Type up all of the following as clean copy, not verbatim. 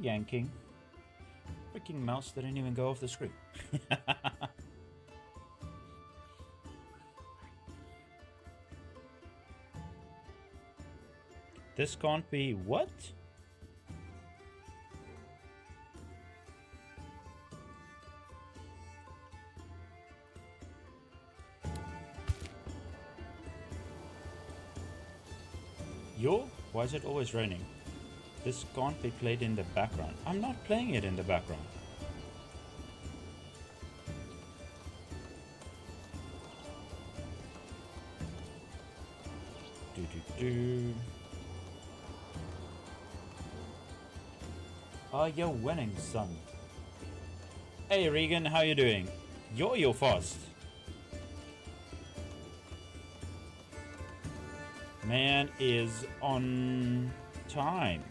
yanking. Freaking mouse didn't even go off the screen. This can't be what? Yo, why is it always raining? This can't be played in the background. I'm not playing it in the background. Oh, you're winning, son. Hey, Regan, how you doing? You're fast. Man is on time.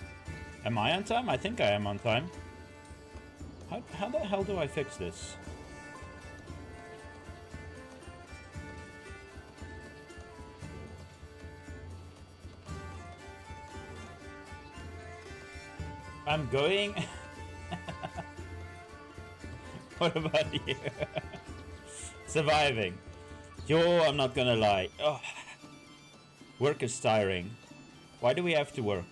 Am I on time? I think I am on time. How the hell do I fix this? I'm going. What about you? Surviving. Yo, I'm not gonna lie. Oh. Work is tiring. Why do we have to work?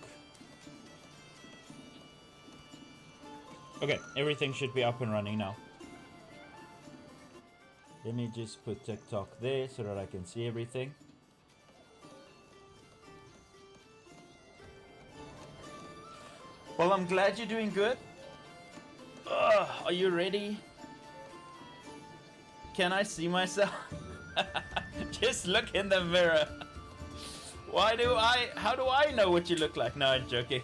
Okay, everything should be up and running now. Let me just put TikTok there so that I can see everything. Well, I'm glad you're doing good. Are you ready? Can I see myself? Just look in the mirror. How do I know what you look like? No, I'm joking.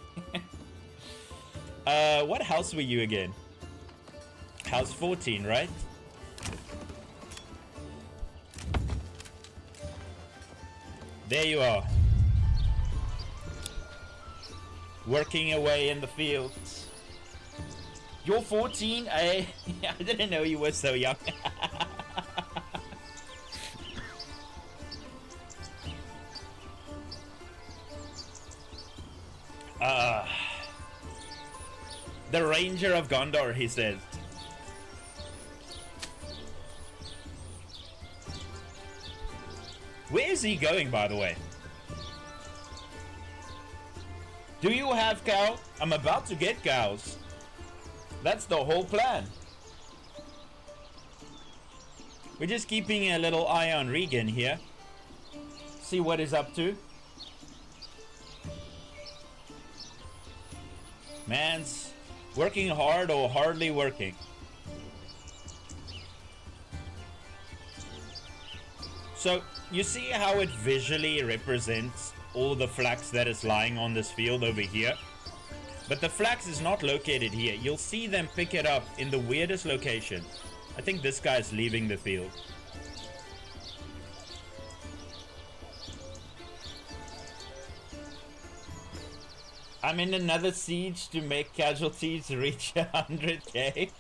What house were you again? House 14, right? There you are. Working away in the fields. You're 14? I didn't know you were so young. The Ranger of Gondor, he says. Where is he going, by the way? Do you have cow? I'm about to get cows. That's the whole plan. We're just keeping a little eye on Regan here. See what he's up to. Man's working hard or hardly working. So, you see how it visually represents all the flax that is lying on this field over here? But the flax is not located here. You'll see them pick it up in the weirdest location. I think this guy's leaving the field. I'm in another siege to make casualties reach 100k.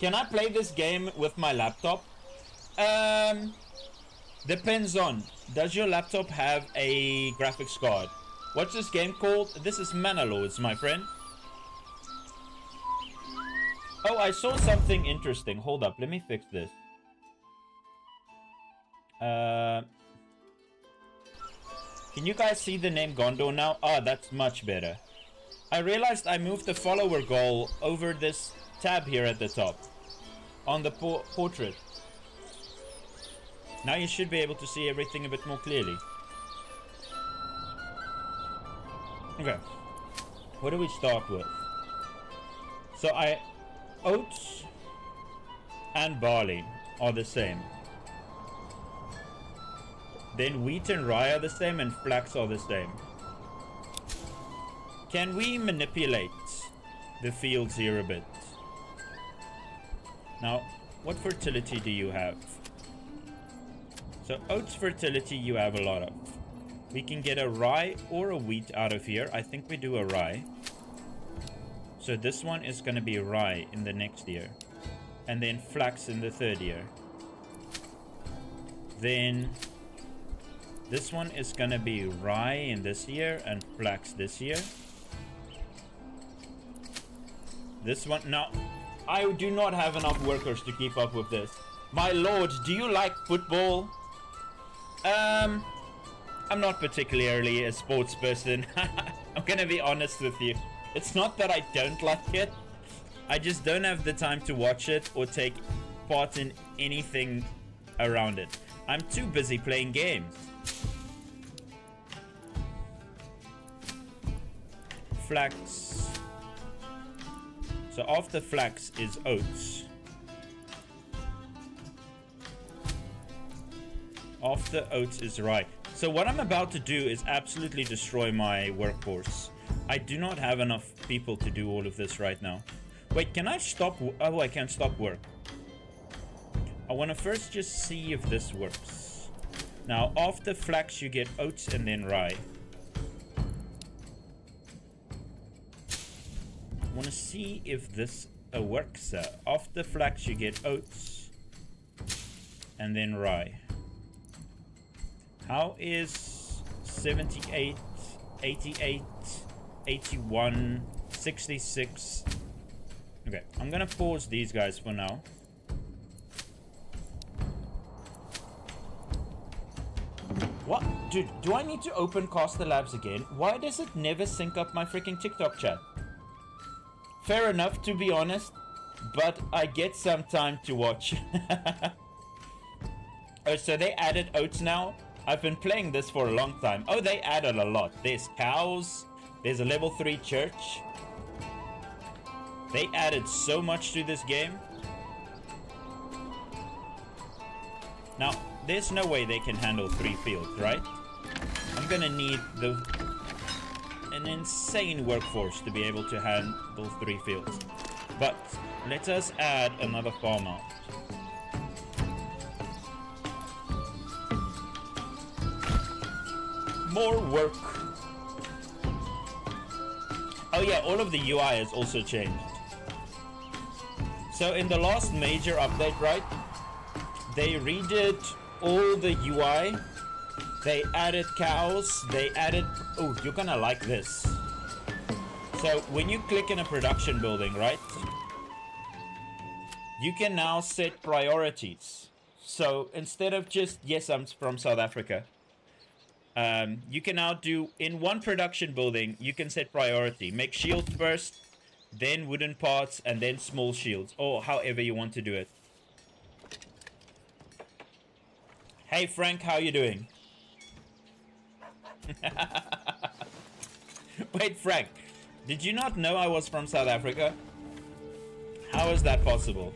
Can I play this game with my laptop? Depends on. Does your laptop have a graphics card? What's this game called? This is Manor Lords, my friend. Oh, I saw something interesting. Hold up, let me fix this. Can you guys see the name Gondor now? Ah, that's much better. I realized I moved the follower goal over this tab here at the top. On the portrait. Now you should be able to see everything a bit more clearly. Okay. What do we start with? So oats and barley are the same. Then wheat and rye are the same and flax are the same. Can we manipulate the fields here a bit? Now, what fertility do you have? So oats fertility you have a lot of. We can get a rye or a wheat out of here. I think we do a rye. So this one is going to be rye in the next year. And then flax in the third year. Then this one is going to be rye in this year and flax this year. This one, no. I do not have enough workers to keep up with this. My lord, do you like football? I'm not particularly a sports person. I'm gonna be honest with you. It's not that I don't like it. I just don't have the time to watch it or take part in anything around it. I'm too busy playing games. Flax. So after flax is oats. After oats is rye. So what I'm about to do is absolutely destroy my workforce. I do not have enough people to do all of this right now. Wait, can I stop? Oh, I can stop work. I want to first just see if this works. Now, after flax, you get oats and then rye. I want to see if this works. After flax, you get oats and then rye. How is 78, 88, 81, 66? Okay, I'm gonna pause these guys for now. What? Dude, do I need to open Caster Labs again? Why does it never sync up my freaking TikTok chat? Fair enough, to be honest, but I get some time to watch. Oh, so they added oats now? I've been playing this for a long time. Oh, they added a lot. There's cows. There's a level 3 church. They added so much to this game. Now, there's no way they can handle 3 fields, right? I'm gonna need an insane workforce to be able to handle 3 fields. But let us add another farm out. More work. Oh yeah, all of the UI has also changed. So in the last major update, right, they redid all the UI. They added cows. They added... Oh, you're gonna like this. So when you click in a production building, right, you can now set priorities. So instead of just, yes, I'm from South Africa, you can now do, in one production building, you can set priority. Make shields first, then wooden parts, and then small shields, or however you want to do it. Hey Frank, how you doing? Wait, Frank, did you not know I was from South Africa? How is that possible?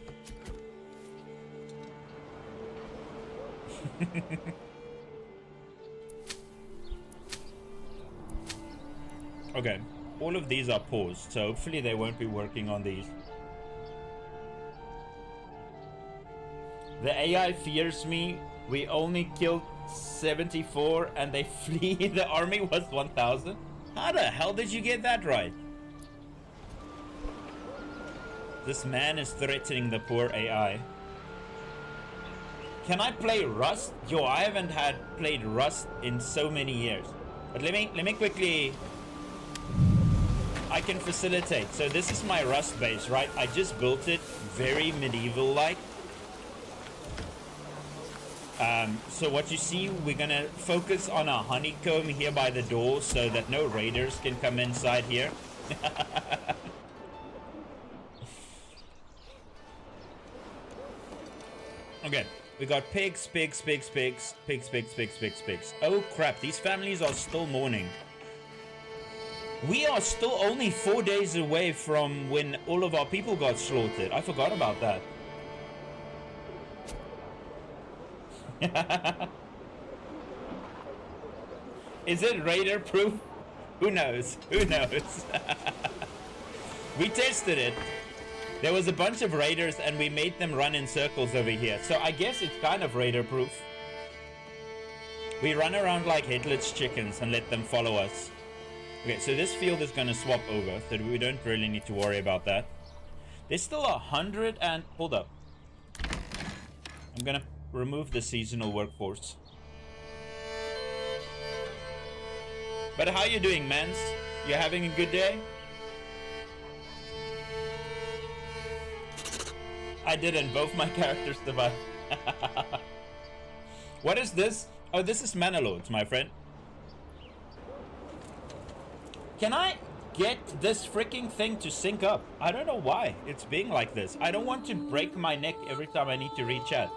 Okay, all of these are paused, so hopefully they won't be working on these. The AI fears me. We only killed 74 and they flee. The army was 1,000. How the hell did you get that right? This man is threatening the poor AI. Can I play Rust? Yo, I haven't played Rust in so many years. But let me quickly... I can facilitate. So this is my Rust base, right? I just built it very medieval-like. So what you see, we're gonna focus on a honeycomb here by the door so that no raiders can come inside here. Okay, we got pigs, pigs, pigs, pigs, pigs, pigs, pigs, pigs, pigs. Oh crap, these families are still mourning. We are still only 4 days away from when all of our people got slaughtered. I forgot about that. Is it raider proof? Who knows? Who knows? We tested it. There was a bunch of raiders and we made them run in circles over here. So I guess it's kind of raider proof. We run around like headless chickens and let them follow us. Okay, so this field is going to swap over, so we don't really need to worry about that. There's still 100 and... Hold up. I'm going to remove the seasonal workforce. But how you doing, mans? You having a good day? I didn't. Both my characters survived. What is this? Oh, this is Manor Lords, my friend. Can I get this freaking thing to sync up? I don't know why it's being like this. I don't want to break my neck every time I need to read chat.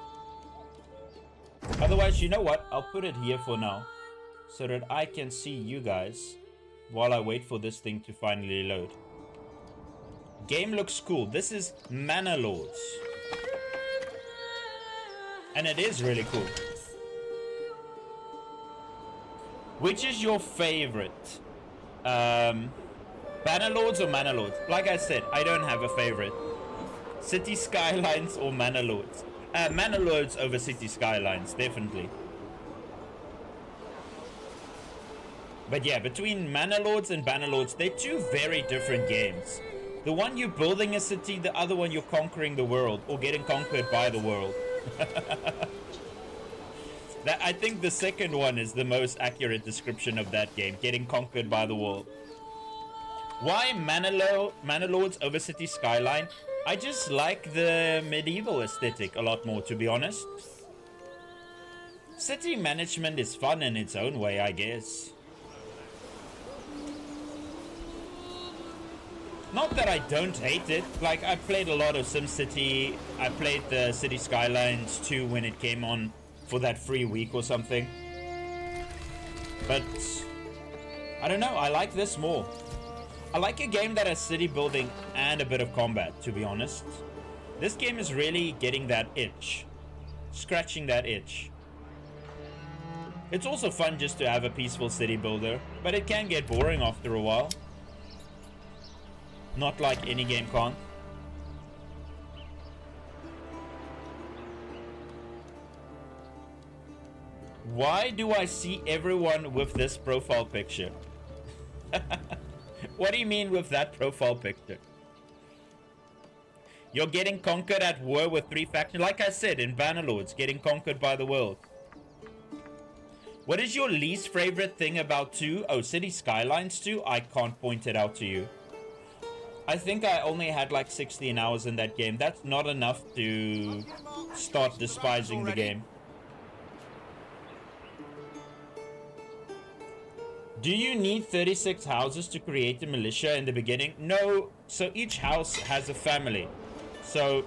Otherwise, you know what? I'll put it here for now so that I can see you guys while I wait for this thing to finally load. Game looks cool. This is Manor Lords. And it is really cool. Which is your favorite? Banner Lords or Manor Lords? Like I said, I don't have a favorite. City Skylines or Manor Lords? Manor Lords over City Skylines, definitely. But yeah, between Manor Lords and Banner Lords, they're two very different games. The one you're building a city, the other one you're conquering the world, or getting conquered by the world. I think the second one is the most accurate description of that game, getting conquered by the world. Why Manor Lords over City Skyline? I just like the medieval aesthetic a lot more, to be honest. City management is fun in its own way, I guess. Not that I don't hate it. Like, I played a lot of SimCity. I played the City Skylines 2 when it came on for that free week or something. But I don't know, I like this more. I like a game that has city building and a bit of combat, to be honest. This game is really getting that itch. Scratching that itch. It's also fun just to have a peaceful city builder, but it can get boring after a while. Not like any game can. Why do I see everyone with this profile picture? What do you mean with that profile picture? You're getting conquered at war with 3 factions. Like I said, in Banner Lords, getting conquered by the world. What is your least favorite thing about 2? Oh, City Skylines 2? I can't point it out to you. I think I only had like 16 hours in that game. That's not enough to start despising the game. Do you need 36 houses to create a militia in the beginning? No. So each house has a family. So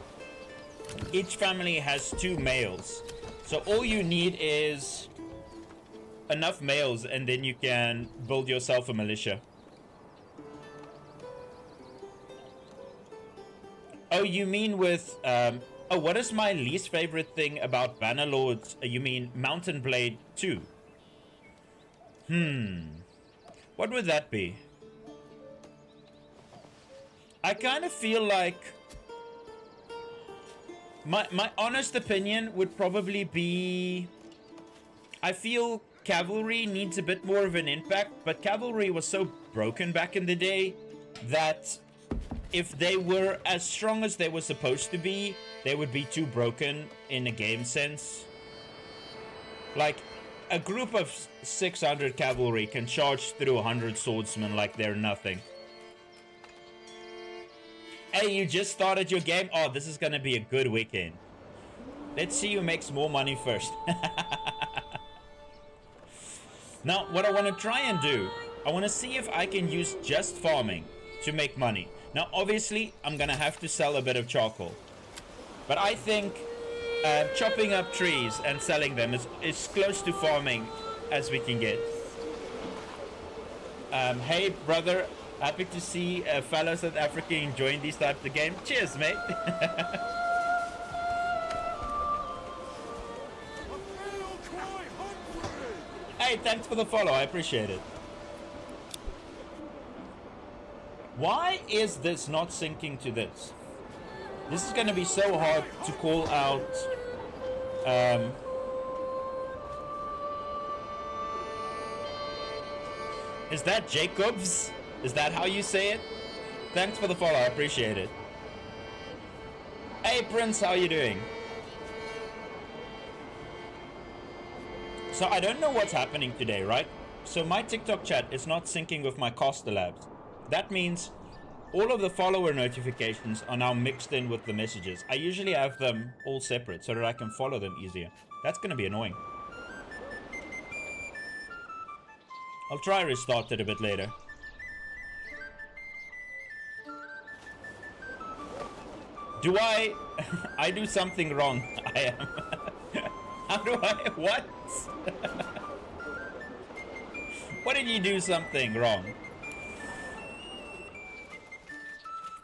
each family has 2 males. So all you need is enough males and then you can build yourself a militia. Oh, you mean with... oh, what is my least favorite thing about Banner Lords? You mean Mountain Blade 2? What would that be? I kind of feel like... My honest opinion would probably be... I feel cavalry needs a bit more of an impact, but cavalry was so broken back in the day that if they were as strong as they were supposed to be, they would be too broken in a game sense. Like, a group of 600 cavalry can charge through 100 swordsmen like they're nothing. Hey, you just started your game? Oh, this is gonna be a good weekend. Let's see who makes more money first. Now, what I want to try and do, I want to see if I can use just farming to make money. Now, obviously, I'm gonna have to sell a bit of charcoal. But I think chopping up trees and selling them is close to farming as we can get. Hey, brother. Happy to see a fellow South African enjoying these types of games. Cheers, mate. Hey, thanks for the follow. I appreciate it. Why is this not syncing to this? This is going to be so hard to call out. Is that Jacobs? Is that how you say it? Thanks for the follow. I appreciate it. Hey, Prince. How you doing? So I don't know what's happening today, right? So my TikTok chat is not syncing with my Costa Labs. That means all of the follower notifications are now mixed in with the messages. I usually have them all separate so that I can follow them easier. That's going to be annoying. I'll try restart it a bit later. Do I... I do something wrong. I am... How do I... What? What did you do something wrong?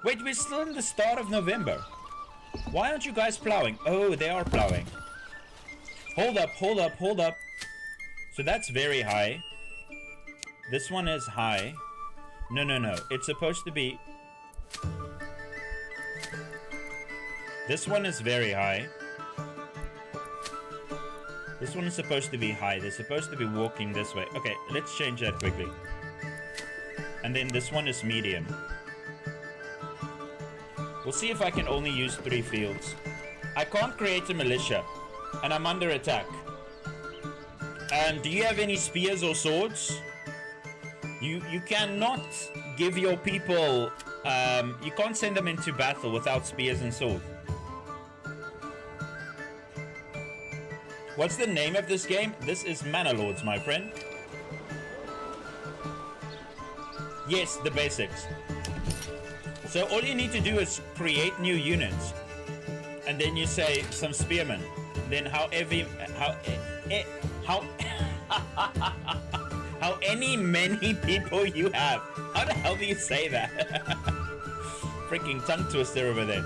Wait, we're still in the start of November. Why aren't you guys plowing? Oh, they are plowing. Hold up, hold up, hold up. So that's very high. This one is high. No, no, no. It's supposed to be... This one is very high. This one is supposed to be high. They're supposed to be walking this way. Okay, let's change that quickly. And then this one is medium. We'll see if I can only use 3 fields. I can't create a militia. And I'm under attack. Do you have any spears or swords? You cannot give your people... you can't send them into battle without spears and swords. What's the name of this game? This is Manor Lords, my friend. Yes, the basics. So all you need to do is create new units. And then you say some spearmen. Then how many people you have. How the hell do you say that? Freaking tongue twister over there.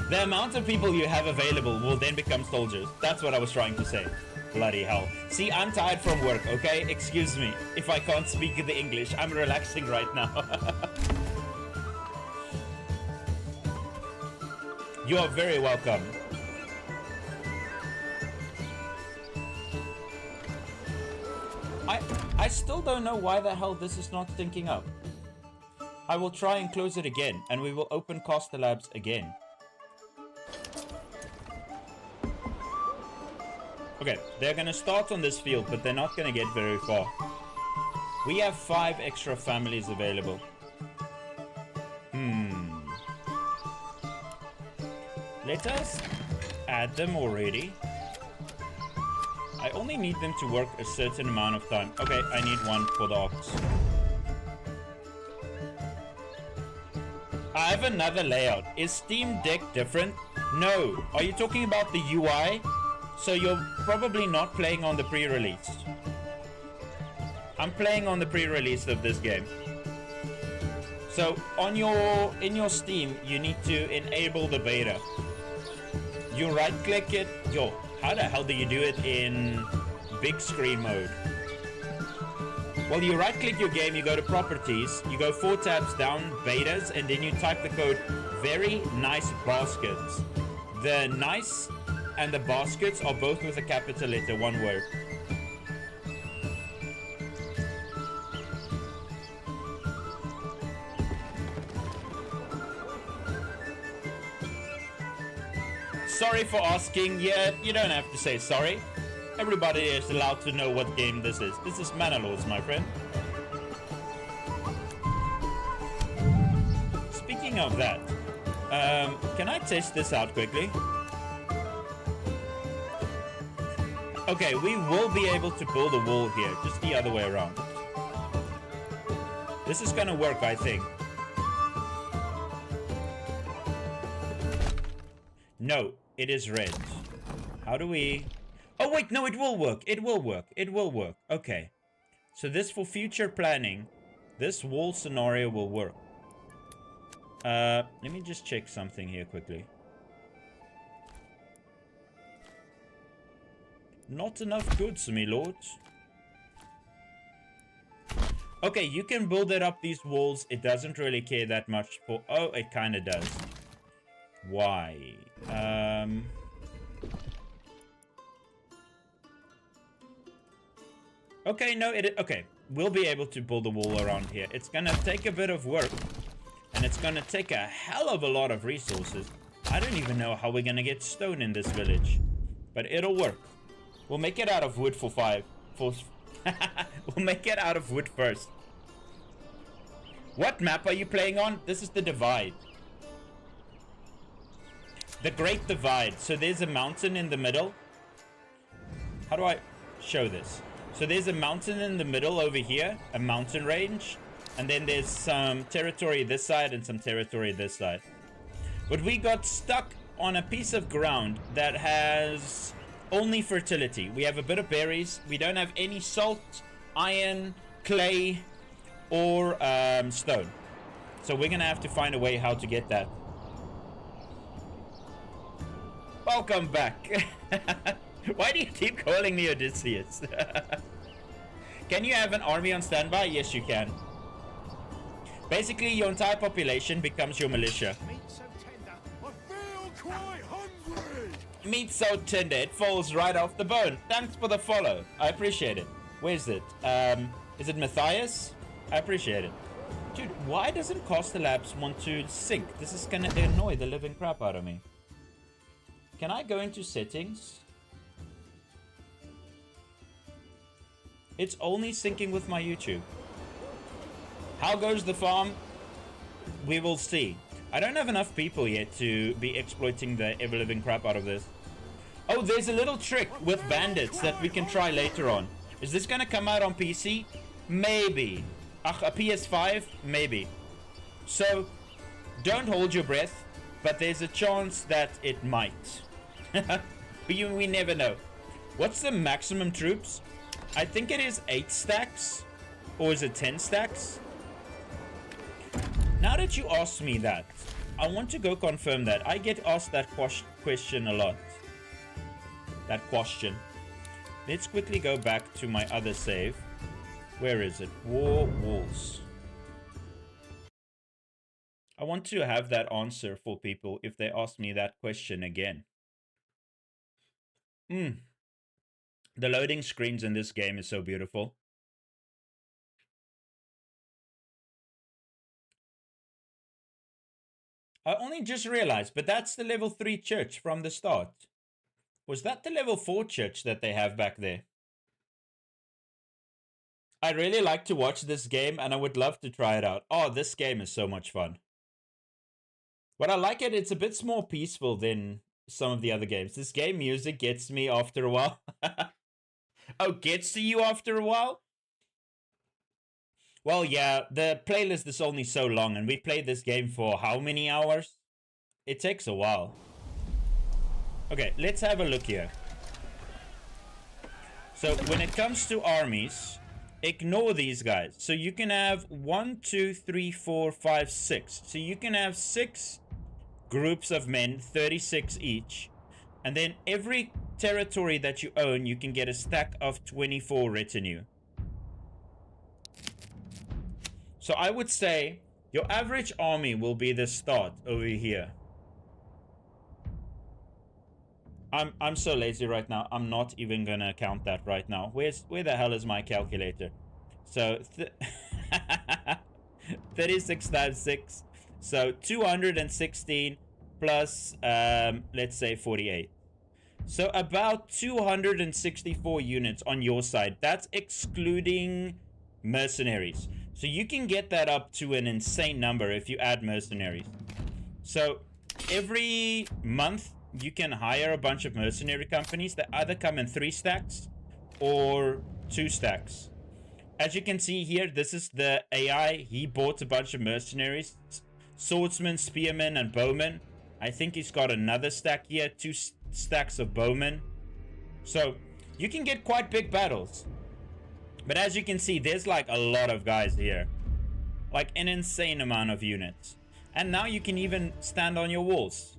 The amount of people you have available will then become soldiers. That's what I was trying to say. Bloody hell. See, I'm tired from work, okay? Excuse me if I can't speak the English. I'm relaxing right now. You are very welcome. I still don't know why the hell this is not syncing up. I will try and close it again, and we will open Caster Labs again. Okay, they're gonna start on this field, but they're not gonna get very far. We have 5 extra families available. Let us add them already. I only need them to work a certain amount of time. Okay, I need 1 for the ox. I have another layout. Is Steam Deck different? No. Are you talking about the UI? So you're probably not playing on the pre-release. I'm playing on the pre-release of this game. So in your Steam, you need to enable the beta. You right click it. Yo, how the hell do you do it in big screen mode? Well, you right click your game, you go to properties, you go 4 tabs down, betas, and then you type the code very nice baskets. The nice and the baskets are both with a capital letter, 1 word. Sorry for asking. Yeah, you don't have to say sorry. Everybody is allowed to know what game this is. This is Manor Lords, my friend. Speaking of that, can I test this out quickly? Okay, we will be able to build a wall here, just the other way around. This is gonna work, I think. No, it is red. How do we... Oh wait, no, it will work. It will work. It will work. Okay. So this for future planning, this wall scenario will work. Let me just check something here quickly. Not enough goods, me lords. Okay, you can build it up these walls. It doesn't really care that much for... Oh, it kind of does. Why? Okay, no, okay. We'll be able to build a wall around here. It's gonna take a bit of work. And it's gonna take a hell of a lot of resources. I don't even know how we're gonna get stone in this village. But it'll work. We'll make it out of wood for 5. We'll make it out of wood first. What map are you playing on? This is the Divide. The Great Divide. So there's a mountain in the middle. How do I show this? So there's a mountain in the middle over here. A mountain range. And then there's some territory this side and some territory this side. But we got stuck on a piece of ground that has only fertility. We have a bit of berries. We don't have any salt, iron, clay, or stone. So we're gonna have to find a way how to get that. Welcome back. Why do you keep calling me Odysseus? Can you have an army on standby? Yes, you can. Basically, your entire population becomes your militia. Meat so tender, I feel quite hungry. Meat so tender, it falls right off the bone. Thanks for the follow. I appreciate it. Where's it? Is it Matthias? I appreciate it. Dude, why doesn't Costa Labs want to sync? This is gonna annoy the living crap out of me. Can I go into settings? It's only syncing with my YouTube. How goes the farm? We will see. I don't have enough people yet to be exploiting the ever-living crap out of this. Oh, there's a little trick with bandits that we can try later on. Is this gonna come out on PC? Maybe. A PS5? Maybe. So, don't hold your breath, but there's a chance that it might. We never know. What's the maximum troops? I think it is 8 stacks. Or is it 10 stacks? Now that you asked me that, I want to go confirm that. I get asked that question a lot. That question. Let's quickly go back to my other save. Where is it? War Walls. I want to have that answer for people if they ask me that question again. The loading screens in this game is so beautiful. I only just realized, but that's the level 3 church from the start. Was that the level 4 church that they have back there? I really like to watch this game and I would love to try it out. Oh, this game is so much fun. But I like it, it's a bit more peaceful than some of the other games. This game music gets me after a while. Oh, gets to you after a while? Well, yeah, the playlist is only so long, and we played this game for how many hours? It takes a while. Okay, let's have a look here. So, when it comes to armies, ignore these guys. So, you can have 1, 2, 3, 4, 5, 6. So, you can have 6 groups of men, 36 each. And then every territory that you own, you can get a stack of 24 retinue. So I would say your average army will be the start over here. I'm so lazy right now. I'm not even gonna count that right now. Where the hell is my calculator? So 36 times 6. So 216 plus let's say 48. So about 264 units on your side. That's excluding mercenaries. So you can get that up to an insane number if you add mercenaries. So every month you can hire a bunch of mercenary companies that either come in 3 stacks or 2 stacks. As you can see here, this is the AI. He bought a bunch of mercenaries. Swordsmen, spearmen, and bowmen. I think he's got another stack here. 2 stacks of bowmen. So you can get quite big battles. But as you can see, there's like a lot of guys here. Like an insane amount of units. And now you can even stand on your walls.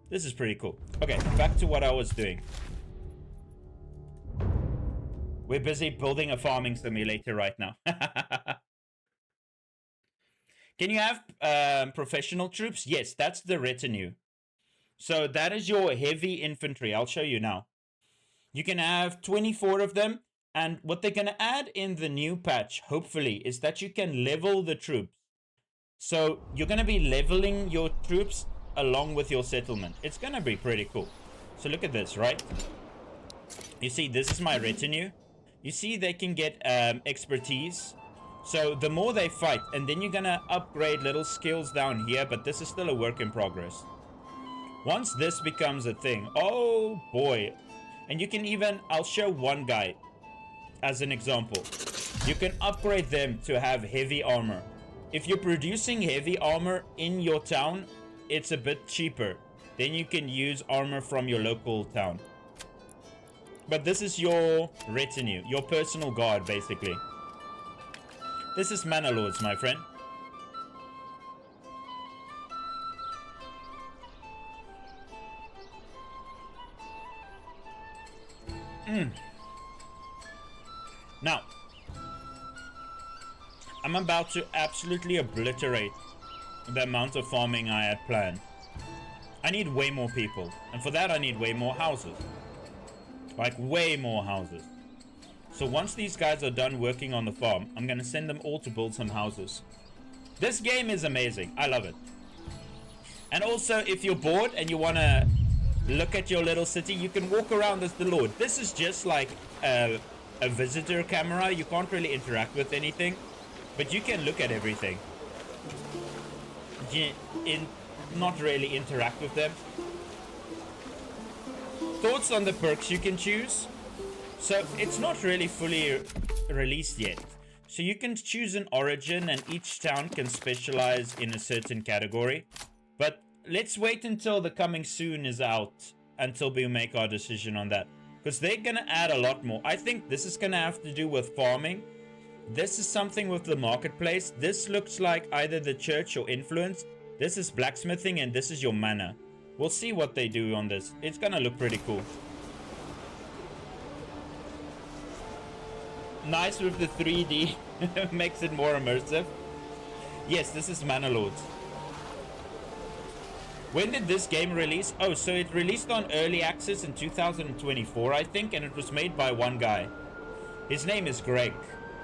This is pretty cool. Okay, back to what I was doing. We're busy building a farming simulator right now. Can you have professional troops? Yes, that's the retinue. So that is your heavy infantry. I'll show you now. You can have 24 of them. And what they're going to add in the new patch, hopefully, is that you can level the troops. So you're going to be leveling your troops along with your settlement. It's going to be pretty cool. So look at this, right? You see, this is my retinue. You see, they can get expertise. So the more they fight, and then you're gonna upgrade little skills down here, but this is still a work in progress. Once this becomes a thing, oh boy. And you can even, I'll show one guy as an example. You can upgrade them to have heavy armor. If you're producing heavy armor in your town, it's a bit cheaper. Then you can use armor from your local town. But this is your retinue, your personal guard, basically. This is Manor Lords, my friend. Now, I'm about to absolutely obliterate the amount of farming I had planned. I need way more people, and for that I need way more houses. Like, way more houses. So once these guys are done working on the farm, I'm gonna send them all to build some houses. This game is amazing. I love it. And also, if you're bored and you wanna look at your little city, you can walk around as the Lord. This is just like a visitor camera. You can't really interact with anything, but you can look at everything. Not really interact with them. Thoughts on the perks you can choose? So it's not really fully released yet. So you can choose an origin and each town can specialize in a certain category. But let's wait until the coming soon is out until we make our decision on that. Because they're going to add a lot more. I think this is going to have to do with farming. This is something with the marketplace. This looks like either the church or influence. This is blacksmithing and this is your manor. We'll see what they do on this. It's going to look pretty cool. Nice with the 3D. Makes it more immersive. Yes, this is Manor Lords. When did this game release? Oh, so it released on early access in 2024, I think, and it was made by one guy. His name is Greg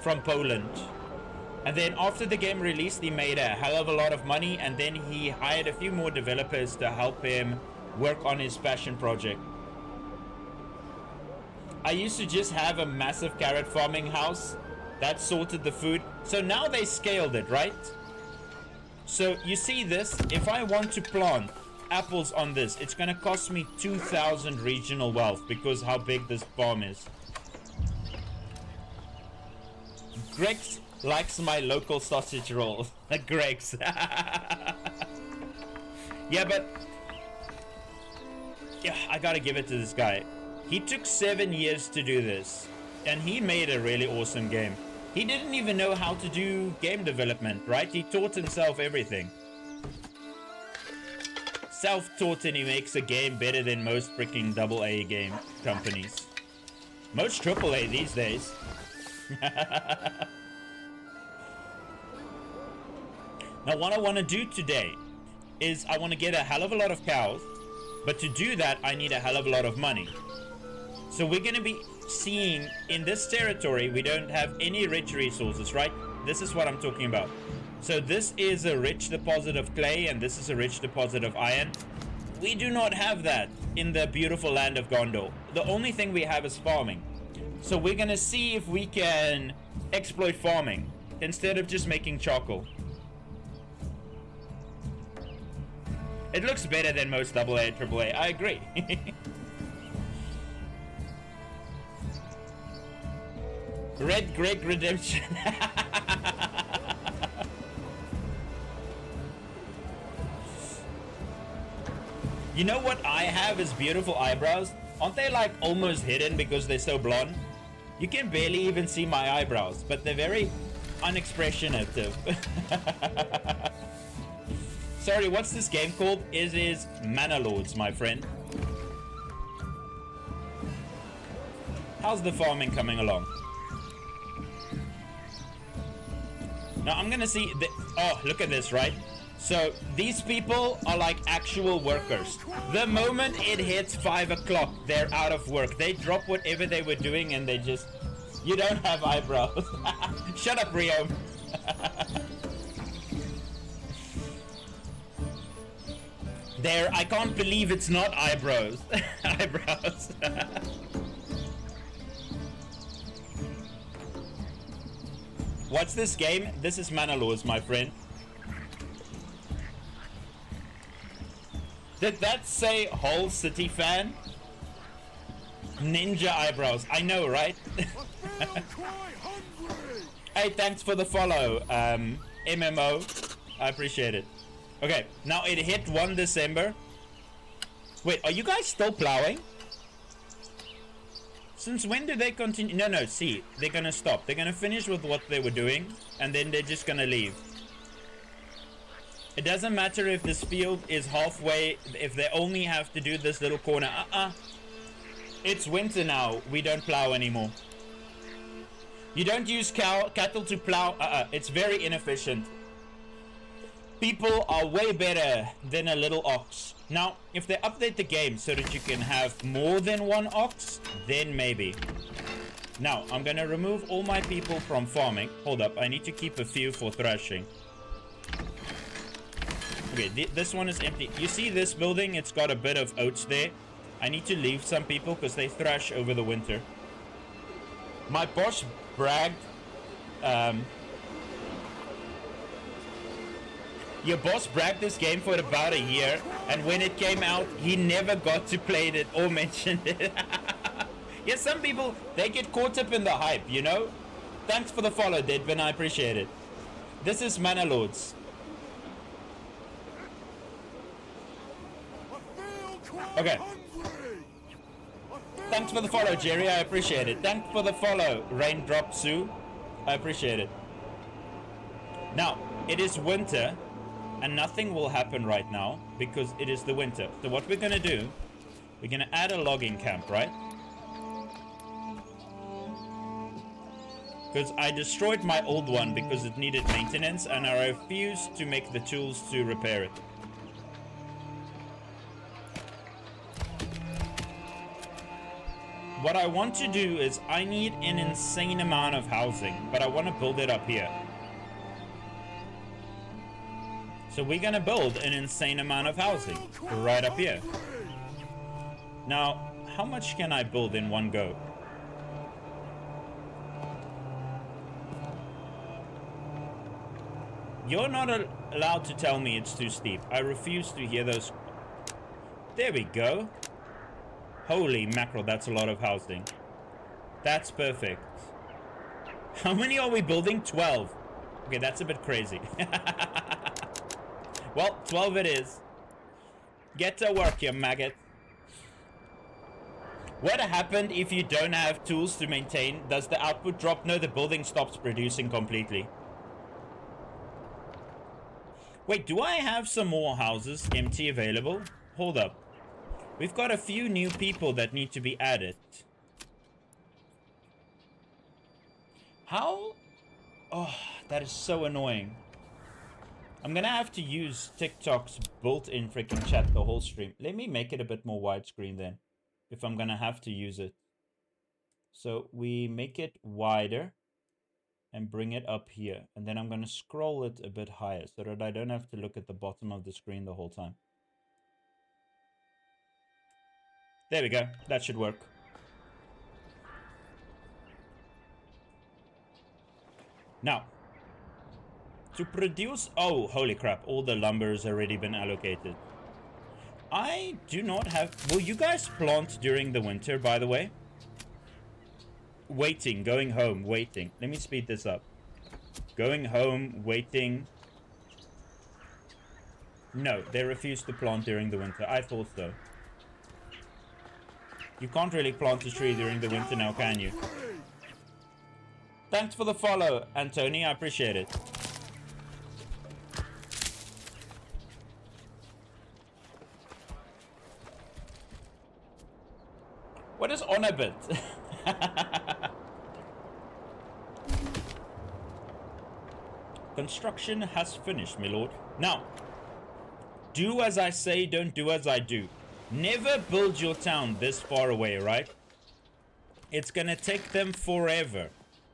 from Poland. And then after the game released, he made a hell of a lot of money, and then he hired a few more developers to help him work on his passion project. I used to just have a massive carrot farming house that sorted the food. So now they scaled it, right? So you see this, if I want to plant apples on this, it's going to cost me 2,000 regional wealth because how big this farm is. Greg's likes my local sausage roll. Greg's. Yeah, but yeah, I gotta give it to this guy. He took 7 years to do this, and he made a really awesome game. He didn't even know how to do game development, right? He taught himself everything. Self-taught, and he makes a game better than most freaking AA game companies. Most AAA these days. Now, what I want to do today is I want to get a hell of a lot of cows, but to do that, I need a hell of a lot of money. So we're going to be seeing in this territory, we don't have any rich resources, right? This is what I'm talking about. So this is a rich deposit of clay, and this is a rich deposit of iron. We do not have that in the beautiful land of Gondor. The only thing we have is farming. So we're going to see if we can exploit farming instead of just making charcoal. It looks better than most AA, AAA. I agree. Red Greg Redemption. You know what I have is beautiful eyebrows? Aren't they like almost hidden because they're so blonde? You can barely even see my eyebrows, but they're very unexpressionative. Sorry, what's this game called? It is Manor Lords, my friend. How's the farming coming along? Now I'm gonna see the, oh, look at this, right? So these people are like actual workers. The moment it hits 5 o'clock, they're out of work. They drop whatever they were doing and they just, you don't have eyebrows. Shut up, Rio. There, I can't believe it's not eyebrows. Eyebrows. What's this game? This is Manor Lords, my friend. Did that say whole city fan? Ninja eyebrows. I know, right? Hey, thanks for the follow, MMO. I appreciate it. Okay, now it hit 1 December. Wait, are you guys still plowing? Since when do they continue? No, see, they're gonna stop. They're gonna finish with what they were doing, and then they're just gonna leave. It doesn't matter if this field is halfway, if they only have to do this little corner. It's winter now. We don't plow anymore. You don't use cattle to plow. It's very inefficient. People are way better than a little ox. Now, if they update the game so that you can have more than one ox, then maybe. Now, I'm gonna remove all my people from farming. Hold up, I need to keep a few for thrashing. Okay, this one is empty. You see this building? It's got a bit of oats there. I need to leave some people because they thrash over the winter. My boss bragged. Your boss bragged this game for about a year, and when it came out, he never got to play it or mentioned it. Yeah, some people, they get caught up in the hype, you know? Thanks for the follow, Deadbin. I appreciate it. This is Manor Lords. Okay. Thanks for the follow, Jerry. I appreciate it. Thanks for the follow, Raindrop Sue. I appreciate it. Now, it is winter, and nothing will happen right now because it is the winter. So what we're going to do, we're going to add a logging camp, right? Because I destroyed my old one because it needed maintenance, and I refused to make the tools to repair it. What I want to do is I need an insane amount of housing, but I want to build it up here. So we're going to build an insane amount of housing right up here. Now, how much can I build in one go? You're not allowed to tell me it's too steep. I refuse to hear those. There we go. Holy mackerel, that's a lot of housing. That's perfect. How many are we building? 12. Okay, that's a bit crazy. Well, 12 it is. Get to work, you maggot. What happened if you don't have tools to maintain? Does the output drop? No, the building stops producing completely. Wait, do I have some more houses empty available? Hold up. We've got a few new people that need to be added. How? Oh, that is so annoying. I'm gonna have to use TikTok's built-in freaking chat the whole stream. Let me make it a bit more widescreen then, if I'm gonna have to use it. So we make it wider and bring it up here. And then I'm gonna scroll it a bit higher so that I don't have to look at the bottom of the screen the whole time. There we go. That should work. Now, to produce... Oh, holy crap. All the lumber has already been allocated. I do not have... Will you guys plant during the winter, by the way? Waiting. Going home. Waiting. Let me speed this up. Going home. Waiting. No, they refuse to plant during the winter. I thought so. You can't really plant a tree during the winter now, can you? Thanks for the follow, Antony. I appreciate it. What is on a bit? Construction has finished, my lord. Now, do as I say, don't do as I do. Never build your town this far away, right? It's gonna take them forever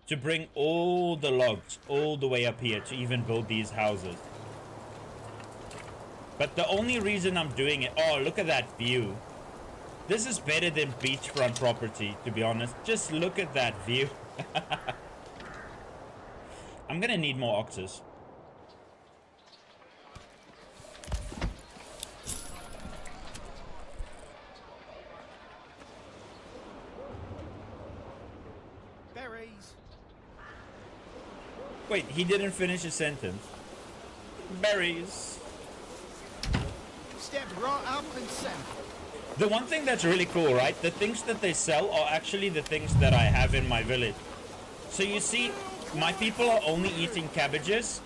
to bring all the logs all the way up here to even build these houses. But the only reason I'm doing it... Oh, look at that view. This is better than beachfront property, to be honest. Just look at that view. I'm gonna need more oxes. Berries. Wait, he didn't finish his sentence. Berries. Step right up and send. The one thing that's really cool, right? The things that they sell are actually the things that I have in my village. So you see, my people are only eating cabbages,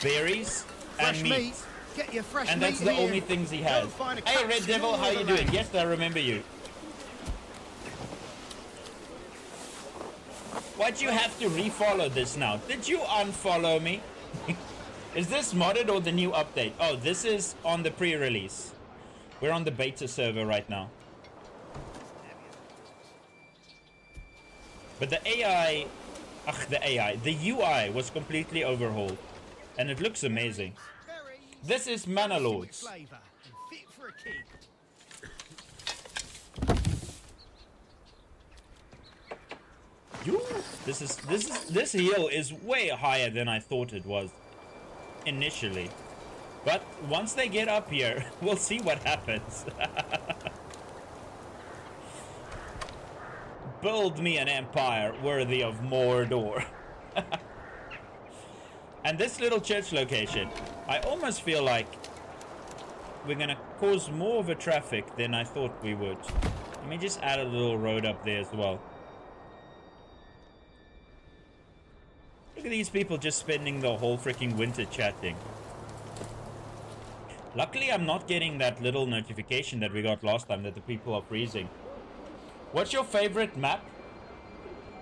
berries, and Fresh meat. Get your fresh And meat that's the here. only things he has. Go find a Hey, Red capsule Devil, how or you the doing? lane. Yes, I remember you. Why'd you have to refollow this now? Did you unfollow me? Is this modded or the new update? Oh, this is on the pre-release. We're on the beta server right now. But the AI... the UI was completely overhauled. And it looks amazing. Berries. This is Manor With Lords. flavour and fit for a king. This hill is way higher than I thought it was initially. But once they get up here, we'll see what happens. Build me an empire worthy of Mordor. And this little church location, I almost feel like we're gonna cause more of a traffic than I thought we would. Let me just add a little road up there as well. Look at these people just spending the whole freaking winter chatting. Luckily, I'm not getting that little notification that we got last time that the people are freezing. What's your favorite map?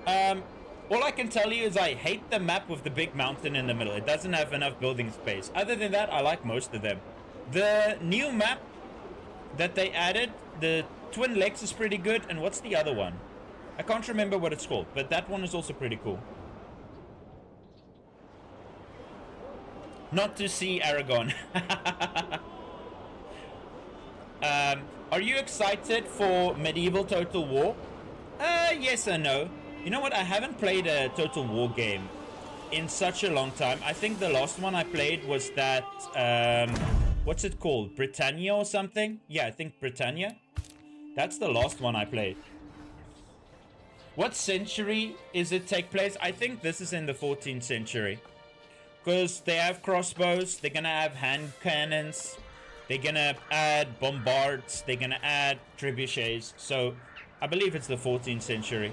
All I can tell you is I hate the map with the big mountain in the middle. It doesn't have enough building space. Other than that, I like most of them. The new map that they added, the Twin Lakes, is pretty good. And what's the other one? I can't remember what it's called, but that one is also pretty cool. Not to see Aragon. Are you excited for medieval Total War? Yes and no. You know what? I haven't played a Total War game in such a long time. I think the last one I played was that, what's it called? Britannia or something? Yeah, I think Britannia. That's the last one I played. What century is it take place? I think this is in the 14th century. Because they have crossbows, they're gonna have hand cannons, they're gonna add bombards, they're gonna add trebuchets. So, I believe it's the 14th century.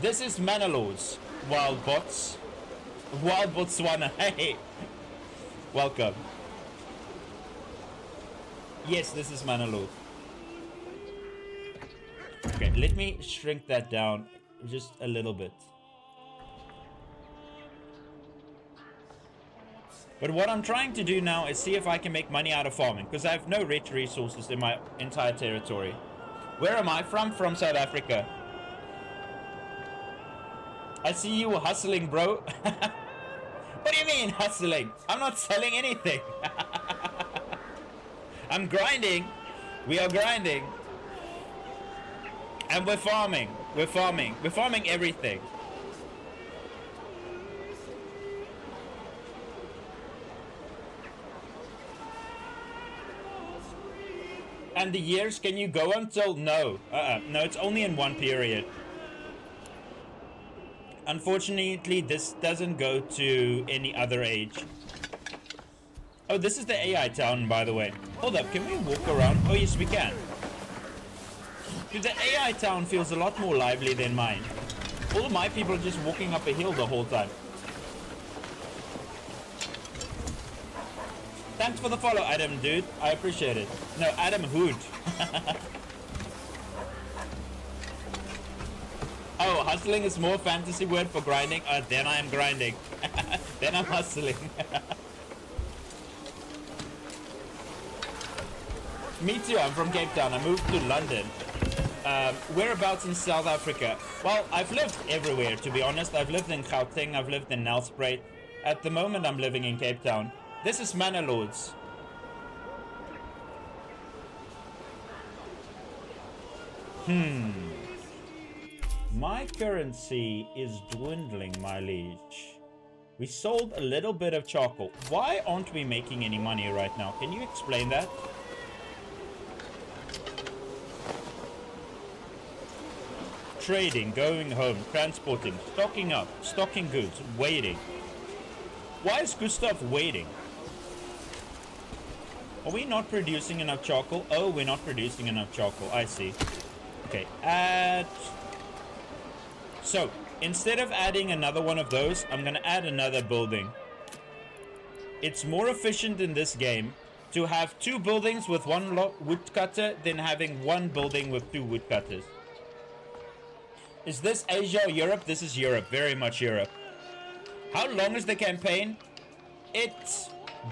This is Manor Lords, Wild Bots. Wild Botswana, hey! Welcome. Yes, this is Manor Lords. Okay, let me shrink that down just a little bit. But what I'm trying to do now is see if I can make money out of farming, because I have no rich resources in my entire territory. Where am I from? From South Africa. I see you hustling, bro. What do you mean hustling? I'm not selling anything. I'm grinding. We are grinding. And we're farming. We're farming. We're farming everything. And the years, can you go until? No. No, it's only in one period. Unfortunately, this doesn't go to any other age. Oh, this is the AI town, by the way. Hold up, can we walk around? Oh, yes, we can. Dude, the AI town feels a lot more lively than mine. All of my people are just walking up a hill the whole time. Thanks for the follow, Adam, dude. I appreciate it. No, Adam Hood. Oh, hustling is more fantasy word for grinding. Then I am grinding. Then I'm hustling. Me too, I'm from Cape Town. I moved to London. Whereabouts in South Africa? Well, I've lived everywhere, to be honest. I've lived in Gauteng, I've lived in Nelspruit. At the moment, I'm living in Cape Town. This is Manor Lords. My currency is dwindling, my liege. We sold a little bit of charcoal. Why aren't we making any money right now? Can you explain that? Trading, going home, transporting, stocking up, stocking goods, waiting. Why is Gustav waiting? Are we not producing enough charcoal? Oh, we're not producing enough charcoal. I see. Okay, add... So, instead of adding another one of those, I'm going to add another building. It's more efficient in this game to have 2 buildings with 1 woodcutter than having 1 building with 2 woodcutters. Is this Asia or Europe? This is Europe. Very much Europe. How long is the campaign? It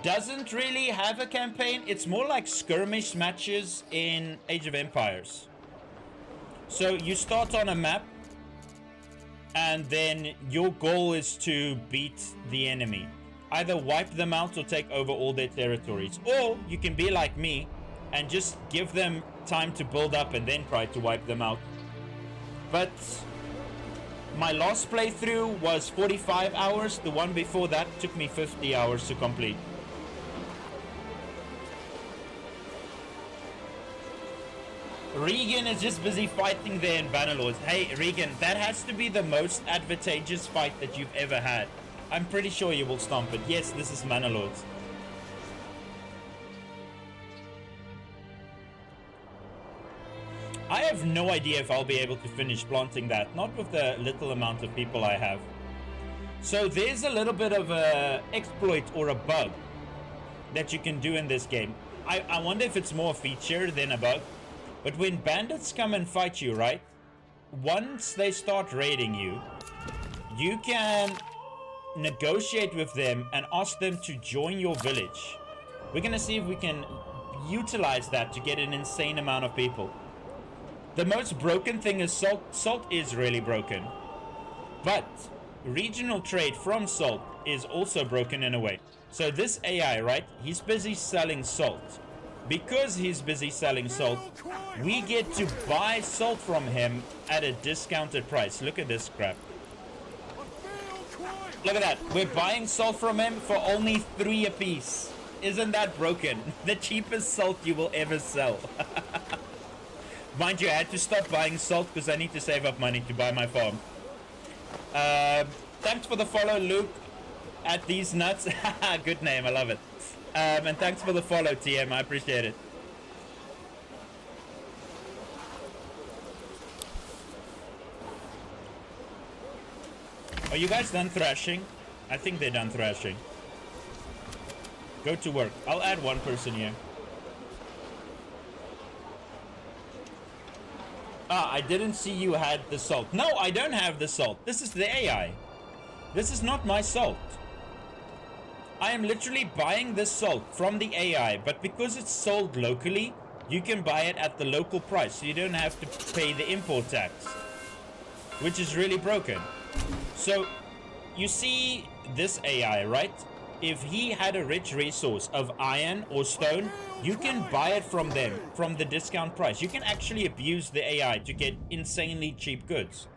doesn't really have a campaign. It's more like skirmish matches in Age of Empires. So you start on a map, and then your goal is to beat the enemy. Either wipe them out or take over all their territories. Or you can be like me and just give them time to build up and then try to wipe them out. But my last playthrough was 45 hours. The one before that took me 50 hours to complete. Regan is just busy fighting there in Manor Lords. Hey, Regan, that has to be the most advantageous fight that you've ever had. I'm pretty sure you will stomp it. Yes, this is Manor Lords. I have no idea if I'll be able to finish planting that. Not with the little amount of people I have. So there's a little bit of a exploit or a bug that you can do in this game. I wonder if it's more a feature than a bug. But when bandits come and fight you, right? Once they start raiding you, you can negotiate with them and ask them to join your village. We're gonna see if we can utilize that to get an insane amount of people. The most broken thing is salt. Salt is really broken. But regional trade from salt is also broken in a way. So this AI, right? He's busy selling salt. Because he's busy selling salt, we get to buy salt from him at a discounted price. Look at this crap. Look at that. We're buying salt from him for only 3 apiece. Isn't that broken? The cheapest salt you will ever sell. Mind you, I had to stop buying salt because I need to save up money to buy my farm. Thanks for the follow, Luke. At these nuts. Good name, I love it. And thanks for the follow, TM. I appreciate it. Are you guys done thrashing? I think they're done thrashing. Go to work. I'll add 1 person here. Ah, I didn't see you had the salt. No, I don't have the salt. This is the AI. This is not my salt. I am literally buying this salt from the AI, but because it's sold locally, you can buy it at the local price, so you don't have to pay the import tax, which is really broken. So, you see this AI, right? If he had a rich resource of iron or stone, you can buy it from them, from the discount price. You can actually abuse the AI to get insanely cheap goods.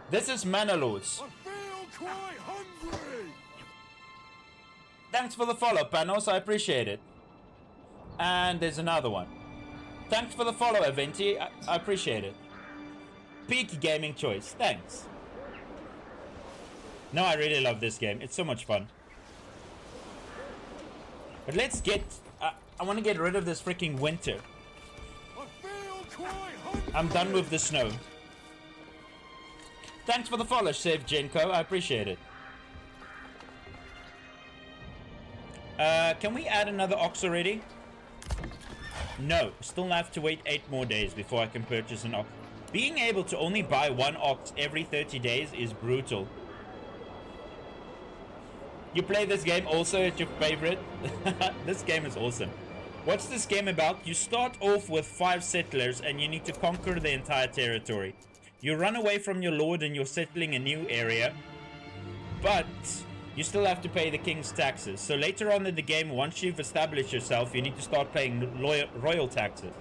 This is Manor Lords. I feel quite hungry. Thanks for the follow, Panos. I appreciate it. And there's another one. Thanks for the follow, Aventi. I appreciate it. Peak gaming choice. Thanks. No, I really love this game. It's so much fun. But let's get... I want to get rid of this freaking winter. I feel quite hungry. I'm done with the snow. Thanks for the follow, Save Genko. I appreciate it. Can we add another ox already? No. Still have to wait 8 more days before I can purchase an ox. Being able to only buy 1 ox every 30 days is brutal. You play this game also at your favorite? This game is awesome. What's this game about? You start off with 5 settlers and you need to conquer the entire territory. You run away from your lord and you're settling a new area. But you still have to pay the king's taxes. So later on in the game, once you've established yourself, you need to start paying royal taxes.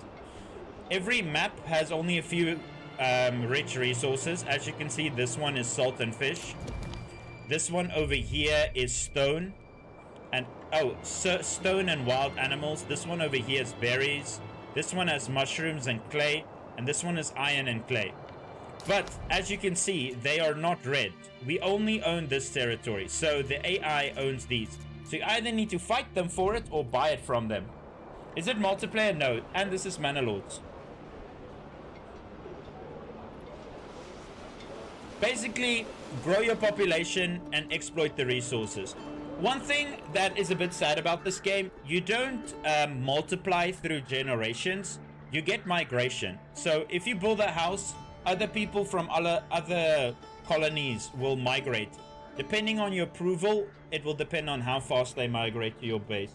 Every map has only a few rich resources. As you can see, this one is salt and fish. This one over here is stone. And, oh, so stone and wild animals. This one over here is berries. This one has mushrooms and clay. And this one is iron and clay. But, as you can see, they are not red. We only own this territory. So, the AI owns these. So, you either need to fight them for it or buy it from them. Is it multiplayer? No. And this is Manor Lords. Basically, grow your population and exploit the resources. One thing that is a bit sad about this game, you don't multiply through generations. You get migration. So if you build a house, other people from other colonies will migrate. Depending on your approval, it will depend on how fast they migrate to your base.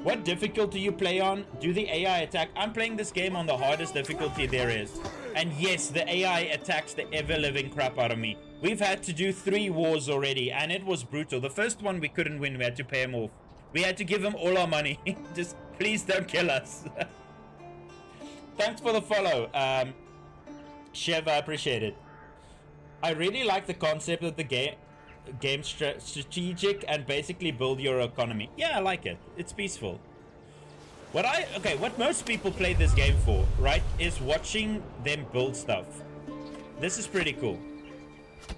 What difficulty you play on? Do the AI attack? I'm playing this game on the hardest difficulty there is. And yes, the AI attacks the ever-living crap out of me. We've had to do 3 wars already, and it was brutal. The first one we couldn't win. We had to pay him off. We had to give him all our money. Just please don't kill us. Thanks for the follow. Chev, I appreciate it. I really like the concept of the game strategic and basically build your economy. Yeah, I like it. It's peaceful. What most people play this game for, right, is watching them build stuff. This is pretty cool.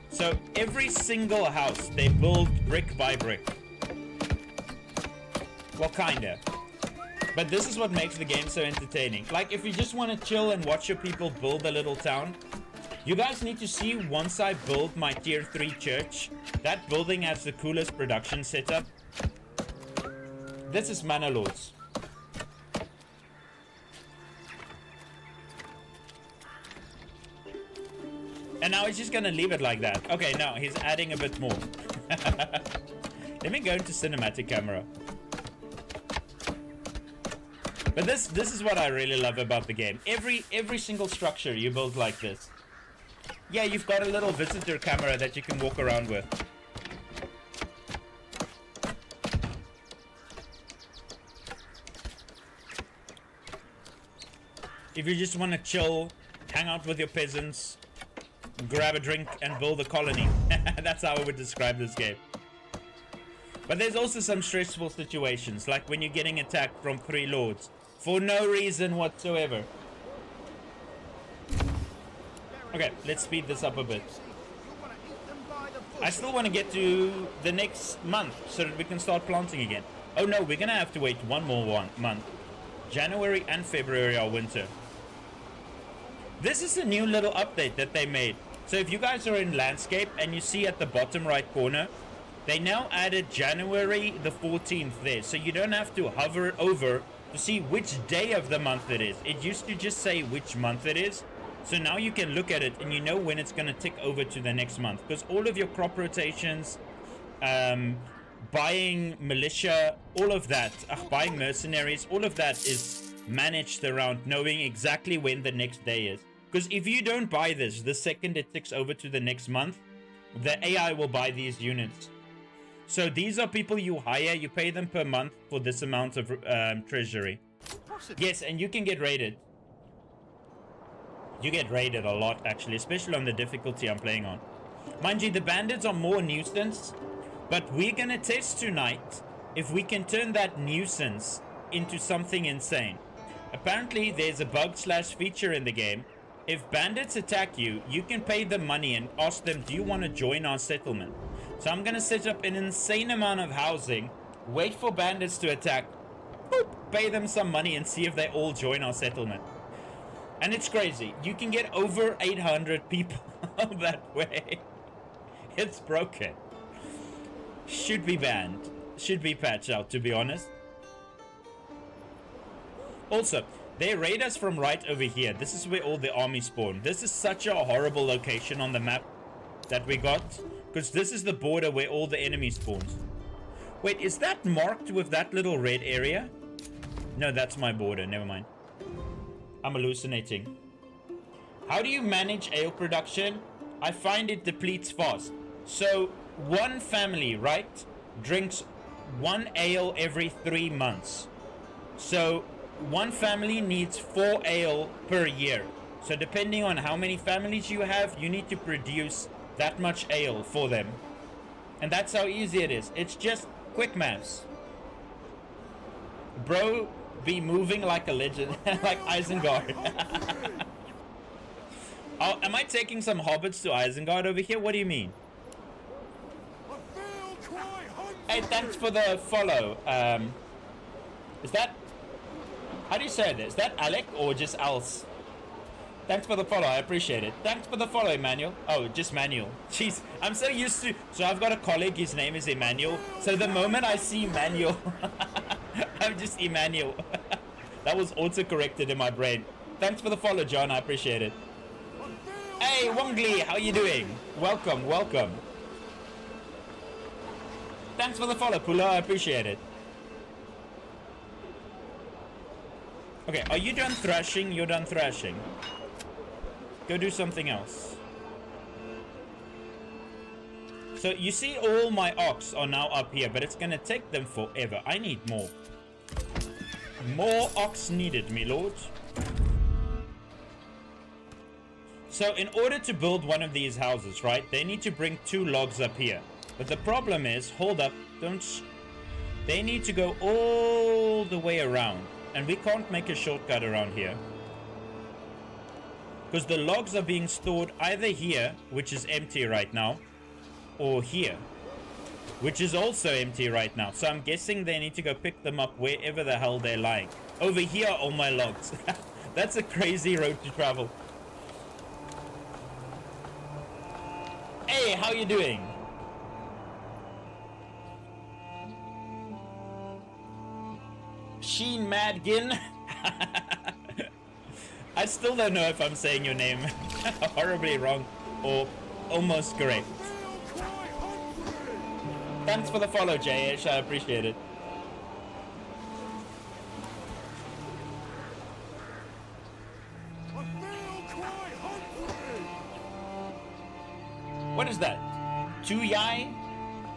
So every single house they build brick by brick. Well, kinda. But this is what makes the game so entertaining. Like, if you just want to chill and watch your people build a little town, you guys need to see once I build my tier 3 church. That building has the coolest production setup. This is Manor Lords. And now he's just gonna leave it like that. Okay, no, he's adding a bit more. Let me go into cinematic camera. But this is what I really love about the game. Every single structure you build like this. Yeah, you've got a little visitor camera that you can walk around with. If you just want to chill, hang out with your peasants, grab a drink and build a colony. That's how I would describe this game. But there's also some stressful situations, like when you're getting attacked from 3 lords for no reason whatsoever. Okay, let's speed this up a bit. I still want to get to the next month so that we can start planting again. Oh no, we're gonna have to wait one month. January and February are winter. This is a new little update that they made. So if you guys are in landscape and you see at the bottom right corner, they now added January the 14th there. So you don't have to hover over to see which day of the month it is. It used to just say which month it is. So now you can look at it and you know when it's going to tick over to the next month. Because all of your crop rotations, buying militia, all of that, buying mercenaries, all of that is managed around knowing exactly when the next day is. Because if you don't buy this, the second it ticks over to the next month, the AI will buy these units. So these are people you hire, you pay them per month for this amount of treasury. Yes, and you can get raided. You get raided a lot, actually, especially on the difficulty I'm playing on. Mind you, the bandits are more nuisance, but we're gonna test tonight if we can turn that nuisance into something insane. Apparently, there's a bug/feature in the game. If bandits attack you, you can pay them money and ask them, do you want to join our settlement? So I'm gonna set up an insane amount of housing, wait for bandits to attack, boop, pay them some money and see if they all join our settlement. And it's crazy. You can get over 800 people that way. It's broken. Should be banned. Should be patched out, to be honest. Also, they raid us from right over here. This is where all the army spawn. This is such a horrible location on the map that we got. Because this is the border where all the enemy spawns. Wait, is that marked with that little red area? No, that's my border. Never mind. I'm hallucinating. How do you manage ale production? I find it depletes fast. So, one family, right, drinks 1 ale every 3 months. So, one family needs 4 ale per year. So depending on how many families you have, you need to produce that much ale for them. And that's how easy it is. It's just quick maths. Bro, be moving like a legend, like Isengard. Oh, am I taking some hobbits to Isengard over here? What do you mean? Hey, thanks for the follow. Is that... How do you say this? Is that Alec or just Als? Thanks for the follow. I appreciate it. Thanks for the follow, Emmanuel. Oh, just Manuel. Jeez, I'm so used to... So I've got a colleague. His name is Emmanuel. So the moment I see Manuel, I'm just Emmanuel. That was auto-corrected in my brain. Thanks for the follow, John. I appreciate it. Hey, Wongli. How you doing? Welcome, welcome. Thanks for the follow, Pula. I appreciate it. Okay, are you done thrashing? You're done thrashing. Go do something else. So you see all my ox are now up here, but it's gonna take them forever. I need more. More ox needed, me lord. So in order to build one of these houses, right, they need to bring 2 logs up here. But the problem is, hold up, they need to go all the way around. And we can't make a shortcut around here. Because the logs are being stored either here, which is empty right now, or here, which is also empty right now. So I'm guessing they need to go pick them up wherever the hell they're lying. Over here are all my logs. That's a crazy road to travel. Hey, how you doing? Sheen Madgin. I still don't know if I'm saying your name horribly wrong or almost correct. Thanks for the follow, JH. I appreciate it. What is that? Tuyai?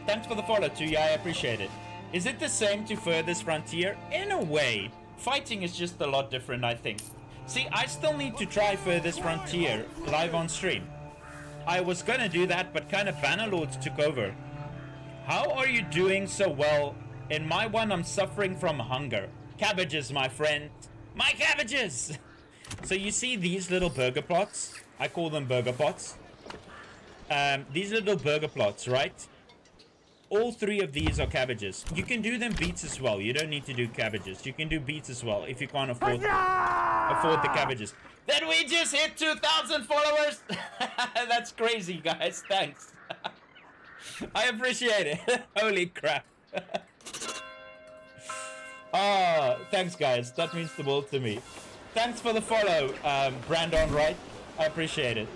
Thanks for the follow, Tuyai. I appreciate it. Is it the same to Furthest Frontier? In a way. Fighting is just a lot different, I think. See, I still need to try Furthest Frontier live on stream. I was gonna do that, but kind of Manor Lords took over. How are you doing so well? In my one, I'm suffering from hunger. Cabbages, my friend. My cabbages! So you see these little burger plots? I call them burger pots. These little burger plots, right? All 3 of these are cabbages. You can do them beets as well. You don't need to do cabbages. You can do beets as well if you can't afford the cabbages. Then we just hit 2,000 followers. That's crazy, guys. Thanks. I appreciate it. Holy crap. Oh, thanks, guys. That means the world to me. Thanks for the follow, Brandon Wright. I appreciate it.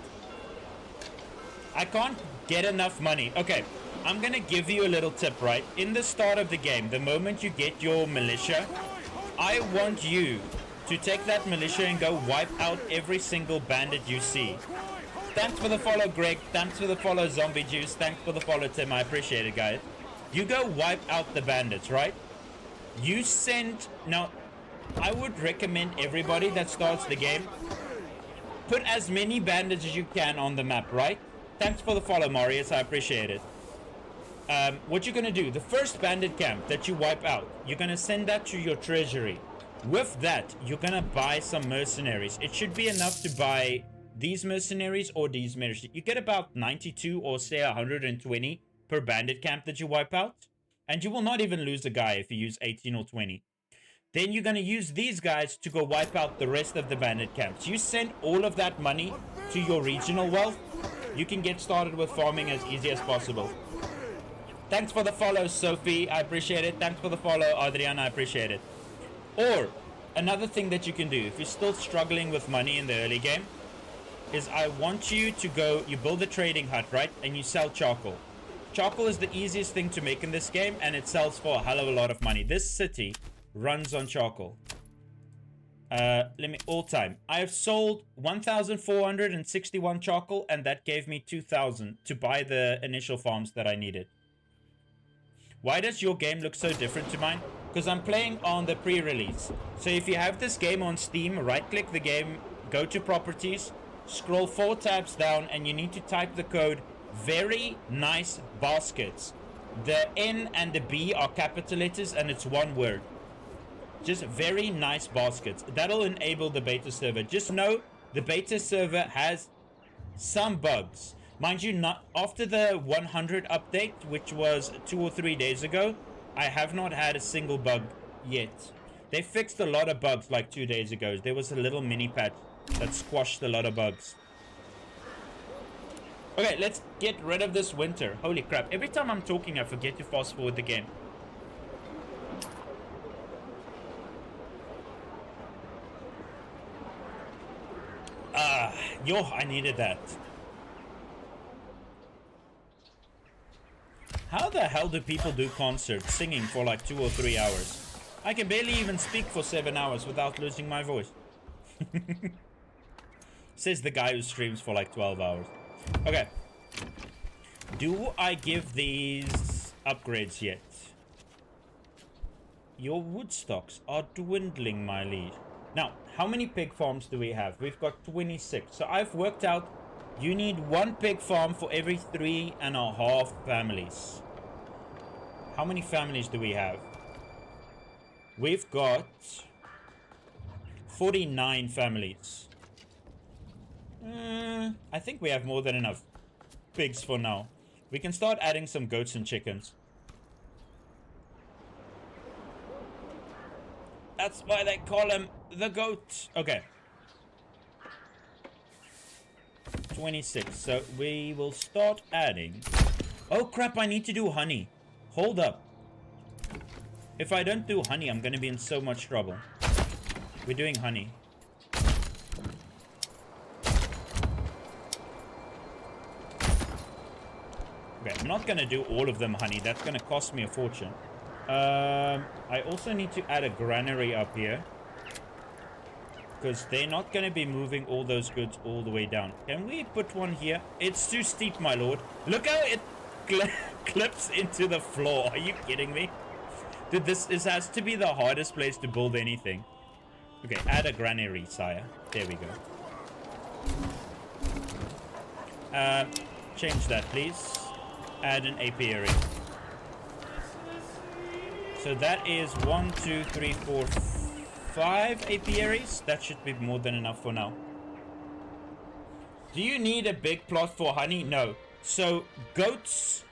I can't get enough money. Okay. I'm gonna give you a little tip, right? In the start of the game, the moment you get your militia, I want you to take that militia and go wipe out every single bandit you see. Thanks for the follow, Greg. Thanks for the follow, Zombie Juice. Thanks for the follow, Tim. I appreciate it, guys. You go wipe out the bandits, right? You send... Now, I would recommend everybody that starts the game, put as many bandits as you can on the map, right? Thanks for the follow, Marius. I appreciate it. What you're gonna do, the first bandit camp that you wipe out, you're gonna send that to your treasury. With that, you're gonna buy some mercenaries. It should be enough to buy these mercenaries or these mercenaries. You get about 92 or say 120 per bandit camp that you wipe out. And you will not even lose a guy if you use 18 or 20. Then you're gonna use these guys to go wipe out the rest of the bandit camps. You send all of that money to your regional wealth. You can get started with farming as easy as possible. Thanks for the follow, Sophie. I appreciate it. Thanks for the follow, Adriana. I appreciate it. Or, another thing that you can do, if you're still struggling with money in the early game, is I want you to go, you build a trading hut, right? And you sell charcoal. Charcoal is the easiest thing to make in this game, and it sells for a hell of a lot of money. This city runs on charcoal. All time. I have sold 1,461 charcoal, and that gave me 2,000 to buy the initial farms that I needed. Why does your game look so different to mine? Because I'm playing on the pre-release. So if you have this game on Steam, right-click the game, go to properties, scroll 4 tabs down, and you need to type the code very nice baskets. The N and the B are capital letters, and it's one word. Just very nice baskets. That'll enable the beta server. Just know the beta server has some bugs. Mind you, not after the 100 update, which was 2 or 3 days ago, I have not had a single bug yet. They fixed a lot of bugs like 2 days ago. There was a little mini patch that squashed a lot of bugs. Okay, let's get rid of this winter. Holy crap. Every time I'm talking, I forget to fast forward the game. Yo, I needed that. How the hell do people do concerts singing for like 2 or 3 hours? I can barely even speak for 7 hours without losing my voice. Says the guy who streams for like 12 hours. Okay. Do I give these upgrades yet? Your wood stocks are dwindling, my liege. Now, how many pig farms do we have? We've got 26. So I've worked out you need 1 pig farm for every 3.5 families. How many families do we have? We've got 49 families. I think we have more than enough pigs for now. We can start adding some goats and chickens. That's why they call him the goat. Okay. 26. So we will start adding. Oh crap, I need to do honey. Hold up. If I don't do honey, I'm going to be in so much trouble. We're doing honey. Okay, I'm not going to do all of them honey. That's going to cost me a fortune. I also need to add a granary up here. Because they're not going to be moving all those goods all the way down. Can we put one here? It's too steep, my lord. Look how it clips into the floor. Are you kidding me? Dude, this has to be the hardest place to build anything. Okay, add a granary, sire. There we go. Change that, please. Add an apiary. So that is 1, 2, 3, 4, 5 apiaries. That should be more than enough for now. Do you need a big plot for honey? No. So goats,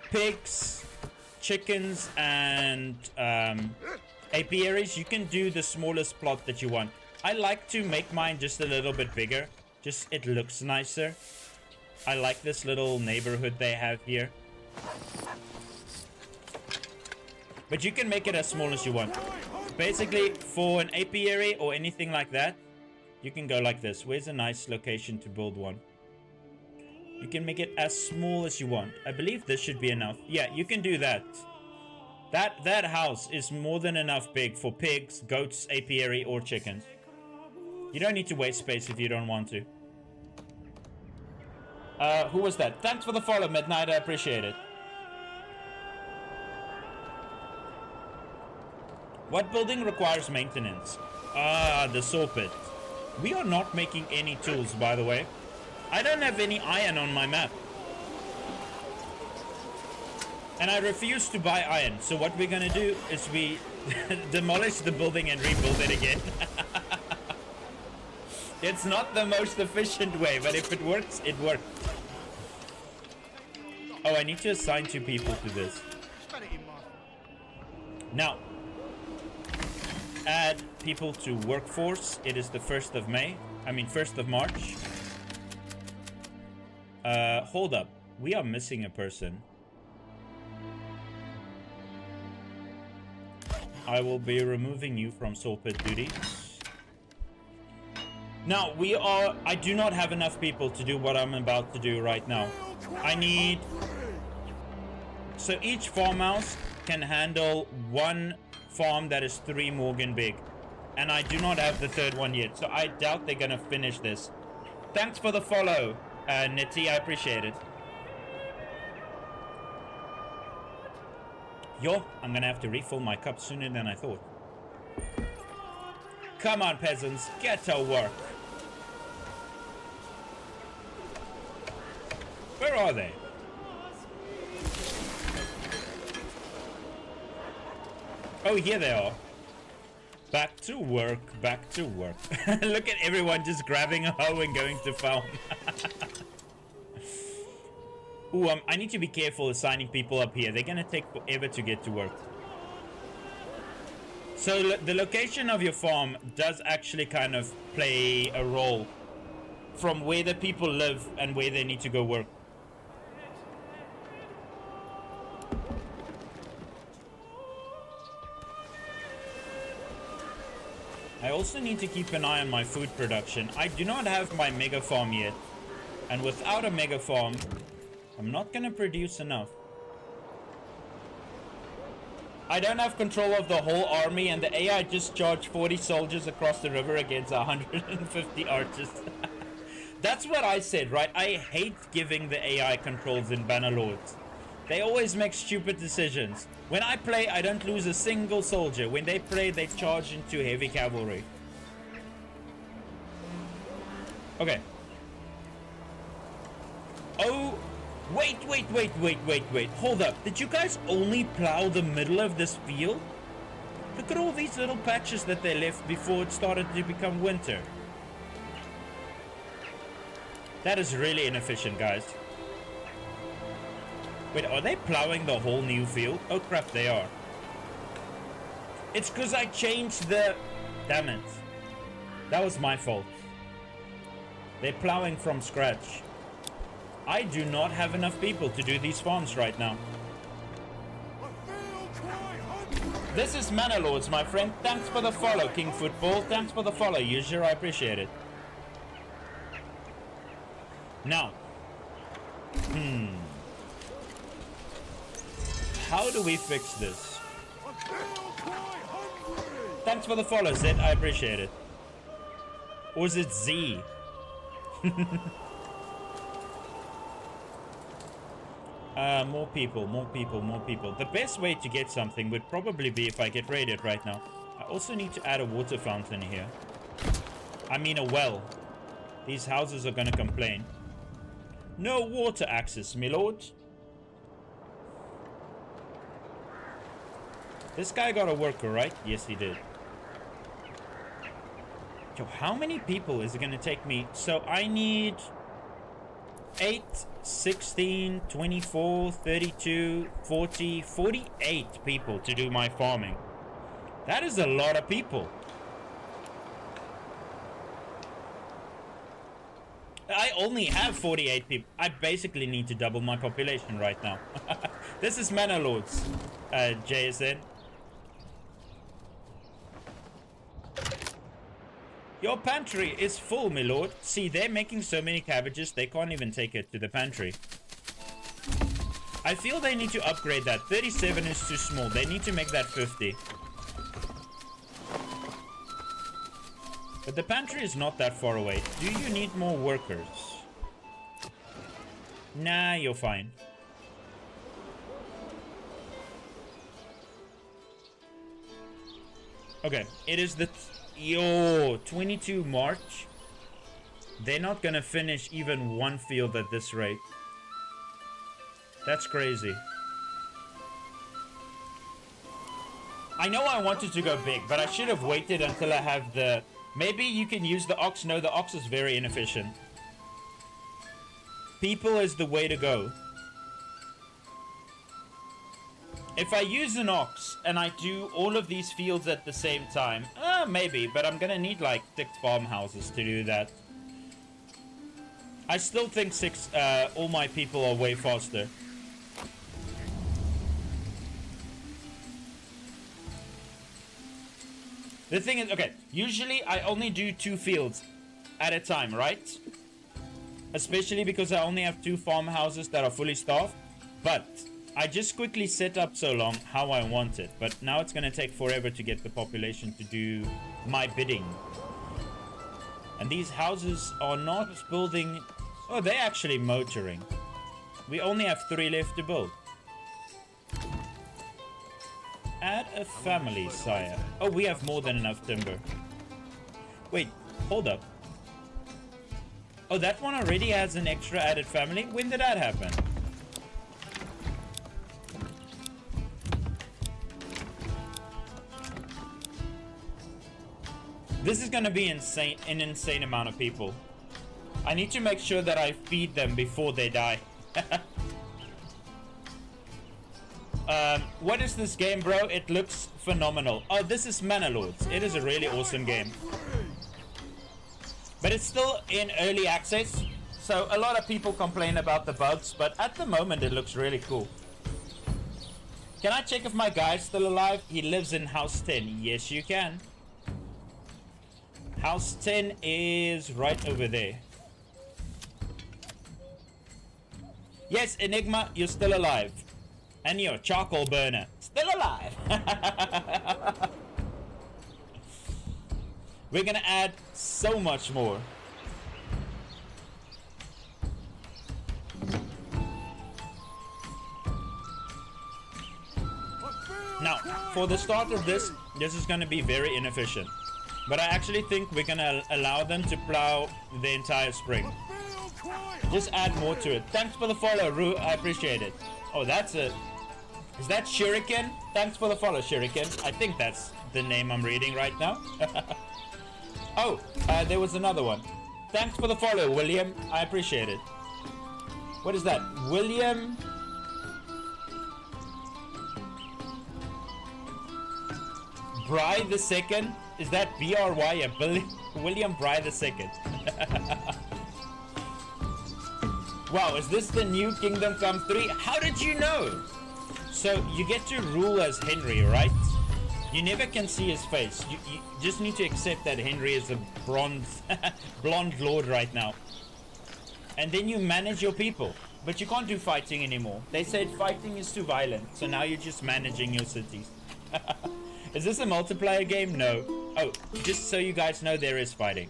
pigs, chickens, and apiaries, you can do the smallest plot that you want. I like to make mine just a little bit bigger. Just it looks nicer. I like this little neighborhood they have here. But you can make it as small as you want. Basically, for an apiary or anything like that, you can go like this. Where's a nice location to build one? You can make it as small as you want. I believe this should be enough. Yeah, you can do that. That house is more than enough big for pigs, goats, apiary, or chickens. You don't need to waste space if you don't want to. Who was that? Thanks for the follow, Midnight. I appreciate it. What building requires maintenance? The saw pit. We are not making any tools, by the way. I don't have any iron on my map. And I refuse to buy iron. So what we're gonna do is we demolish the building and rebuild it again. It's not the most efficient way, but if it works, it works. Oh, I need to assign 2 people to this. Now, add people to workforce. It is the 1st of May. I mean, 1st of March. Hold up. We are missing a person. I will be removing you from saw pit duties. Now, I do not have enough people to do what I'm about to do right now. I need... So each farmhouse can handle 1 farm that is 3 Morgan big. And I do not have the 3rd one yet, so I doubt they're gonna finish this. Thanks for the follow, Nitty, I appreciate it. Yo, I'm gonna have to refill my cup sooner than I thought. Come on, peasants, get to work. are they? Oh, here they are. Back to work, back to work. Look at everyone just grabbing a hoe and going to farm. Ooh, I need to be careful assigning people up here. They're gonna take forever to get to work. So the location of your farm does actually kind of play a role from where the people live and where they need to go work. I also need to keep an eye on my food production. I do not have my mega farm yet. And without a mega farm, I'm not going to produce enough. I don't have control of the whole army, and the AI just charged 40 soldiers across the river against 150 archers. That's what I said, right? I hate giving the AI controls in Manor Lords. They always make stupid decisions. When I play, I don't lose a single soldier. When they play, they charge into heavy cavalry. Okay. Oh, wait. Hold up. Did you guys only plow the middle of this field? Look at all these little patches that they left before it started to become winter. That is really inefficient, guys. Wait, are they plowing the whole new field? Oh crap, they are. It's because I changed the... Damn it. That was my fault. They're plowing from scratch. I do not have enough people to do these farms right now. This is Manor Lords, my friend. Thanks for the follow, King Football. Thanks for the follow, user. I appreciate it. Now. How do we fix this? Thanks for the follow, Zed. I appreciate it. Or is it Z? More people. The best way to get something would probably be if I get raided right now. I also need to add a water fountain here. I mean a well. These houses are gonna complain. No water access, my lord. This guy got a worker, right? Yes, he did. Yo, how many people is it gonna take me? So I need 8, 16, 24, 32, 40, 48 people to do my farming. That is a lot of people. I only have 48 people. I basically need to double my population right now. This is Manor Lords, JSN. Your pantry is full, my lord. See, they're making so many cabbages, they can't even take it to the pantry. I feel they need to upgrade that. 37 is too small. They need to make that 50. But the pantry is not that far away. Do you need more workers? Nah, you're fine. Okay, it is the... Yo, 22 March. They're not gonna finish even one field at this rate. That's crazy. I know I wanted to go big, but I should have waited until I have the... Maybe you can use the ox. No, the ox is very inefficient. People is the way to go. If I use an ox and I do all of these fields at the same time, maybe, but I'm gonna need like 6 farmhouses to do that. I still think all my people are way faster. The thing is, okay, usually I only do 2 fields at a time, right? Especially because I only have 2 farmhouses that are fully staffed, but I just quickly set up so long how I want it, but now it's going to take forever to get the population to do my bidding. And these houses are not building... Oh, they're actually motoring. We only have 3 left to build. Add a family, sire. Oh, we have more than enough timber. Wait, hold up. Oh, that one already has an extra added family? When did that happen? This is gonna be insane, an insane amount of people. I need to make sure that I feed them before they die. What is this game, bro? It looks phenomenal. Oh, this is Manor Lords. It is a really awesome game. But it's still in early access, so a lot of people complain about the bugs, but at the moment it looks really cool. Can I check if my guy's still alive? He lives in house 10. Yes, you can. House 10 is right over there. Yes, Enigma, you're still alive. And your charcoal burner, still alive. We're gonna add so much more. Now, for the start of this is gonna be very inefficient. But I actually think we're gonna allow them to plow the entire spring. Just add more to it. Thanks for the follow, Rue. I appreciate it. Oh, that's it. Is that Shuriken? Thanks for the follow, Shuriken. I think that's the name I'm reading right now. Oh, there was another one. Thanks for the follow, William. I appreciate it. What is that? William... Bry the Second? Is that B-R-Y? Yeah, William Bry the Second. Wow, is this the new Kingdom Come 3? How did you know? So, you get to rule as Henry, right? You never can see his face. You just need to accept that Henry is a blonde lord right now. And then you manage your people. But you can't do fighting anymore. They said fighting is too violent. So now you're just managing your cities. Is this a multiplayer game? No. Oh, just so you guys know, there is fighting.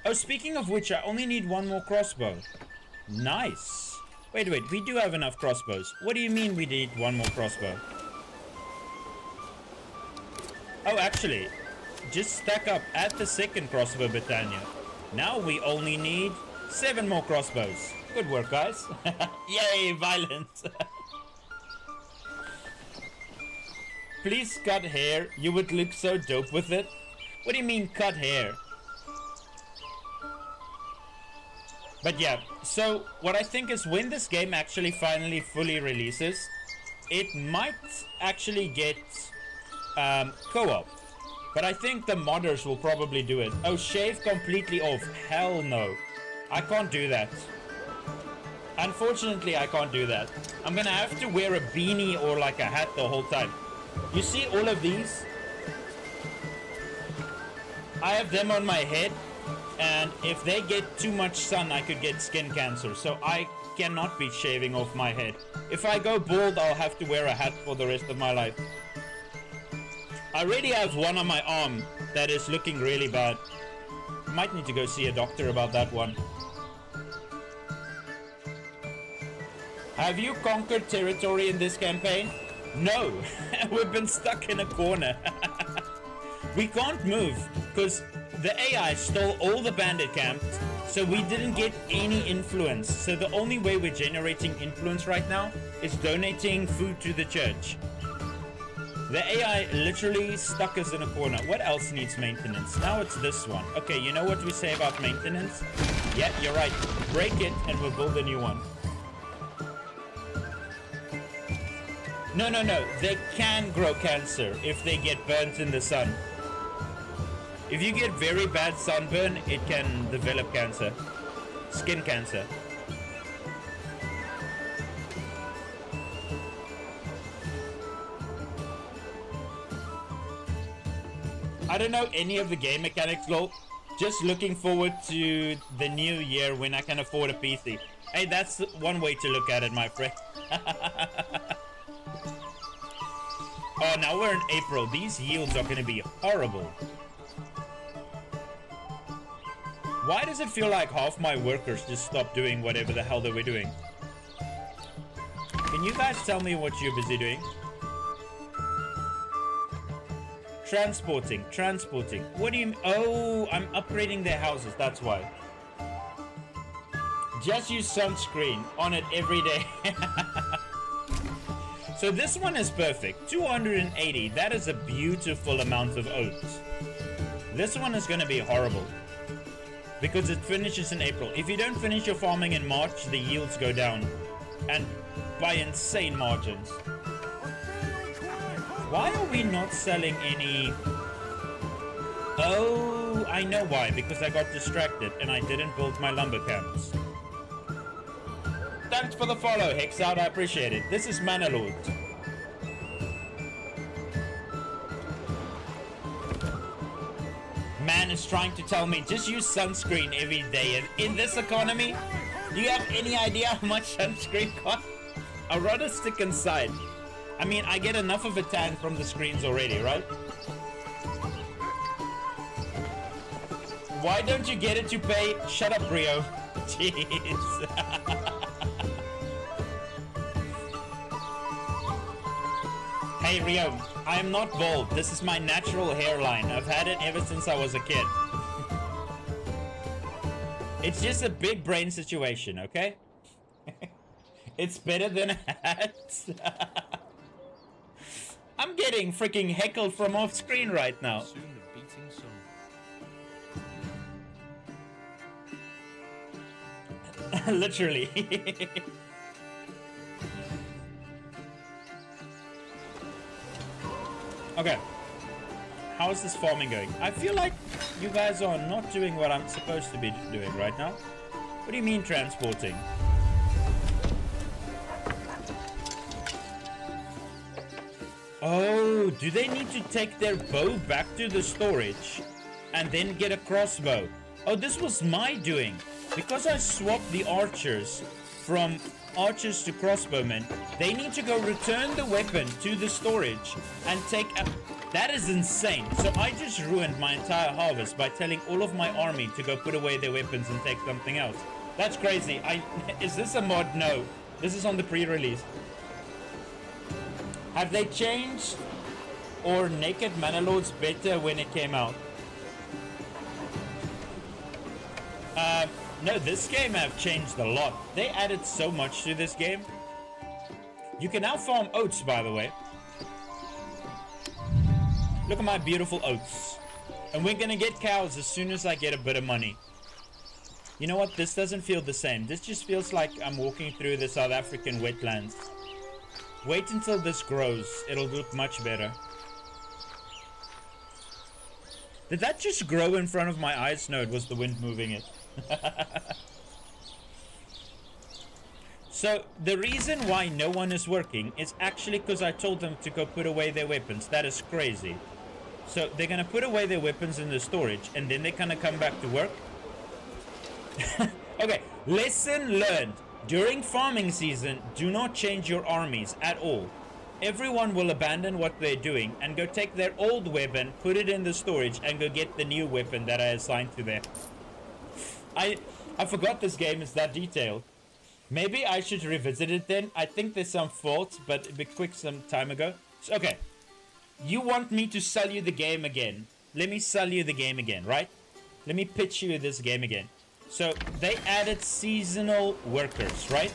Oh, speaking of which, I only need one more crossbow. Nice. Wait, we do have enough crossbows. What do you mean we need one more crossbow? Oh, actually, just stack up at the second crossbow battalion. Now we only need 7 more crossbows. Good work, guys. Yay, violence. Please cut hair. You would look so dope with it. What do you mean cut hair? But yeah, so what I think is when this game actually finally fully releases, it might actually get co-op. But I think the modders will probably do it. Oh, shave completely off. Hell no. I can't do that. Unfortunately, I can't do that. I'm gonna have to wear a beanie or like a hat the whole time. You see all of these? I have them on my head. And if they get too much sun, I could get skin cancer. So I cannot be shaving off my head. If I go bald, I'll have to wear a hat for the rest of my life. I already have one on my arm that is looking really bad. Might need to go see a doctor about that one. Have you conquered territory in this campaign? No. We've been stuck in a corner. We can't move because the AI stole all the bandit camps, so we didn't get any influence. So the only way we're generating influence right now is donating food to the church. The AI literally stuck us in a corner. What else needs maintenance? Now it's this one. Okay, you know what we say about maintenance? Yeah, you're right. Break it and we'll build a new one. No. They can grow cancer if they get burnt in the sun. If you get very bad sunburn, it can develop cancer. Skin cancer. I don't know any of the game mechanics, lol. Just looking forward to the new year when I can afford a PC. Hey, that's one way to look at it, my friend. Oh, now we're in April. These yields are going to be horrible. Why does it feel like half my workers just stopped doing whatever the hell they were doing? Can you guys tell me what you're busy doing? Transporting. What do you... Oh, I'm upgrading their houses. That's why. Just use sunscreen on it every day. So this one is perfect. 280. That is a beautiful amount of oats. This one is going to be horrible because it finishes in April. If you don't finish your farming in March, the yields go down, and by insane margins. Why are we not selling any? Oh, I know why. Because I got distracted and I didn't build my lumber camps. Thanks for the follow, Hex out. I appreciate it. This is Manor Lords. Man is trying to tell me just use sunscreen every day. And in this economy, do you have any idea how much sunscreen costs? I'd rather stick inside. I mean, I get enough of a tan from the screens already, right? Why don't you get it to pay? Shut up, Rio. Jeez. Hey, Rio, I am not bald. This is my natural hairline. I've had it ever since I was a kid. It's just a big brain situation, okay? It's better than a hat. I'm getting freaking heckled from off screen right now. Soon the beating sun. Literally. Okay. How is this farming going? I feel like you guys are not doing what I'm supposed to be doing right now. What do you mean transporting? Oh, do they need to take their bow back to the storage and then get a crossbow? Oh, this was my doing. Because I swapped the archers from archers to crossbowmen, they need to go return the weapon to the storage and take a... That is insane. So I just ruined my entire harvest by telling all of my army to go put away their weapons and take something else. That's crazy. Is this a mod? No. This is on the pre-release. Have they changed or Naked Manor Lords better when it came out? No, this game have changed a lot. They added so much to this game. You can now farm oats, by the way. Look at my beautiful oats. And we're gonna get cows as soon as I get a bit of money. You know what? This doesn't feel the same. This just feels like I'm walking through the South African wetlands. Wait until this grows. It'll look much better. Did that just grow in front of my eyes? No, it was the wind moving it. So, the reason why no one is working is actually because I told them to go put away their weapons. That is crazy. So, they're gonna put away their weapons in the storage, and then they're gonna come back to work. Okay, lesson learned. During farming season, do not change your armies at all. Everyone will abandon what they're doing and go take their old weapon, put it in the storage, and go get the new weapon that I assigned to them. I forgot this game is that detailed. Maybe I should revisit it then. I think there's some faults, but it'd be quick some time ago. So, okay. You want me to sell you the game again. Let me sell you the game again, right? Let me pitch you this game again. So, they added seasonal workers, right?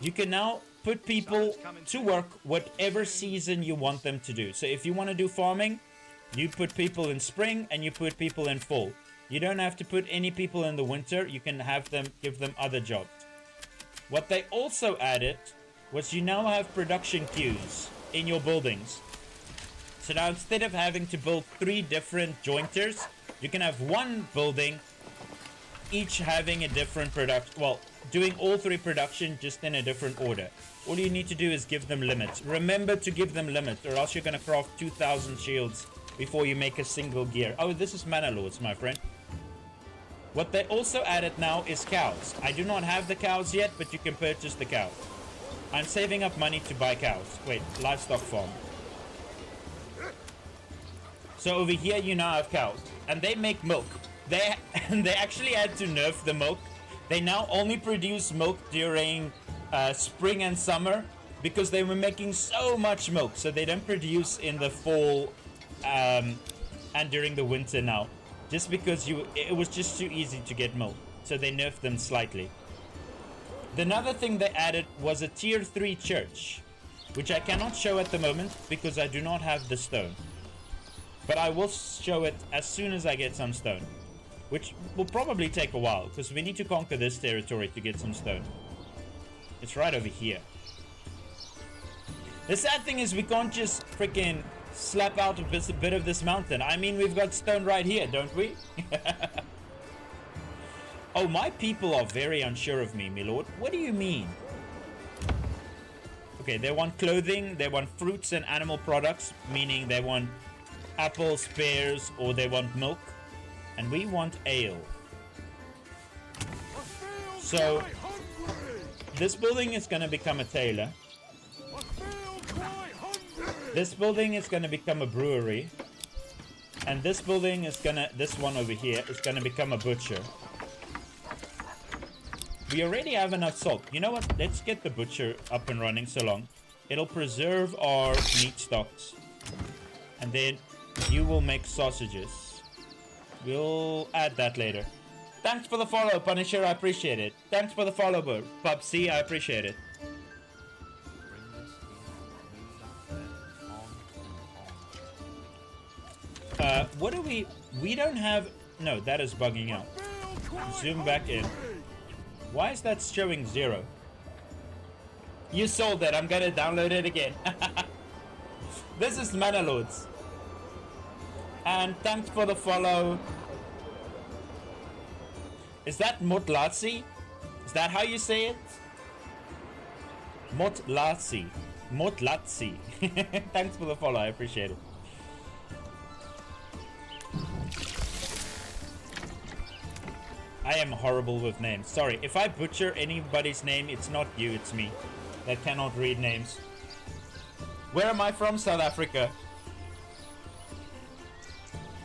You can now put people to work whatever season you want them to do. So, if you want to do farming, you put people in spring and you put people in fall. You don't have to put any people in the winter. You can have them, give them other jobs. What they also added was you now have production queues in your buildings. So now instead of having to build 3 different jointers, you can have one building, each having a different production. Well, doing all 3 production just in a different order. All you need to do is give them limits. Remember to give them limits, or else you're going to craft 2,000 shields before you make a single gear. Oh, this is Manor Lords, my friend. What they also added now is cows. I do not have the cows yet, but you can purchase the cows. I'm saving up money to buy cows. Wait, livestock farm. So over here you now have cows, and they make milk. They actually had to nerf the milk. They now only produce milk during spring and summer because they were making so much milk. So they don't produce in the fall and during the winter now. Just because it was just too easy to get milk. So they nerfed them slightly. The another thing they added was a tier 3 church, which I cannot show at the moment because I do not have the stone. But I will show it as soon as I get some stone, which will probably take a while because we need to conquer this territory to get some stone. It's right over here. The sad thing is we can't just freaking slap out a bit of this mountain. I mean, we've got stone right here, don't we? Oh, my people are very unsure of me, my lord. What do you mean? Okay, they want clothing, they want fruits and animal products, meaning they want apples, pears, or they want milk. And we want ale. So, this building is going to become a tailor. This building is going to become a brewery. And this building is going to, this one over here, is going to become a butcher. We already have enough salt. You know what? Let's get the butcher up and running so long. It'll preserve our meat stocks. And then you will make sausages. We'll add that later. Thanks for the follow, Punisher. I appreciate it. Thanks for the follow, Pubsy. I appreciate it. What do we don't have... No, that is bugging out. Zoom back in. Why is that showing 0? You sold it. I'm gonna download it again. This is Manor Lords. And thanks for the follow. Is that Motlatsi? Is that how you say it? Motlatsi. Motlatsi. Thanks for the follow. I appreciate it. I am horrible with names. Sorry, if I butcher anybody's name, it's not you, it's me. That cannot read names. Where am I from? South Africa.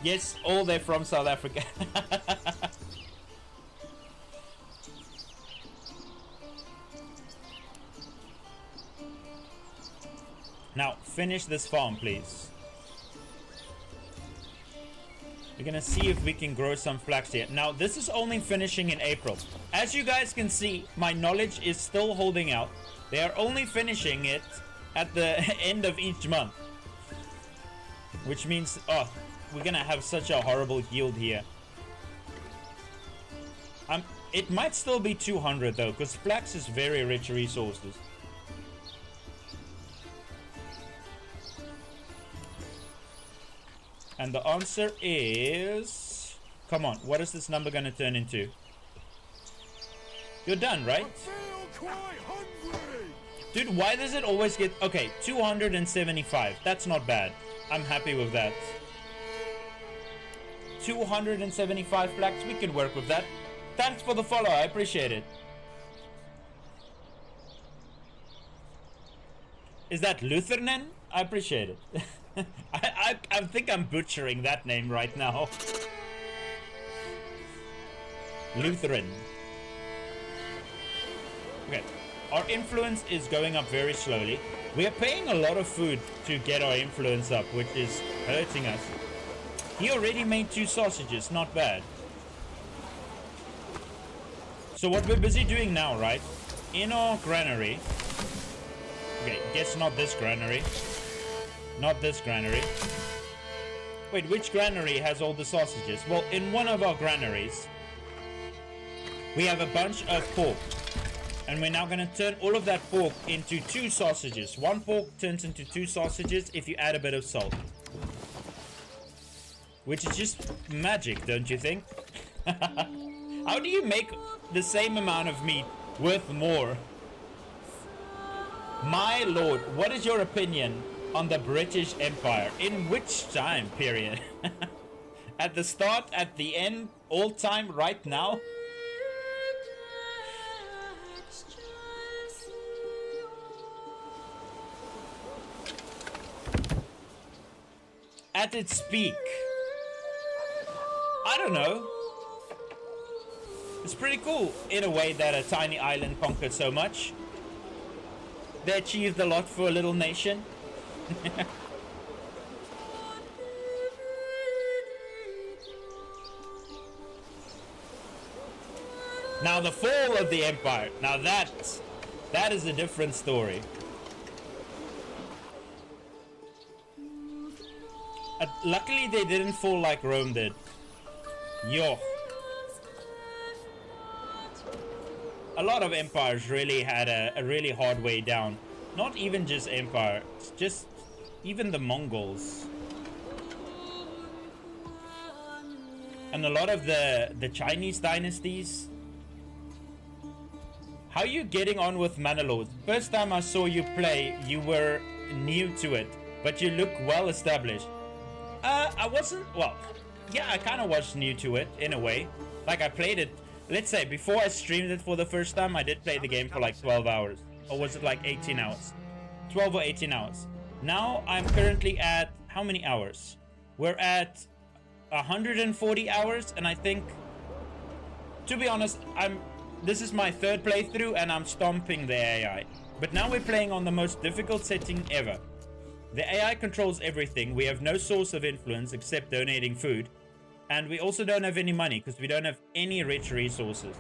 Yes, all they're from South Africa. Now, finish this farm, please. We're gonna see if we can grow some flax here. Now, this is only finishing in April. As you guys can see, my knowledge is still holding out. They are only finishing it at the end of each month. Which means, oh, we're gonna have such a horrible yield here. It might still be 200 though, because flax is very rich resources. And the answer is... Come on, what is this number going to turn into? You're done, right? Dude, why does it always get... Okay, 275. That's not bad. I'm happy with that. 275 flax. We can work with that. Thanks for the follow. I appreciate it. Is that Lutheran? I appreciate it. I think I'm butchering that name right now. Lutheran. Okay. Our influence is going up very slowly. We are paying a lot of food to get our influence up, which is hurting us. He already made 2 sausages. Not bad. So what we're busy doing now, right? In our granary. Okay, guess not this granary. Not this granary. Wait, which granary has all the sausages? Well, in one of our granaries, we have a bunch of pork. And we're now going to turn all of that pork into 2 sausages. 1 pork turns into 2 sausages if you add a bit of salt. Which is just magic, don't you think? How do you make the same amount of meat with more? My lord, what is your opinion on the British Empire? In which time period? At the start, at the end, all time, right now? At its peak? I don't know. It's pretty cool in a way that a tiny island conquered so much. They achieved a lot for a little nation. Now the fall of the empire. Now that is a different story. Luckily they didn't fall like Rome did. Yo. A lot of empires really had a really hard way down. Not even just empire, it's just even the Mongols. And a lot of the Chinese dynasties. How are you getting on with Manor Lords? First time I saw you play, you were new to it, but you look well established. I wasn't, well, yeah, I kind of was new to it in a way. Like I played it, let's say before I streamed it for the first time, I did play the game for like 12 hours. Or was it like 18 hours? 12 or 18 hours. Now I'm currently at, how many hours? We're at 140 hours, and I think, to be honest, this is my third playthrough and I'm stomping the AI. But now we're playing on the most difficult setting ever. The AI controls everything. We have no source of influence except donating food. And we also don't have any money because we don't have any rich resources.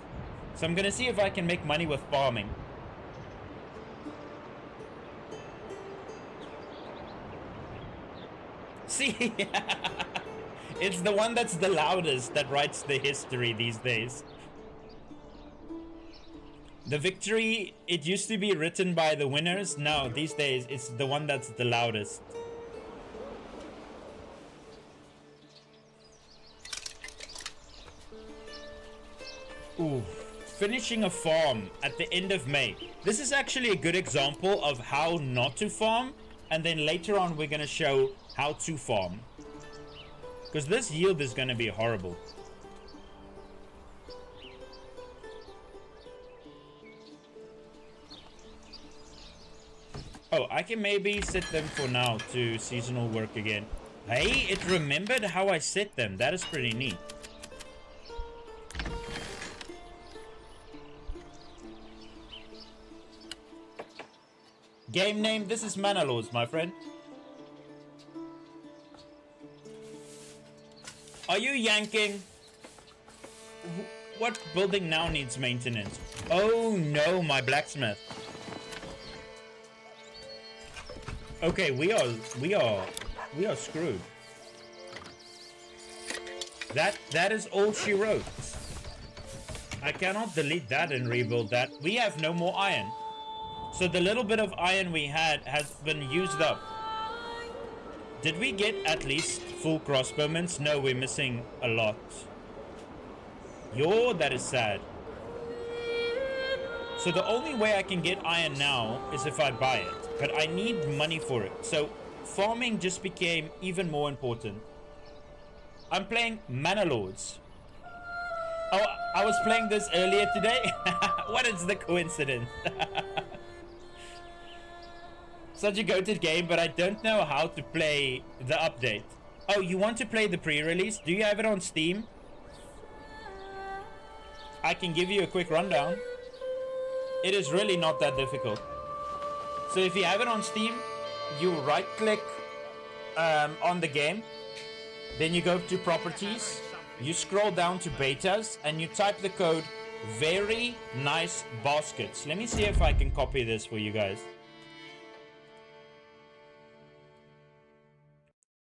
So I'm gonna see if I can make money with farming. See? It's the one that's the loudest that writes the history these days. The victory, it used to be written by the winners. Now, these days, it's the one that's the loudest. Ooh, finishing a farm at the end of May. This is actually a good example of how not to farm. And then later on, we're going to show how to farm. Because this yield is going to be horrible. Oh, I can maybe set them for now to seasonal work again. Hey, it remembered how I set them. That is pretty neat. Game name, this is Manor Lords, my friend. Are you yanking? What building now needs maintenance? Oh no, my blacksmith. Okay, we are screwed. That is all she wrote. I cannot delete that and rebuild that. We have no more iron. So the little bit of iron we had has been used up. Did we get at least full crossbowmen? No, we're missing a lot. Yo, that is sad. So the only way I can get iron now is if I buy it. But I need money for it. So farming just became even more important. I'm playing Manor Lords. Oh, I was playing this earlier today. What is the coincidence? Such a goated game, but I don't know how to play the update. Oh, you want to play the pre-release? Do you have it on Steam? I can give you a quick rundown. It is really not that difficult. So if you have it on Steam, you right click on the game, then you go to properties, you scroll down to betas, and you type the code very nice baskets. Let me see if I can copy this for you guys.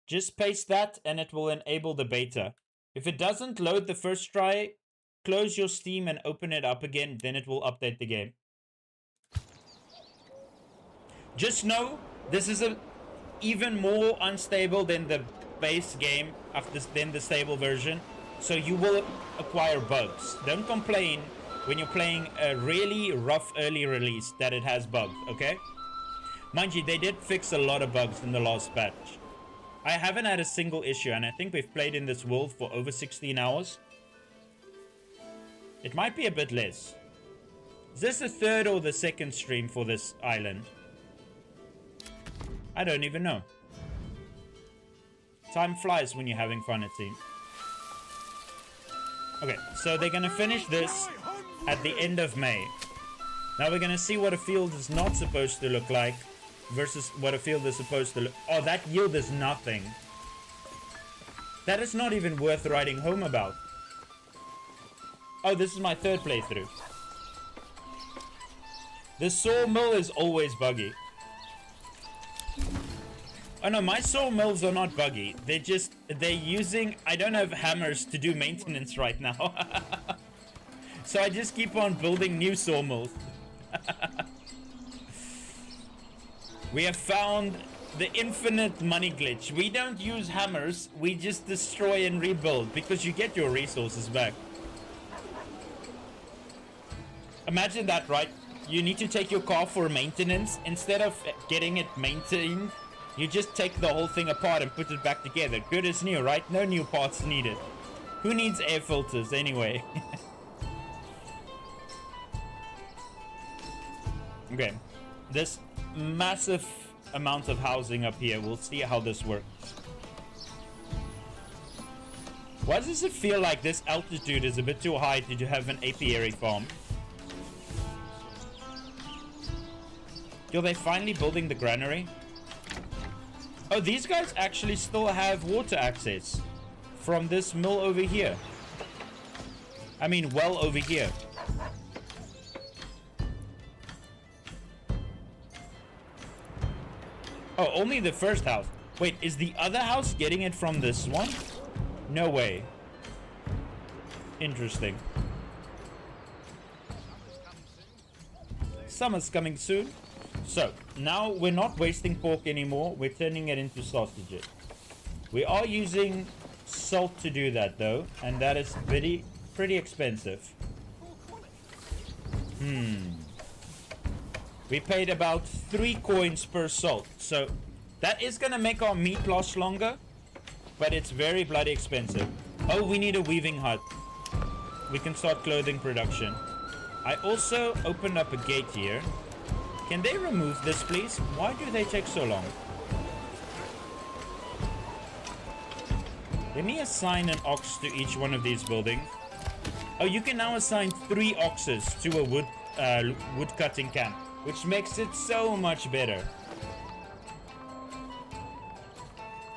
Just paste that and it will enable the beta. If it doesn't load the first try, close your Steam and open it up again, then it will update the game. Just know, this is even more unstable than the base game, than the stable version. So you will acquire bugs. Don't complain when you're playing a really rough early release that it has bugs, okay? Mind you, they did fix a lot of bugs in the last patch. I haven't had a single issue, and I think we've played in this world for over 16 hours. It might be a bit less. Is this the third or the second stream for this island? I don't even know. Time flies when you're having fun, it seems. Okay, so they're gonna finish this at the end of May. Now we're gonna see what a field is not supposed to look like versus what a field is supposed to look. Oh, that yield is nothing. That is not even worth writing home about. Oh, this is my third playthrough. The sawmill is always buggy. Oh no, my sawmills are not buggy. They're using... I don't have hammers to do maintenance right now. So I just keep on building new sawmills. We have found the infinite money glitch. We don't use hammers. We just destroy and rebuild because you get your resources back. Imagine that, right? You need to take your car for maintenance. Instead of getting it maintained, you just take the whole thing apart and put it back together. Good as new, right? No new parts needed. Who needs air filters anyway? Okay. This massive amount of housing up here. We'll see how this works. Why does it feel like this altitude is a bit too high to have an apiary farm? Yo, they finally building the granary? Oh, these guys actually still have water access from this mill over here. I mean, well over here. Oh, only the first house. Wait, is the other house getting it from this one? No way. Interesting. Summer's coming soon. So, now we're not wasting pork anymore. We're turning it into sausages. We are using salt to do that, though. And that is pretty expensive. We paid about 3 coins per salt. So, that is going to make our meat last longer. But it's very bloody expensive. Oh, we need a weaving hut. We can start clothing production. I also opened up a gate here. Can they remove this, please? Why do they take so long? Let me assign an ox to each one of these buildings. Oh, you can now assign 3 oxes to a wood cutting camp, which makes it so much better.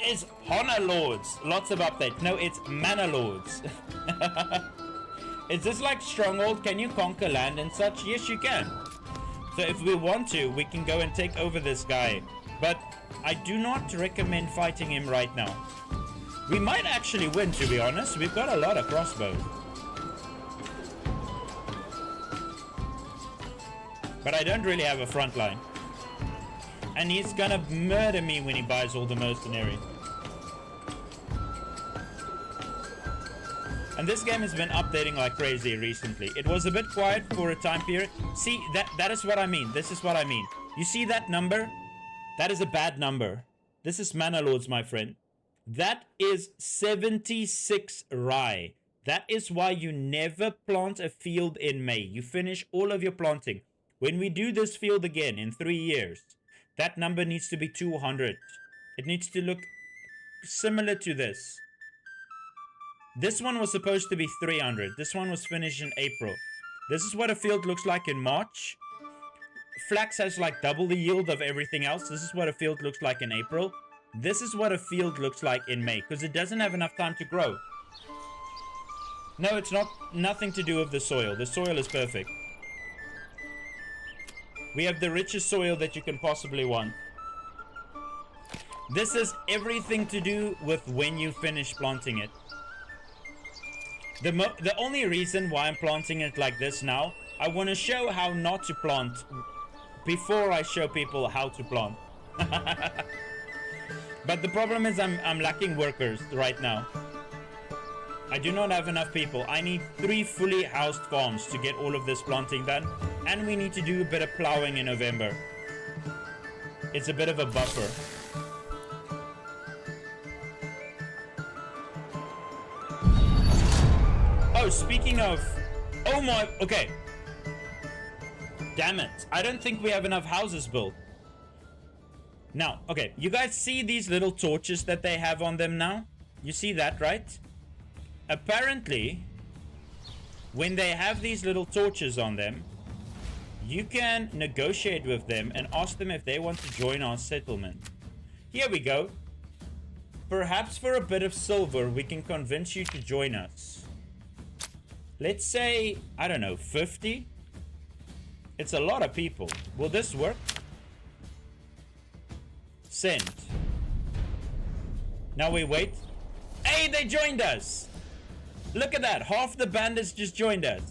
It's Manor Lords. Lots of updates. No, it's Manor Lords. Is this like Stronghold? Can you conquer land and such? Yes, you can. So if we want to, we can go and take over this guy. But I do not recommend fighting him right now. We might actually win, to be honest. We've got a lot of crossbows. But I don't really have a front line. And he's gonna murder me when he buys all the mercenaries. And this game has been updating like crazy recently. It was a bit quiet for a time period. See, that is what I mean. This is what I mean. You see that number? That is a bad number. This is Manor Lords, my friend. That is 76 rye. That is why you never plant a field in May. You finish all of your planting. When we do this field again in 3 years, that number needs to be 200. It needs to look similar to this. This one was supposed to be 300. This one was finished in April. This is what a field looks like in March. Flax has like double the yield of everything else. This is what a field looks like in April. This is what a field looks like in May, because it doesn't have enough time to grow. No, it's nothing to do with the soil. The soil is perfect. We have the richest soil that you can possibly want. This is everything to do with when you finish planting it. The only reason why I'm planting it like this now, I want to show how not to plant before I show people how to plant. But the problem is I'm lacking workers right now. I do not have enough people. I need 3 fully housed farms to get all of this planting done. And we need to do a bit of plowing in November. It's a bit of a buffer. Oh, speaking of... Oh my... Okay. Damn it. I don't think we have enough houses built. Now, okay. You guys see these little torches that they have on them now? You see that, right? Apparently, when they have these little torches on them, you can negotiate with them and ask them if they want to join our settlement. Here we go. Perhaps for a bit of silver, we can convince you to join us. Let's say, I don't know, 50? It's a lot of people. Will this work? Send. Now we wait. Hey, they joined us! Look at that. Half the bandits just joined us.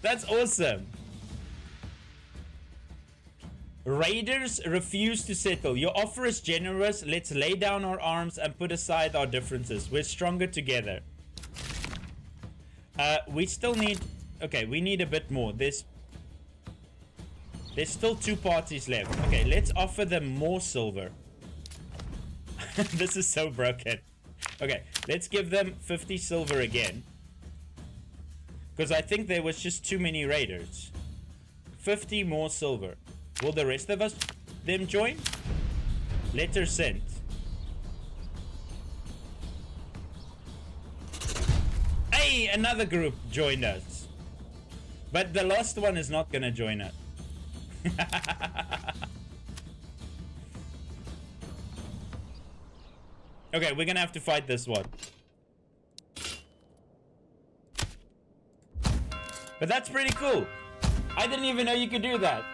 That's awesome. Raiders refuse to settle. Your offer is generous. Let's lay down our arms and put aside our differences. We're stronger together. We still need... Okay, we need a bit more. There's still 2 parties left. Okay, let's offer them more silver. This is so broken. Okay, let's give them 50 silver again. Because I think there was just too many raiders. 50 more silver. Will the rest of them join? Letter sent. Hey, another group joined us. But the last one is not gonna join us. Okay, we're gonna have to fight this one. But that's pretty cool. I didn't even know you could do that.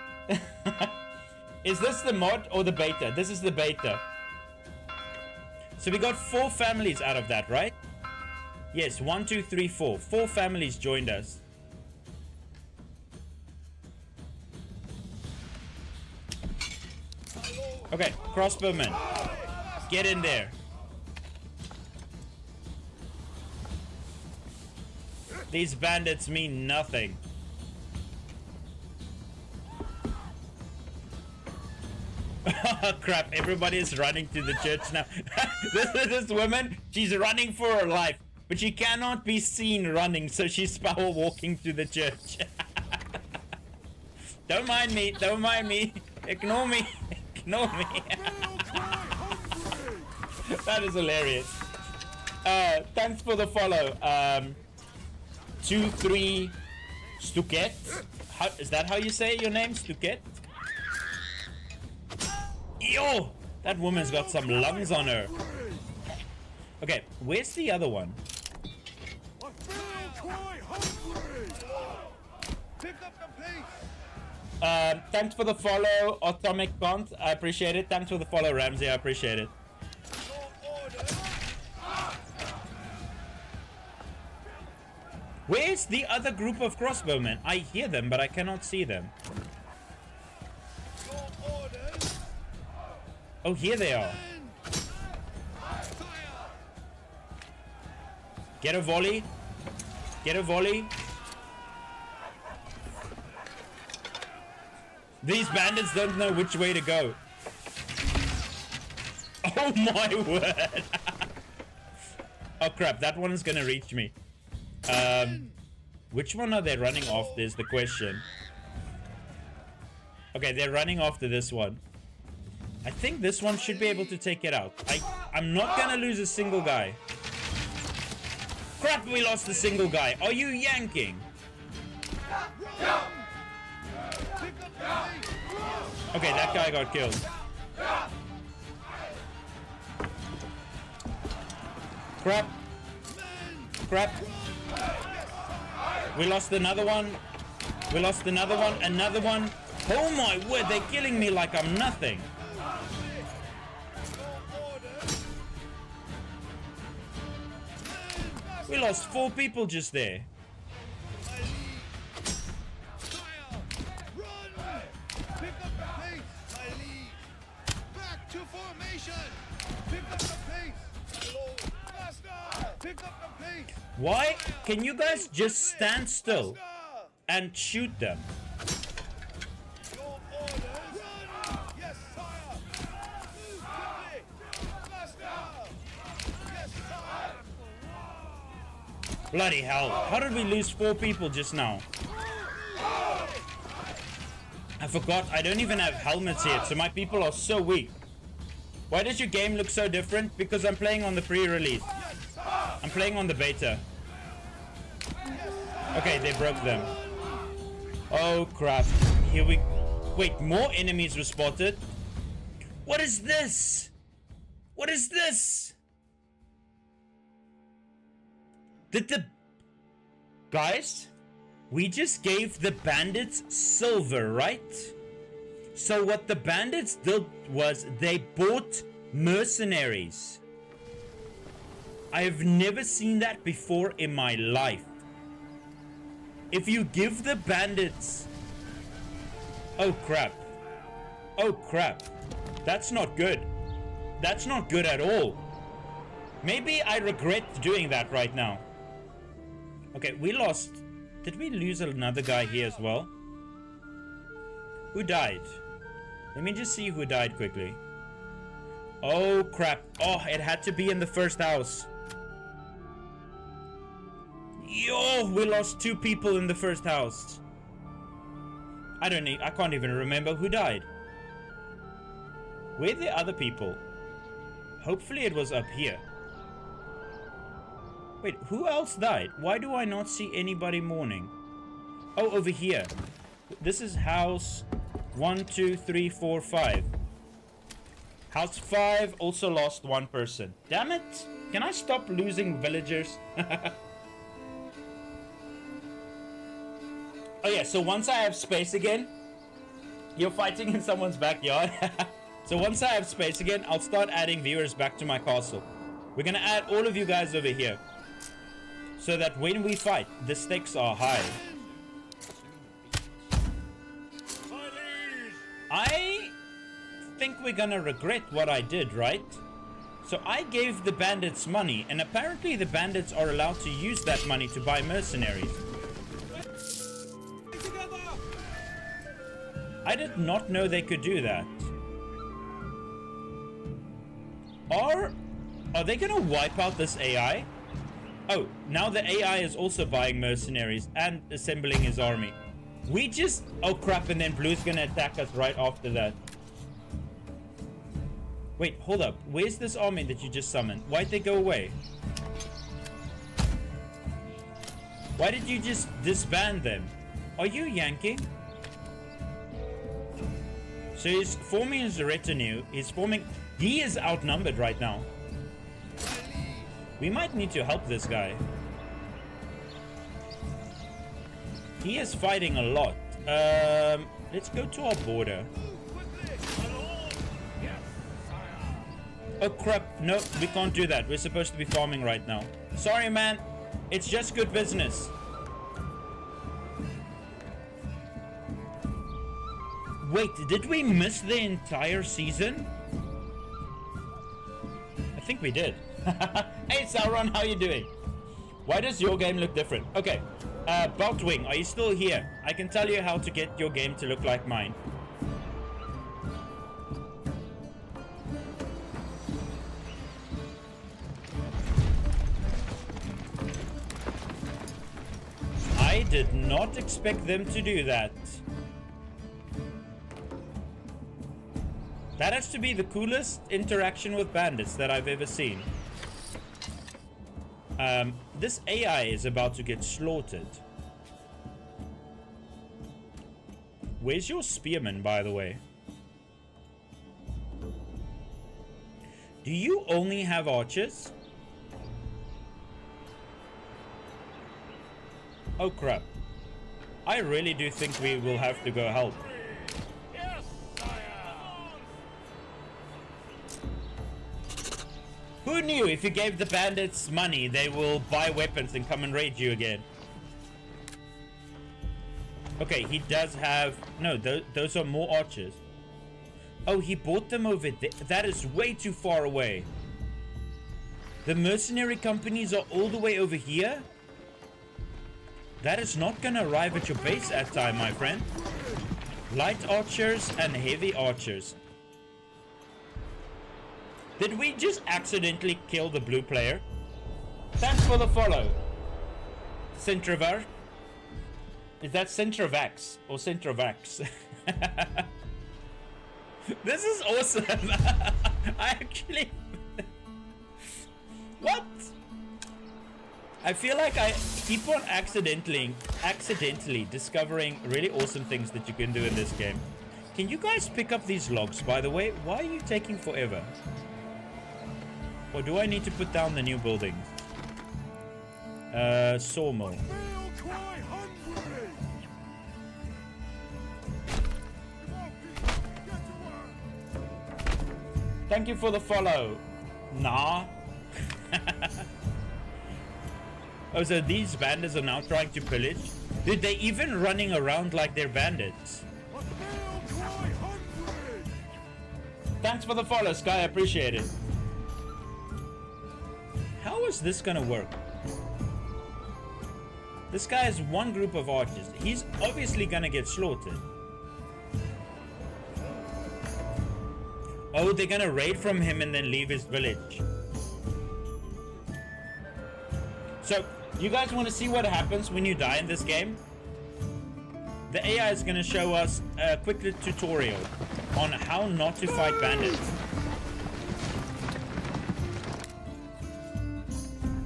Is this the mod or the beta? This is the beta. So we got 4 families out of that, right? Yes, 1, 2, 3, 4. 4 families joined us. Okay, crossbowmen. Get in there. These bandits mean nothing. Oh crap, everybody is running to the church now. This woman, she's running for her life. But she cannot be seen running, so she's power walking to the church. Don't mind me, don't mind me. Ignore me, ignore me. That is hilarious. Thanks for the follow. 2-3 Stuket. Is that how you say your name? Stuket? Yo! That woman's got some lungs on her. Okay, where's the other one? Thanks for the follow, Atomic Pont. I appreciate it. Thanks for the follow, Ramsey. I appreciate it. Where's the other group of crossbowmen? I hear them, but I cannot see them. Oh, here they are. Get a volley. Get a volley. These bandits don't know which way to go. Oh my word. Oh crap, that one is gonna reach me. Which one are they running after is the question. Okay, they're running after this one. I think this one should be able to take it out. I'm not gonna lose a single guy. Crap, we lost a single guy. Are you yanking? Okay, that guy got killed. Crap. Crap. We lost another one. We lost another one. Another one. Oh my word, they're killing me like I'm nothing. We lost 4 people just there. Why can you guys just stand still and shoot them? Bloody hell. How did we lose 4 people just now? I forgot. I don't even have helmets yet, so my people are so weak. Why does your game look so different? Because I'm playing on the pre-release. I'm playing on the beta. Okay, they broke them. Oh crap. Here we... Wait, more enemies were spotted. What is this? What is this? Did the... Guys, we just gave the bandits silver, right? So what the bandits did was they bought mercenaries. I have never seen that before in my life. If you give the bandits... Oh crap. Oh crap. That's not good. That's not good at all. Maybe I regret doing that right now. Okay, we lost. Did we lose another guy here as well? Who died? Let me just see who died quickly. Oh crap. Oh, it had to be in the first house. Yo, we lost 2 people in the first house. I can't even remember who died. Where are the other people? Hopefully it was up here. Wait, who else died? Why do I not see anybody mourning? Oh, over here. This is house 1, 2, 3, 4, 5. House 5 also lost 1 person. Damn it! Can I stop losing villagers? Oh yeah, so once I have space again, you're fighting in someone's backyard. So once I have space again, I'll start adding viewers back to my castle. We're gonna add all of you guys over here, so that when we fight, the stakes are high. I think we're gonna regret what I did, right? So I gave the bandits money, and apparently the bandits are allowed to use that money to buy mercenaries. I did not know they could do that. Are they gonna wipe out this AI? Oh, now the AI is also buying mercenaries and assembling his army. We just... Oh crap, and then Blue's gonna attack us right after that. Wait, hold up. Where's this army that you just summoned? Why'd they go away? Why did you just disband them? Are you yanking? So he's forming his retinue. He is outnumbered right now. We might need to help this guy. He is fighting a lot. Let's go to our border. Oh crap, no, we can't do that. We're supposed to be farming right now. Sorry, man. It's just good business. Wait, did we miss the entire season? I think we did. Hey Sauron, how you doing? Why does your game look different? Okay, Beltwing, are you still here? I can tell you how to get your game to look like mine. I did not expect them to do that. That has to be the coolest interaction with bandits that I've ever seen. This AI is about to get slaughtered. Where's your spearman, by the way? Do you only have archers? Oh crap. I really do think we will have to go help. Who knew if you gave the bandits money, they will buy weapons and come and raid you again? Okay, he does have... No, those are more archers. Oh, he bought them over there. That is way too far away. The mercenary companies are all the way over here? That is not gonna arrive at your base at time, my friend. Light archers and heavy archers. Did we just accidentally kill the blue player? Thanks for the follow. Centrovar. Is that Centrovax or Centrovax? This is awesome. I actually... What? I feel like I keep on accidentally discovering really awesome things that you can do in this game. Can you guys pick up these logs, by the way? Why are you taking forever? Or do I need to put down the new buildings? Sawmill. Feel quite hungry. Come on, people, get to work. Thank you for the follow. Nah. Oh, so these bandits are now trying to pillage? Dude, they're even running around like they're bandits. I feel quite hungry. Thanks for the follow, Sky. I appreciate it. How is this gonna work? This guy has one group of archers. He's obviously gonna get slaughtered. Oh, they're gonna raid from him and then leave his village. So, you guys want to see what happens when you die in this game? The AI is gonna show us a quick tutorial on how not to fight bandits.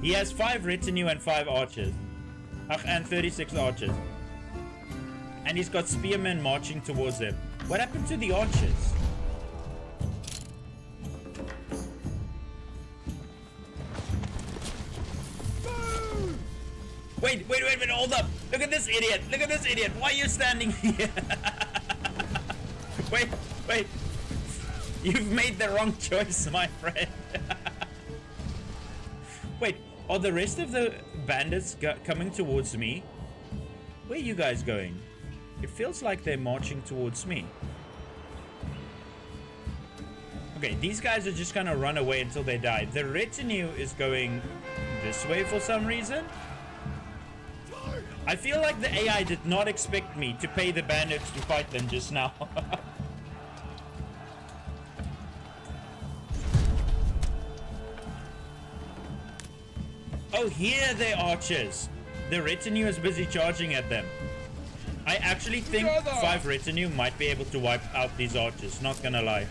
He has 5 retinue and 5 archers. And 36 archers. And he's got spearmen marching towards them. What happened to the archers? Wait, hold up. Look at this idiot. Look at this idiot. Why are you standing here? Wait. You've made the wrong choice, my friend. Wait, are the rest of the bandits coming towards me? Where are you guys going? It feels like they're marching towards me. Okay, these guys are just gonna run away until they die. The retinue is going this way for some reason. I feel like the AI did not expect me to pay the bandits to fight them just now. Oh, here they are, archers. The retinue is busy charging at them. I actually think 5 retinue might be able to wipe out these archers, not gonna lie.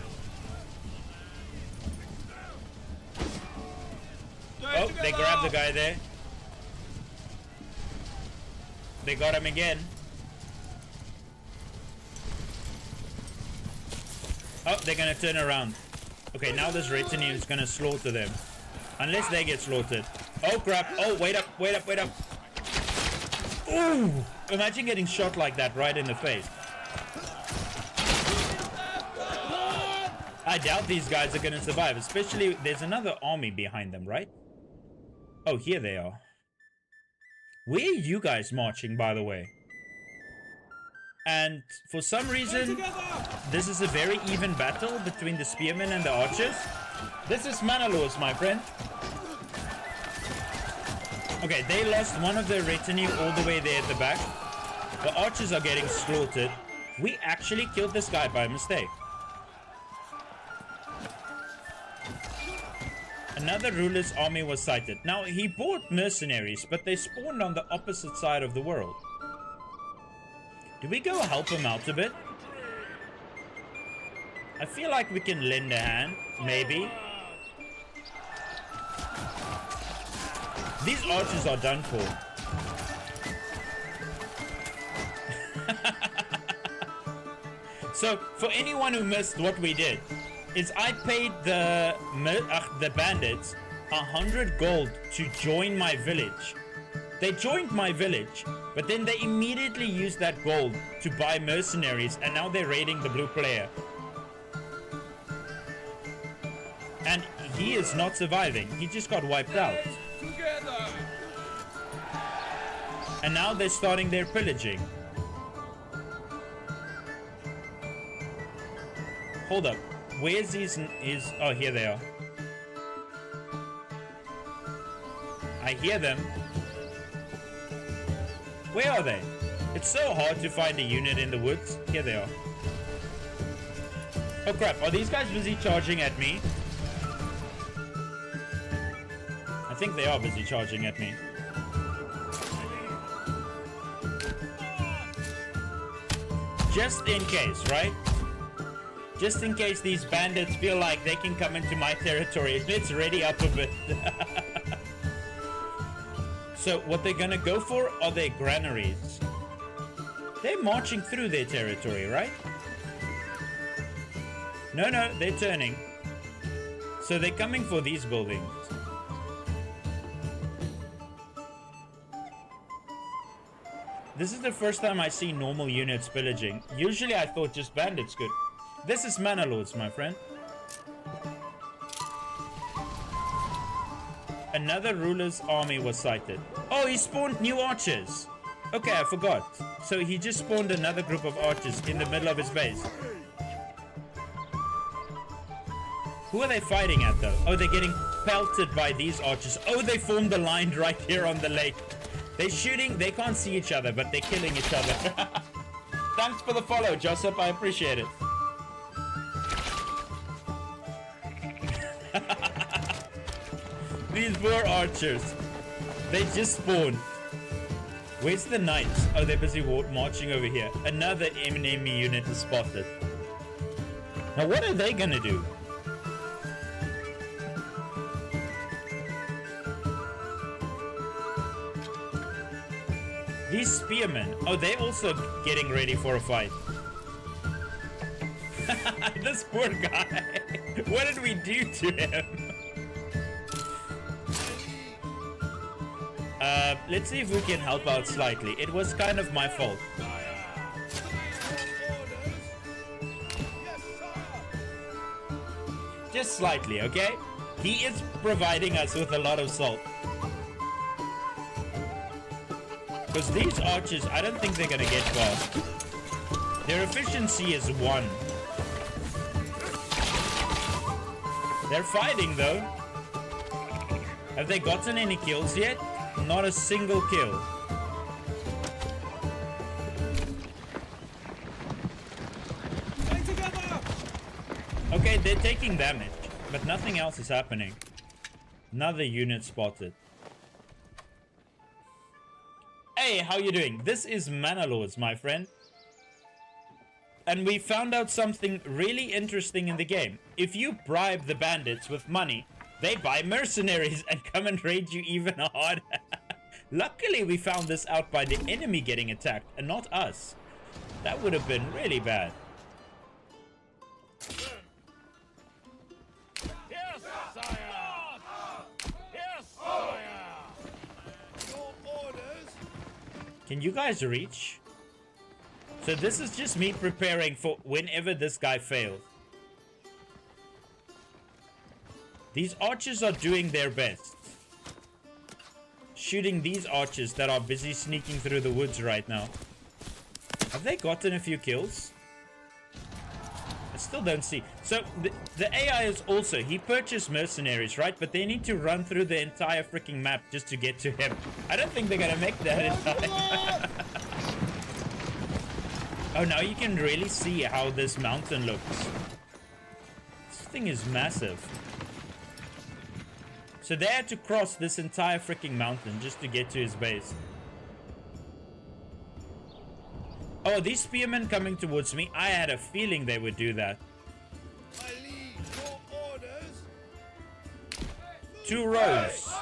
Oh, they grabbed the guy there. They got him again. Oh, they're gonna turn around. Okay, now this retinue is gonna slaughter them. Unless they get slaughtered. Oh crap. Oh, wait up. Ooh! Imagine getting shot like that right in the face. I doubt these guys are gonna survive. Especially, there's another army behind them, right? Oh, here they are. Where are you guys marching, by the way? And for some reason, this is a very even battle between the spearmen and the archers. This is Manor Lords, my friend. Okay, they lost one of their retinue all the way there at the back. The archers are getting slaughtered. We actually killed this guy by mistake. Another ruler's army was sighted. Now, he bought mercenaries, but they spawned on the opposite side of the world. Do we go help him out a bit? I feel like we can lend a hand, maybe. These archers are done for. So, for anyone who missed what we did, is I paid the bandits 100 gold to join my village. They joined my village, but then they immediately used that gold to buy mercenaries, and now they're raiding the blue player. And he is not surviving. He just got wiped out. And now they're starting their pillaging. Hold up. Where's his... Oh, here they are. I hear them. Where are they? It's so hard to find a unit in the woods. Here they are. Oh crap, are these guys busy charging at me? I think they are busy charging at me. Just in case, right? Just in case these bandits feel like they can come into my territory. Let's ready up a bit. So what they're gonna go for are their granaries. They're marching through their territory, right? No, they're turning. So they're coming for these buildings. This is the first time I see normal units pillaging. Usually I thought just bandits could. This is Manor Lords, my friend. Another ruler's army was sighted. Oh, he spawned new archers. Okay, I forgot. So he just spawned another group of archers in the middle of his base. Who are they fighting at though? Oh, they're getting pelted by these archers. Oh, they formed a line right here on the lake. They're shooting. They can't see each other, but they're killing each other. Thanks for the follow, Joseph. I appreciate it. These poor archers. They just spawned. Where's the knights? Oh, they're busy marching over here. Another enemy unit is spotted. Now, what are they gonna do? These spearmen. Oh, they're also getting ready for a fight. This poor guy. What did we do to him? Let's see if we can help out slightly. It was kind of my fault. Just slightly, okay? He is providing us with a lot of salt. Because these archers, I don't think they're gonna get far. Their efficiency is 1. They're fighting though. Have they gotten any kills yet? Not a single kill. Okay, they're taking damage, but nothing else is happening. Another unit spotted. Hey, how you doing? This is Manor Lords, my friend. And we found out something really interesting in the game. If you bribe the bandits with money, they buy mercenaries and come and raid you even harder. Luckily, we found this out by the enemy getting attacked and not us. That would have been really bad. Yes, sire! Yes, sire! Your orders? Can you guys reach? So this is just me preparing for whenever this guy fails. These archers are doing their best. Shooting these archers that are busy sneaking through the woods right now. Have they gotten a few kills? I still don't see. So the AI is also, he purchased mercenaries, right? But they need to run through the entire freaking map just to get to him. I don't think they're gonna make that in time. Oh, now you can really see how this mountain looks. This thing is massive. So they had to cross this entire freaking mountain just to get to his base. Oh, these spearmen coming towards me. I had a feeling they would do that. I lead your orders. 2 rows.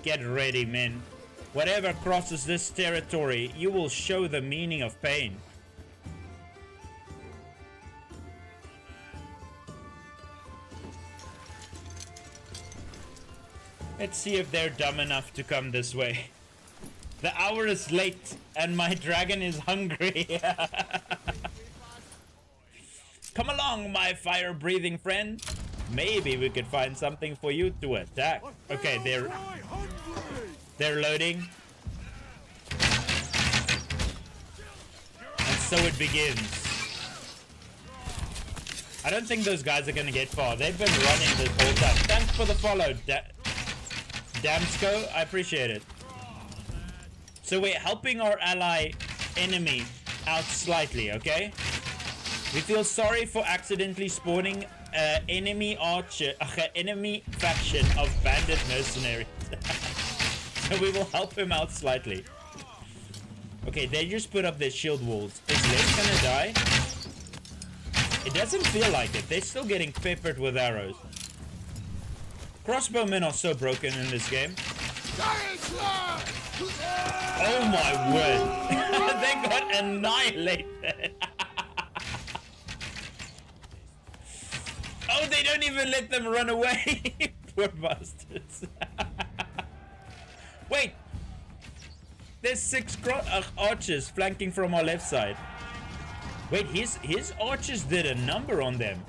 Get ready, men. Whatever crosses this territory, you will show the meaning of pain. Let's see if they're dumb enough to come this way. The hour is late and my dragon is hungry. Come along, my fire-breathing friend. Maybe we could find something for you to attack. Okay, they're loading. And so it begins. I don't think those guys are gonna get far. They've been running this whole time. Thanks for the follow, Damsco. I appreciate it. So we're helping our ally enemy out slightly, okay? We feel sorry for accidentally spawning enemy faction of bandit mercenaries. So we will help him out slightly. Okay, they just put up their shield walls. Is Lex gonna die? It doesn't feel like it. They're still getting peppered with arrows. Crossbowmen are so broken in this game. Oh my word. They got annihilated. Oh, they don't even let them run away. Poor bastards. Wait. There's 6 archers flanking from our left side. Wait, his archers did a number on them.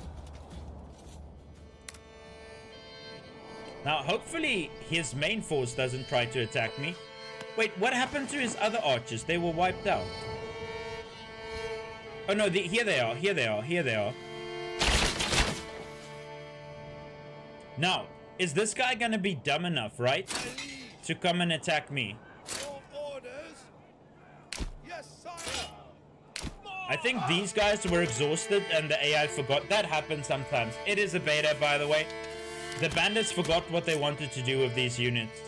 Now, hopefully, his main force doesn't try to attack me. Wait, what happened to his other archers? They were wiped out. Oh no, here they are, here they are, here they are. Now, is this guy gonna be dumb enough, right? To come and attack me? I think these guys were exhausted and the AI forgot. That happens sometimes. It is a beta, by the way. The bandits forgot what they wanted to do with these units.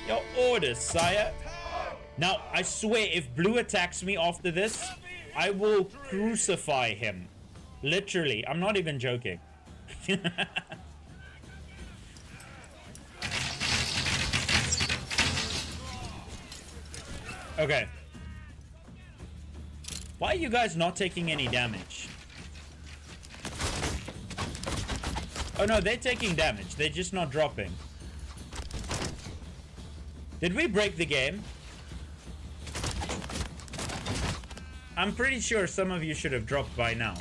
Your orders, sire. Now, I swear, if Blue attacks me after this, I will crucify him. Literally. I'm not even joking. Okay. Why are you guys not taking any damage? Oh no, they're taking damage. They're just not dropping. Did we break the game? I'm pretty sure some of you should have dropped by now.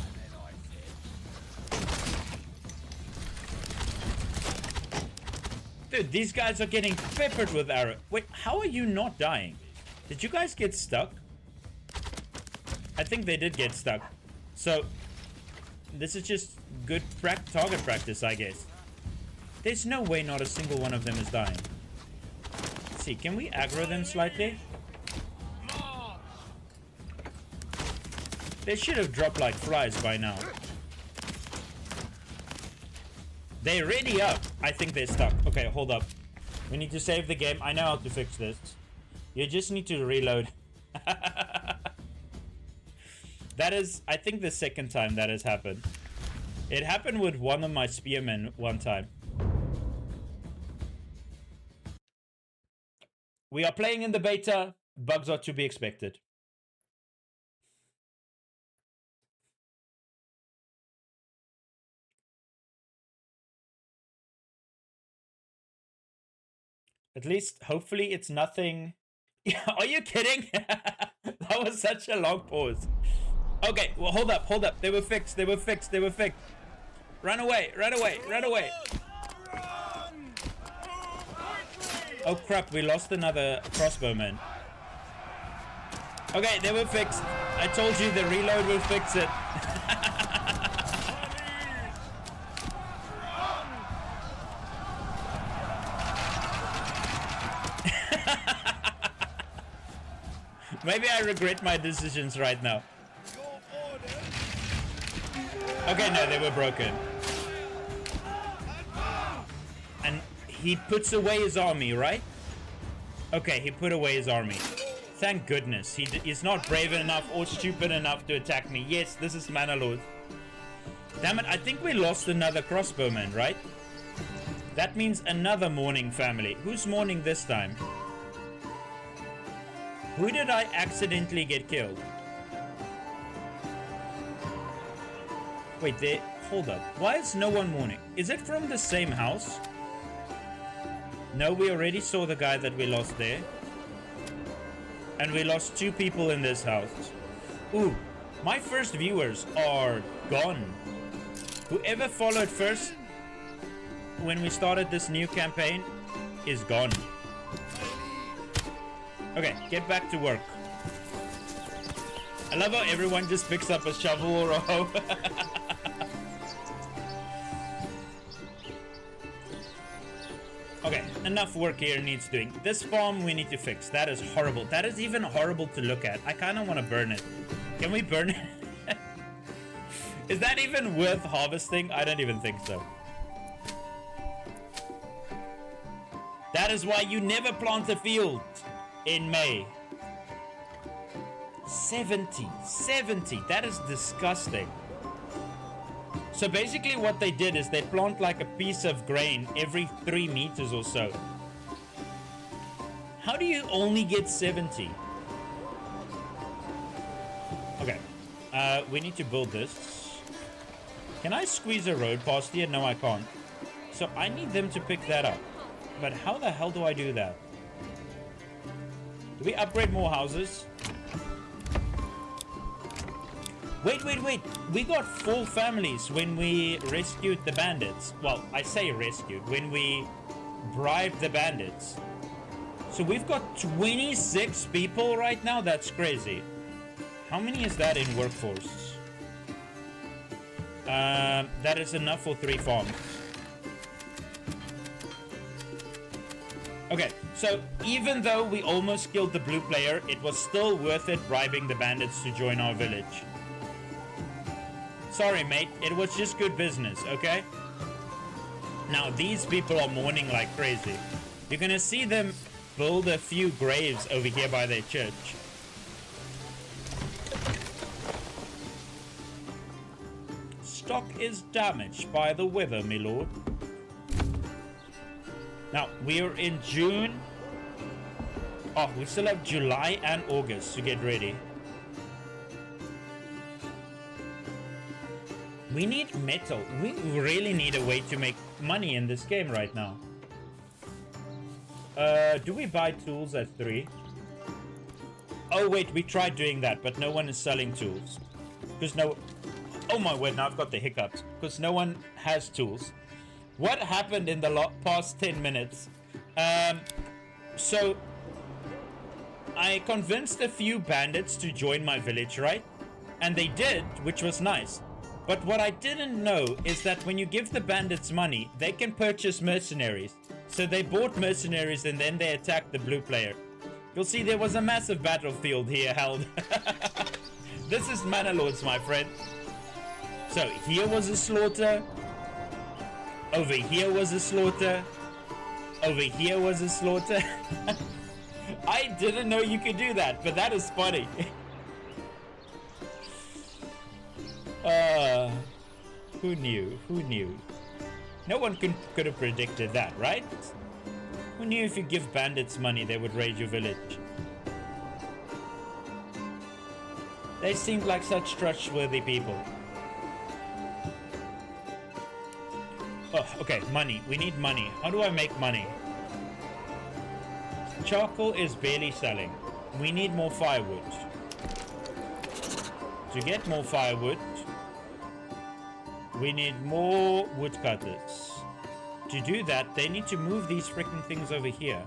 Dude, these guys are getting peppered with arrows. Wait, how are you not dying? Did you guys get stuck? I think they did get stuck. So, this is just good target practice, I guess. There's no way not a single one of them is dying. Let's see, can we aggro them slightly? They should have dropped like flies by now. They're ready up. I think they're stuck. Okay, hold up. We need to save the game. I know how to fix this. You just need to reload. That is, I think, the second time that has happened. It happened with one of my spearmen one time. We are playing in the beta. Bugs are to be expected. At least, hopefully, it's nothing. Are you kidding? That was such a long pause. Okay, well, hold up, hold up. They were fixed, they were fixed, they were fixed. Run away, run away, run away. Oh crap, we lost another crossbowman. Okay, they were fixed. I told you the reload will fix it. Maybe I regret my decisions right now. Okay, no, they were broken. And he puts away his army, right? Okay, he put away his army. Thank goodness. He's not brave enough or stupid enough to attack me. Yes, this is Manor Lords. Damn it, I think we lost another crossbowman, right? That means another mourning family. Who's mourning this time? Who did I accidentally get killed? Wait, hold up. Why is no one mourning? Is it from the same house? No, we already saw the guy that we lost there. And we lost 2 people in this house. Ooh, my first viewers are gone. Whoever followed first when we started this new campaign is gone. Okay, get back to work. I love how everyone just picks up a shovel or a hoe. Okay, enough work here needs doing. This farm we need to fix. That is horrible. That is even horrible to look at. I kind of want to burn it. Can we burn it? Is that even worth harvesting? I don't even think so. That is why you never plant a field in May. 70. That is disgusting. So basically what they did is they plant like a piece of grain every 3 meters or so. How do you only get 70? Okay. We need to build this. Can I squeeze a road past here? No, I can't. So I need them to pick that up. But how the hell do I do that? Do we upgrade more houses? Wait. We got 4 families when we rescued the bandits. Well, I say rescued. When we bribed the bandits. So we've got 26 people right now? That's crazy. How many is that in workforce? That is enough for 3 farms. Okay, so even though we almost killed the blue player, it was still worth it bribing the bandits to join our village. Sorry, mate. It was just good business, okay? Now, these people are mourning like crazy. You're gonna see them build a few graves over here by their church. Stock is damaged by the weather, my lord. Now, we are in June. Oh, we still have July and August to get ready. We need metal. We really need a way to make money in this game right now. Do we buy tools at 3? Oh, wait, we tried doing that, but no one is selling tools. Because no... Oh my word, now I've got the hiccups. Because no one has tools. What happened in the past 10 minutes? So... I convinced a few bandits to join my village, right? And they did, which was nice. But what I didn't know is that when you give the bandits money, they can purchase mercenaries. So they bought mercenaries and then they attacked the blue player. You'll see there was a massive battlefield here held. This is Manor Lords, my friend. So here was a slaughter. Over here was a slaughter. Over here was a slaughter. I didn't know you could do that, but that is funny. Who knew? Who knew? No one could have predicted that, right? Who knew if you give bandits money, they would raid your village? They seemed like such trustworthy people. Oh, okay, money. We need money. How do I make money? Charcoal is barely selling. We need more firewood. To get more firewood, we need more woodcutters. To do that, they need to move these freaking things over here.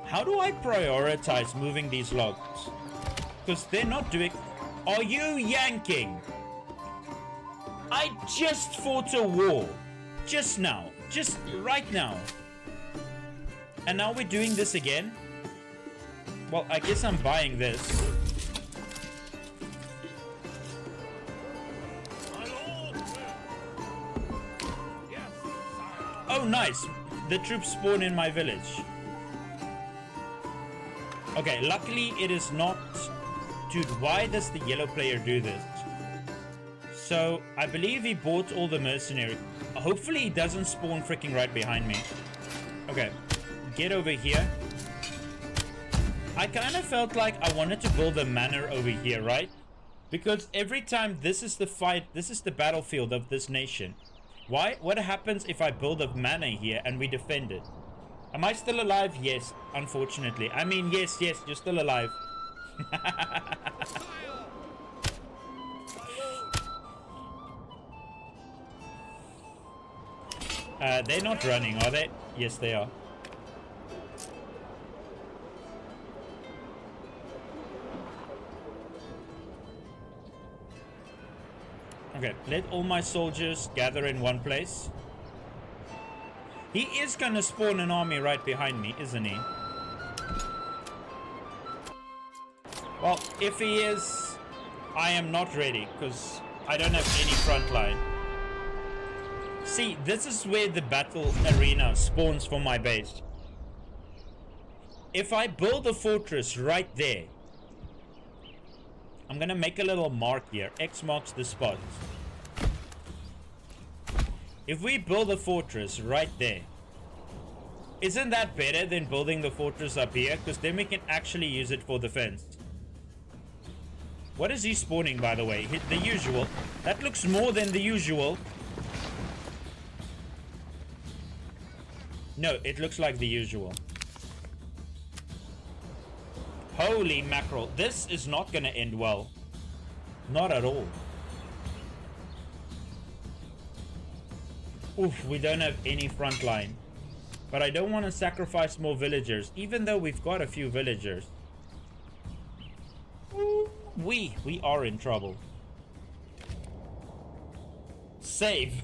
How do I prioritize moving these logs? Because they're not doing... Are you yanking? I just fought a war. Just now. Just right now. And now we're doing this again? Well, I guess I'm buying this. Oh, nice. The troops spawn in my village. Okay, luckily it is not... Dude, why does the yellow player do this? So, I believe he bought all the mercenaries. Hopefully he doesn't spawn freaking right behind me. Okay, get over here. I kind of felt like I wanted to build a manor over here, right? Because every time this is the fight, this is the battlefield of this nation. Why? What happens if I build a manor here and we defend it? Am I still alive? Yes, unfortunately. I mean, yes, you're still alive. They're not running, are they? Yes, they are. Okay, let all my soldiers gather in one place. He is gonna spawn an army right behind me, isn't he? Well, if he is, I am not ready, because I don't have any front line. See, this is where the battle arena spawns for my base. If I build a fortress right there, I'm gonna make a little mark here. X marks the spot. If we build a fortress right there, isn't that better than building the fortress up here? Because then we can actually use it for defense. What is he spawning, by the way? The usual. That looks more than the usual. No, it looks like the usual. Holy mackerel. This is not gonna end well. Not at all. Oof, we don't have any front line. But I don't want to sacrifice more villagers, even though we've got a few villagers. Ooh, we are in trouble. Save.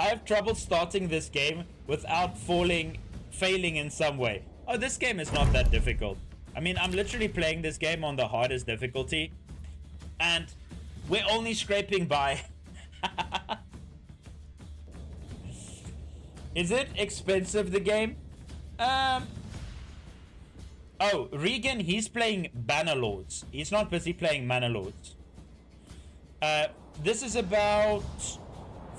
I have trouble starting this game without failing in some way. Oh, this game is not that difficult. I mean, I'm literally playing this game on the hardest difficulty, and we're only scraping by. Is it expensive, the game? Oh, Regan, he's playing Manor Lords. He's not busy playing Manor Lords. This is about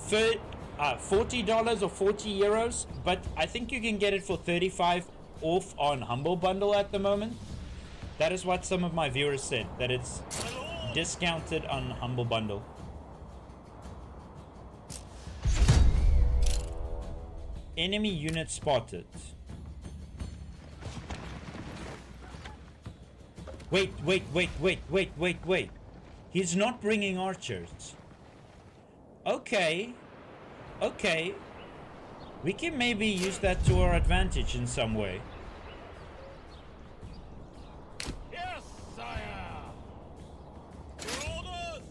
$40 or 40 euros, but I think you can get it for 35 off on Humble Bundle at the moment. That is what some of my viewers said, that it's discounted on Humble Bundle. Enemy unit spotted. Wait. He's not bringing archers. Okay. We can maybe use that to our advantage in some way. Yes, sire. Your orders.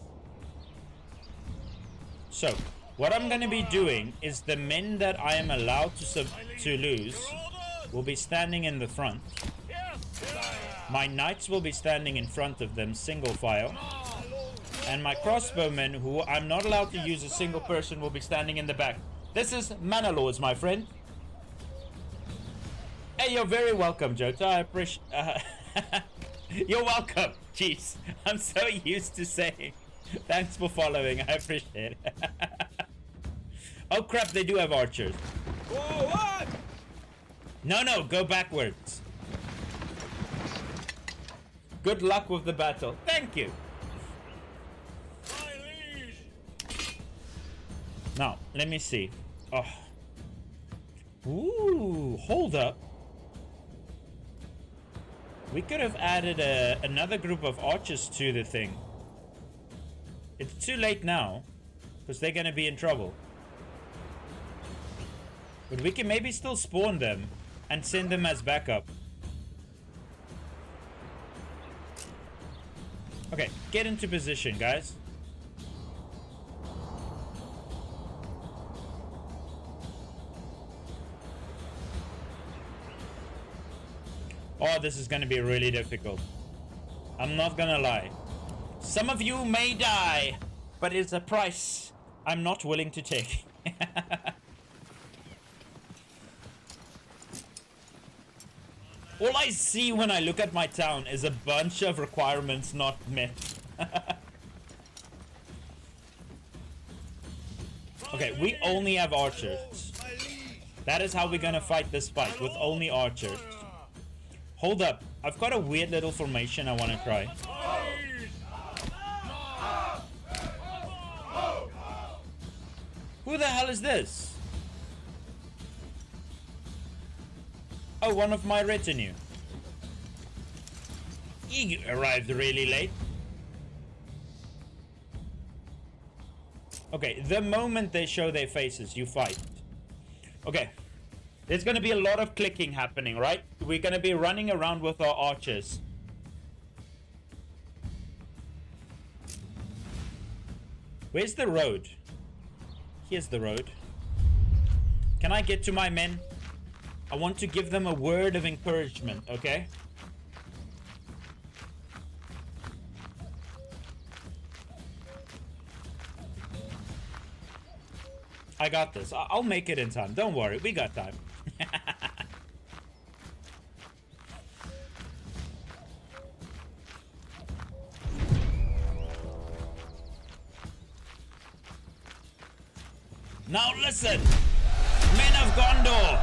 So, what I'm going to be doing is the men that I am allowed to lose will be standing in the front. Yes, sire. My knights will be standing in front of them, single file. And my crossbowmen, who I'm not allowed to use a single person, will be standing in the back. This is Manor Lords, my friend. Hey, you're very welcome, Jota. I appreciate... You're welcome. Jeez, I'm so used to saying thanks for following. I appreciate it. Oh crap, they do have archers. Whoa, what? No, go backwards. Good luck with the battle. Thank you. My liege. Now, let me see. Oh. Ooh, hold up. We could have added another group of archers to the thing. It's too late now, because they're going to be in trouble. But we can maybe still spawn them and send them as backup. Okay, get into position, guys. Oh, this is going to be really difficult. I'm not going to lie. Some of you may die, but it's a price I'm not willing to take. All I see when I look at my town is a bunch of requirements not met. Okay, we only have archers. That is how we're gonna fight this fight, with only archers. Hold up, I've got a weird little formation I want to try. Who the hell is this? Oh, one of my retinue. He arrived really late. Okay, the moment they show their faces, you fight. Okay. There's going to be a lot of clicking happening, right? We're going to be running around with our archers. Where's the road? Here's the road. Can I get to my men? I want to give them a word of encouragement, okay? I got this. I'll make it in time. Don't worry. We got time. Now listen, men of Gondor.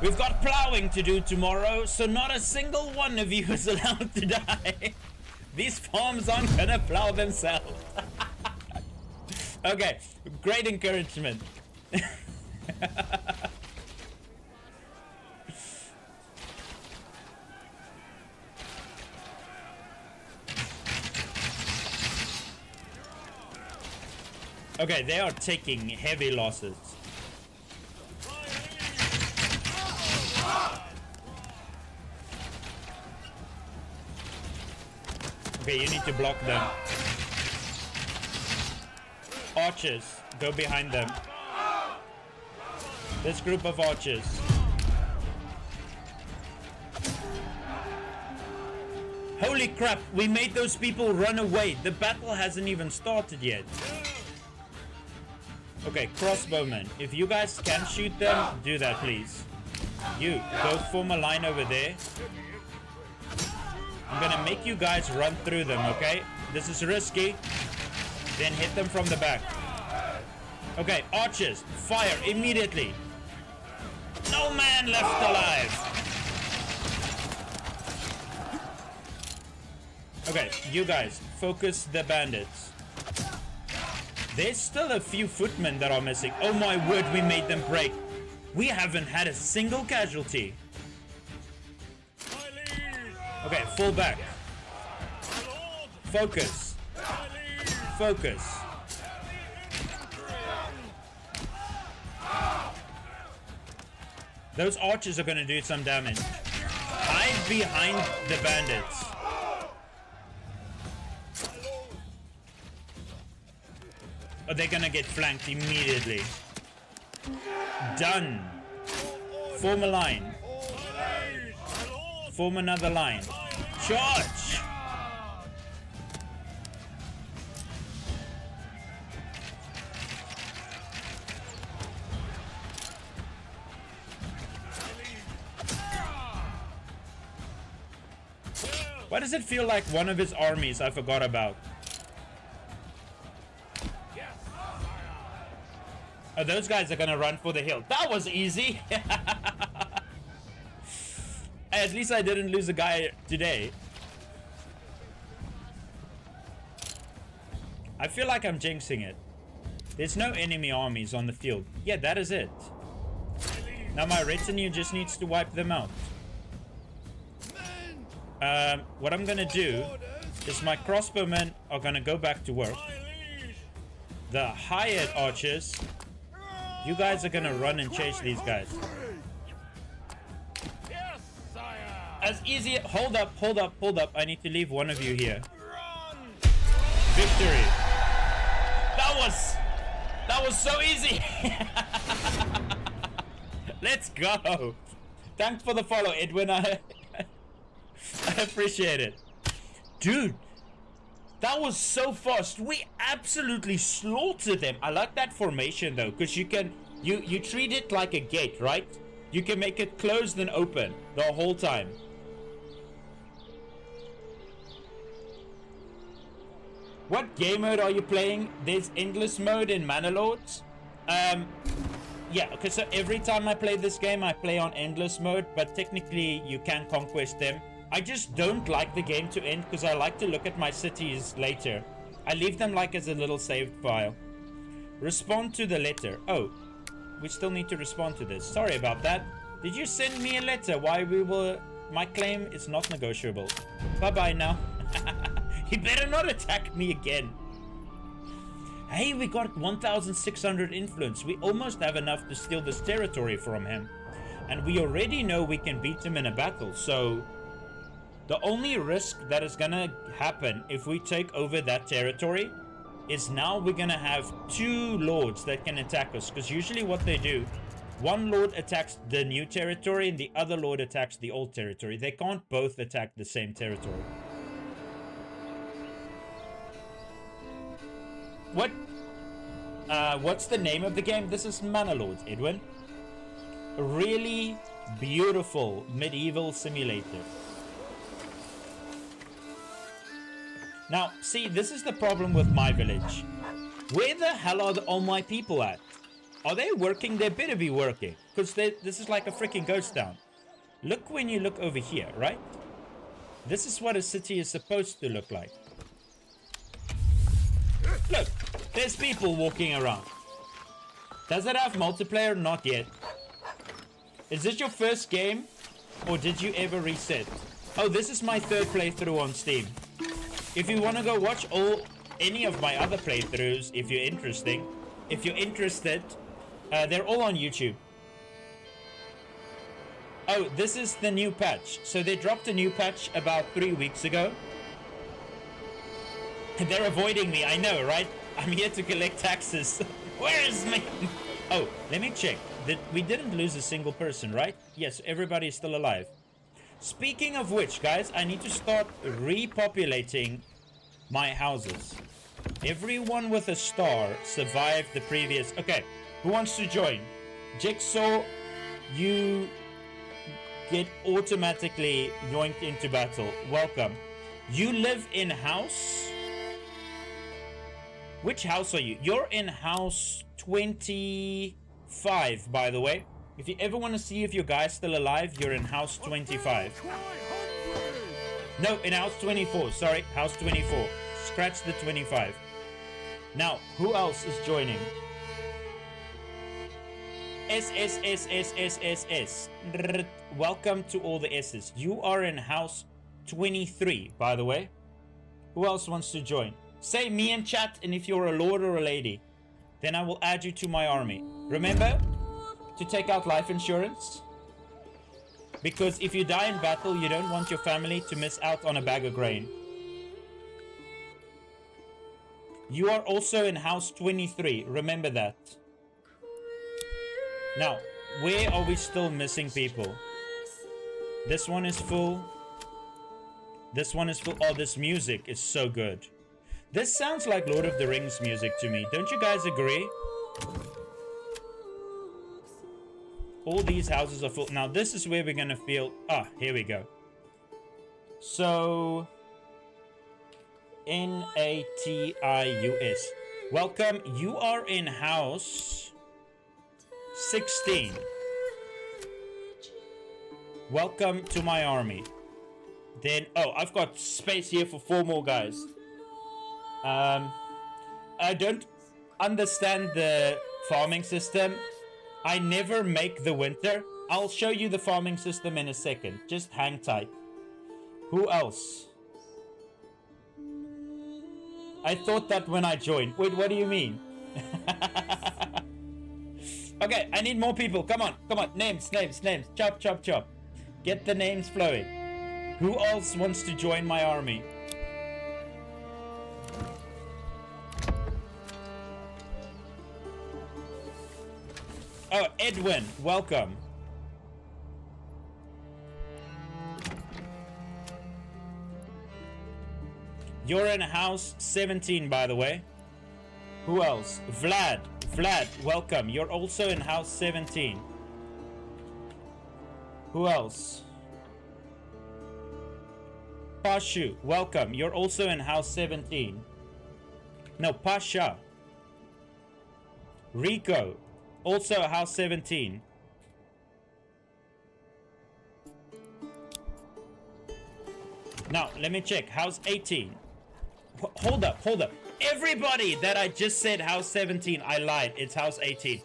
We've got plowing to do tomorrow, so not a single one of you is allowed to die. These farms aren't gonna plow themselves. Okay, great encouragement. Okay, they are taking heavy losses. Okay, you need to block them. Archers, go behind them. This group of archers. Holy crap, we made those people run away. The battle hasn't even started yet. Okay, crossbowmen. If you guys can shoot them, do that, please. You, go form a line over there. I'm gonna make you guys run through them, okay? This is risky. Then hit them from the back. Okay, archers, fire immediately. No man left alive. Okay, you guys, focus the bandits. There's still a few footmen that are missing. Oh my word, we made them break. We haven't had a single casualty. Okay, fall back. Focus. Focus. Those archers are gonna do some damage. Hide behind the bandits. Or they're gonna get flanked immediately. Done. Form a line. Form another line. Charge! Why does it feel like one of his armies I forgot about? Oh, those guys are gonna run for the hill. That was easy. At least I didn't lose a guy today. I feel like I'm jinxing it. There's no enemy armies on the field. Yeah, that is it. Now my retinue just needs to wipe them out. What I'm gonna do is my crossbowmen are gonna go back to work. The hired archers, you guys are gonna run and chase these guys. As easy. Hold up, hold up, hold up. I need to leave one of you here. Victory. That was so easy. Let's go. Thanks for the follow, Edwin. I appreciate it. Dude, that was so fast. We absolutely slaughtered them. I like that formation though, because you can you treat it like a gate, right? You can make it closed and open the whole time. What game mode are you playing? There's endless mode in Manor Lords. Yeah, okay, so every time I play this game, I play on endless mode, but technically you can conquest them. I just don't like the game to end because I like to look at my cities later. I leave them like as a little saved file. Respond to the letter. Oh, we still need to respond to this. Sorry about that. Did you send me a letter? Why we were... My claim is not negotiable. Bye-bye now. He better not attack me again. Hey, we got 1,600 influence. We almost have enough to steal this territory from him. And we already know we can beat him in a battle, so... The only risk that is gonna happen if we take over that territory is now we're gonna have 2 lords that can attack us. Because usually what they do, one lord attacks the new territory and the other lord attacks the old territory. They can't both attack the same territory. What's the name of the game? This is Manor Lords, Edwin. A really beautiful medieval simulator. Now, see, this is the problem with my village. Where the hell are all my people at? Are they working? They better be working. Because this is like a freaking ghost town. Look when you look over here, right? This is what a city is supposed to look like. Look, there's people walking around. Does it have multiplayer? Not yet. Is this your first game? Or did you ever reset? Oh, this is my 3rd playthrough on Steam. If you want to go watch all any of my other playthroughs, if you're interested, they're all on YouTube. Oh, this is the new patch. So they dropped a new patch about 3 weeks ago. They're avoiding me, I know, right? I'm here to collect taxes. Where is me? Oh, let me check. We didn't lose a single person, right? Yes, everybody is still alive. Speaking of which, guys, I need to start repopulating my houses. Everyone with a star survived the previous... Okay, who wants to join? Jigsaw, you get automatically yoinked into battle. Welcome. You live in house... Which house are you? You're in house 25, by the way. If you ever want to see if your guy's still alive, you're in house 25. No, in house 24. Sorry, house 24. Scratch the 25. Now, who else is joining? S. Welcome to all the S's. You are in house 23, by the way. Who else wants to join? Say me in chat, and if you're a lord or a lady, then I will add you to my army. Remember to take out life insurance, because if you die in battle, you don't want your family to miss out on a bag of grain. You are also in house 23. Remember that. Now, where are we still missing people? This one is full. This one is full. Oh, this music is so good. This sounds like Lord of the Rings music to me. Don't you guys agree? All these houses are full. Now, this is where we're going to feel... Ah, here we go. So... N-A-T-I-U-S. Welcome. You are in house 16. Welcome to my army. Then... Oh, I've got space here for 4 more guys. I don't understand the farming system. I never make the winter. I'll show you the farming system in a second. Just hang tight. Who else? I thought that when I joined. Wait, what do you mean? Okay, I need more people. Come on, come on. Names. Chop, chop, chop. Get the names flowing. Who else wants to join my army? Oh, Edwin, welcome. You're in house 17, by the way. Who else? Vlad, welcome. You're also in house 17. Who else? Pashu, welcome. You're also in house 17. No, Pasha. Rico. Also, house 17. Now, let me check. House 18. Hold up. Everybody that I just said house 17, I lied. It's house 18.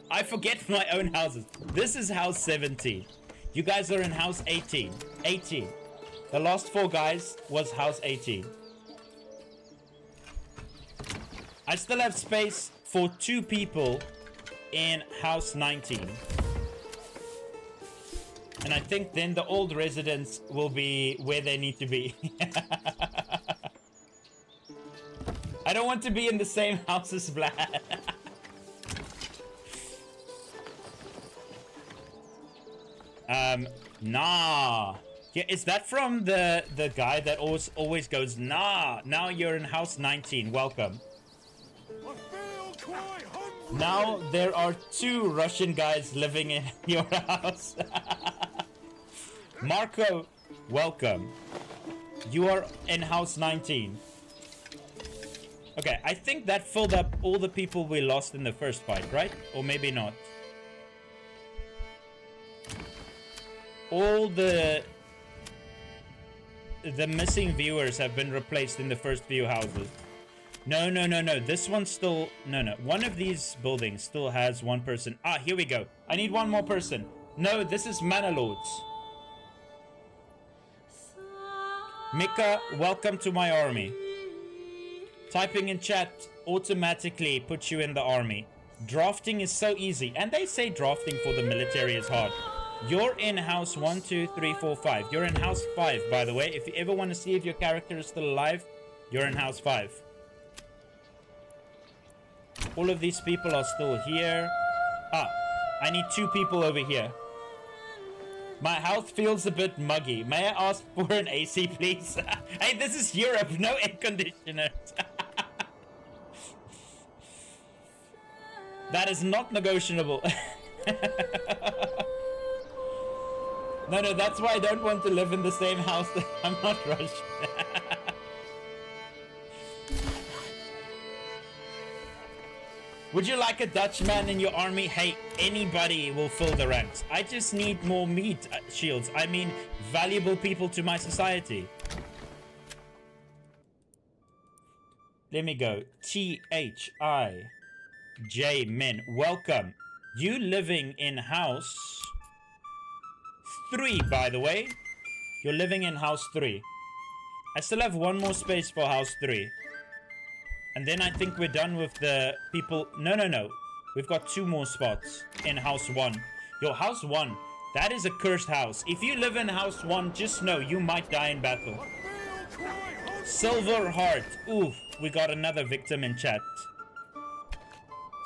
I forget my own houses. This is house 17. You guys are in house 18. 18. The last 4 guys was house 18. I still have space for 2 people in house 19, and I think then the old residents will be where they need to be. I don't want to be in the same house as Vlad. Nah. Yeah, is that from the guy that always goes nah? Now you're in house 19. Welcome. I feel quite hungry. Now there are 2 Russian guys living in your house. Marco, welcome. You are in house 19. Okay, I think that filled up all the people we lost in the first fight, right? Or maybe not. All the missing viewers have been replaced in the first few houses. No. This one's still... No. One of these buildings still has 1 person. Ah, here we go. I need 1 more person. No, this is Manor Lords. Mika, welcome to my army. Typing in chat automatically puts you in the army. Drafting is so easy. And they say drafting for the military is hard. You're in house 1, 2, 3, 4, 5. You're in house 5, by the way. If you ever want to see if your character is still alive, you're in house 5. All of these people are still here. Ah, I need 2 people over here. My house feels a bit muggy. May I ask for an AC, please? Hey, this is Europe. No air conditioners. That is not negotiable. No, that's why I don't want to live in the same house. I'm not Russian. Would you like a Dutchman in your army? Hey, anybody will fill the ranks. I just need more meat shields. I mean, valuable people to my society. Let me go. T-H-I-J men. Welcome. You living in house 3, by the way. You're living in house 3. I still have 1 more space for house 3. And then I think we're done with the people. No. We've got 2 more spots in house 1. Your house 1, that is a cursed house. If you live in house 1, just know you might die in battle. Silver Heart. Ooh, we got another victim in chat.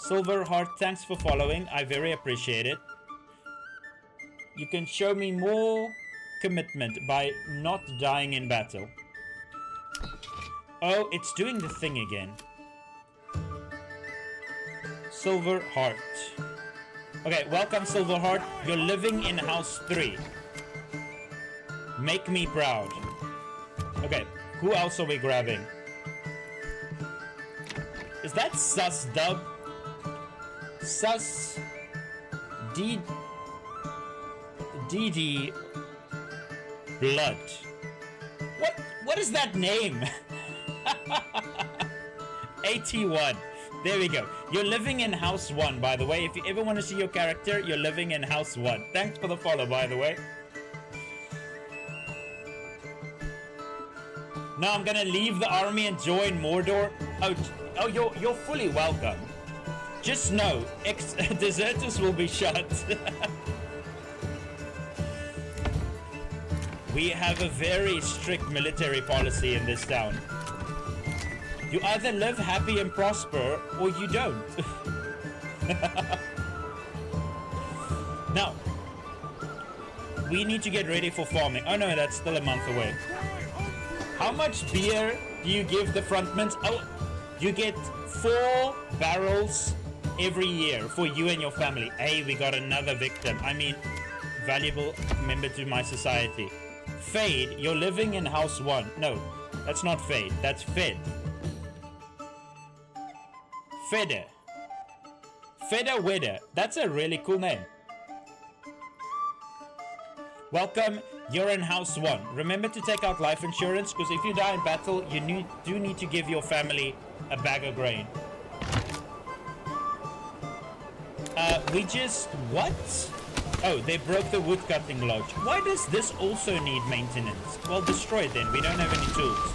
Silver Heart, thanks for following. I very appreciate it. You can show me more commitment by not dying in battle. Oh, it's doing the thing again. Silver Heart. Okay, welcome Silver Heart. You're living in house 3. Make me proud. Okay, who else are we grabbing? Is that Sus Dub? Sus DD Blood. What is that name? 81. There we go. You're living in house 1, by the way. If you ever want to see your character, you're living in house 1. Thanks for the follow, by the way. Now I'm gonna leave the army and join Mordor. Oh, you're fully welcome. Just know, deserters will be shot. We have a very strict military policy in this town. You either live happy and prosper, or you don't. Now, we need to get ready for farming. Oh no, that's still a month away. How much beer do you give the frontmen? Oh, you get 4 barrels every year for you and your family. Hey, we got another victim. I mean, valuable member to my society. Fade, you're living in house 1. No, that's not Fade. That's Fed. Feder. Feder Wedder. That's a really cool name. Welcome. You're in house 1. Remember to take out life insurance, because if you die in battle, you do need to give your family a bag of grain. What? Oh, they broke the woodcutting lodge. Why does this also need maintenance? Well, destroy it then. We don't have any tools.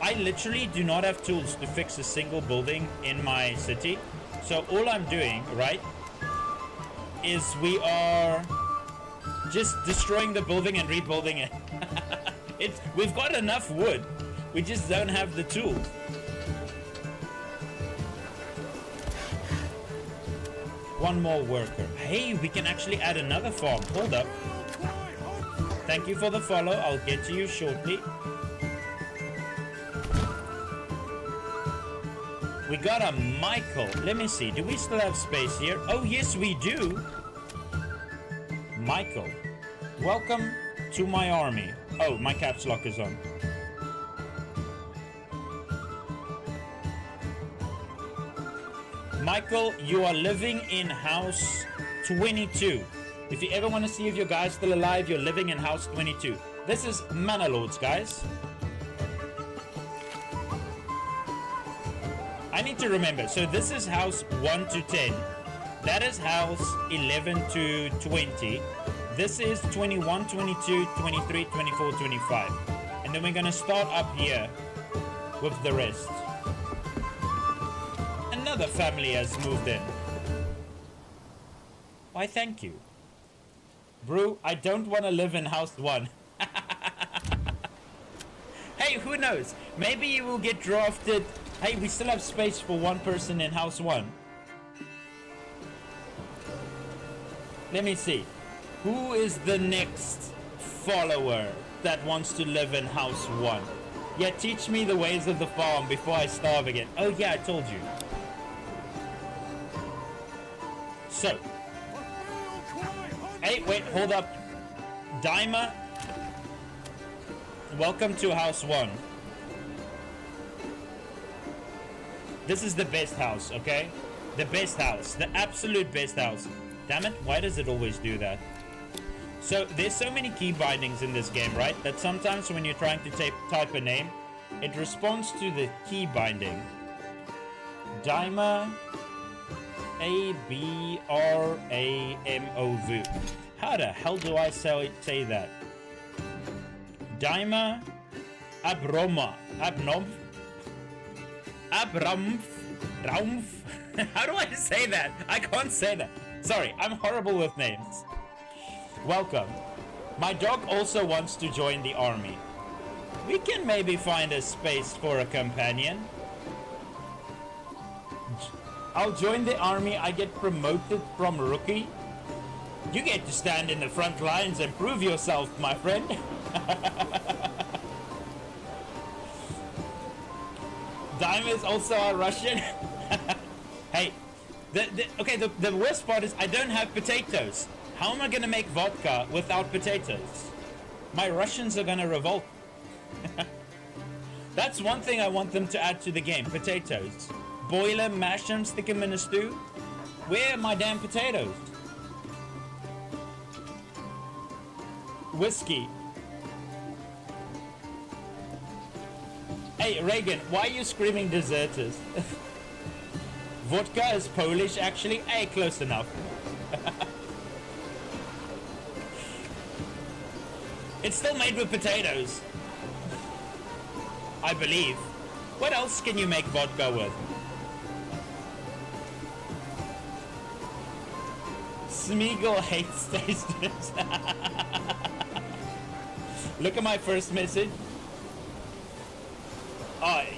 I literally do not have tools to fix a single building in my city. So all I'm doing, right, is we are just destroying the building and rebuilding it. We've got enough wood. We just don't have the tools. One more worker. Hey, we can actually add another farm. Hold up. Thank you for the follow. I'll get to you shortly. We got a Michael. Let me see. Do we still have space here? Oh, yes, we do. Michael. Welcome to my army. Oh, my caps lock is on. Michael, you are living in house 22. If you ever want to see if your guy's still alive, you're living in house 22. This is Manor Lords, guys. I need to remember. So this is house 1 to 10. That is house 11 to 20. This is 21, 22, 23, 24, 25. And then we're going to start up here with the rest. Another family has moved in. Why, thank you. Brew, I don't want to live in house 1. Hey, who knows? Maybe you will get drafted. Hey, we still have space for one person in house 1. Let me see. Who is the next follower that wants to live in house 1? Yeah, teach me the ways of the farm before I starve again. Oh yeah, I told you. So. Hey, wait, hold up. Daima. Welcome to house 1. This is the best house, okay? The best house. The absolute best house. Damn it, why does it always do that? So, there's so many key bindings in this game, right? That sometimes when you're trying to type a name, it responds to the key binding. Daima Abramo-V. How the hell do I say that? Daima Abroma. Raumf. How do I say that? I can't say that. Sorry, I'm horrible with names. Welcome. My dog also wants to join the army. We can maybe find a space for a companion. I'll join the army. I get promoted from rookie. You get to stand in the front lines and prove yourself, my friend. Dime is also a Russian. Hey, the worst part is I don't have potatoes. How am I gonna make vodka without potatoes? My Russians are gonna revolt. That's one thing I want them to add to the game. Potatoes. Boil them, mash them, stick them in a stew. Where are my damn potatoes? Whiskey. Hey, Reagan, why are you screaming deserters? Vodka is Polish, actually. Hey, close enough. It's still made with potatoes. I believe. What else can you make vodka with? Smeagol hates tasters. Look at my first message. I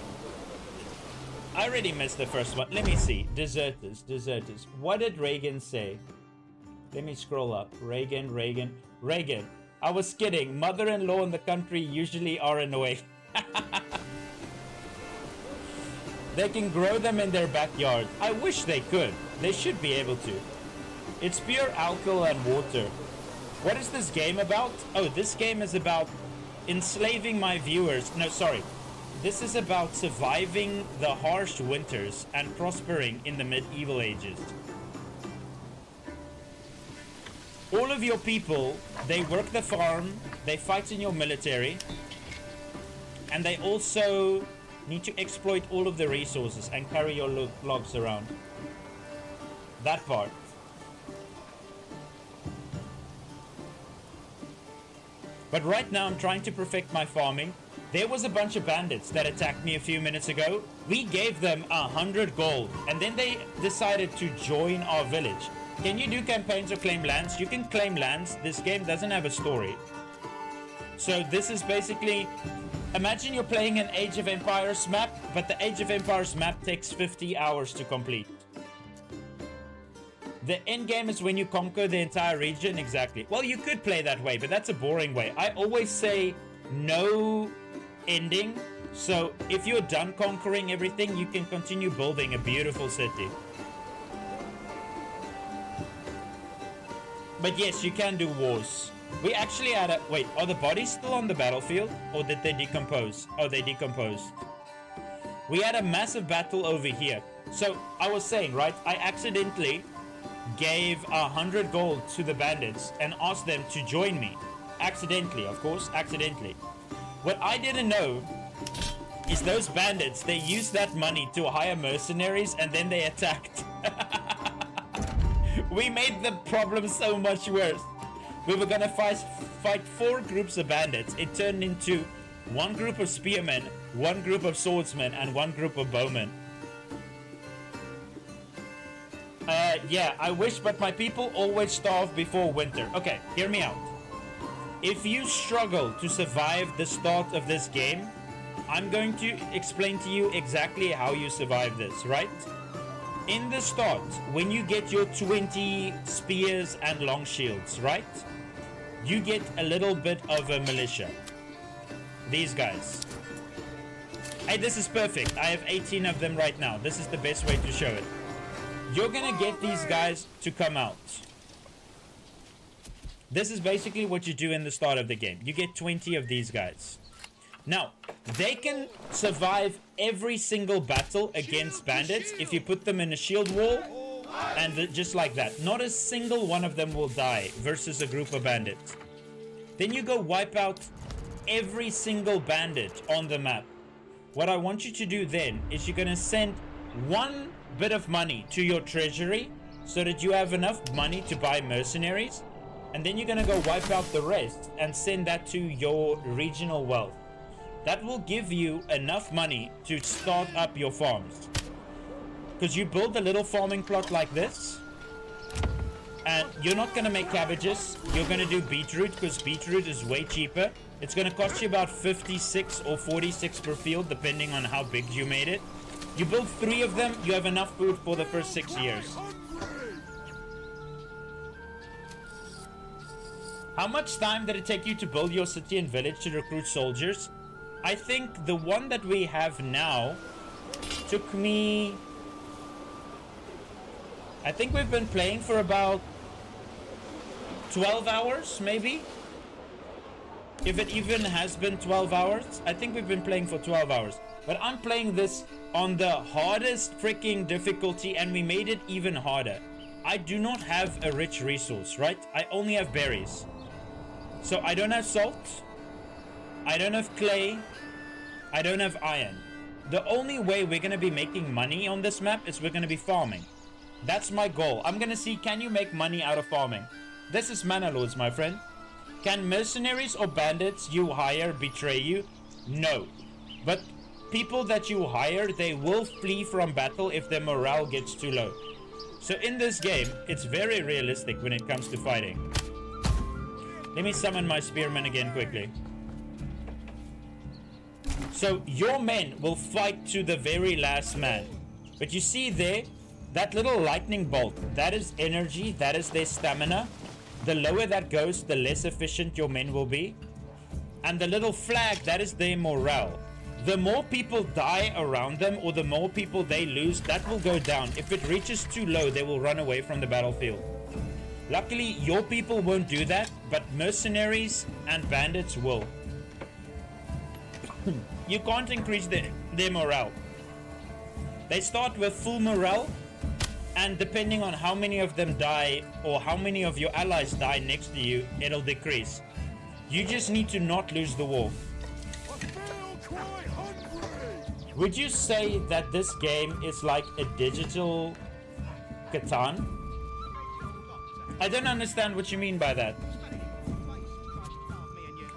already missed the first one. Let me see. Deserters. What did Reagan say? Let me scroll up. Reagan. I was kidding. Mother-in-law in the country usually are annoying. They can grow them in their backyard. I wish they could. They should be able to. It's pure alcohol and water. What is this game about? Oh, this game is about enslaving my viewers. No, sorry. This is about surviving the harsh winters and prospering in the medieval ages. All of your people, they work the farm, they fight in your military, and they also need to exploit all of the resources and carry your logs around. That part. But right now I'm trying to perfect my farming. There was a bunch of bandits that attacked me a few minutes ago. We gave them 100 gold, and then they decided to join our village. Can you do campaigns or claim lands? You can claim lands. This game doesn't have a story. So this is basically, imagine you're playing an Age of Empires map, but the Age of Empires map takes 50 hours to complete. The end game is when you conquer the entire region. Exactly. Well, you could play that way, but that's a boring way. I always say no ending. So if you're done conquering everything, you can continue building a beautiful city. But yes, you can do wars. We actually had a... Wait, are the bodies still on the battlefield? Or did they decompose? Oh, they decomposed. We had a massive battle over here. So, I was saying, right? I accidentally gave 100 gold to the bandits and asked them to join me. Accidentally, of course. Accidentally. What I didn't know is those bandits, they used that money to hire mercenaries and then they attacked. We made the problem so much worse. We were gonna fight 4 groups of bandits. It turned into 1 group of spearmen, 1 group of swordsmen, and 1 group of bowmen. Yeah, I wish, but my people always starve before winter. Okay, hear me out. If you struggle to survive the start of this game, I'm going to explain to you exactly how you survive this, right? In the start, when you get your 20 spears and long shields, right? You get a little bit of a militia. These guys. Hey, this is perfect. I have 18 of them right now. This is the best way to show it. You're gonna get these guys to come out. This is basically what you do in the start of the game. You get 20 of these guys. Now, they can survive every single battle against bandits if you put them in a shield wall, and just like that. Not a single one of them will die versus a group of bandits. Then you go wipe out every single bandit on the map. What I want you to do then is you're going to send one bit of money to your treasury so that you have enough money to buy mercenaries, and then you're going to go wipe out the rest and send that to your regional wealth. That will give you enough money to start up your farms. Because you build a little farming plot like this, and you're not going to make cabbages. You're going to do beetroot because beetroot is way cheaper. It's going to cost you about 56 or 46 per field, depending on how big you made it. You build 3 of them, you have enough food for the first 6 years. How much time did it take you to build your city and village to recruit soldiers? I think the one that we have now took me... I think we've been playing for about 12 hours, maybe? If it even has been 12 hours. I think we've been playing for 12 hours. But I'm playing this on the hardest freaking difficulty, and we made it even harder. I do not have a rich resource, right? I only have berries. So I don't have salt. I don't have clay. I don't have iron. The only way we're going to be making money on this map is we're going to be farming. That's my goal. I'm going to see, can you make money out of farming? This is Manor Lords, my friend. Can mercenaries or bandits you hire betray you? No. But people that you hire, they will flee from battle if their morale gets too low. So in this game, it's very realistic when it comes to fighting. Let me summon my spearmen again quickly. So your men will fight to the very last man. But you see there, that little lightning bolt, that is energy, that is their stamina. The lower that goes, the less efficient your men will be. And the little flag, that is their morale. The more people die around them, or the more people they lose, that will go down. If it reaches too low, they will run away from the battlefield. Luckily, your people won't do that, but mercenaries and bandits will. You can't increase their morale. They start with full morale, and depending on how many of them die or how many of your allies die next to you, it'll decrease. You just need to not lose the war. Would you say that this game is like a digital Catan? I don't understand what you mean by that.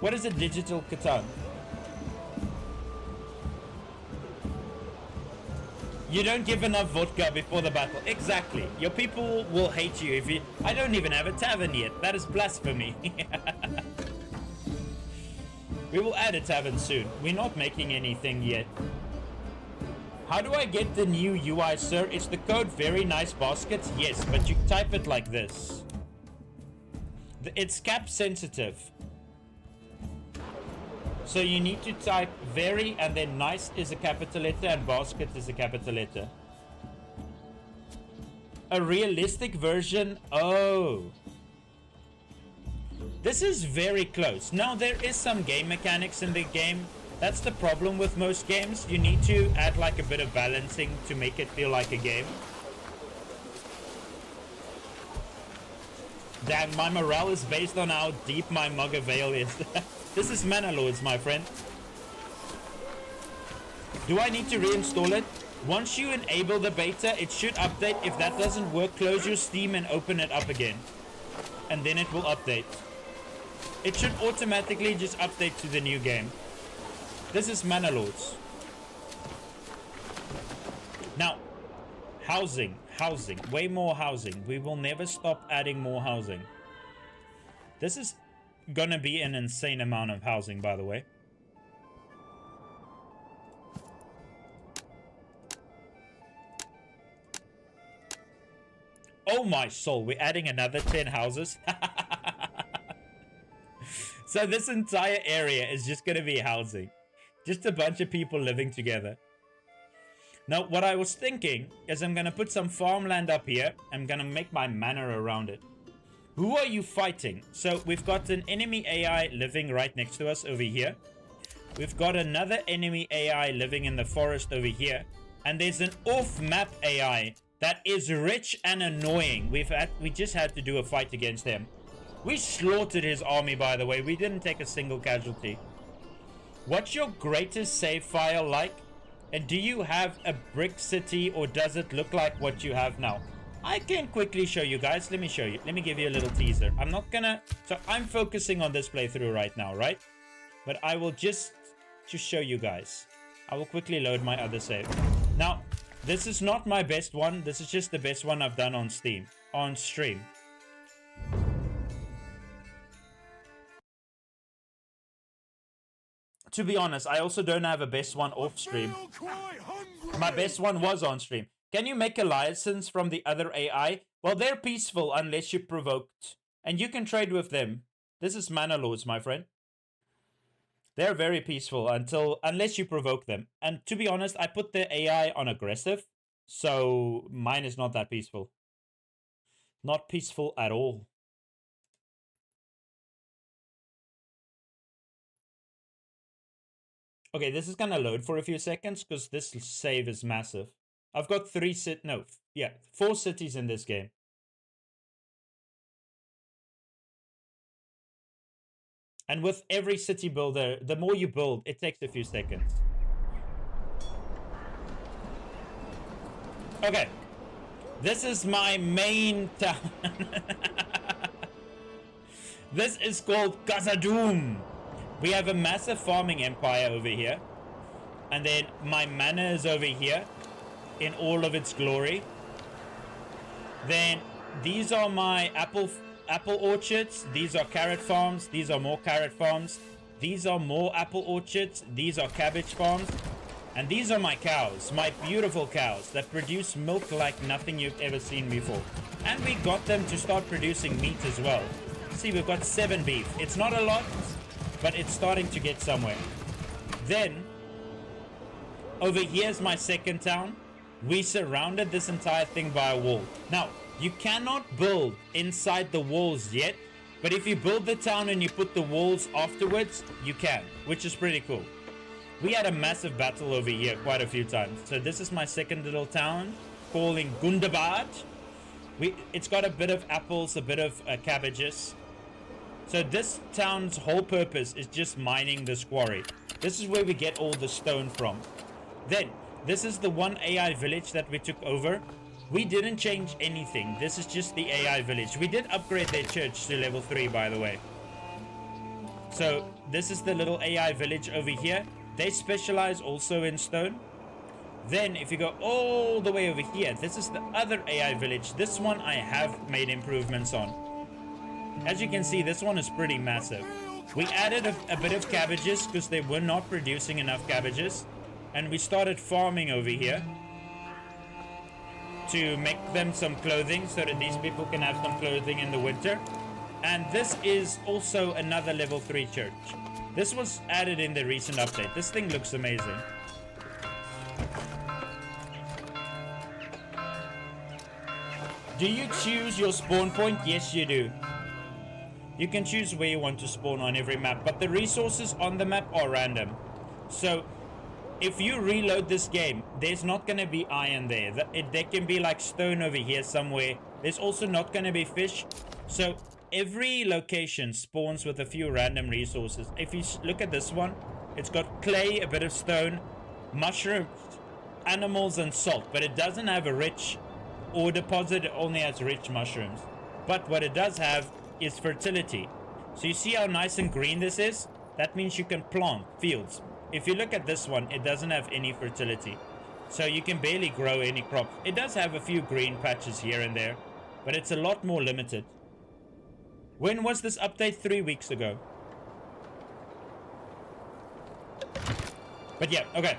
What is a digital Catan? You don't give enough vodka before the battle. Exactly. Your people will hate you if you... I don't even have a tavern yet. That is blasphemy. We will add a tavern soon. We're not making anything yet. How do I get the new UI, sir? It's the code very nice baskets. Yes, but you type it like this. It's cap sensitive. So you need to type very and then nice is a capital letter and basket is a capital letter. A realistic version? Oh. This is very close. Now there is some game mechanics in the game. That's the problem with most games. You need to add like a bit of balancing to make it feel like a game. Damn, my morale is based on how deep my Mugger Veil is. This is Manor Lords, my friend. Do I need to reinstall it? Once you enable the beta, it should update. If that doesn't work, close your Steam and open it up again. And then it will update. It should automatically just update to the new game. This is Manor Lords. Now, Housing. Way more housing. We will never stop adding more housing. This is gonna be an insane amount of housing, by the way. Oh my soul, we're adding another 10 houses. So this entire area is just gonna be housing. Just a bunch of people living together. Now, what I was thinking is I'm gonna put some farmland up here. I'm gonna make my manor around it. Who are you fighting? So we've got an enemy AI living right next to us over here. We've got another enemy AI living in the forest over here. And there's an off-map AI that is rich and annoying. We just had to do a fight against him. We slaughtered his army, by the way. We didn't take a single casualty. What's your greatest save file like? And do you have a brick city, or does it look like what you have now? I can quickly show you guys. Let me show you. Let me give you a little teaser. I'm not gonna... So I'm focusing on this playthrough right now, right? But I will just to show you guys. I will quickly load my other save. Now, this is not my best one. This is just the best one I've done on Steam. On stream. To be honest, I also don't have a best one off stream. My best one was on stream. Can you make a license from the other AI? Well, they're peaceful unless you're provoked. And you can trade with them. This is Manor Lords, my friend. They're very peaceful unless you provoke them. And to be honest, I put the AI on aggressive. So mine is not that peaceful. Not peaceful at all. Okay, this is gonna load for a few seconds because this save is massive. I've got 4 cities in this game. And with every city builder, the more you build, it takes a few seconds. Okay, this is my main town. This is called Khazad-dûm. We have a massive farming empire over here. And then my manor is over here in all of its glory. Then these are my apple orchards. These are carrot farms. These are more carrot farms. These are more apple orchards. These are cabbage farms. And these are my cows, my beautiful cows that produce milk like nothing you've ever seen before. And we got them to start producing meat as well. See, we've got 7 beef. It's not a lot, but it's starting to get somewhere. Then, over here's my second town. We surrounded this entire thing by a wall. Now, you cannot build inside the walls yet, but if you build the town and you put the walls afterwards, you can, which is pretty cool. We had a massive battle over here quite a few times. So this is my second little town, calling Gundabad. It's got a bit of apples, a bit of cabbages. So this town's whole purpose is just mining this quarry. This is where we get all the stone from. Then, this is the one AI village that we took over. We didn't change anything. This is just the AI village. We did upgrade their church to level 3, by the way. So, this is the little AI village over here. They specialize also in stone. Then, if you go all the way over here, this is the other AI village. This one I have made improvements on. As you can see, this one is pretty massive. We added a bit of cabbages because they were not producing enough cabbages. And we started farming over here to make them some clothing so that these people can have some clothing in the winter. And this is also another level 3 church. This was added in the recent update. This thing looks amazing. Do you choose your spawn point? Yes, you do. You can choose where you want to spawn on every map, but the resources on the map are random. So, if you reload this game, there's not going to be iron there. There can be like stone over here somewhere. There's also not going to be fish. So, every location spawns with a few random resources. If you look at this one, it's got clay, a bit of stone, mushrooms, animals, and salt. But it doesn't have a rich ore deposit. It only has rich mushrooms. But what it does have is fertility. So you see how nice and green this is? That means you can plant fields. If you look at this one, it doesn't have any fertility. So you can barely grow any crops. It does have a few green patches here and there, but it's a lot more limited. When was this update? 3 weeks ago. But yeah, okay.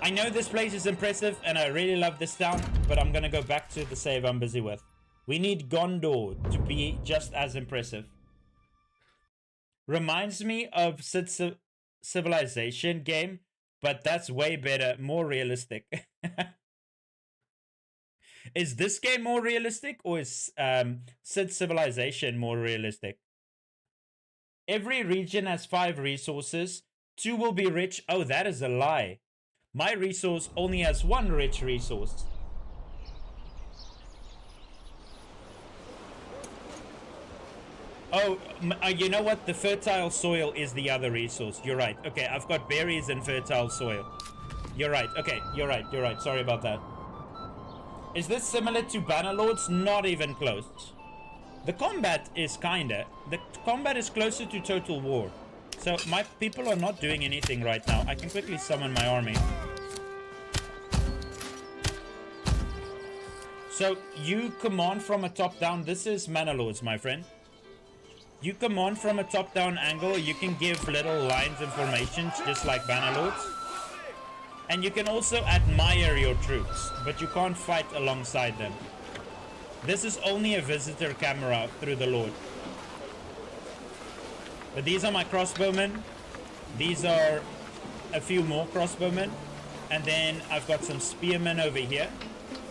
I know this place is impressive and I really love this town, but I'm gonna go back to the save I'm busy with. We need Gondor to be just as impressive. Reminds me of Sid's Civilization game, but that's way better, more realistic. Is this game more realistic, or is Sid's Civilization more realistic? Every region has 5 resources. 2 will be rich. Oh, that is a lie. My resource only has 1 rich resource. Oh, you know what? The fertile soil is the other resource. You're right. Okay, I've got berries and fertile soil. You're right. Okay, you're right. You're right. Sorry about that. Is this similar to Manor Lords? Not even close. The combat is kinda. The combat is closer to Total War. So my people are not doing anything right now. I can quickly summon my army. So you command from a top down. This is Manor Lords, my friend. You command from a top down angle. You can give little lines and formations just like Manor Lords. And you can also admire your troops, but you can't fight alongside them. This is only a visitor camera through the Lord. But these are my crossbowmen. These are a few more crossbowmen. And then I've got some spearmen over here.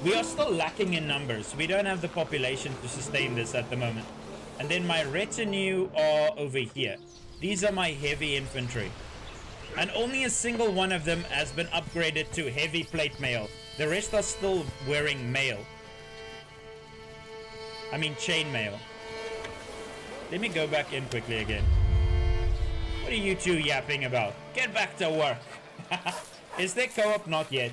We are still lacking in numbers. We don't have the population to sustain this at the moment. And then my retinue are over here. These are my heavy infantry. And only a single one of them has been upgraded to heavy plate mail. The rest are still wearing mail. I mean chain mail. Let me go back in quickly again. What are you two yapping about? Get back to work. Is there co-op? Not yet.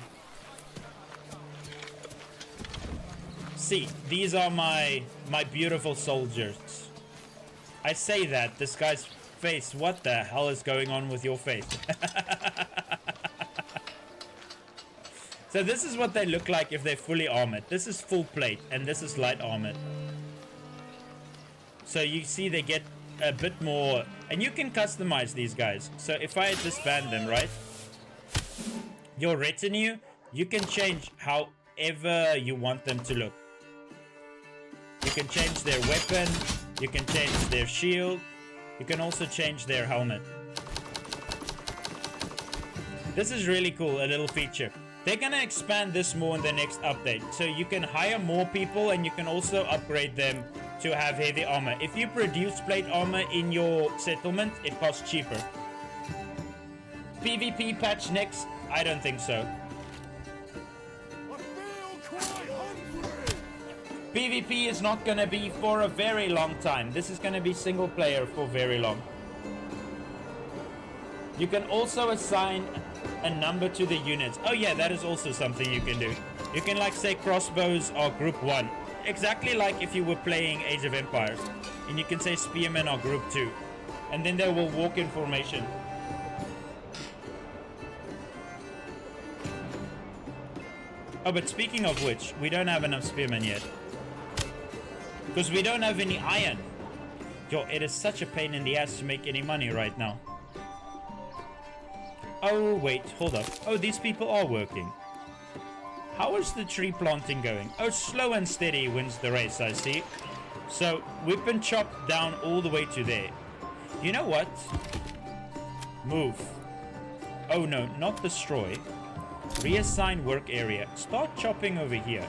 See, these are my beautiful soldiers. I say that, this guy's face, what the hell is going on with your face? So this is what they look like if they're fully armored. This is full plate and this is light armored. So you see they get a bit more, and you can customize these guys. So if I disband them, right? Your retinue, you can change however you want them to look. You can change their weapon, you can change their shield, you can also change their helmet. This is really cool, a little feature. They're gonna expand this more in the next update. So you can hire more people and you can also upgrade them to have heavy armor. If you produce plate armor in your settlement, it costs cheaper. PvP patch next? I don't think so. PvP is not gonna be for a very long time. This is gonna be single player for very long. You can also assign a number to the units. Oh yeah, that is also something you can do. You can like say crossbows are group 1. Exactly like if you were playing Age of Empires. And you can say spearmen are group 2. And then they will walk in formation. Oh, but speaking of which, we don't have enough spearmen yet. Because we don't have any iron. Yo, it is such a pain in the ass to make any money right now. Oh, wait, hold up. Oh, these people are working. How is the tree planting going? Oh, slow and steady wins the race, I see. So, we've been chopped down all the way to there. You know what? Move. Oh, no, not destroy. Reassign work area. Start chopping over here.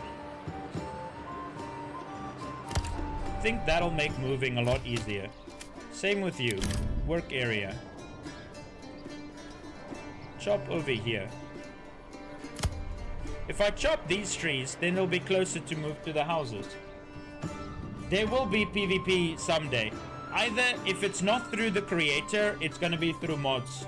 I think that'll make moving a lot easier. Same with you. Work area. Chop over here. If I chop these trees, then they'll be closer to move to the houses. There will be PvP someday. Either if it's not through the creator, it's gonna be through mods.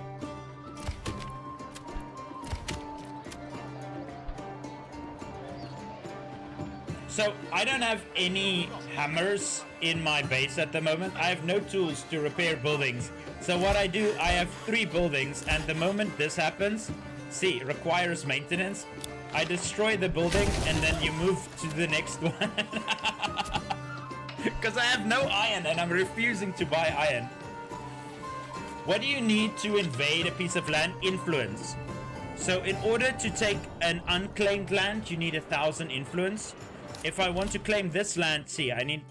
So I don't have any hammers in my base at the moment. I have no tools to repair buildings. So what I do, I have 3 buildings, and the moment this happens, see, requires maintenance. I destroy the building and then you move to the next one. Because I have no iron and I'm refusing to buy iron. What do you need to invade a piece of land? Influence. So in order to take an unclaimed land, you need 1,000 influence. If I want to claim this land, see, I need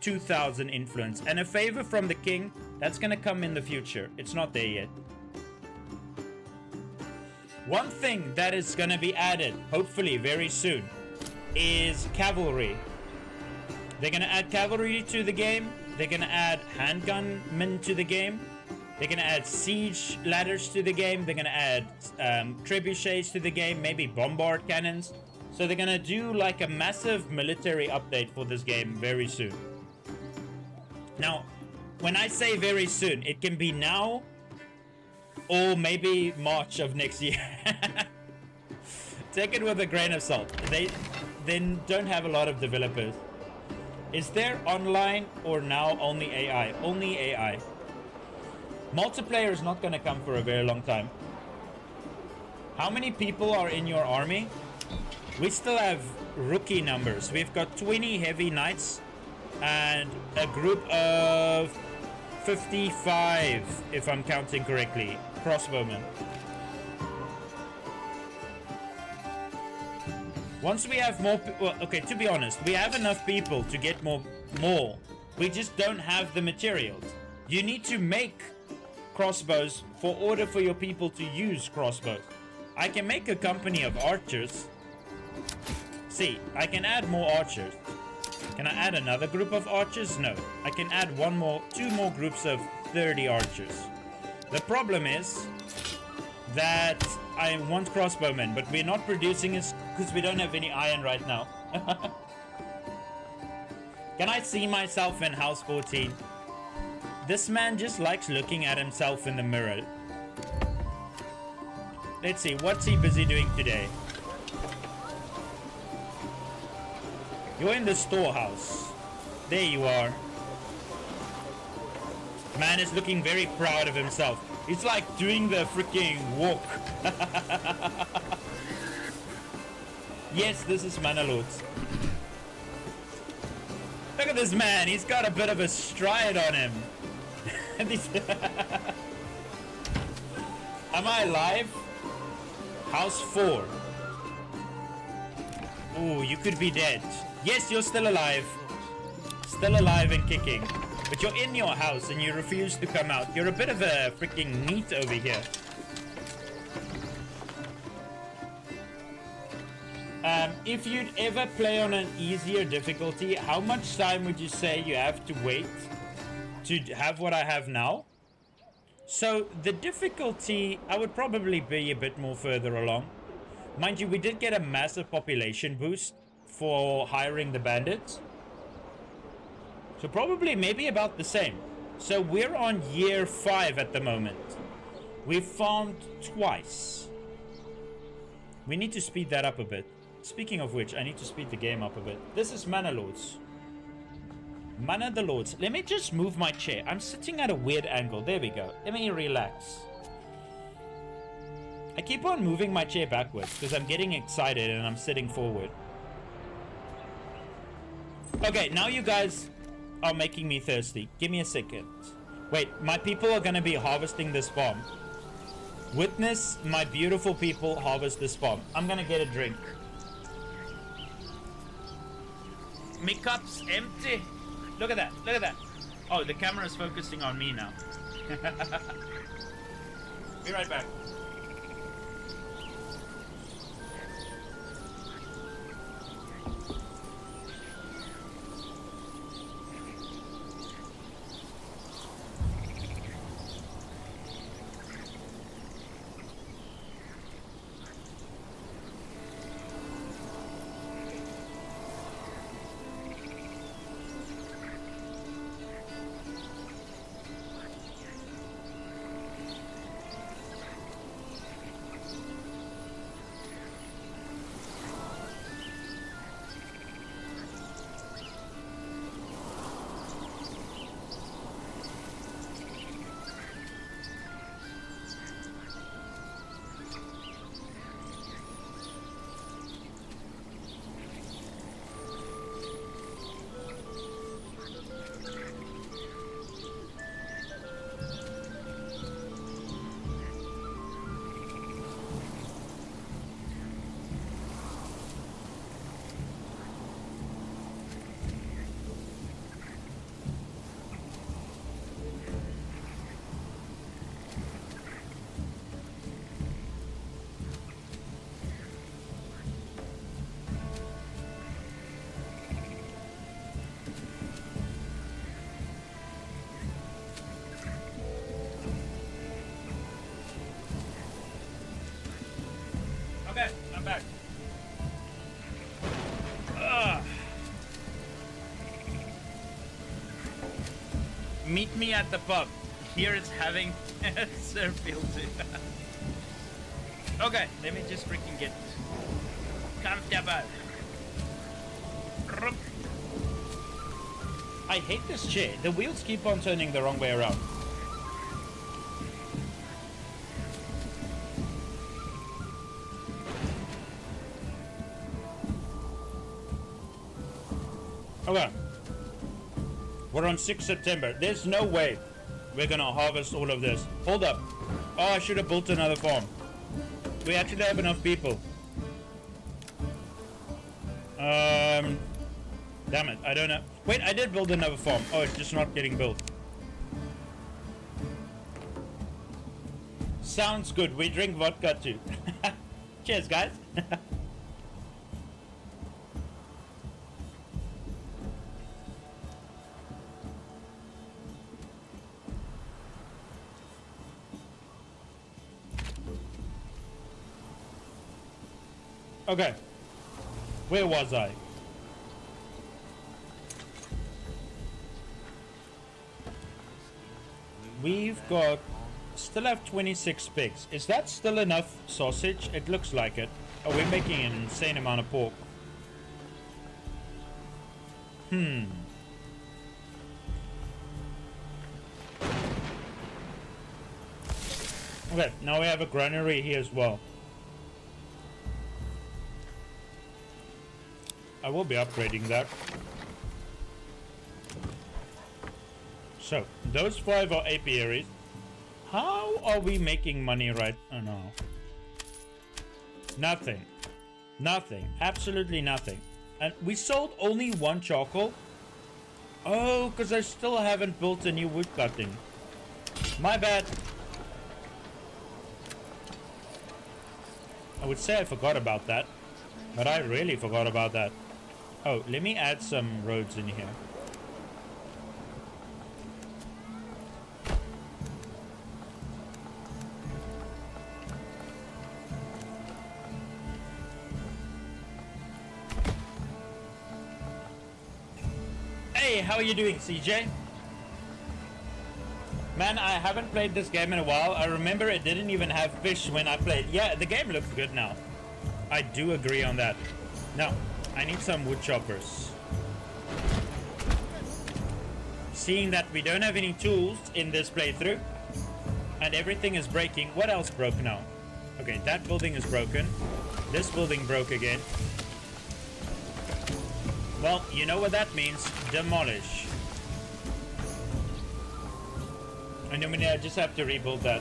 2,000 influence. And a favor from the king, that's going to come in the future. It's not there yet. One thing that is going to be added, hopefully very soon, is cavalry. They're going to add cavalry to the game. They're going to add handgunmen to the game. They're going to add siege ladders to the game. They're going to add trebuchets to the game. Maybe bombard cannons. So they're going to do like a massive military update for this game very soon. Now, when I say very soon, it can be now or maybe March of next year. Take it with a grain of salt. They then don't have a lot of developers. Is there online or now only AI? Only AI. Multiplayer is not going to come for a very long time. How many people are in your army? We still have rookie numbers. We've got 20 heavy knights and a group of 55, if I'm counting correctly, crossbowmen. Once we have more, well, okay, to be honest, we have enough people to get more. We just don't have the materials. You need to make crossbows for order for your people to use crossbows. I can make a company of archers. See, I can add more archers. Can I add another group of archers? No. I can add two more groups of 30 archers. The problem is that I want crossbowmen, but we're not producing it because we don't have any iron right now. Can I see myself in house 14? This man just likes looking at himself in the mirror. Let's see, what's he busy doing today? You're in the storehouse. There you are. Man is looking very proud of himself. It's like doing the freaking walk. Yes, this is Manor Lords. Look at this man. He's got a bit of a stride on him. Am I alive? House 4. Ooh, you could be dead. Yes, you're still alive. Still alive and kicking. But you're in your house and you refuse to come out. You're a bit of a freaking neat over here. If you'd ever play on an easier difficulty, how much time would you say you have to wait to have what I have now? So the difficulty, I would probably be a bit more further along. Mind you, we did get a massive population boost for hiring the bandits. So probably maybe about the same. So we're on year 5 at the moment. We've farmed twice. We need to speed that up a bit. Speaking of which, I need to speed the game up a bit. This is Manor Lords. Manor the Lords. Let me just move my chair. I'm sitting at a weird angle. There we go. Let me relax. I keep on moving my chair backwards because I'm getting excited and I'm sitting forward. Okay, now you guys are making me thirsty. Give me a second. Wait, my people are going to be harvesting this farm. Witness my beautiful people harvest this farm. I'm going to get a drink. My cup's empty. Look at that. Look at that. Oh, the camera's focusing on me now. Be right back. Meet me at the pub. Here it's having Sir Field too. Okay, let me just freaking get comfortable. I hate this chair. The wheels keep on turning the wrong way around. Okay. We're on 6th September. There's no way we're gonna harvest all of this. Hold up. Oh, I should have built another farm. We actually have enough people. Damn it, I don't know. Wait, I did build another farm. Oh, it's just not getting built. Sounds good. We drink vodka too. Cheers, guys. Okay. Where was I? We've got... Still have 26 pigs. Is that still enough sausage? It looks like it. Oh, we're making an insane amount of pork. Okay, now we have a granary here as well. I will be upgrading that. So, those 5 are apiaries. How are we making money right now? Nothing. Nothing. Absolutely nothing. And we sold only 1 charcoal. Oh, because I still haven't built a new wood cutting. My bad. I would say I forgot about that. But I really forgot about that. Oh, let me add some roads in here. Hey, how are you doing, CJ? Man, I haven't played this game in a while. I remember it didn't even have fish when I played. Yeah, the game looks good now. I do agree on that. Now, I need some wood choppers. Seeing that we don't have any tools in this playthrough, and everything is breaking. What else broke now? Okay, that building is broken. This building broke again. Well, you know what that means. Demolish. And then I just have to rebuild that.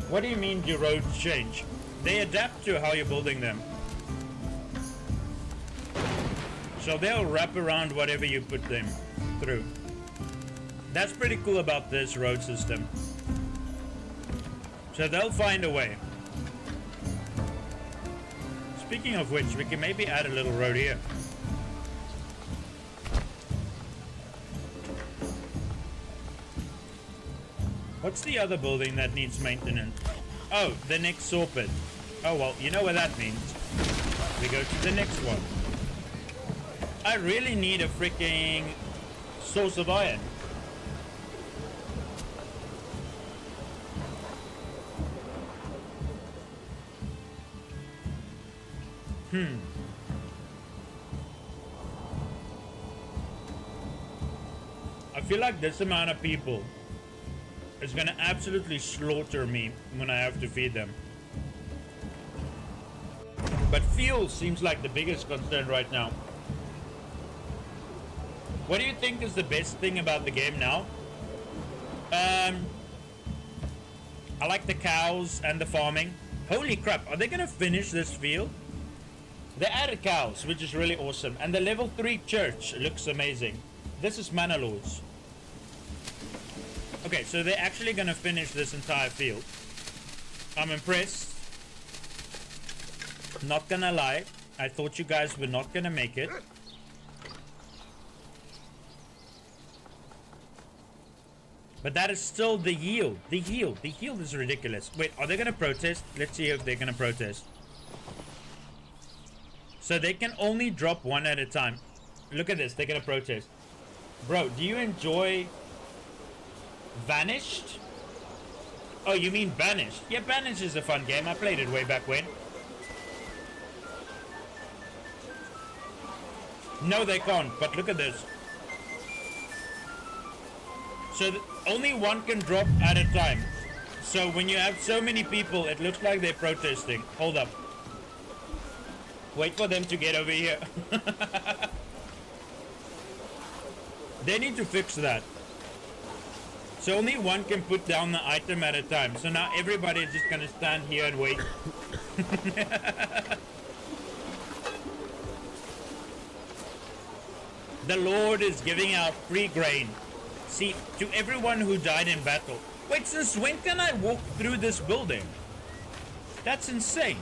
What do you mean your roads change? They adapt to how you're building them. So they'll wrap around whatever you put them through. That's pretty cool about this road system. So they'll find a way. Speaking of which, we can maybe add a little road here. What's the other building that needs maintenance? Oh, the next saw pit. Oh well, you know what that means. We go to the next one. I really need a freaking source of iron. I feel like this amount of people is gonna absolutely slaughter me when I have to feed them. But fuel seems like the biggest concern right now. What do you think is the best thing about the game now? I like the cows and the farming. Holy crap, are they gonna finish this field? They added cows, which is really awesome. And the level 3 church looks amazing. This is Manor Lords. Okay, so they're actually gonna finish this entire field. I'm impressed. Not gonna lie. I thought you guys were not gonna make it. But that is still the yield. The yield is ridiculous. Wait, are they gonna protest? Let's see if they're gonna protest. So they can only drop one at a time. Look at this, they're gonna protest. Bro, do you enjoy Vanished? Oh, you mean Banished? Yeah, Banished is a fun game. I played it way back when. No, they can't, but look at this. So only one can drop at a time. So when you have so many people, it looks like they're protesting. Hold up. Wait for them to get over here. They need to fix that. So only one can put down the item at a time. So now everybody is just gonna stand here and wait. The Lord is giving out free grain. See, to everyone who died in battle. Wait, since when can I walk through this building? That's insane.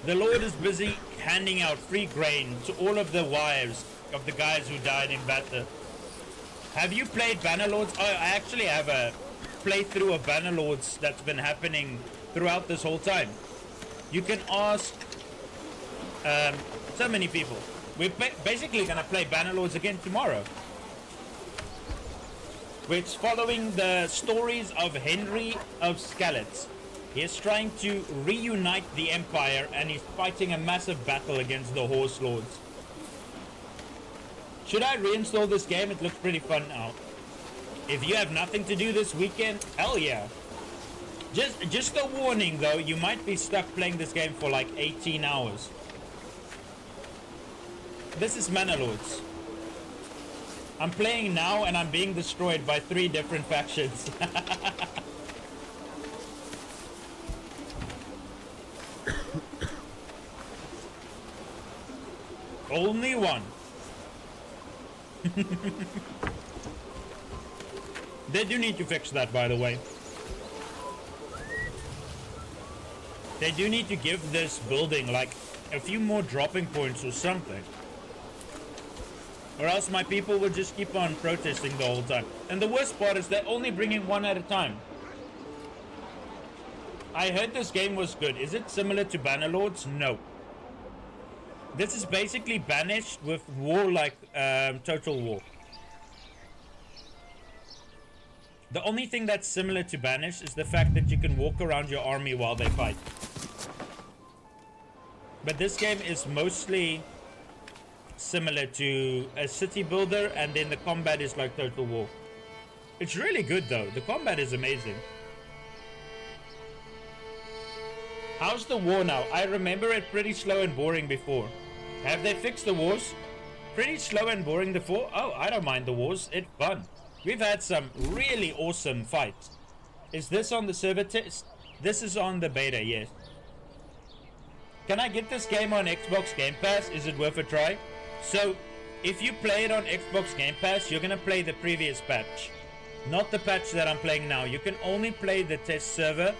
The Lord is busy handing out free grain to all of the wives of the guys who died in battle. Have you played Manor Lords? Oh, I actually have a playthrough of Manor Lords that's been happening throughout this whole time. You can ask so many people. We're basically gonna play Manor Lords again tomorrow. It's following the stories of Henry of Skalitz. He is trying to reunite the Empire and he's fighting a massive battle against the Horse Lords. Should I reinstall this game? It looks pretty fun now. If you have nothing to do this weekend, hell yeah. Just a warning though, you might be stuck playing this game for like 18 hours. This is Manor Lords. I'm playing now and I'm being destroyed by 3 different factions. Only one. They do need to fix that, by the way. They do need to give this building like a few more dropping points or something. Or else my people will just keep on protesting the whole time. And the worst part is they're only bringing one at a time. I heard this game was good. Is it similar to Manor Lords? No. This is basically Banished with war like Total War. The only thing that's similar to Banished is the fact that you can walk around your army while they fight. But this game is mostly similar to a city builder, and then the combat is like Total War. It's really good though. The combat is amazing. How's the war now? I remember it pretty slow and boring before. Have they fixed the wars? Pretty slow and boring before? Oh, I don't mind the wars. It's fun. We've had some really awesome fights. Is this on the server test? This is on the beta, yes. Can I get this game on Xbox Game Pass? Is it worth a try? So, if you play it on Xbox Game Pass, you're gonna play the previous patch. Not the patch that I'm playing now. You can only play the test server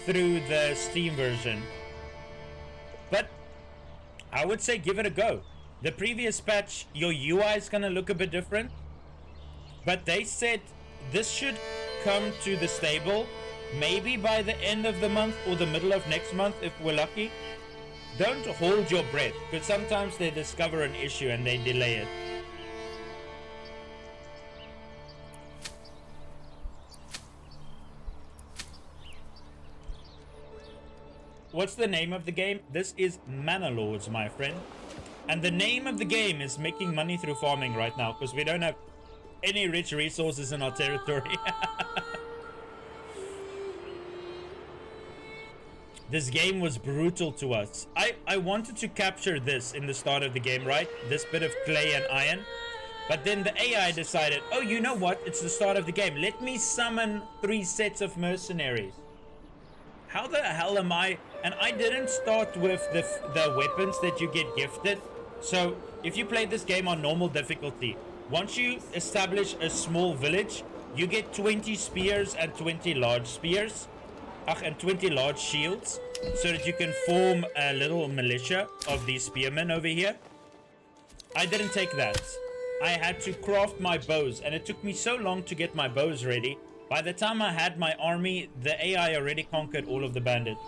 through the Steam version. But I would say give it a go. The previous patch, your UI is gonna look a bit different. But they said this should come to the stable maybe by the end of the month or the middle of next month if we're lucky. Don't hold your breath, because sometimes they discover an issue and they delay it. What's the name of the game? This is Manor Lords, my friend. And the name of the game is making money through farming right now, because we don't have any rich resources in our territory. This game was brutal to us. I wanted to capture this in the start of the game, right? This bit of clay and iron. But then the AI decided, oh, you know what? It's the start of the game. Let me summon 3 sets of mercenaries. How the hell am I? And I didn't start with the weapons that you get gifted. So if you play this game on normal difficulty, once you establish a small village, you get 20 spears and 20 large spears. And 20 large shields, so that you can form a little militia of these spearmen over here. I didn't take that. I had to craft my bows, and it took me so long to get my bows ready. By the time I had my army, the AI already conquered all of the bandits.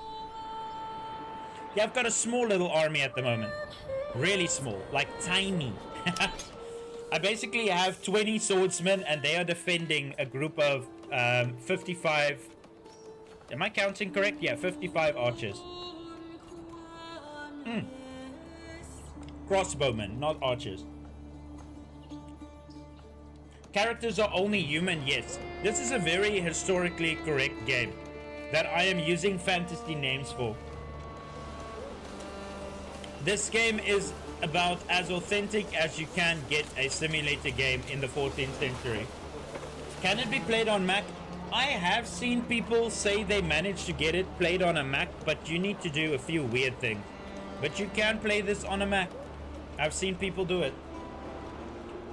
Yeah, I've got a small little army at the moment. Really small, like tiny. I basically have 20 swordsmen and they are defending a group of 55. Am I counting correct? Yeah, 55 archers. Crossbowmen, not archers. Characters are only human, yes. This is a very historically correct game that I am using fantasy names for. This game is about as authentic as you can get a simulator game in the 14th century. Can it be played on Mac? I have seen people say they managed to get it played on a Mac, but you need to do a few weird things. But you can play this on a Mac. I've seen people do it.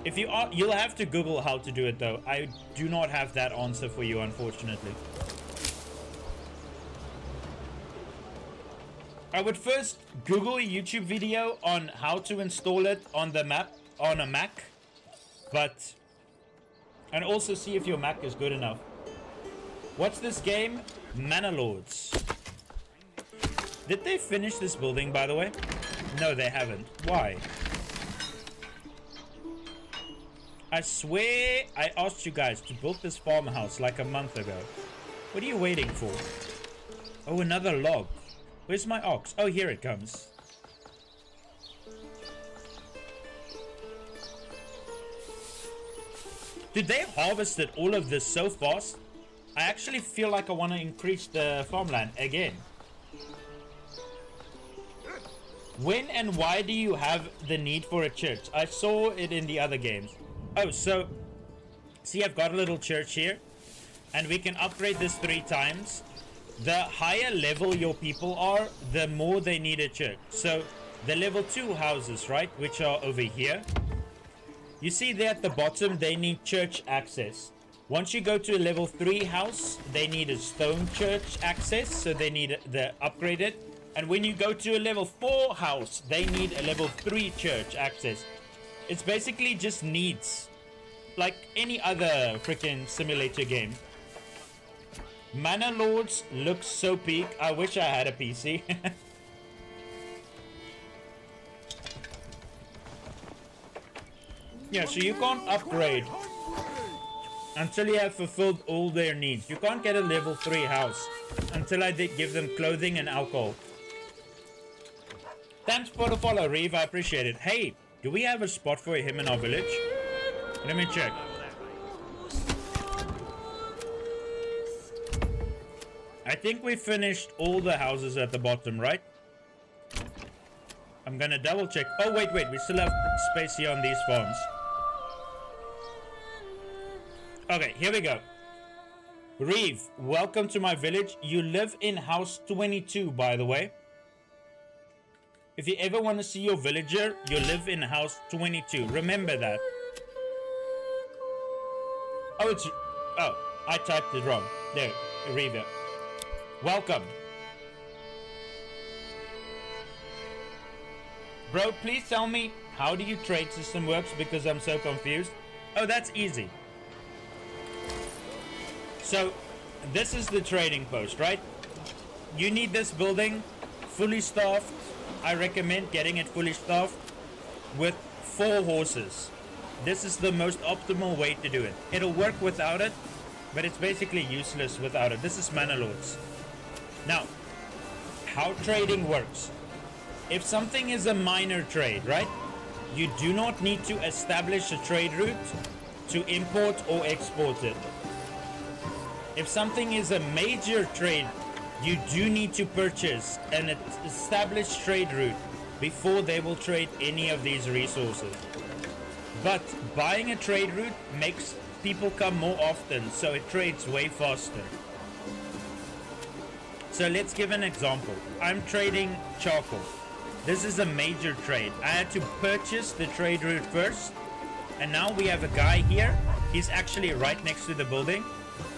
If you are, you'll have to Google how to do it though. I do not have that answer for you, unfortunately. I would first Google a YouTube video on how to install it on the map on a Mac, and also see if your Mac is good enough. What's this game? Manor Lords. Did they finish this building, by the way? No, they haven't. Why? I swear I asked you guys to build this farmhouse like a month ago. What are you waiting for? Oh, another log. Where's my ox? Oh, here it comes. Did they harvested all of this so fast? I actually feel like I want to increase the farmland again. When and why do you have the need for a church? I saw it in the other games. Oh, so see, I've got a little church here, and we can upgrade this 3 times. The higher level your people are, the more they need a church. So the level 2 houses, right, which are over here, you see there at the bottom, they need church access. Once you go to a level 3 house, they need a stone church access, so they need the upgraded. And when you go to a level 4 house, they need a level 3 church access. It's basically just needs, like any other freaking simulator game. Manor Lords looks so peak. I wish I had a PC. Yeah, so you can't upgrade until you have fulfilled all their needs. You can't get a level 3 house until I did give them clothing and alcohol. Thanks for the follow, Reeve. I appreciate it. Hey, do we have a spot for him in our village? Let me check. I think we finished all the houses at the bottom, right? I'm gonna double check. Oh, wait. We still have space here on these farms. Okay, here we go. Reeve, welcome to my village. You live in house 22, by the way. If you ever want to see your villager, you live in house 22. Remember that. Oh, I typed it wrong. There, Reeve. Welcome. Bro, please tell me, how do your trade system works, because I'm so confused. Oh, that's easy. So, this is the trading post, right? You need this building fully staffed. I recommend getting it fully staffed with 4 horses. This is the most optimal way to do it. It'll work without it, but it's basically useless without it. This is Manor Lords. Now, how trading works. If something is a minor trade, right? You do not need to establish a trade route to import or export it. If something is a major trade, you do need to purchase an established trade route before they will trade any of these resources. But buying a trade route makes people come more often, so it trades way faster. So let's give an example. I'm trading charcoal. This is a major trade. I had to purchase the trade route first, and now we have a guy here. He's actually right next to the building.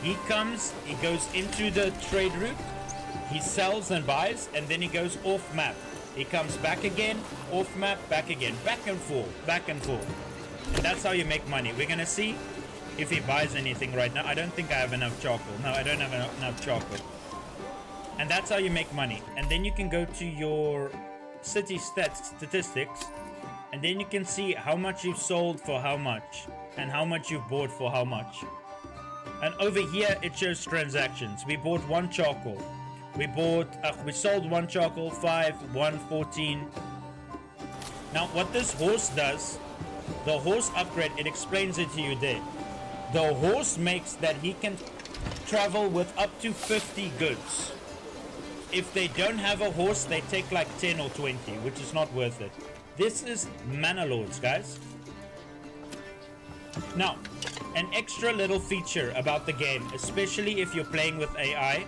He comes, he goes into the trade route, he sells and buys, and then he goes off map. He comes back again, off map, back again, back and forth, back and forth. And that's how you make money. We're gonna see if he buys anything right now. I don't think I have enough charcoal. No, I don't have enough charcoal. And that's how you make money. And then you can go to your city statistics, and then you can see how much you've sold for how much, and how much you've bought for how much. And over here it shows transactions. We bought 1 charcoal. We sold 1 charcoal, 5, 1, 14. Now what this horse does, the horse upgrade, it explains it to you there. The horse makes that he can travel with up to 50 goods. If they don't have a horse, they take like 10 or 20, which is not worth it. This is Manor Lords, guys. Now, an extra little feature about the game, especially if you're playing with AI.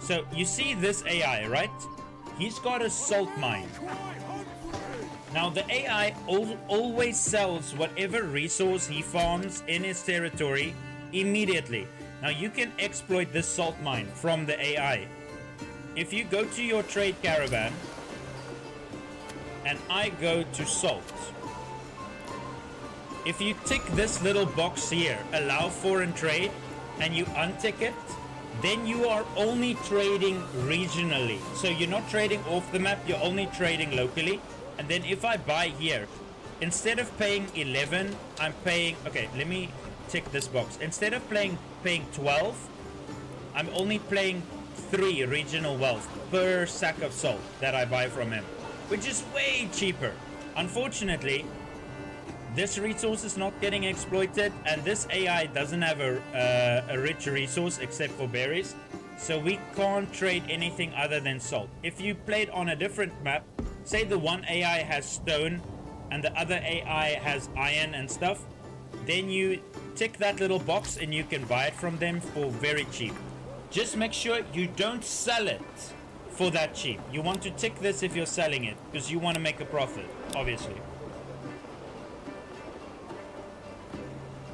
So, you see this AI, right? He's got a salt mine. Now, the AI always sells whatever resource he farms in his territory immediately. Now, you can exploit this salt mine from the AI. If you go to your trade caravan, and I go to salt, if you tick this little box here, allow foreign trade, and you untick it, then you are only trading regionally. So you're not trading off the map, you're only trading locally. And then if I buy here, instead of paying 11, I'm paying, okay, let me tick this box. Instead of paying 12, I'm only paying 3 regional wealth per sack of salt that I buy from him, which is way cheaper. Unfortunately, this resource is not getting exploited, and this AI doesn't have a rich resource except for berries, so we can't trade anything other than salt. If you played on a different map, say the one AI has stone and the other AI has iron and stuff, then you tick that little box and you can buy it from them for very cheap. Just make sure you don't sell it for that cheap. You want to tick this if you're selling it, because you want to make a profit, obviously.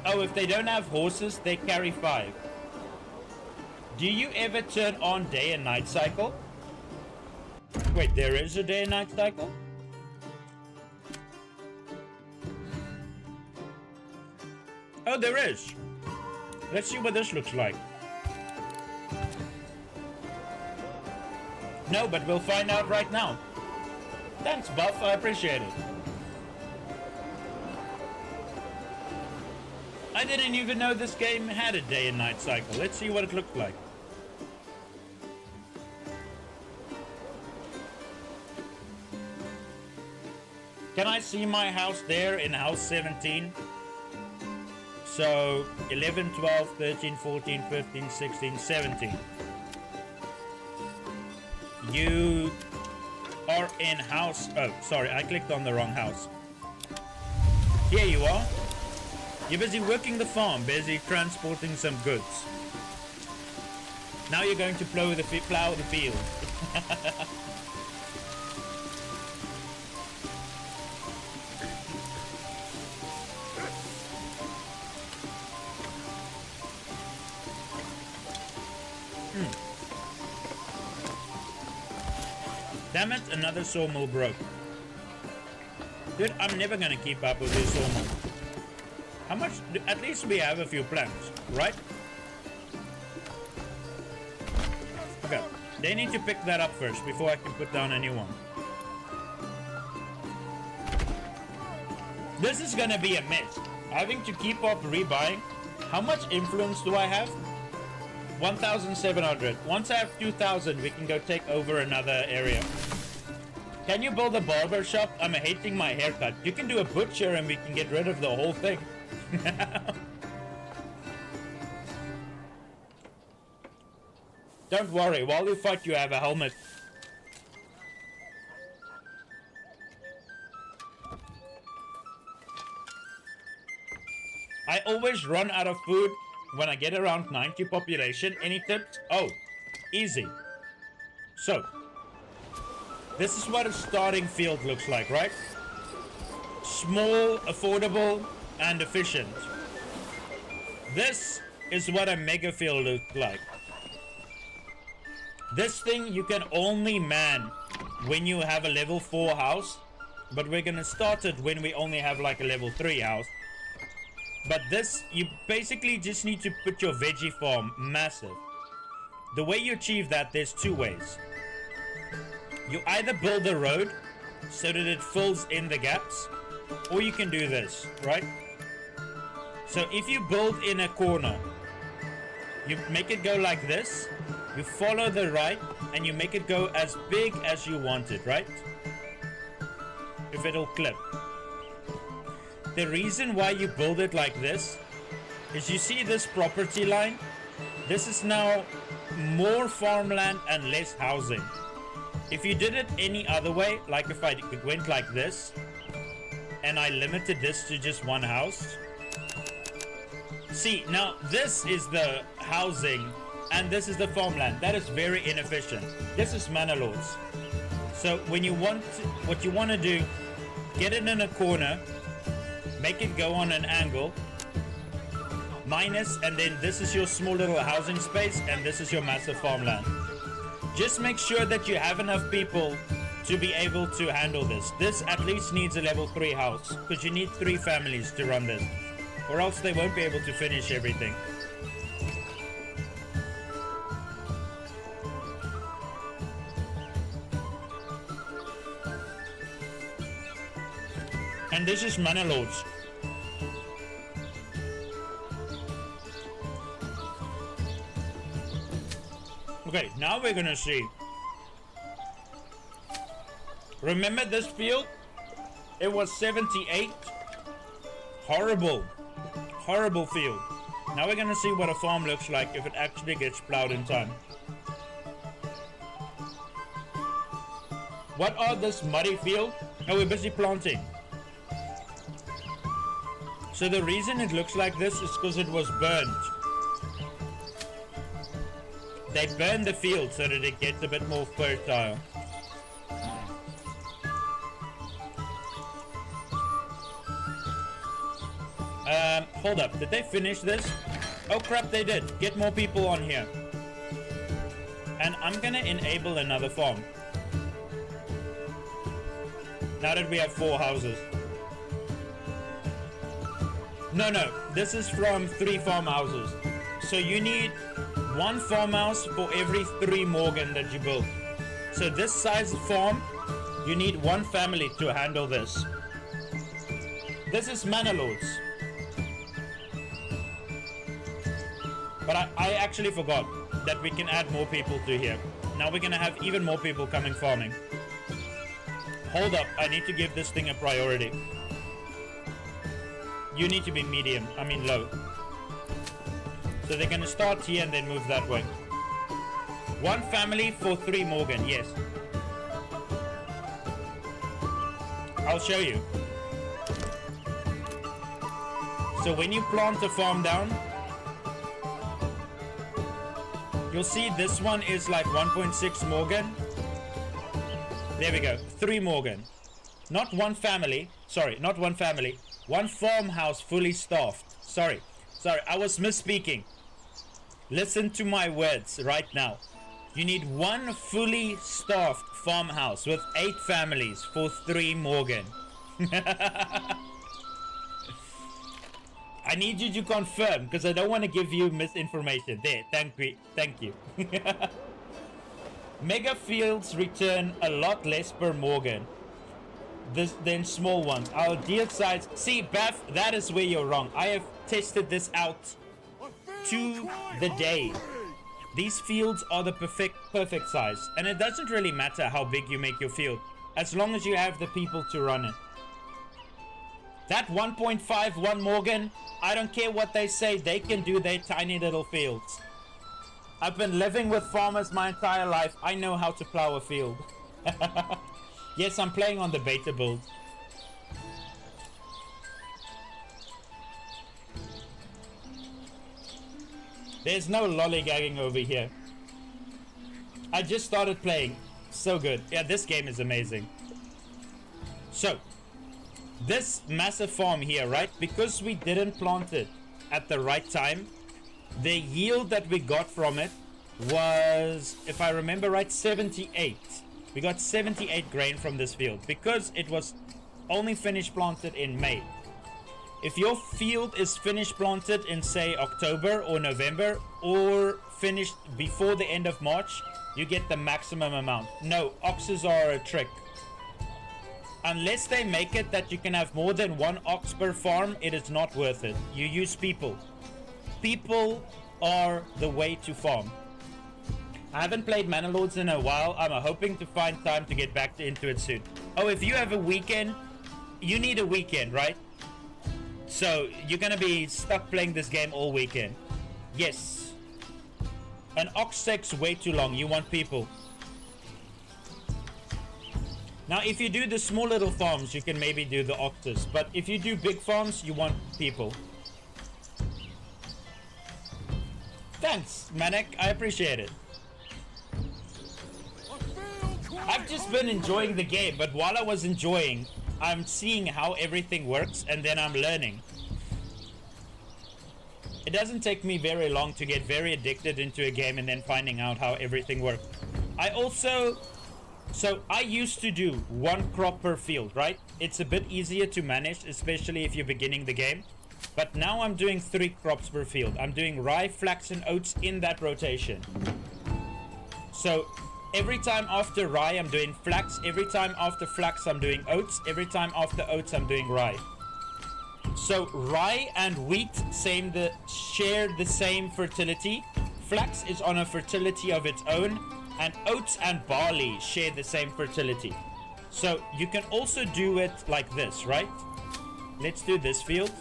Oh, if they don't have horses, they carry 5. Do you ever turn on day and night cycle? Wait, there is a day and night cycle? Oh, there is. Let's see what this looks like. No, but we'll find out right now. Thanks, Buff. I appreciate it. I didn't even know this game had a day and night cycle. Let's see what it looked like. Can I see my house there in house 17? So 11, 12, 13, 14, 15, 16, 17. You are in house... Oh, sorry, I clicked on the wrong house. Here you are. You're busy working the farm, busy transporting some goods. Now you're going to plow the field. Damn it, another sawmill broke. Dude, I'm never gonna keep up with this sawmill. How much? At least we have a few planks, right? Okay, they need to pick that up first before I can put down a new one. This is gonna be a mess. Having to keep up rebuying. How much influence do I have? 1,700. Once I have 2,000, we can go take over another area. Can you build a barber shop? I'm hating my haircut. You can do a butcher and we can get rid of the whole thing. Don't worry, while you fight you have a helmet. I always run out of food when I get around 90 population. Any tips? Oh, easy. So, this is what a starting field looks like, right? Small, affordable, and efficient. This is what a mega field looks like. This thing you can only man when you have a level 4 house, but we're gonna start it when we only have like a level 3 house. But this, you basically just need to put your veggie farm massive. The way you achieve that, there's two ways. You either build a road so that it fills in the gaps, or you can do this, right? So if you build in a corner, you make it go like this, you follow the right, and you make it go as big as you want it, right? If it'll clip. The reason why you build it like this is you see this property line? This is now more farmland and less housing. If you did it any other way, like if I went like this, and I limited this to just one house. See, now this is the housing, and this is the farmland. That is very inefficient. This is Manor Lords. So when you want to, what you want to do, get it in a corner, make it go on an angle, minus, and then this is your small little housing space, and this is your massive farmland. Just make sure that you have enough people to be able to handle this. This at least needs a level 3 house, because you need 3 families to run this, or else they won't be able to finish everything. And this is Manor Lords. Okay, now we're gonna see. Remember this field? It was 78. Horrible. Horrible field. Now we're gonna see what a farm looks like if it actually gets plowed in time. What are this muddy field? Oh, we're busy planting. So the reason it looks like this is because it was burned. They burn the field so that it gets a bit more fertile. Hold up. Did they finish this? Oh crap, they did. Get more people on here. And I'm gonna enable another farm. Now that we have 4 houses. No, this is from 3 farmhouses. So you need 1 farmhouse for every 3 Morgan that you build. So this size farm, you need 1 family to handle this. This is Manor Lords. But I actually forgot that we can add more people to here. Now we're gonna have even more people coming farming. Hold up, I need to give this thing a priority. You need to be medium, I mean low. So they're gonna start here and then move that way. 1 family for 3 Morgan, yes. I'll show you. So when you plant a farm down, you'll see this one is like 1.6 Morgan. There we go, 3 Morgan. Not 1 family, sorry, not 1 family. 1 farmhouse fully staffed. Sorry, I was misspeaking. Listen to my words right now. You need 1 fully staffed farmhouse with 8 families for 3 Morgan. I need you to confirm because I don't want to give you misinformation. There, thank you. Mega fields return a lot less per Morgan than small ones. Our deal size. See, Beth, that is where you're wrong. I have tested this out to the day. These fields are the perfect size, and it doesn't really matter how big you make your field as long as you have the people to run it. That 1.51 Morgan, I don't care what they say, they can do their tiny little fields. I've been living with farmers my entire life. I know how to plow a field. Yes, I'm playing on the beta build. There's no lollygagging over here. I just started playing. So good. Yeah, this game is amazing. So, this massive farm here, right? Because we didn't plant it at the right time, the yield that we got from it was, if I remember right, 78. We got 78 grain from this field because it was only finished planted in May. If your field is finished planted in, say, October or November or finished before the end of March, you get the maximum amount. No, oxes are a trick. Unless they make it that you can have more than 1 ox per farm, it is not worth it. You use people. People are the way to farm. I haven't played Manor Lords in a while. I'm hoping to find time to get back into it soon. Oh, if you have a weekend, you need a weekend, right? So you're gonna be stuck playing this game all weekend. Yes. An ox takes way too long. You want people. Now, if you do the small little farms, you can maybe do the oxes. But if you do big farms, you want people. Thanks, Manek. I appreciate it. I've just been enjoying the game, but while I was enjoying, I'm seeing how everything works, and then I'm learning. It doesn't take me very long to get very addicted into a game and then finding out how everything works. So I used to do 1 crop per field, right? It's a bit easier to manage, especially if you're beginning the game. But now I'm doing 3 crops per field. I'm doing rye, flax, and oats in that rotation. So every time after rye, I'm doing flax. Every time after flax, I'm doing oats. Every time after oats, I'm doing rye. So rye and wheat share the same fertility. Flax is on a fertility of its own. And oats and barley share the same fertility. So you can also do it like this, right? Let's do this field.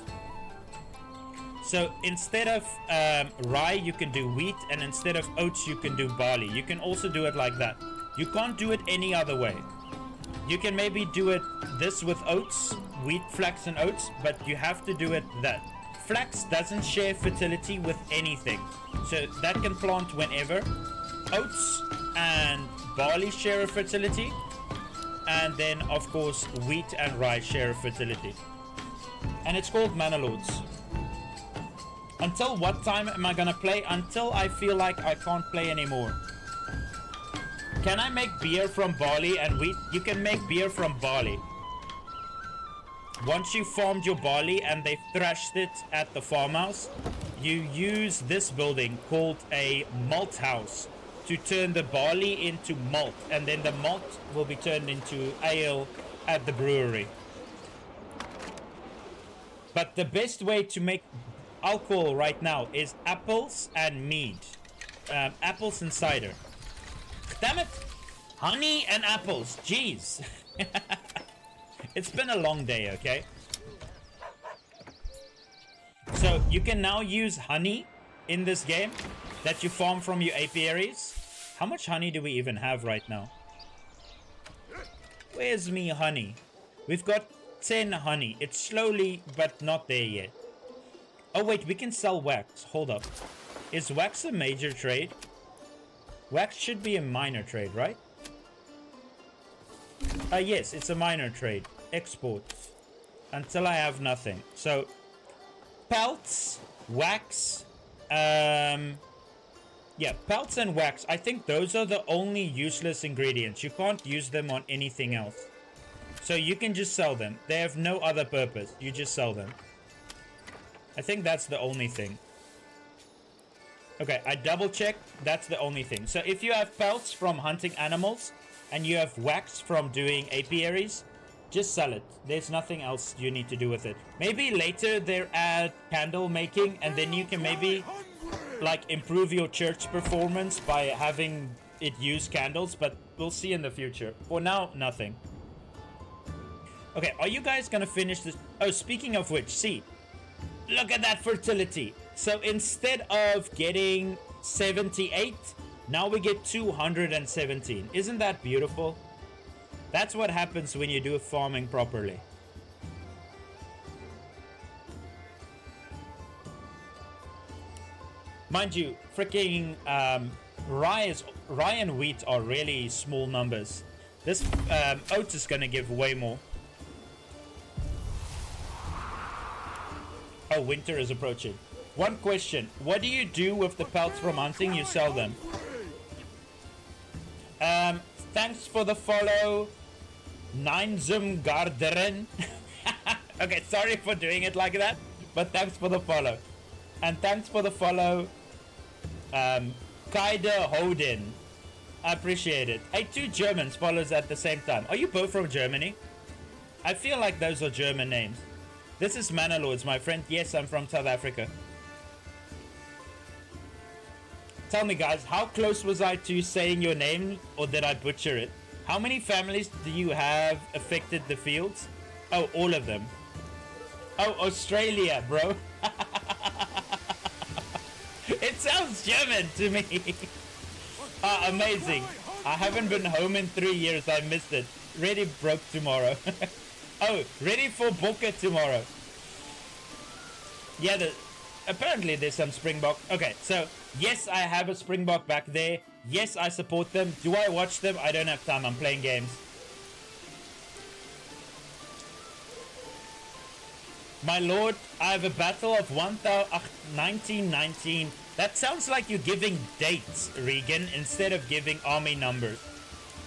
So instead of rye, you can do wheat, and instead of oats, you can do barley. You can also do it like that. You can't do it any other way. You can maybe do it this with oats, wheat, flax, and oats, but you have to do it that. Flax doesn't share fertility with anything, so that can plant whenever. Oats and barley share a fertility, and then of course wheat and rye share a fertility, and it's called Manor Lords. Until what time am I gonna play? Until I feel like I can't play anymore. Can I make beer from barley and wheat? You can make beer from barley. Once you farmed your barley and they've thrashed it at the farmhouse, you use this building called a malt house to turn the barley into malt, and then the malt will be turned into ale at the brewery. But the best way to make alcohol right now is apples and mead. Apples and cider. Damn it! Honey and apples. Jeez. It's been a long day, okay? So you can now use honey in this game that you farm from your apiaries. How much honey do we even have right now? Where's me honey? We've got 10 honey. It's slowly, but not there yet. Oh wait, we can sell wax. Hold up. Is wax a major trade? Wax should be a minor trade, right? Yes, it's a minor trade. Exports. Until I have nothing. So, pelts, wax, yeah, pelts and wax. I think those are the only useless ingredients. You can't use them on anything else. So you can just sell them. They have no other purpose. You just sell them. I think that's the only thing. Okay, I double checked. That's the only thing. So if you have pelts from hunting animals and you have wax from doing apiaries, just sell it. There's nothing else you need to do with it. Maybe later they're at candle making, and then you can maybe like improve your church performance by having it use candles, but we'll see in the future. For now, nothing. Okay, are you guys gonna finish this? Oh, speaking of which, see, look at that fertility. So instead of getting 78, now we get 217. Isn't that beautiful? That's what happens when you do farming properly. Mind you, freaking rye and wheat are really small numbers. This oats is gonna give way more. Oh, winter is approaching. One question: what do you do with the pelts from hunting? You sell them. Thanks for the follow, Ninezum Garderen. Okay, sorry for doing it like that, but thanks for the follow. And thanks for the follow, Kaide Hoden. I appreciate it. Hey, 2 Germans follows at the same time. Are you both from Germany? I feel like those are German names. This is Manor Lords, my friend. Yes, I'm from South Africa. Tell me, guys, how close was I to saying your name, or did I butcher it? How many families do you have affected the fields? Oh, all of them. Oh, Australia, bro. It sounds German to me. Ah, amazing. I haven't been home in 3 years. I missed it. Ready broke tomorrow. Oh, ready for Boca tomorrow. Yeah, apparently there's some Springbok. Okay, so yes, I have a Springbok back there. Yes, I support them. Do I watch them? I don't have time. I'm playing games. My lord, I have a battle of 1919. That sounds like you're giving dates, Regan, instead of giving army numbers.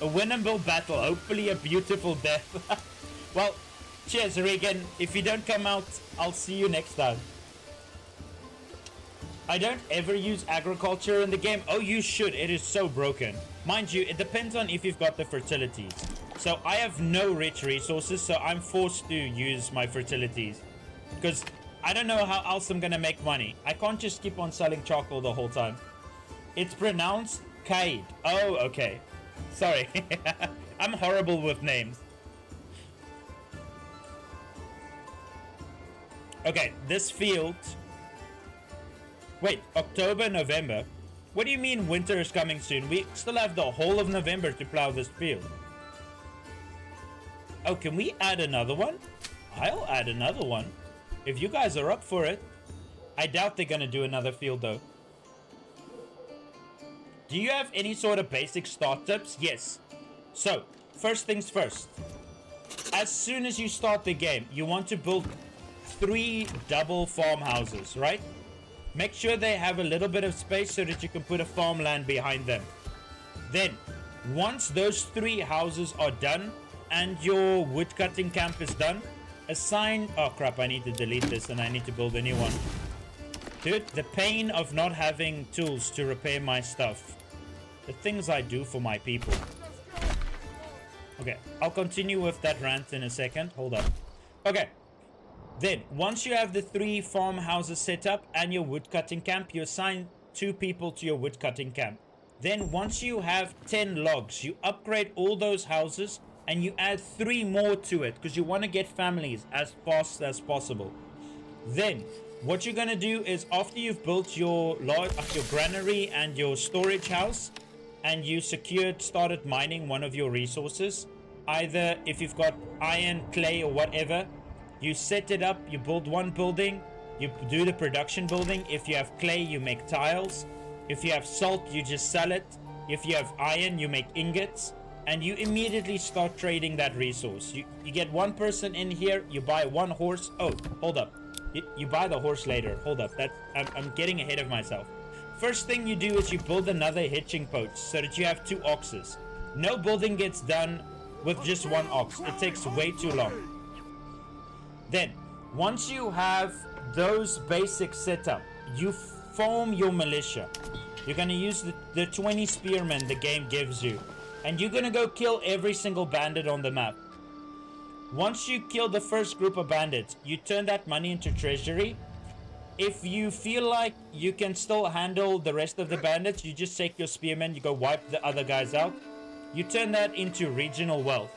A winnable battle, hopefully a beautiful death. Well, cheers, Regan. If you don't come out, I'll see you next time. I don't ever use agriculture in the game. Oh, you should. It is so broken. Mind you, it depends on if you've got the fertilities. So I have no rich resources, so I'm forced to use my fertilities. Because I don't know how else I'm gonna make money. I can't just keep on selling charcoal the whole time. It's pronounced Kaid. Oh, okay. Sorry. I'm horrible with names. Okay, this field... Wait, October, November? What do you mean winter is coming soon? We still have the whole of November to plow this field. Oh, can we add another one? I'll add another one. If you guys are up for it. I doubt they're gonna do another field though. Do you have any sort of basic start tips? Yes. So, first things first. As soon as you start the game, you want to build 3 double farmhouses, right? Make sure they have a little bit of space so that you can put a farmland behind them. Then, once those 3 houses are done and your woodcutting camp is done, assign... Oh crap, I need to delete this and I need to build a new one. Dude, the pain of not having tools to repair my stuff. The things I do for my people. Okay, I'll continue with that rant in a second. Hold up. Okay. Then, once you have the 3 farmhouses set up and your woodcutting camp, you assign 2 people to your woodcutting camp. Then, once you have 10 logs, you upgrade all those houses and you add 3 more to it because you want to get families as fast as possible. Then, what you're going to do is after you've built your granary and your storage house and you started mining one of your resources, either if you've got iron, clay or whatever, you set it up, you build one building, you do the production building. If you have clay, you make tiles. If you have salt, you just sell it. If you have iron, you make ingots. And you immediately start trading that resource. You get 1 person in here, you buy 1 horse. Oh, hold up. You buy the horse later. Hold up. I'm getting ahead of myself. First thing you do is you build another hitching post so that you have 2 oxes. No building gets done with just 1 ox. It takes way too long. Then, once you have those basics set up, you form your militia. You're going to use the 20 spearmen the game gives you. And you're going to go kill every single bandit on the map. Once you kill the first group of bandits, you turn that money into treasury. If you feel like you can still handle the rest of the bandits, you just take your spearmen, you go wipe the other guys out. You turn that into regional wealth.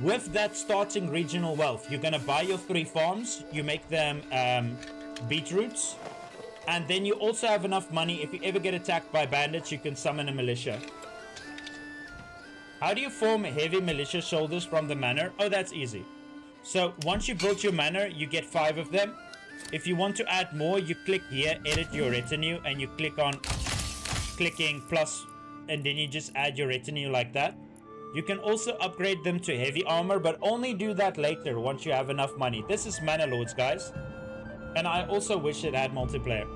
With that starting regional wealth, you're going to buy your 3 farms. You make them beetroots. And then you also have enough money. If you ever get attacked by bandits, you can summon a militia. How do you form heavy militia soldiers from the manor? Oh, that's easy. So once you build your manor, you get 5 of them. If you want to add more, you click here, edit your retinue, and you click on clicking plus, and then you just add your retinue like that. You can also upgrade them to heavy armor, but only do that later once you have enough money. This is Manor Lords, guys. And I also wish it had multiplayer.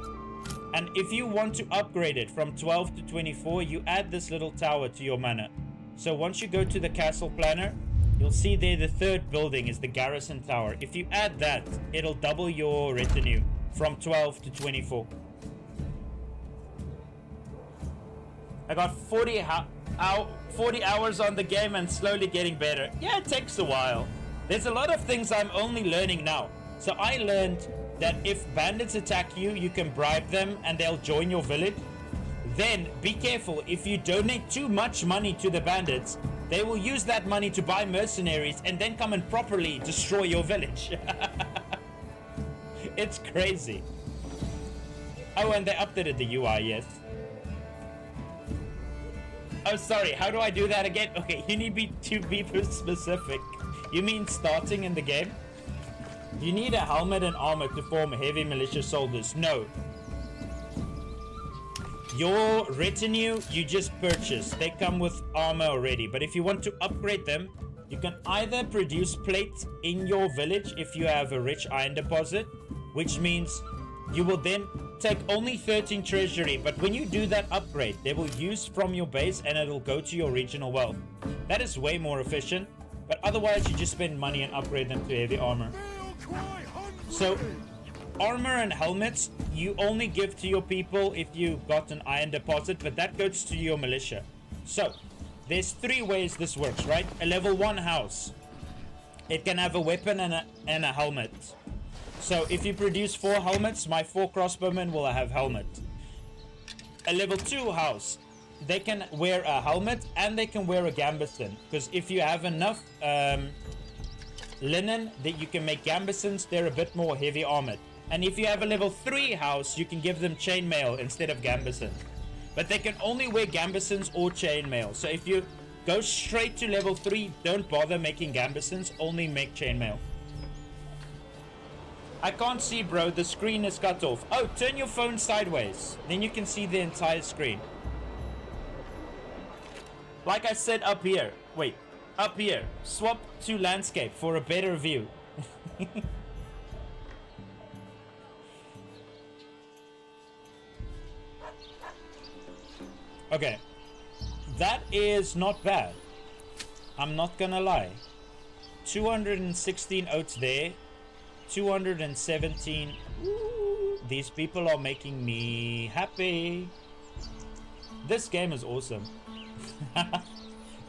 And if you want to upgrade it from 12 to 24, you add this little tower to your manor. So once you go to the castle planner, you'll see there the 3rd building is the garrison tower. If you add that, it'll double your retinue from 12 to 24. I got 40 hours on the game and slowly getting better. Yeah, it takes a while. There's a lot of things I'm only learning now. So I learned that if bandits attack you, you can bribe them and they'll join your village. Then be careful, if you donate too much money to the bandits, they will use that money to buy mercenaries and then come and properly destroy your village. It's crazy. Oh, and they updated the UI, yes. Oh, sorry, how do I do that again? Okay, you need to be specific. You mean starting in the game? You need a helmet and armor to form heavy militia soldiers. No. Your retinue, you just purchase. They come with armor already. But if you want to upgrade them, you can either produce plates in your village if you have a rich iron deposit, which means you will then take only 13 treasury. But when you do that upgrade, they will use from your base and it'll go to your regional wealth. That is way more efficient. But otherwise, you just spend money and upgrade them to heavy armor. So, armor and helmets, you only give to your people if you got an iron deposit, but that goes to your militia. So, there's 3 ways this works, right? A level 1 house, it can have a weapon and a helmet. So, if you produce 4 helmets, my 4 crossbowmen will have helmet. A level 2 house, they can wear a helmet and they can wear a gambeson. Because if you have enough linen that you can make gambesons, they're a bit more heavy armored. And if you have a level 3 house, you can give them chainmail instead of gambesons. But they can only wear gambesons or chainmail. So if you go straight to level 3, don't bother making gambesons, only make chainmail. I can't see, bro. The screen is cut off. Oh, turn your phone sideways. Then you can see the entire screen. Like I said up here. Wait, up here. Swap to landscape for a better view. Okay, that is not bad. I'm not gonna lie. 216 oats there. 217. Ooh, these people are making me happy. This game is awesome.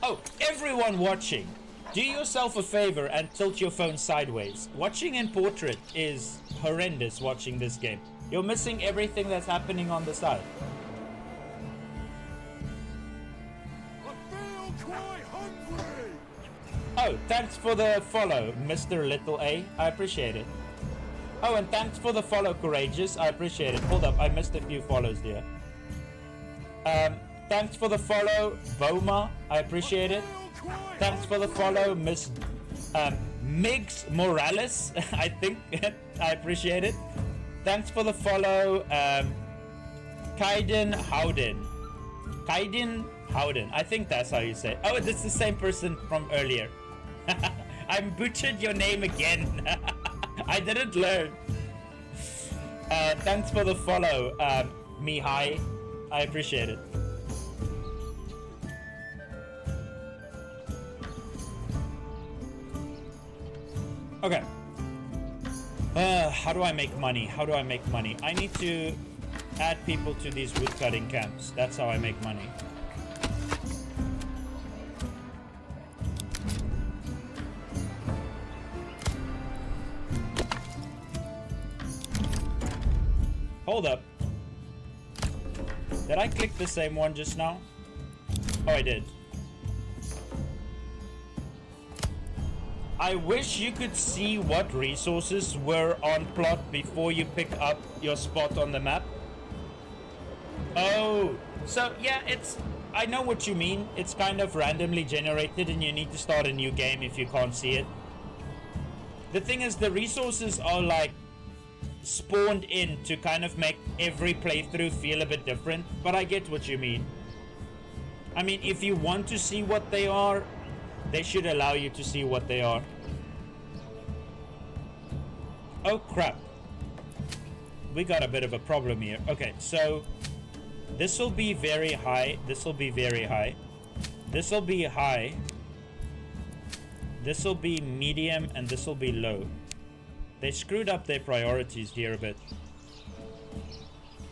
Oh, everyone watching, do yourself a favor and tilt your phone sideways. Watching in portrait is horrendous watching this game. You're missing everything that's happening on the side. Oh, thanks for the follow, Mr. Little A. I appreciate it. Oh, and thanks for the follow, Courageous. I appreciate it. Hold up, I missed a few follows there. Thanks for the follow, Boma. I appreciate it. Thanks for the follow, Miss Migs Morales. I think I appreciate it. Thanks for the follow, Kaiden Howden. Kaiden Howden. I think that's how you say it. Oh, it's the same person from earlier. I butchered your name again. I didn't learn. Thanks for the follow, Mihai. I appreciate it. Okay. How do I make money? How do I make money? I need to add people to these woodcutting camps. That's how I make money. Hold up. Did I click the same one just now? Oh, I did. I wish you could see what resources were on plot before you pick up your spot on the map. Oh, so yeah, I know what you mean. It's kind of randomly generated and you need to start a new game if you can't see it. The thing is, the resources are like spawned in to kind of make every playthrough feel a bit different, but I get what you mean. I mean, if you want to see what they are, they should allow you to see what they are. Oh crap. We got a bit of a problem here. Okay, so this will be very high. This will be very high. This will be high. This will be medium, and this will be low. They screwed up their priorities here a bit.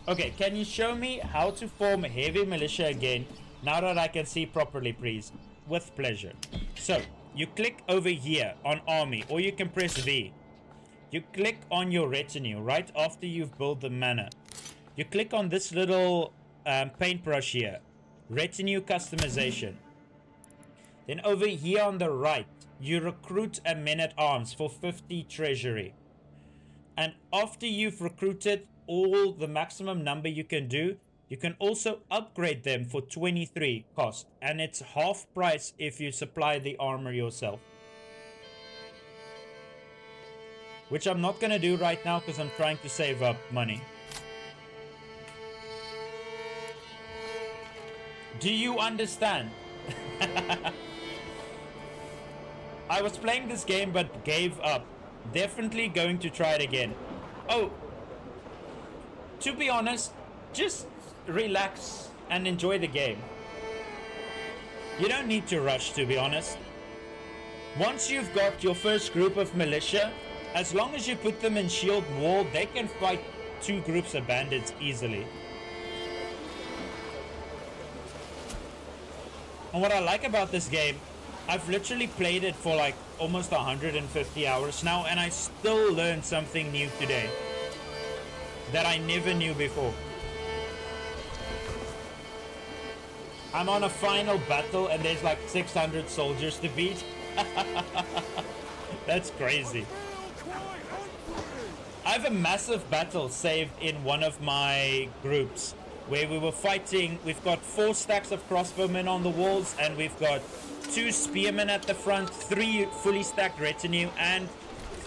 Okay, can you show me how to form a heavy militia again Now that I can see properly, please. With pleasure. So, you click over here on army, or you can press V. You click on your retinue right after you've built the manor. You click on this little paintbrush here. Retinue customization. Then over here on the right, you recruit a men-at-arms for 50 treasury. And after you've recruited all the maximum number you can do, you can also upgrade them for 23 cost. And it's half price if you supply the armor yourself. Which I'm not going to do right now because I'm trying to save up money. Do you understand? I was playing this game but gave up. Definitely going to try it again. Oh, to be honest, just relax and enjoy the game. You don't need to rush, to be honest. Once you've got your first group of militia, as long as you put them in shield wall, they can fight 2 groups of bandits easily. And what I like about this game, I've literally played it for like almost 150 hours now, and I still learned something new today that I never knew before. I'm on a final battle and there's like 600 soldiers to beat. That's crazy. I have a massive battle saved in one of my groups where we were fighting. We've got 4 stacks of crossbowmen on the walls, and we've got 2 spearmen at the front, 3 fully stacked retinue, and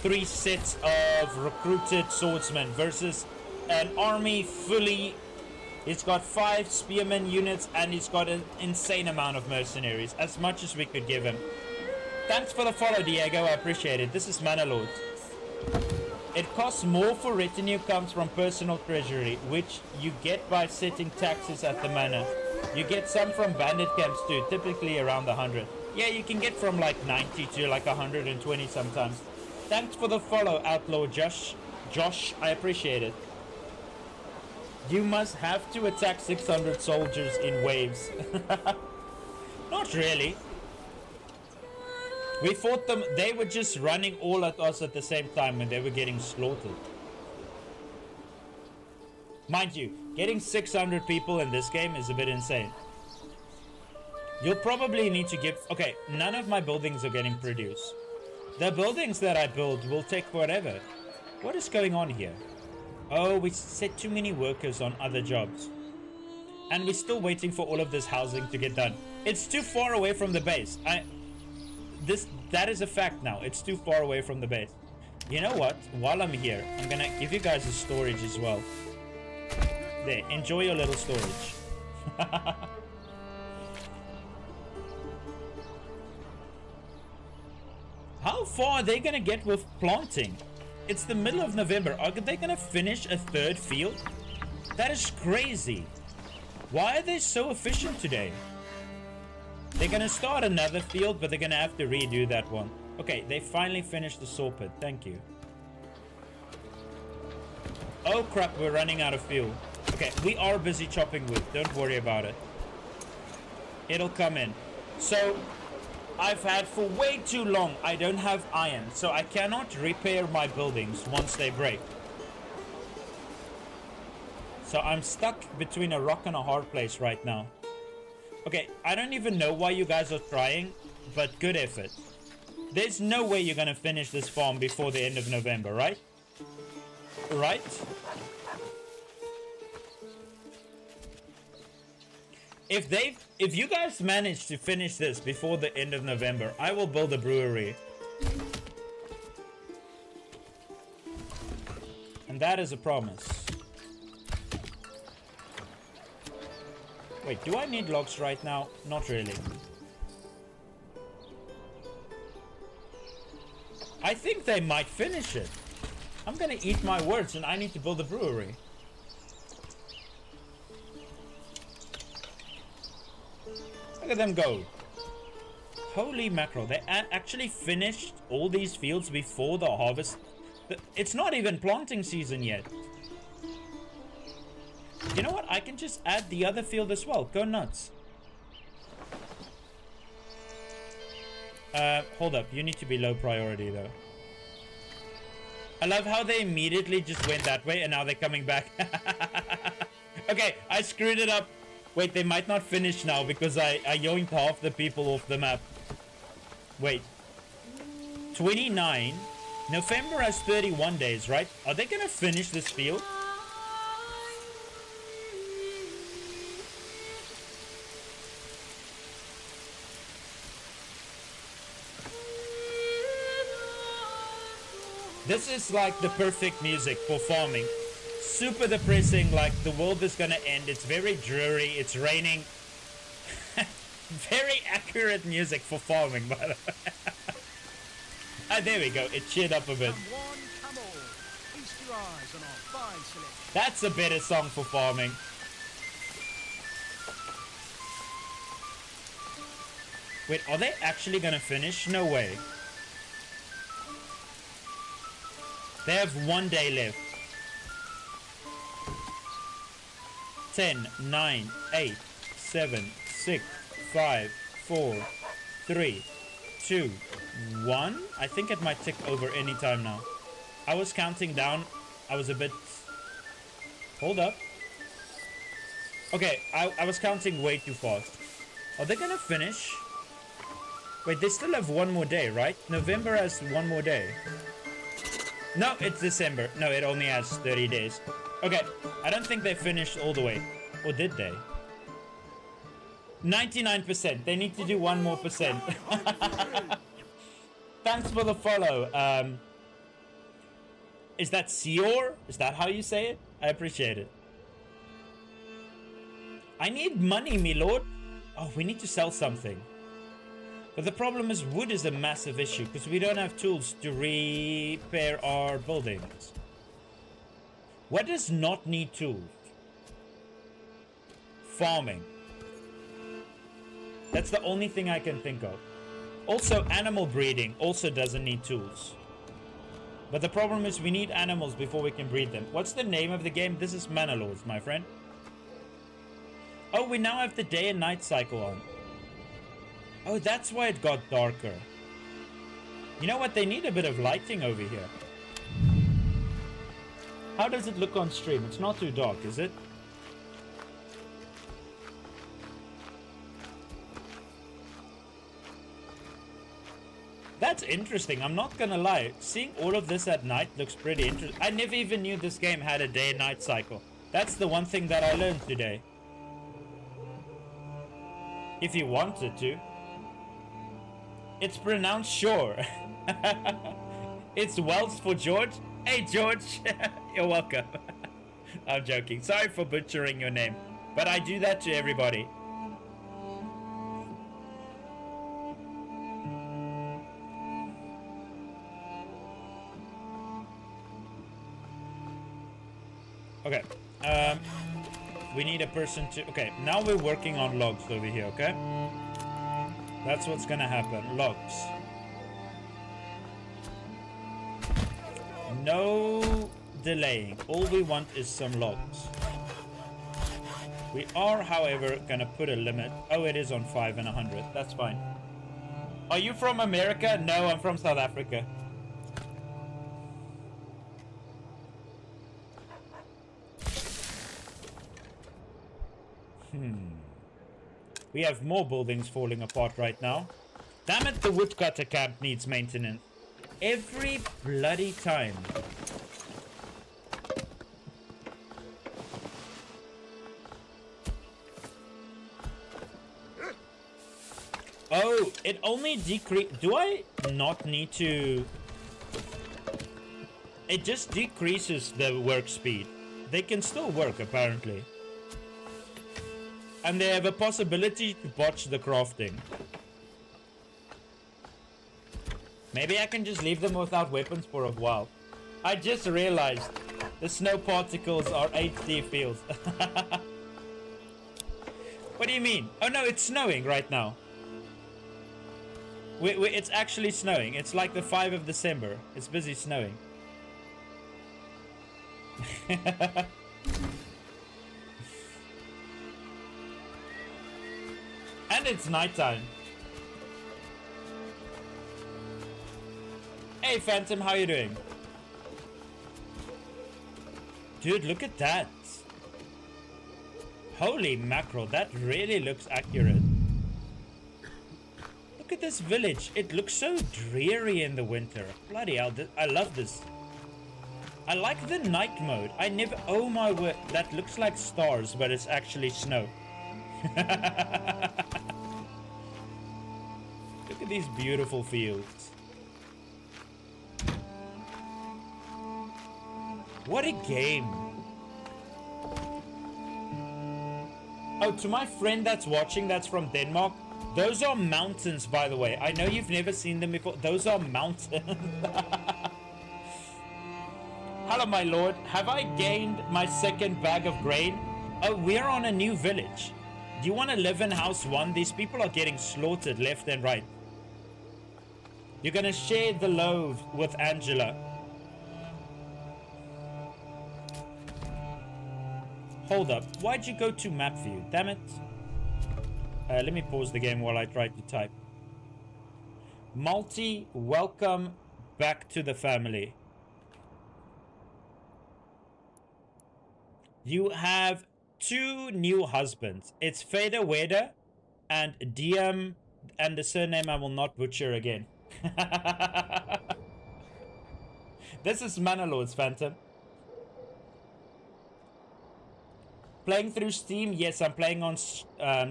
3 sets of recruited swordsmen versus an army fully. It's got 5 spearmen units, and it's got an insane amount of mercenaries, as much as we could give him. Thanks for the follow, Diego. I appreciate it. This is Manor Lords. It costs more for retinue, comes from personal treasury, which you get by setting taxes at the manor. You get some from bandit camps too, typically around 100. Yeah, you can get from like 90 to like 120 sometimes. Thanks for the follow, Outlaw Josh. I appreciate it. You must have to attack 600 soldiers in waves. Not really. We fought them, they were just running all at us at the same time and they were getting slaughtered. Mind you, getting 600 people in this game is a bit insane. You'll probably need to give... Okay, none of my buildings are getting produced. The buildings that I build will take forever. What is going on here? Oh, we set too many workers on other jobs. And we're still waiting for all of this housing to get done. It's too far away from the base. That is a fact now. It's too far away from the base. You know what? While I'm here, I'm gonna give you guys a storage as well. There, enjoy your little storage. How far are they gonna get with planting? It's the middle of November. Are they gonna finish a 3rd field? That is crazy. Why are they so efficient today? They're gonna start another field, but they're gonna have to redo that one. Okay, they finally finished the saw pit. Thank you. Oh crap, we're running out of fuel. Okay, we are busy chopping wood. Don't worry about it. It'll come in. So, I've had for way too long, I don't have iron. So I cannot repair my buildings once they break. So I'm stuck between a rock and a hard place right now. Okay, I don't even know why you guys are trying, but good effort. There's no way you're gonna finish this farm before the end of November, right? Right? If you guys manage to finish this before the end of November, I will build a brewery. And that is a promise. Wait, do I need logs right now? Not really. I think they might finish it. I'm gonna eat my words and I need to build a brewery. Look at them go. Holy mackerel. They actually finished all these fields before the harvest. It's not even planting season yet. You know what? I can just add the other field as well. Go nuts. Hold up. You need to be low priority, though. I love how they immediately just went that way, and now they're coming back. Okay, I screwed it up. Wait, they might not finish now, because I yoinked half the people off the map. Wait. 29. November has 31 days, right? Are they gonna finish this field? This is like the perfect music for farming. Super depressing, like the world is gonna end. It's very dreary, it's raining. Very accurate music for farming, by the way. Ah, there we go, it cheered up a bit. That's a better song for farming. Wait, are they actually gonna finish? No way. They have 1 day left. 10, 9, 8, 7, 6, 5, 4, 3, 2, 1. I think it might tick over any time now. I was counting down. I was a bit... Hold up. Okay, I was counting way too fast. Are they gonna finish? Wait, they still have 1 more day, right? November has 1 more day. No, it's December. No, it only has 30 days. Okay, I don't think they finished all the way. Or did they? 99%. They need to do 1 more percent. Thanks for the follow. Is that Sior? Is that how you say it? I appreciate it. I need money, me lord. Oh, we need to sell something. But the problem is wood is a massive issue because we don't have tools to repair our buildings. What does not need tools? Farming. That's the only thing I can think of. Also, animal breeding also doesn't need tools. But the problem is we need animals before we can breed them. What's the name of the game? This is Manor Lords, my friend. Oh, we now have the day and night cycle on. Oh, that's why it got darker. You know what? They need a bit of lighting over here. How does it look on stream? It's not too dark, is it? That's interesting. I'm not gonna lie. Seeing all of this at night looks pretty interesting. I never even knew this game had a day and night cycle. That's the one thing that I learned today. If you wanted to. It's pronounced sure. It's Welsh for George. Hey, George. You're welcome. I'm joking. Sorry for butchering your name. But I do that to everybody. Okay. We need a person to... Okay, now we're working on logs over here, okay? That's what's gonna happen. Logs. No delaying. All we want is some logs. We are, however, gonna put a limit. Oh, it is on 5 and 100. That's fine. Are you from America? No, I'm from South Africa. We have more buildings falling apart right now. Damn it, the woodcutter camp needs maintenance. Every bloody time. Oh, it only decrease. Do I not need to... It just decreases the work speed. They can still work, apparently. And they have a possibility to botch the crafting. Maybe I can just leave them without weapons for a while. I just realized the snow particles are HD fields. What do you mean? Oh no, it's snowing right now. It's actually snowing. It's like the 5th of December. It's busy snowing. And it's nighttime. Hey, Phantom, how you doing? Dude, look at that. Holy mackerel, that really looks accurate. Look at this village. It looks so dreary in the winter. Bloody hell, I love this. I like the night mode. I never... Oh my word, that looks like stars, but it's actually snow. Look at these beautiful fields. What a game. Oh, to my friend that's watching, that's from Denmark. Those are mountains, by the way. I know you've never seen them before. Those are mountains. Hello, my lord. Have I gained my second bag of grain? Oh, we're on a new village. Do you want to live in house 1? These people are getting slaughtered left and right. You're going to share the loaf with Angela. Hold up. Why'd you go to map view? Damn it. Let me pause the game while I try to type. Multi, welcome back to the family. You have 2 new husbands. It's Feda Weda and DM, and the surname I will not butcher again. This is Manor Lords, Phantom. Playing through Steam? Yes, I'm playing on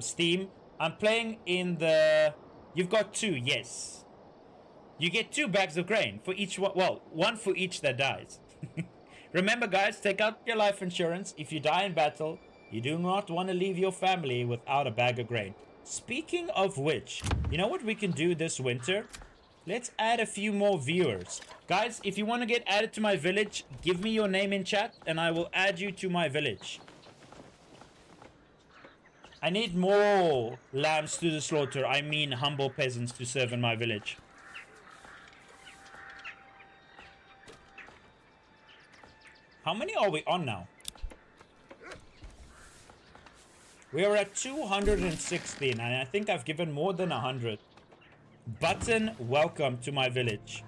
Steam. I'm playing in the... You've got 2, yes. You get 2 bags of grain for each one. Well, 1 for each that dies. Remember, guys, take out your life insurance. If you die in battle, you do not want to leave your family without a bag of grain. Speaking of which, you know what we can do this winter? Let's add a few more viewers. Guys, if you want to get added to my village, give me your name in chat and I will add you to my village. I need more lambs to the slaughter. I mean humble peasants to serve in my village. How many are we on now? We are at 216 and I think I've given more than 100. Button, welcome to my village.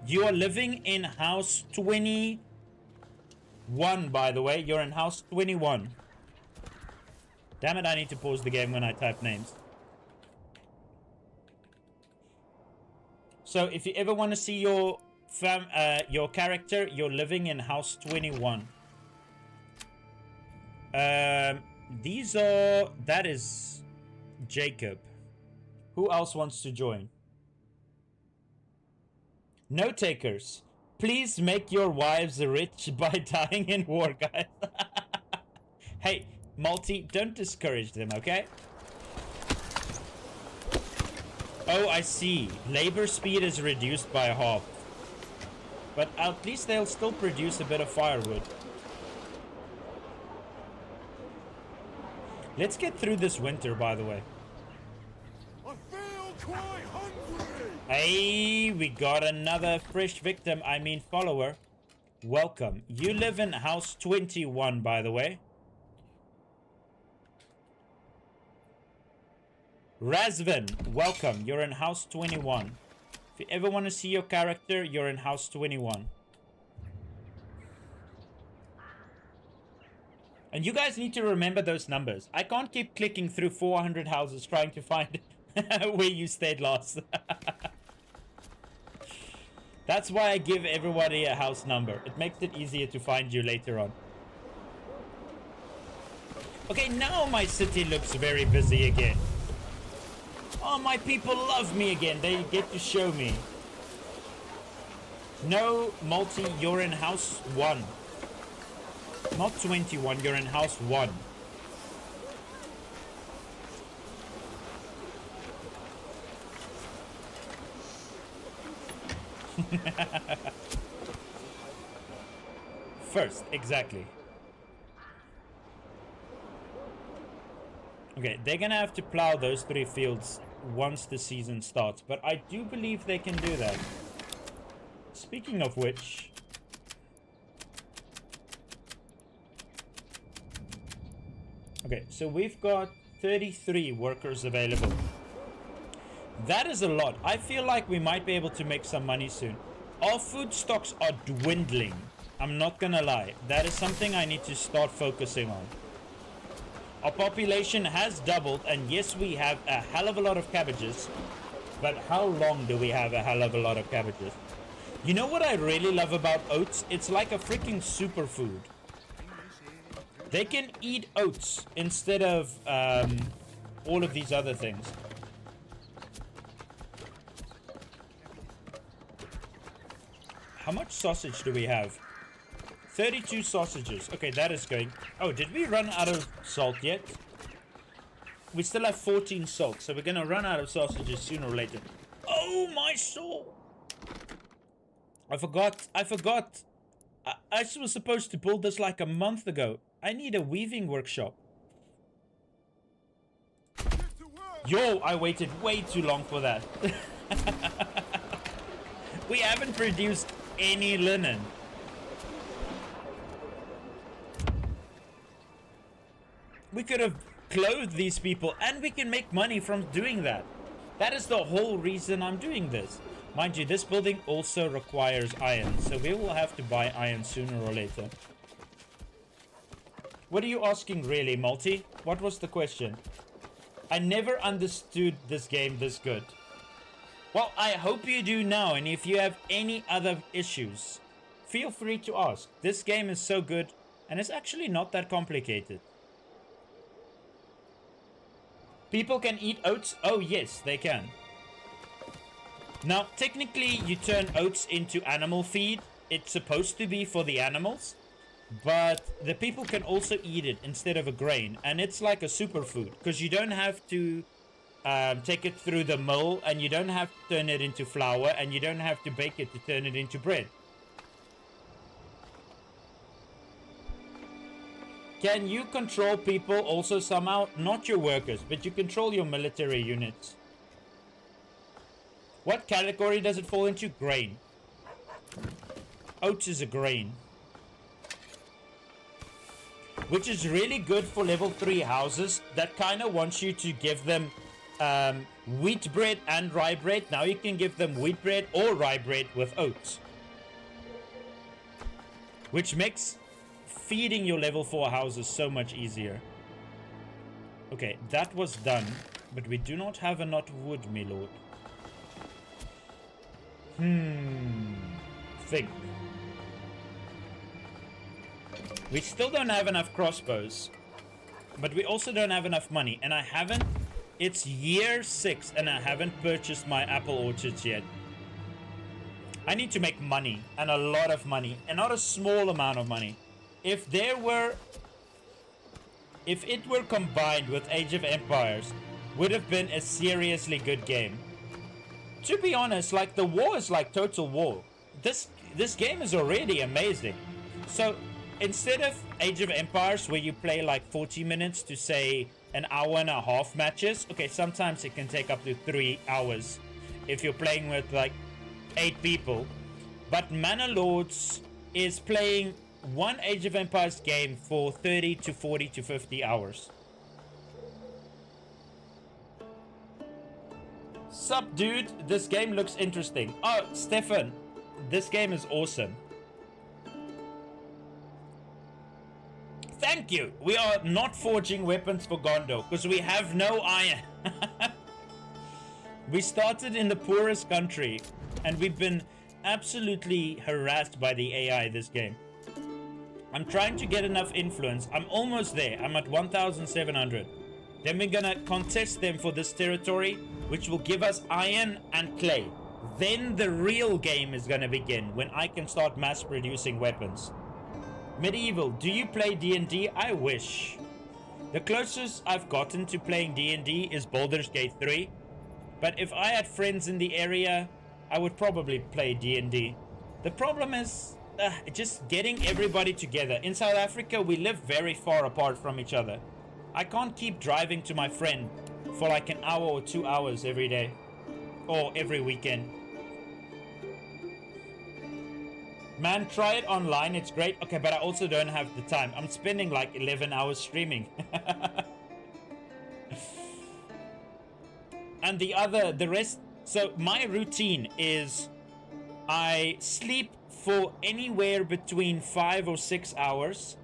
You are living in house 21, by the way. You're in house 21. Damn it, I need to pause the game when I type names. So if you ever want to see your character, you're living in house 21. These are... That is Jacob. Who else wants to join? No takers. Please make your wives rich by dying in war, guys. Hey, Multi, don't discourage them, okay? Oh, I see. Labor speed is reduced by half. But at least they'll still produce a bit of firewood. Let's get through this winter, by the way. I feel quite hungry. Hey, we got another fresh victim, I mean follower. Welcome. You live in house 21, by the way. Razvan, welcome. You're in house 21. If you ever want to see your character, you're in house 21. And you guys need to remember those numbers. I can't keep clicking through 400 houses trying to find where you stayed last. That's why I give everybody a house number. It makes it easier to find you later on. Okay, now my city looks very busy again. Oh, my people love me again. They get to show me. No, Multi, you're in house 1. Not 21, you're in house 1. First, exactly. Okay, they're gonna have to plow those 3 fields once the season starts, but I do believe they can do that. Speaking of which... Okay, so we've got 33 workers available. That is a lot. I feel like we might be able to make some money soon. Our food stocks are dwindling. I'm not gonna lie. That is something I need to start focusing on. Our population has doubled, and yes, we have a hell of a lot of cabbages. But how long do we have a hell of a lot of cabbages? You know what I really love about oats? It's like a freaking superfood. They can eat oats instead of all of these other things. How much sausage do we have? 32 sausages. Okay, that is going. Oh, did we run out of salt yet? We still have 14 salt, so we're gonna run out of sausages sooner or later. Oh, my soul! I forgot. I was supposed to build this like a month ago. I need a weaving workshop. Yo, I waited way too long for that. We haven't produced any linen. We could have clothed these people, and we can make money from doing that. That is the whole reason I'm doing this. Mind you, this building also requires iron, so we will have to buy iron sooner or later. What are you asking really, Multi? What was the question? I never understood this game this good. Well, I hope you do now, and if you have any other issues, feel free to ask. This game is so good, and it's actually not that complicated. People can eat oats? Oh yes, they can. Now, technically, you turn oats into animal feed. It's supposed to be for the animals, but the people can also eat it instead of a grain, and it's like a superfood, because you don't have to take it through the mill, and you don't have to turn it into flour, and you don't have to bake it to turn it into bread. Can you control people also somehow? Not your workers, but you control your military units. What category does it fall into? Grain. Oats is a grain. Which is really good for level 3 houses that kind of wants you to give them wheat bread and rye bread. Now you can give them wheat bread or rye bread with oats. Which makes feeding your level 4 houses so much easier. Okay, that was done. But we do not have enough wood, my lord. Think. We still don't have enough crossbows. But we also don't have enough money. And I haven't... It's year 6 and I haven't purchased my apple orchards yet. I need to make money. And a lot of money. And not a small amount of money. If it were combined with Age of Empires, would have been a seriously good game. To be honest, like, the war is like Total War. This game is already amazing. So instead of Age of Empires, where you play like 40 minutes to say an hour and a half matches, okay, sometimes it can take up to 3 hours if you're playing with like 8 people. But Manor Lords is playing one Age of Empires game for 30 to 40 to 50 hours. Sup, dude? This game looks interesting. Oh, Stefan, this game is awesome. Thank you. We are not forging weapons for Gondo because we have no iron. We started in the poorest country and we've been absolutely harassed by the AI this game. I'm trying to get enough influence. I'm almost there. I'm at 1,700. Then we're gonna contest them for this territory, which will give us iron and clay. Then the real game is gonna begin, when I can start mass producing weapons. Medieval, do you play D&D? I wish. The closest I've gotten to playing D&D is Baldur's Gate 3. But if I had friends in the area, I would probably play D&D. The problem is just getting everybody together. In South Africa, we live very far apart from each other. I can't keep driving to my friend for like an hour or 2 hours every day. Or every weekend. Man, try it online. It's great. Okay, but I also don't have the time. I'm spending like 11 hours streaming. And the rest... So my routine is... I sleep for anywhere between 5 or 6 hours.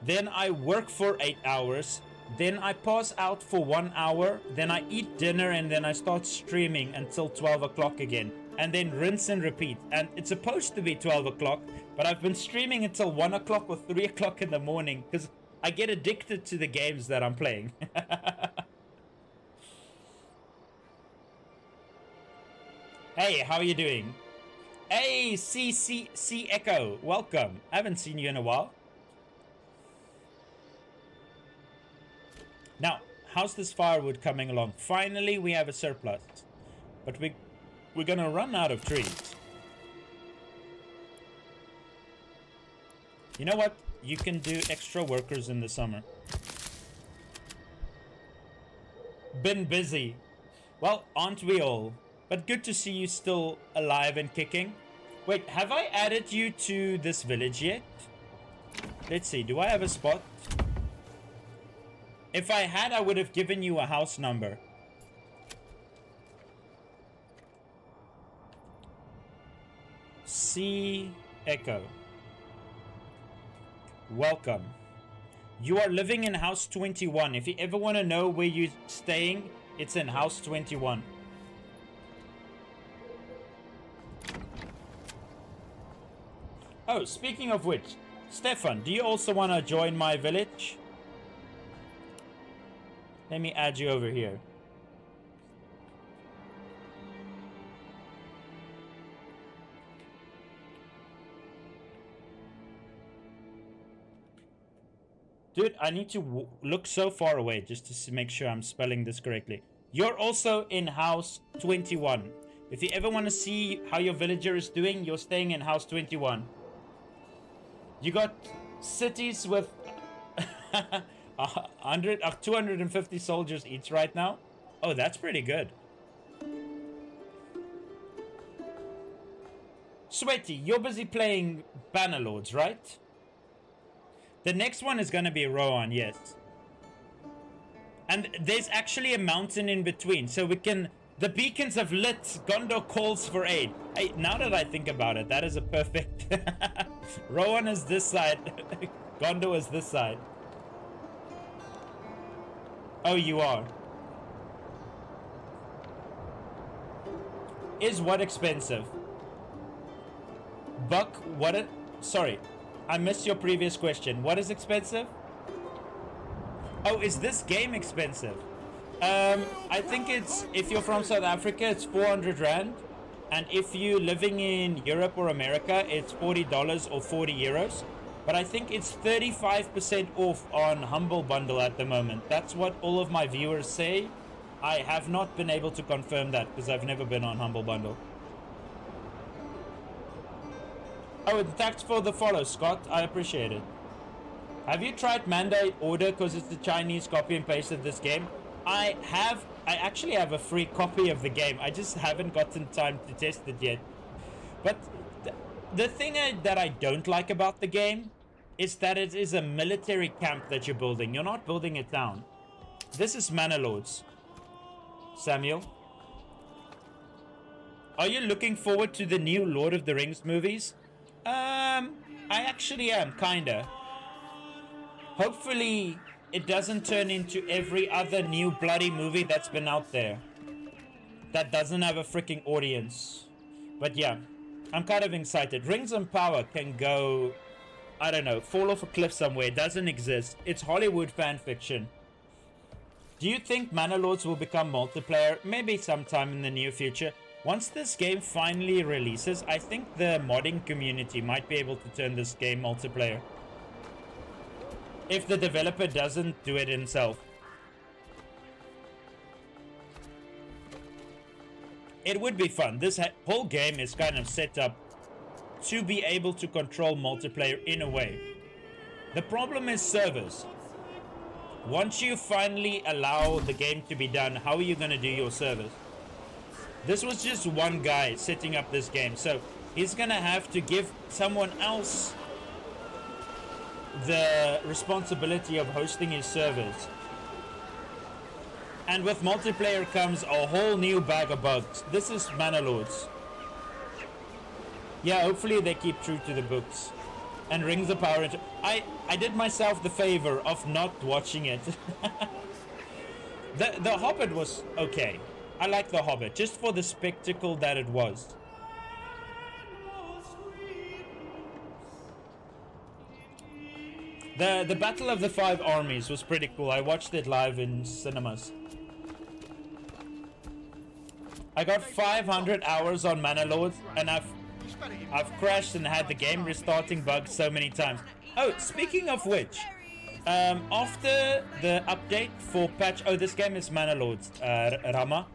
Then I work for 8 hours. Then I pass out for 1 hour. Then I eat dinner and then I start streaming until 12 o'clock again. And then rinse and repeat. And it's supposed to be 12 o'clock, but I've been streaming until 1 o'clock or 3 o'clock in the morning because I get addicted to the games that I'm playing. Hey, how are you doing? Hey, C Echo, welcome. I haven't seen you in a while. Now, how's this firewood coming along? Finally, we have a surplus. But we're gonna run out of trees. You know what? You can do extra workers in the summer. Been busy. Well, aren't we all? But good to see you still alive and kicking. Wait, have I added you to this village yet? Let's see, do I have a spot? If I had, I would have given you a house number. C Echo. Welcome. You are living in house 21. If you ever want to know where you're staying, it's in house 21. Oh, speaking of which, Stefan, do you also want to join my village? Let me add you over here. Dude, I need to look so far away just to make sure I'm spelling this correctly. You're also in house 21. If you ever want to see how your villager is doing, you're staying in house 21. You got cities with 250 soldiers each right now. Oh, that's pretty good. Sweaty, you're busy playing Manor Lords, right? The next one is going to be Rohan, yes. And there's actually a mountain in between, so we can... The beacons have lit. Gondor calls for aid. Hey, now that I think about it, that is a perfect... Rohan is this side. Gondor is this side. Oh, you are. Is what expensive? Buck, what it... Sorry, I missed your previous question. What is expensive? Oh, is this game expensive? I think it's, if you're from South Africa, it's 400 Rand. And if you're living in Europe or America, it's $40 or 40 euros. But I think it's 35% off on Humble Bundle at the moment. That's what all of my viewers say. I have not been able to confirm that because I've never been on Humble Bundle. Oh, and thanks for the follow, Scott. I appreciate it. Have you tried Mandate Order because it's the Chinese copy and paste of this game? I actually have a free copy of the game. I just haven't gotten time to test it yet. But the thing that I don't like about the game is that it is a military camp that you're building. You're not building a town. This is Manor Lords. Samuel? Are you looking forward to the new Lord of the Rings movies? I actually am, kinda. Hopefully it doesn't turn into every other new bloody movie that's been out there that doesn't have a freaking audience. But yeah, I'm kind of excited. Rings and Power can go, I don't know, fall off a cliff somewhere. It doesn't exist. It's Hollywood fan fiction. Do you think Manor Lords will become multiplayer? Maybe sometime in the near future. Once this game finally releases, I think the modding community might be able to turn this game multiplayer. If the developer doesn't do it himself. It would be fun. This whole game is kind of set up to be able to control multiplayer in a way. The problem is servers. Once you finally allow the game to be done, how are you going to do your servers? This was just one guy setting up this game, so he's going to have to give someone else the responsibility of hosting his servers. And with multiplayer comes a whole new bag of bugs. This is Manor Lords. Yeah, hopefully they keep true to the books. And Rings of Power. I did myself the favor of not watching it. The Hobbit was okay. I like The Hobbit, just for the spectacle that it was. The Battle of the Five Armies was pretty cool. I watched it live in cinemas. I got 500 hours on Manor Lords, and I've crashed and had the game restarting bugs so many times. Oh, speaking of which, after the update for patch... Oh, this game is Manor Lords, Rama.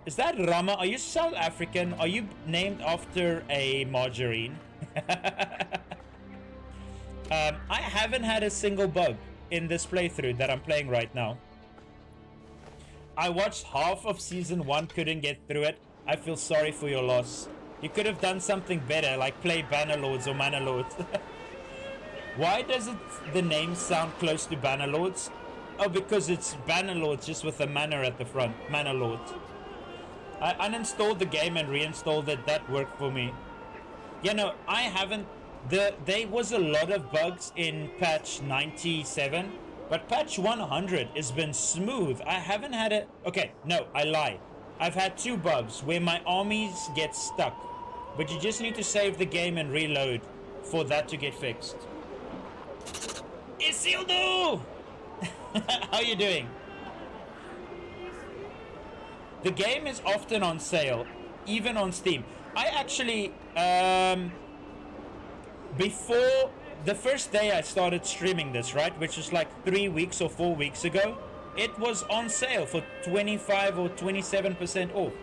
Is that Rama? Are you South African? Are you named after a margarine? I haven't had a single bug in this playthrough that I'm playing right now. I watched half of Season 1, couldn't get through it. I feel sorry for your loss. You could have done something better, like play Banner Lords or Manor Lords. Why does the name sound close to Banner Lords? Oh, because it's Banner Lords just with a manor at the front. Manor Lords. I uninstalled the game and reinstalled it. That worked for me. You know, I haven't... There was a lot of bugs in patch 97, but patch 100 has been smooth. I haven't had it. Okay, no, I lie. I've had 2 bugs where my armies get stuck, but you just need to save the game and reload for that to get fixed. Isildur! How you doing? The game is often on sale, even on Steam. I actually, before the first day I started streaming this, right, which is like 3 weeks or 4 weeks ago, it was on sale for 25 or 27% off.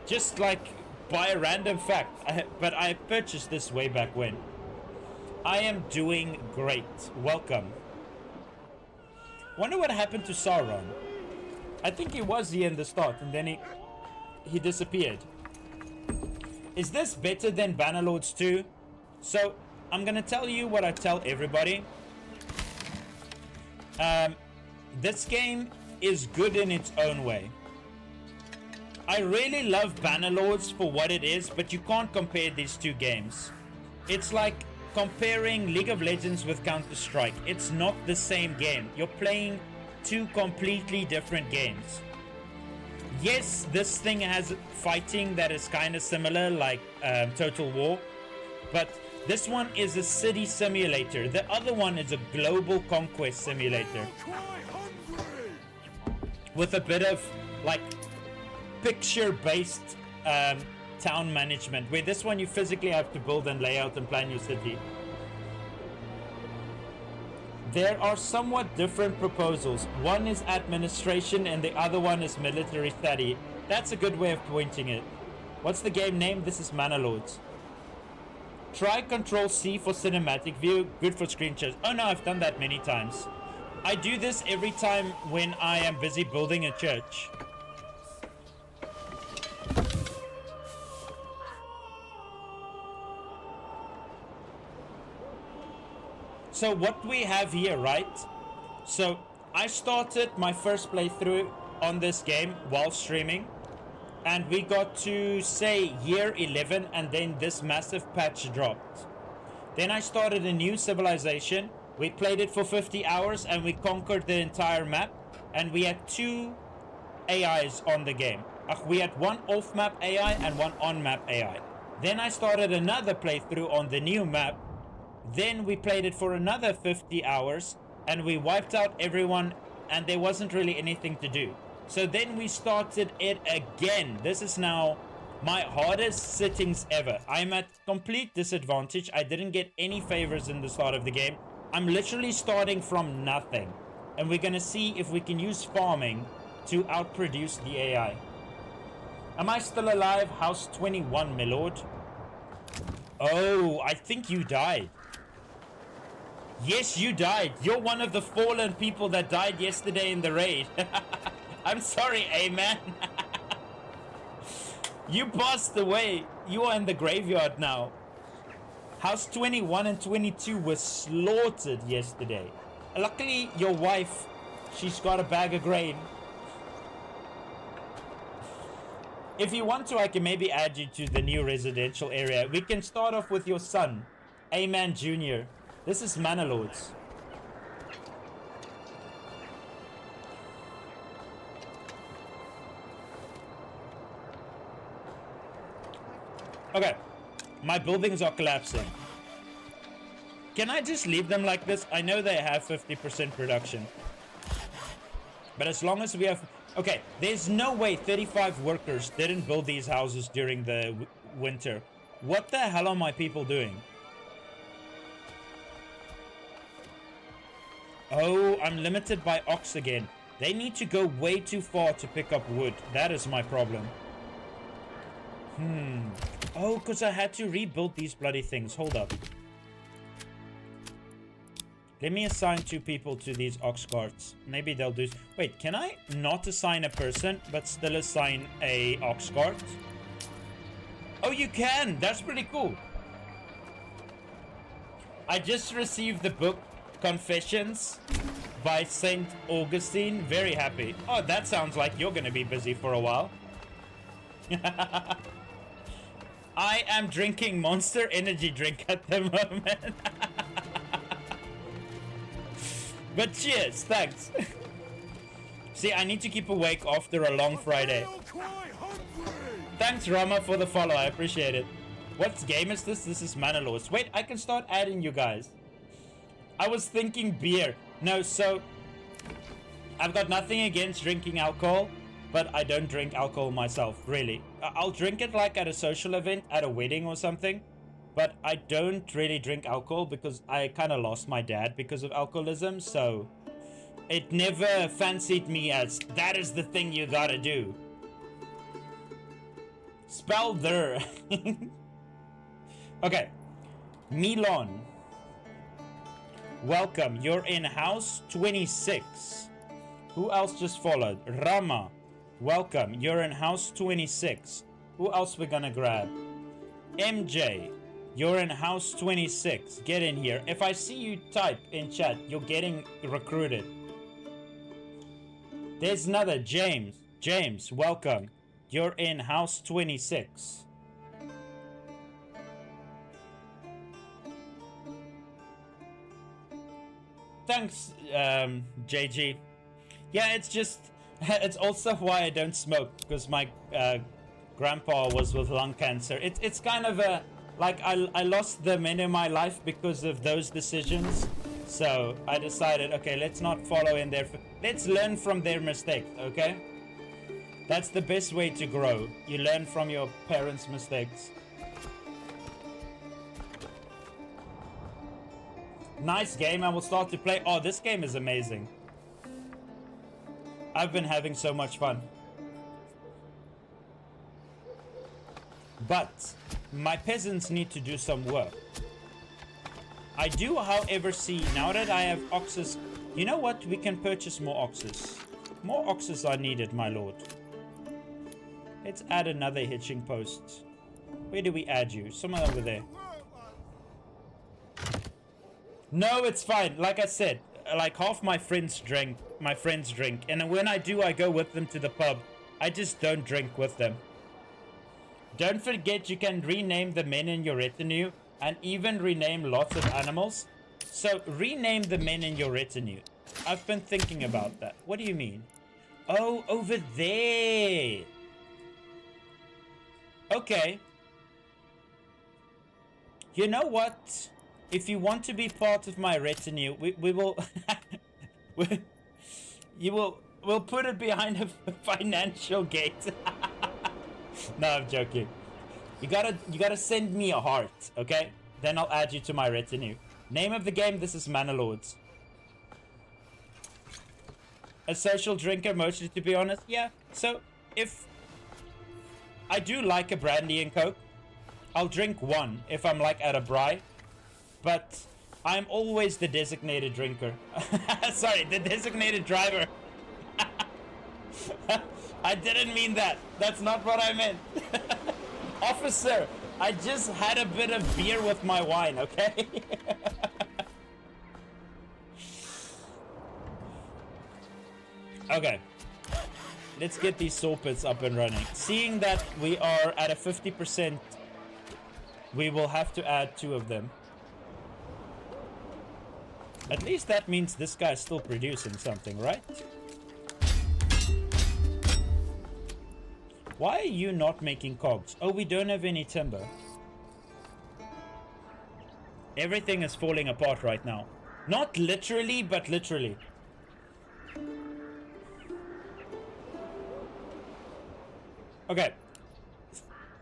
Just like by a random fact. But I purchased this way back when. I am doing great. Welcome. Wonder what happened to Sauron. I think he was here in the start and then he disappeared. Is this better than Banner Lords 2? So, I'm gonna tell you what I tell everybody. This game is good in its own way. I really love Banner Lords for what it is, but you can't compare these 2 games. It's like comparing League of Legends with Counter-Strike. It's not the same game. You're playing 2 completely different games. Yes, this thing has fighting that is kind of similar, like Total War, but this one is a city simulator. The other one is a global conquest simulator with a bit of like picture-based town management, where this one you physically have to build and lay out and plan your city. There are somewhat different proposals. One is administration and the other one is military study. That's a good way of pointing it. What's the game name? This is Manor Lords. Try Control C for cinematic view. Good for screenshots. Oh no, I've done that many times. I do this every time when I am busy building a church. So what we have here, right? So I started my first playthrough on this game while streaming, and we got to say year 11, and then this massive patch dropped. Then I started a new civilization. We played it for 50 hours and we conquered the entire map, and we had 2 AIs on the game. We had one off-map AI and one on-map AI. Then I started another playthrough on the new map. Then we played it for another 50 hours and we wiped out everyone, and there wasn't really anything to do. So then we started it again. This is now my hardest sittings ever. I'm at complete disadvantage. I didn't get any favors in the start of the game. I'm literally starting from nothing. And we're gonna see if we can use farming to outproduce the AI. Am I still alive? House 21, my lord. Oh, I think you died. Yes, you died. You're one of the fallen people that died yesterday in the raid. I'm sorry, A-man. You passed away. You are in the graveyard now. House 21 and 22 were slaughtered yesterday. Luckily, your wife, she's got a bag of grain. If you want to, I can maybe add you to the new residential area. We can start off with your son, A-Man Jr. This is Manor Lords. Okay, my buildings are collapsing. Can I just leave them like this? I know they have 50% production. But as long as we have... Okay, there's no way 35 workers didn't build these houses during the winter. What the hell are my people doing? Oh, I'm limited by ox again. They need to go way too far to pick up wood. That is my problem. Oh, because I had to rebuild these bloody things. Hold up. Let me assign 2 people to these ox carts. Maybe they'll do... Wait, can I not assign a person, but still assign a ox cart? Oh, you can! That's pretty cool. I just received the book Confessions by St. Augustine. Very happy. Oh, that sounds like you're going to be busy for a while. I am drinking Monster Energy drink at the moment. But cheers, thanks. See, I need to keep awake after a long Friday. Thanks, Rama, for the follow. I appreciate it. What game is this? This is Manor Lords. Wait, I can start adding you guys. I was thinking beer. No, so... I've got nothing against drinking alcohol, but I don't drink alcohol myself, really. I'll drink it like at a social event, at a wedding or something. But I don't really drink alcohol because I kind of lost my dad because of alcoholism, so it never fancied me as that is the thing you gotta do. Spell there. Okay. Milan. Welcome. You're in house 26. Who else just followed? Rama. Welcome. You're in house 26. Who else we gonna grab? MJ. You're in house 26. Get in here. If I see you type in chat, you're getting recruited. There's another James. James, welcome. You're in house 26. Thanks, JG. Yeah, it's just... It's also why I don't smoke, because my grandpa was with lung cancer. It's kind of a... Like, I lost the men in my life because of those decisions. So, I decided, okay, let's not follow in their... Let's learn from their mistakes, okay? That's the best way to grow. You learn from your parents' mistakes. Nice game, I will start to play. Oh, this game is amazing. I've been having so much fun. But my peasants need to do some work. I do, however, see now that I have oxes. You know what? We can purchase more oxes. More oxes are needed, my lord. Let's add another hitching post. Where do we add you? Somewhere over there. No, it's fine. Like I said, like half my friends drink, and when I do, I go with them to the pub. I just don't drink with them. Don't forget you can rename the men in your retinue and even rename lots of animals. So rename the men in your retinue. I've been thinking about that. What do you mean? Oh, over there. Okay. You know what? If you want to be part of my retinue, we will... we'll put it behind a financial gate. No, I'm joking. You gotta send me a heart, okay? Then I'll add you to my retinue. Name of the game, this is Manor Lords. A social drinker, mostly, to be honest. Yeah, so if... I do like a brandy and coke. I'll drink one if I'm like at a braai. But I'm always the designated drinker. Sorry, the designated driver. I didn't mean that. That's not what I meant. Officer, I just had a bit of beer with my wine, okay? Okay. let's get these saw pits up and running. Seeing that we are at a 50%, we will have to add 2 of them. At least that means this guy's still producing something, right? Why are you not making cogs? Oh, we don't have any timber. Everything is falling apart right now. Not literally, but literally. Okay.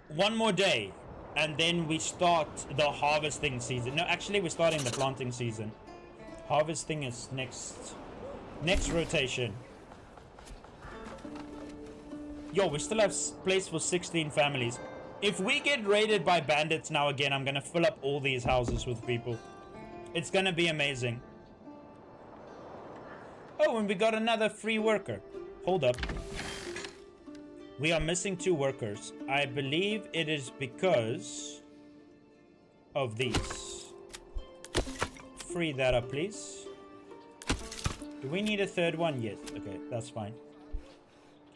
One more day. And then we start the harvesting season. No, actually, we're starting the planting season. Harvesting is next rotation. Yo, we still have place for 16 families. If we get raided by bandits now again, I'm gonna fill up all these houses with people. It's gonna be amazing. Oh, and we got another free worker. Hold up. We are missing 2 workers. I believe it is because of these. Free that up, please. Do we need a 3rd one? Yes. Okay, that's fine.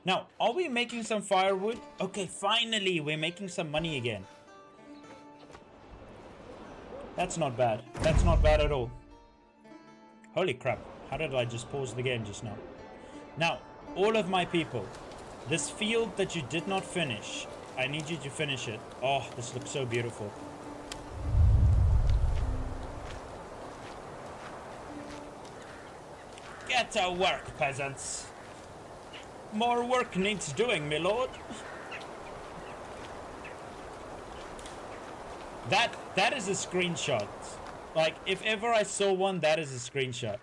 Now, are we making some firewood? Okay, finally, we're making some money again. That's not bad. That's not bad at all. Holy crap. How did I just pause the game just now? Now, all of my people, this field that you did not finish, I need you to finish it. Oh, this looks so beautiful. Get to work, peasants. More work needs doing, my lord. That is a screenshot. Like, if ever I saw one, that is a screenshot.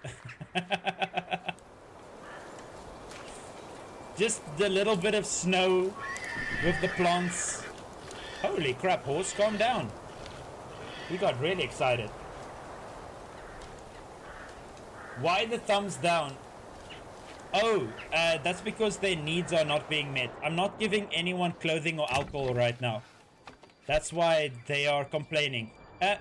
Just the little bit of snow with the plants. Holy crap, horse, calm down. We got really excited. Why the thumbs down? Oh, that's because their needs are not being met. I'm not giving anyone clothing or alcohol right now. That's why they are complaining.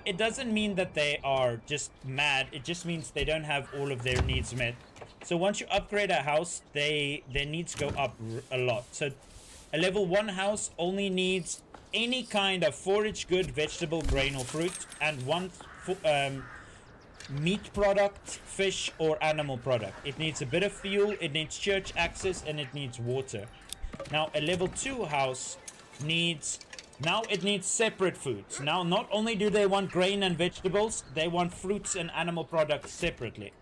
It doesn't mean that they are just mad. It just means they don't have all of their needs met. So once you upgrade a house, their needs go up a lot. So a level 1 house only needs any kind of forage, good, vegetable, grain or fruit, and 1 meat product, fish or animal product. It needs a bit of fuel, it needs church access, and it needs water. Now a level 2 house needs... Now it needs separate foods. Now not only do they want grain and vegetables, they want fruits and animal products separately.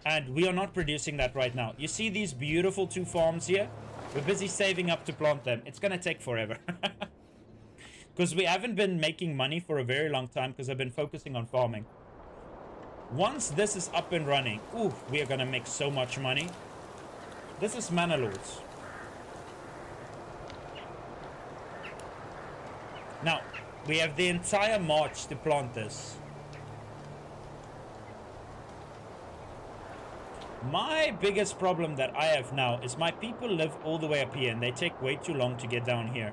And we are not producing that right now. You see these beautiful 2 farms here? We're busy saving up to plant them. It's gonna take forever. Because we haven't been making money for a very long time because I've been focusing on farming. Once this is up and running, ooh, we are gonna make so much money. This is Manor Lords. Now, we have the entire March to plant this. My biggest problem that I have now is my people live all the way up here and they take way too long to get down here.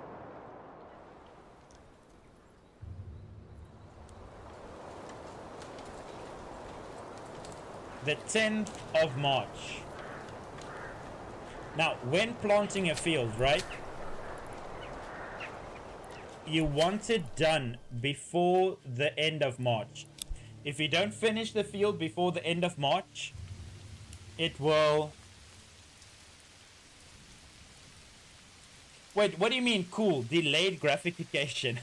The 10th of March. Now, when planting a field, right? You want it done before the end of March. If you don't finish the field before the end of March, it will... Wait, what do you mean cool? Delayed gratification.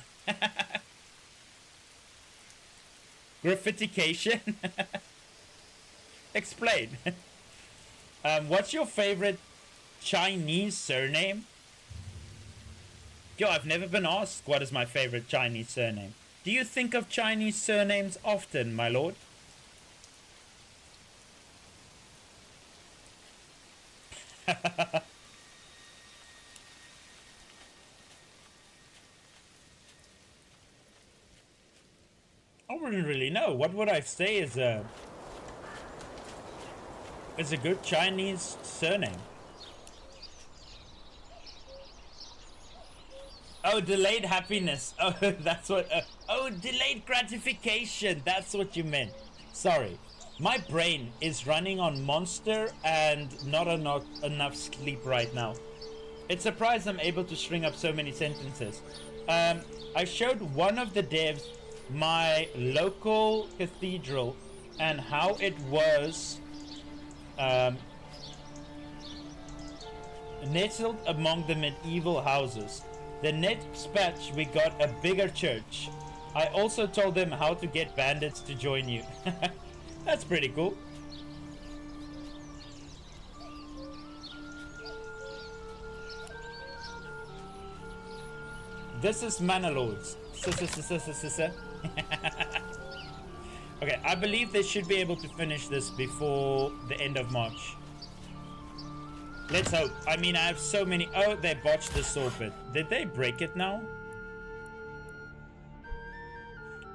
Gratification? Explain. What's your favorite Chinese surname? Yo, I've never been asked what is my favorite Chinese surname. Do you think of Chinese surnames often, my lord? I wouldn't really know. What would I say is a good Chinese surname? Oh, delayed happiness. Oh, that's what... oh, delayed gratification. That's what you meant. Sorry. My brain is running on Monster and not enough sleep right now. It's surprised I'm able to string up so many sentences. I showed one of the devs my local cathedral and how it was nestled among the medieval houses. The next patch we got a bigger church. I also told them how to get bandits to join you. That's pretty cool. This is Manor Lords. Okay, I believe they should be able to finish this before the end of March. Let's hope. I mean, I have so many. Oh, they botched the saw pit. Did they break it now?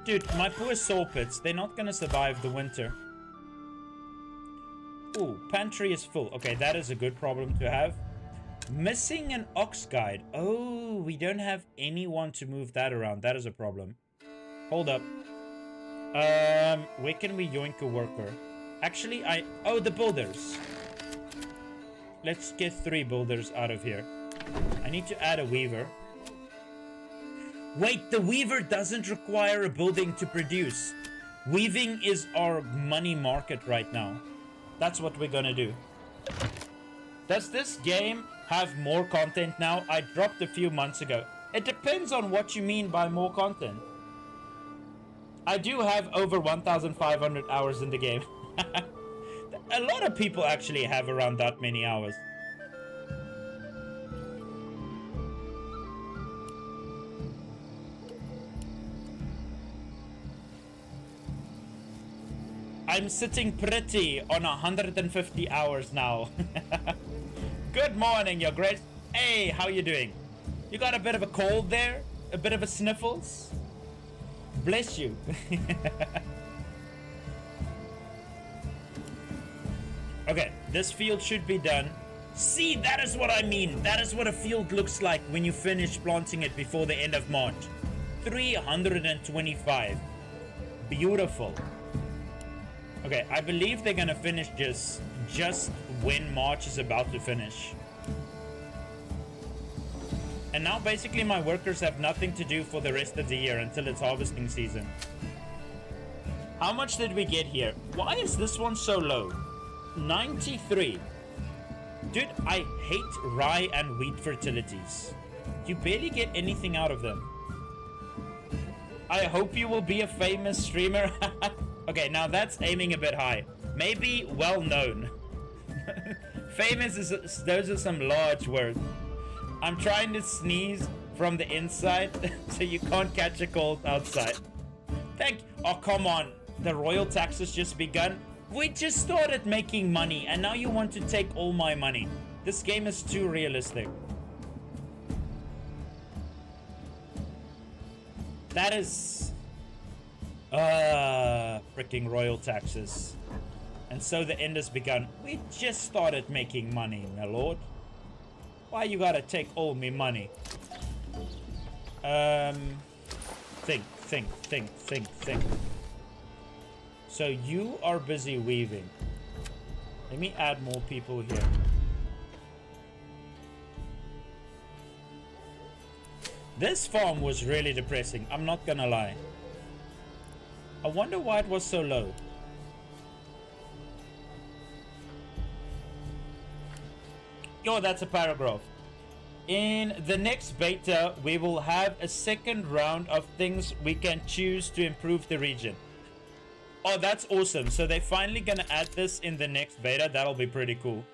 Dude, my poor saw pits. They're not gonna survive the winter. Ooh, pantry is full. Okay, that is a good problem to have. Missing an ox guide. Oh, we don't have anyone to move that around. That is a problem. Hold up. Where can we yoink a worker? Actually, oh, the builders. Let's get 3 builders out of here. I need to add a weaver. Wait, the weaver doesn't require a building to produce. Weaving is our money market right now. That's what we're gonna do. Does this game have more content now? I dropped a few months ago. It depends on what you mean by more content. I do have over 1,500 hours in the game. A lot of people actually have around that many hours. I'm sitting pretty on 150 hours now. Good morning, your grace. Hey, how you doing? You got a bit of a cold there? A bit of a sniffles? Bless you. Okay, this field should be done. See, that is what I mean. That is what a field looks like when you finish planting it before the end of March. 325. Beautiful. Okay, I believe they're gonna finish just when March is about to finish. And now basically my workers have nothing to do for the rest of the year until it's harvesting season. How much did we get here? Why is this one so low? 93. Dude, I hate rye and wheat fertilities. You barely get anything out of them. I hope you will be a famous streamer. Okay, now that's aiming a bit high. Maybe well known. Famous is, those are some large words. I'm trying to sneeze from the inside so you can't catch a cold outside. Oh, come on. The royal tax has just begun. We just started making money and now you want to take all my money. This game is too realistic. That is... freaking royal taxes. And so the end has begun. We just started making money, my lord. Why you gotta take all me money? Think. So you are busy weaving. Let me add more people here. This farm was really depressing, I'm not gonna lie. I wonder why it was so low. Yo, that's a paragraph. In the next beta, we will have a second round of things we can choose to improve the region. Oh, that's awesome. So they're finally gonna add this in the next beta. That'll be pretty cool.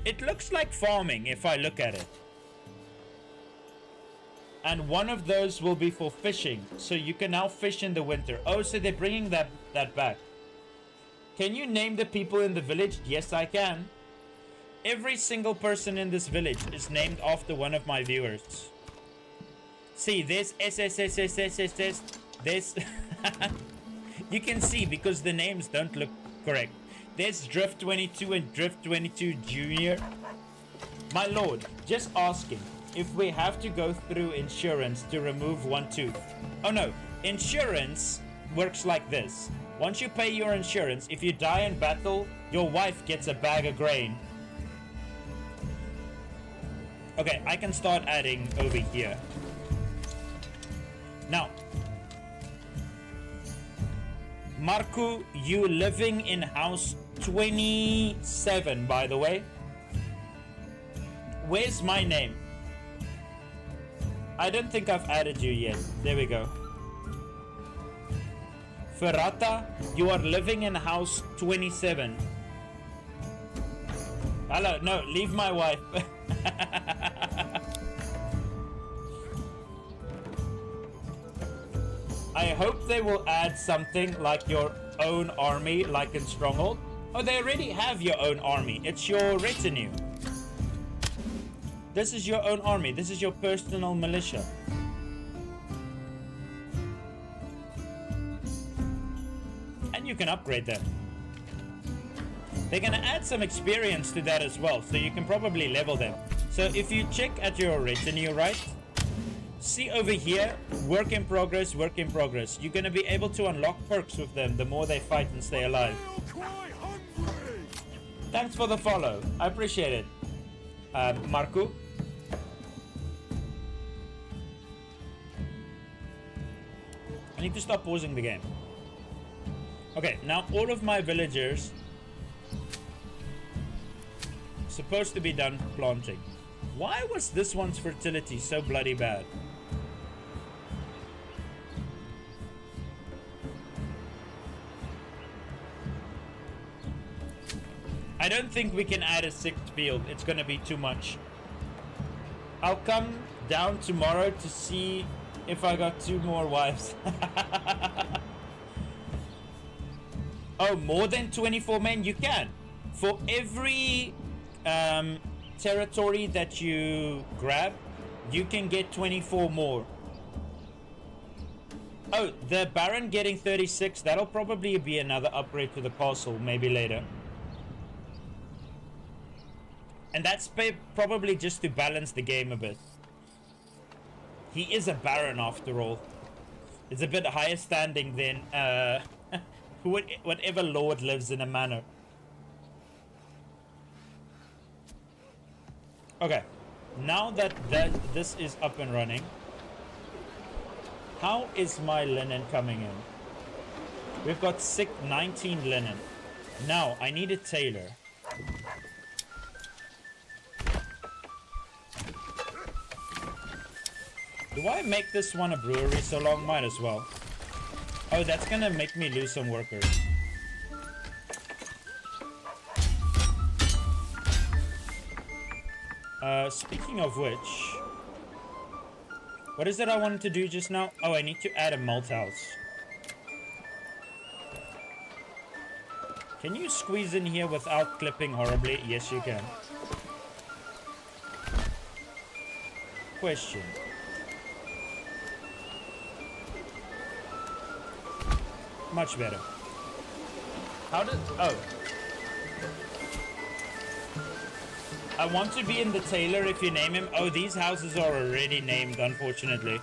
It looks like farming if I look at it. And one of those will be for fishing. So you can now fish in the winter. Oh, so they're bringing that back. Can you name the people in the village? Yes, I can. Every single person in this village is named after one of my viewers. See, there's SSSSSSS. There's... You can see because the names don't look correct. There's Drift 22 and Drift 22 Junior. My lord, just asking if we have to go through insurance to remove one tooth. Oh no, insurance works like this. Once you pay your insurance, if you die in battle, your wife gets a bag of grain. Okay, I can start adding over here. Now, Marco, you living in house 27, by the way. Where's my name? I don't think I've added you yet. There we go. Ferrata, you are living in house 27. Hello, no, leave my wife. I hope they will add something like your own army, like in Stronghold. Oh, they already have your own army. It's your retinue. This is your own army. This is your personal militia. And you can upgrade them. They're going to add some experience to that as well, so you can probably level them. So if you check at your retinue, right? See over here, work in progress, work in progress. You're going to be able to unlock perks with them the more they fight and stay alive. Thanks for the follow. I appreciate it. Marco. I need to stop pausing the game. Okay, now all of my villagers supposed to be done planting. Why was this one's fertility so bloody bad? I don't think we can add a sixth field. It's gonna be too much. I'll come down tomorrow to see if I got 2 more wives. Oh, more than 24 men? You can. For every territory that you grab, you can get 24 more. Oh, the Baron getting 36. That'll probably be another upgrade to the castle, maybe later. And that's probably just to balance the game a bit. He is a Baron after all. It's a bit higher standing than whatever lord lives in a manor. Okay, now that this is up and running, how is my linen coming in? We've got 19 linen. Now, I need a tailor. Do I make this one a brewery so long? Might as well. Oh, that's gonna make me lose some workers. Speaking of which, what is it I wanted to do just now? Oh, I need to add a malt house. Can you squeeze in here without clipping horribly? Yes, you can. Question. Much better. How did... Oh. I want to be in the tailor if you name him. Oh, these houses are already named, unfortunately.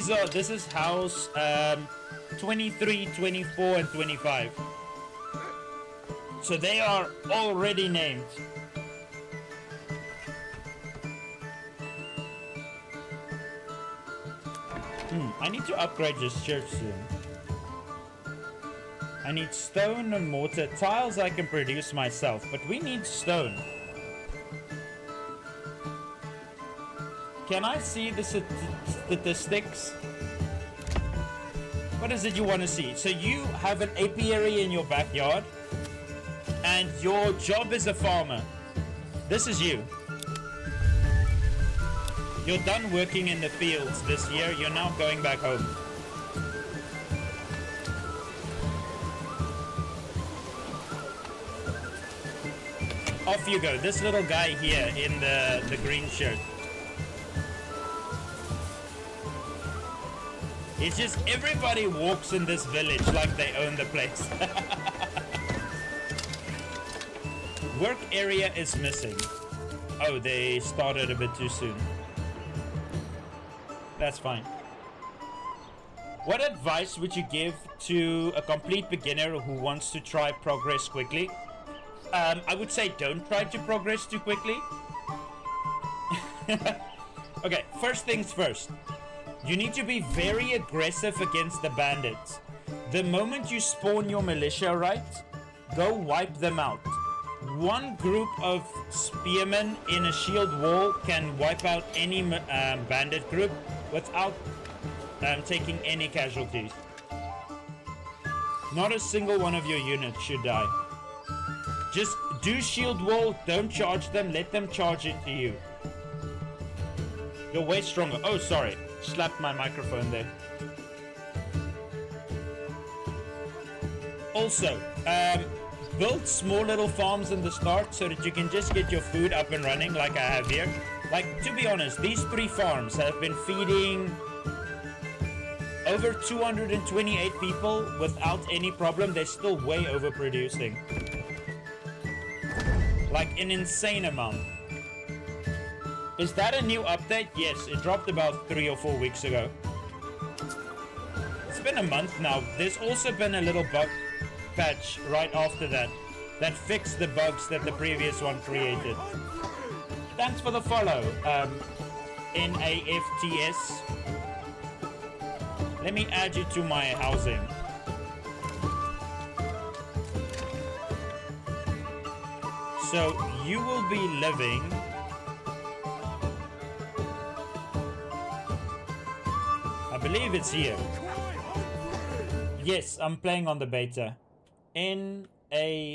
Oh, this is house 23, 24, and 25. So they are already named. I need to upgrade this church soon. I need stone and mortar. Tiles I can produce myself, but we need stone. Can I see the statistics? What is it you want to see? So you have an apiary in your backyard, and your job is a farmer. This is you. You're done working in the fields this year. You're now going back home. Off you go. This little guy here in the green shirt. It's just everybody walks in this village like they own the place. Work area is missing. Oh, they started a bit too soon. That's fine. What advice would you give to a complete beginner who wants to try progress quickly? I would say don't try to progress too quickly. Okay, first things first. You need to be very aggressive against the bandits. The moment you spawn your militia, right? Go wipe them out. One group of spearmen in a shield wall can wipe out any bandit group without taking any casualties. Not a single one of your units should die. Just do shield wall, don't charge them, let them charge into you. You're way stronger. Oh, sorry. Slapped my microphone there. Also, build small little farms in the start so that you can just get your food up and running like I have here. Like, to be honest, these 3 farms have been feeding over 228 people without any problem. They're still way overproducing. Like an insane amount. Is that a new update? Yes, it dropped about 3 or 4 weeks ago. It's been a month now. There's also been a little bug patch right after that that fixed the bugs that the previous one created. Thanks for the follow, NAFTS. Let me add you to my housing. So you will be living I believe it's here. Yes, I'm playing on the beta. NAFTS.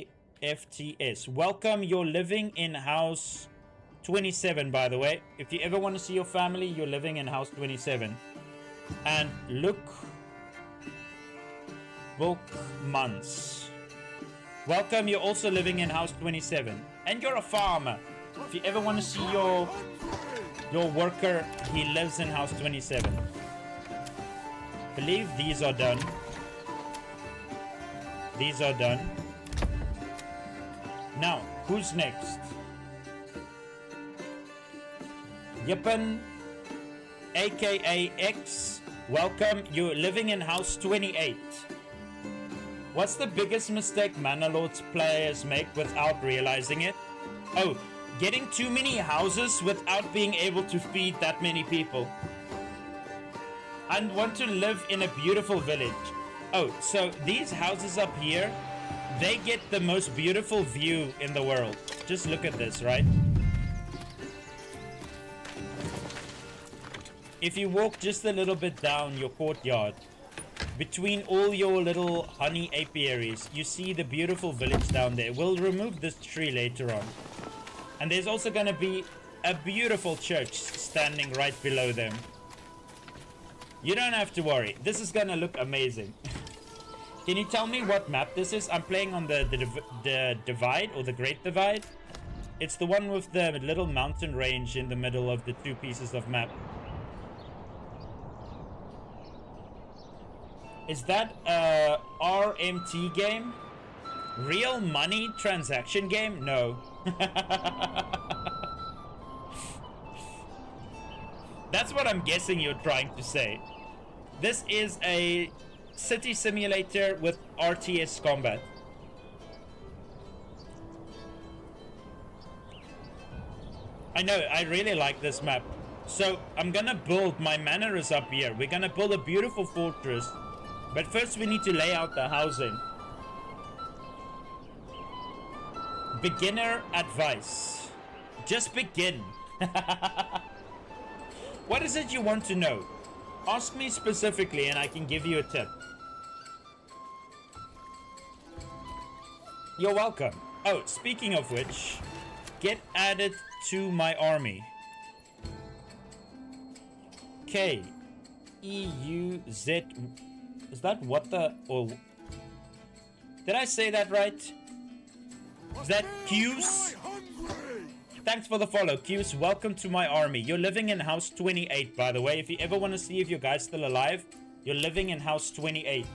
Welcome, you're living in house 27, by the way. If you ever want to see your family, you're living in house 27. And look, book months. Welcome, you're also living in house 27. And you're a farmer. If you ever want to see your worker, he lives in house 27. Believe these are done. These are done. Now, who's next? Yippin, aka X. Welcome, you're living in house 28. What's the biggest mistake Manor Lords players make without realizing it? Oh, getting too many houses without being able to feed that many people. I want to live in a beautiful village. Oh, so these houses up here, they get the most beautiful view in the world. Just look at this, right? If you walk just a little bit down your courtyard, between all your little honey apiaries, you see the beautiful village down there. We'll remove this tree later on. And there's also going to be a beautiful church standing right below them. You don't have to worry. This is going to look amazing. Can you tell me what map this is? I'm playing on the Divide, or the Great Divide. It's the one with the little mountain range in the middle of the 2 pieces of map. Is that a RMT game? Real money transaction game? No. That's what I'm guessing you're trying to say. This is a city simulator with RTS combat. I know, I really like this map. So I'm gonna build, my manor is up here. We're gonna build a beautiful fortress. But first we need to lay out the housing. Beginner advice. Just begin. What is it you want to know? Ask me specifically and I can give you a tip. You're welcome. Oh, speaking of which, get added to my army. K-E-U-Z. Is that what the... Oh, did I say that right? Is that Q's? Thanks for the follow, Q's. Welcome to my army. You're living in house 28, by the way. If you ever want to see if your guy's still alive, you're living in house 28.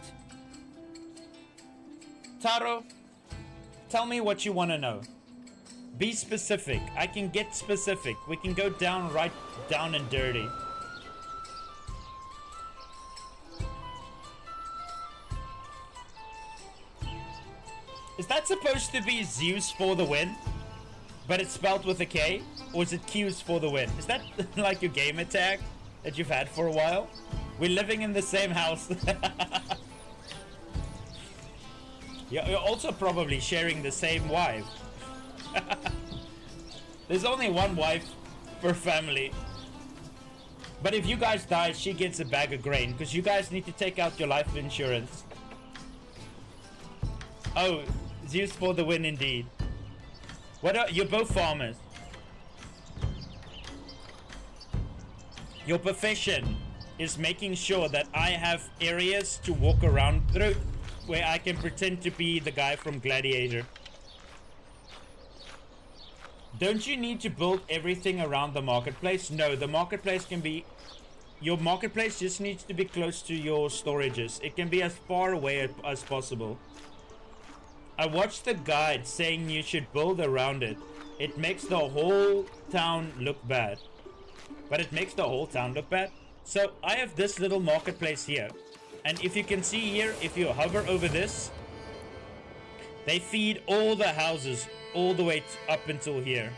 Taro, tell me what you want to know. Be specific. I can get specific. We can go down right down and dirty. Is that supposed to be Zeus for the win? But it's spelled with a K? Or is it Q's for the win? Is that like your gamer tag that you've had for a while? We're living in the same house. You're also probably sharing the same wife. There's only one wife per family. But if you guys die, she gets a bag of grain, because you guys need to take out your life insurance. Oh, Zeus for the win indeed. You're both farmers. Your profession is making sure that I have areas to walk around through where I can pretend to be the guy from Gladiator. Don't you need to build everything around the marketplace? No, the marketplace can be... Your marketplace just needs to be close to your storages. It can be as far away as possible. I watched the guide saying you should build around it. It makes the whole town look bad. But it makes the whole town look bad. So I have this little marketplace here. And if you can see here, if you hover over this, they feed all the houses all the way up until here.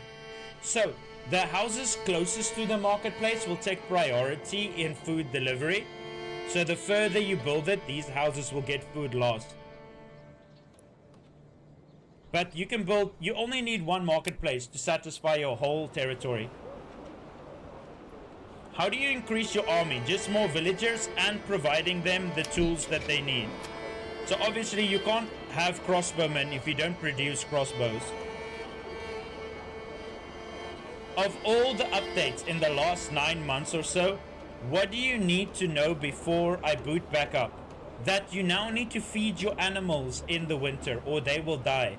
So the houses closest to the marketplace will take priority in food delivery. So the further you build it, these houses will get food last. But you can build, you only need one marketplace to satisfy your whole territory. How do you increase your army? Just more villagers and providing them the tools that they need. So obviously you can't have crossbowmen if you don't produce crossbows. Of all the updates in the last 9 months or so, what do you need to know before I boot back up? That you now need to feed your animals in the winter or they will die.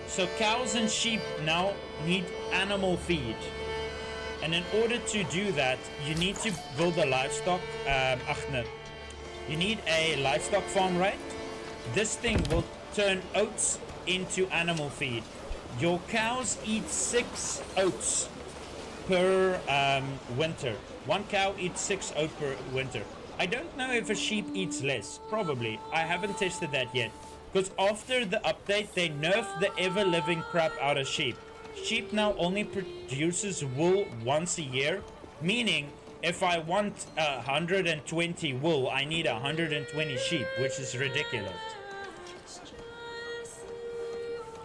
So cows and sheep now need animal feed. And in order to do that, you need to build a livestock. You need a livestock farm, right? This thing will turn oats into animal feed. Your cows eat 6 oats per winter. One cow eats 6 oats per winter. I don't know if a sheep eats less. Probably. I haven't tested that yet. Because after the update, they nerfed the ever-living crap out of sheep. Sheep now only produces wool once a year, meaning if I want 120 wool, I need 120 sheep, which is ridiculous.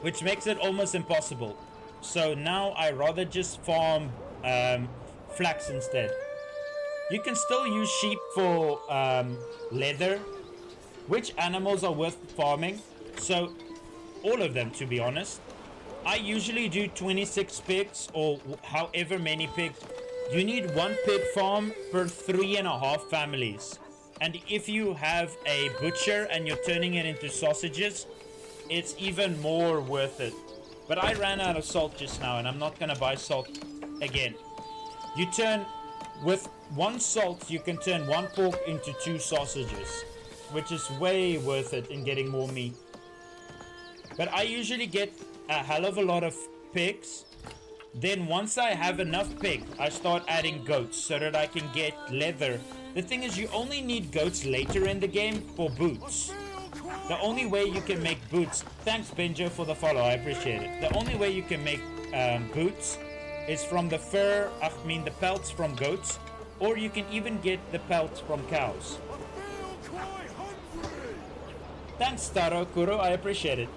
Which makes it almost impossible. So now I rather just farm flax instead. You can still use sheep for leather. Which animals are worth farming? So all of them, to be honest. I usually do 26 pigs or however many pigs. You need 1 pig farm per 3.5 families. And if you have a butcher and you're turning it into sausages, it's even more worth it. But I ran out of salt just now and I'm not going to buy salt again. You turn, with 1 salt, you can turn 1 pork into 2 sausages, which is way worth it in getting more meat. But I usually get a hell of a lot of pigs. Then once I have enough pig, I start adding goats so that I can get leather. The thing is, you only need goats later in the game for boots. The only way you can make boots... Thanks, Benjo, for the follow. I appreciate it. The only way you can make boots is from the fur... the pelts from goats. Or you can even get the pelts from cows. Thanks, Taro Kuro. I appreciate it.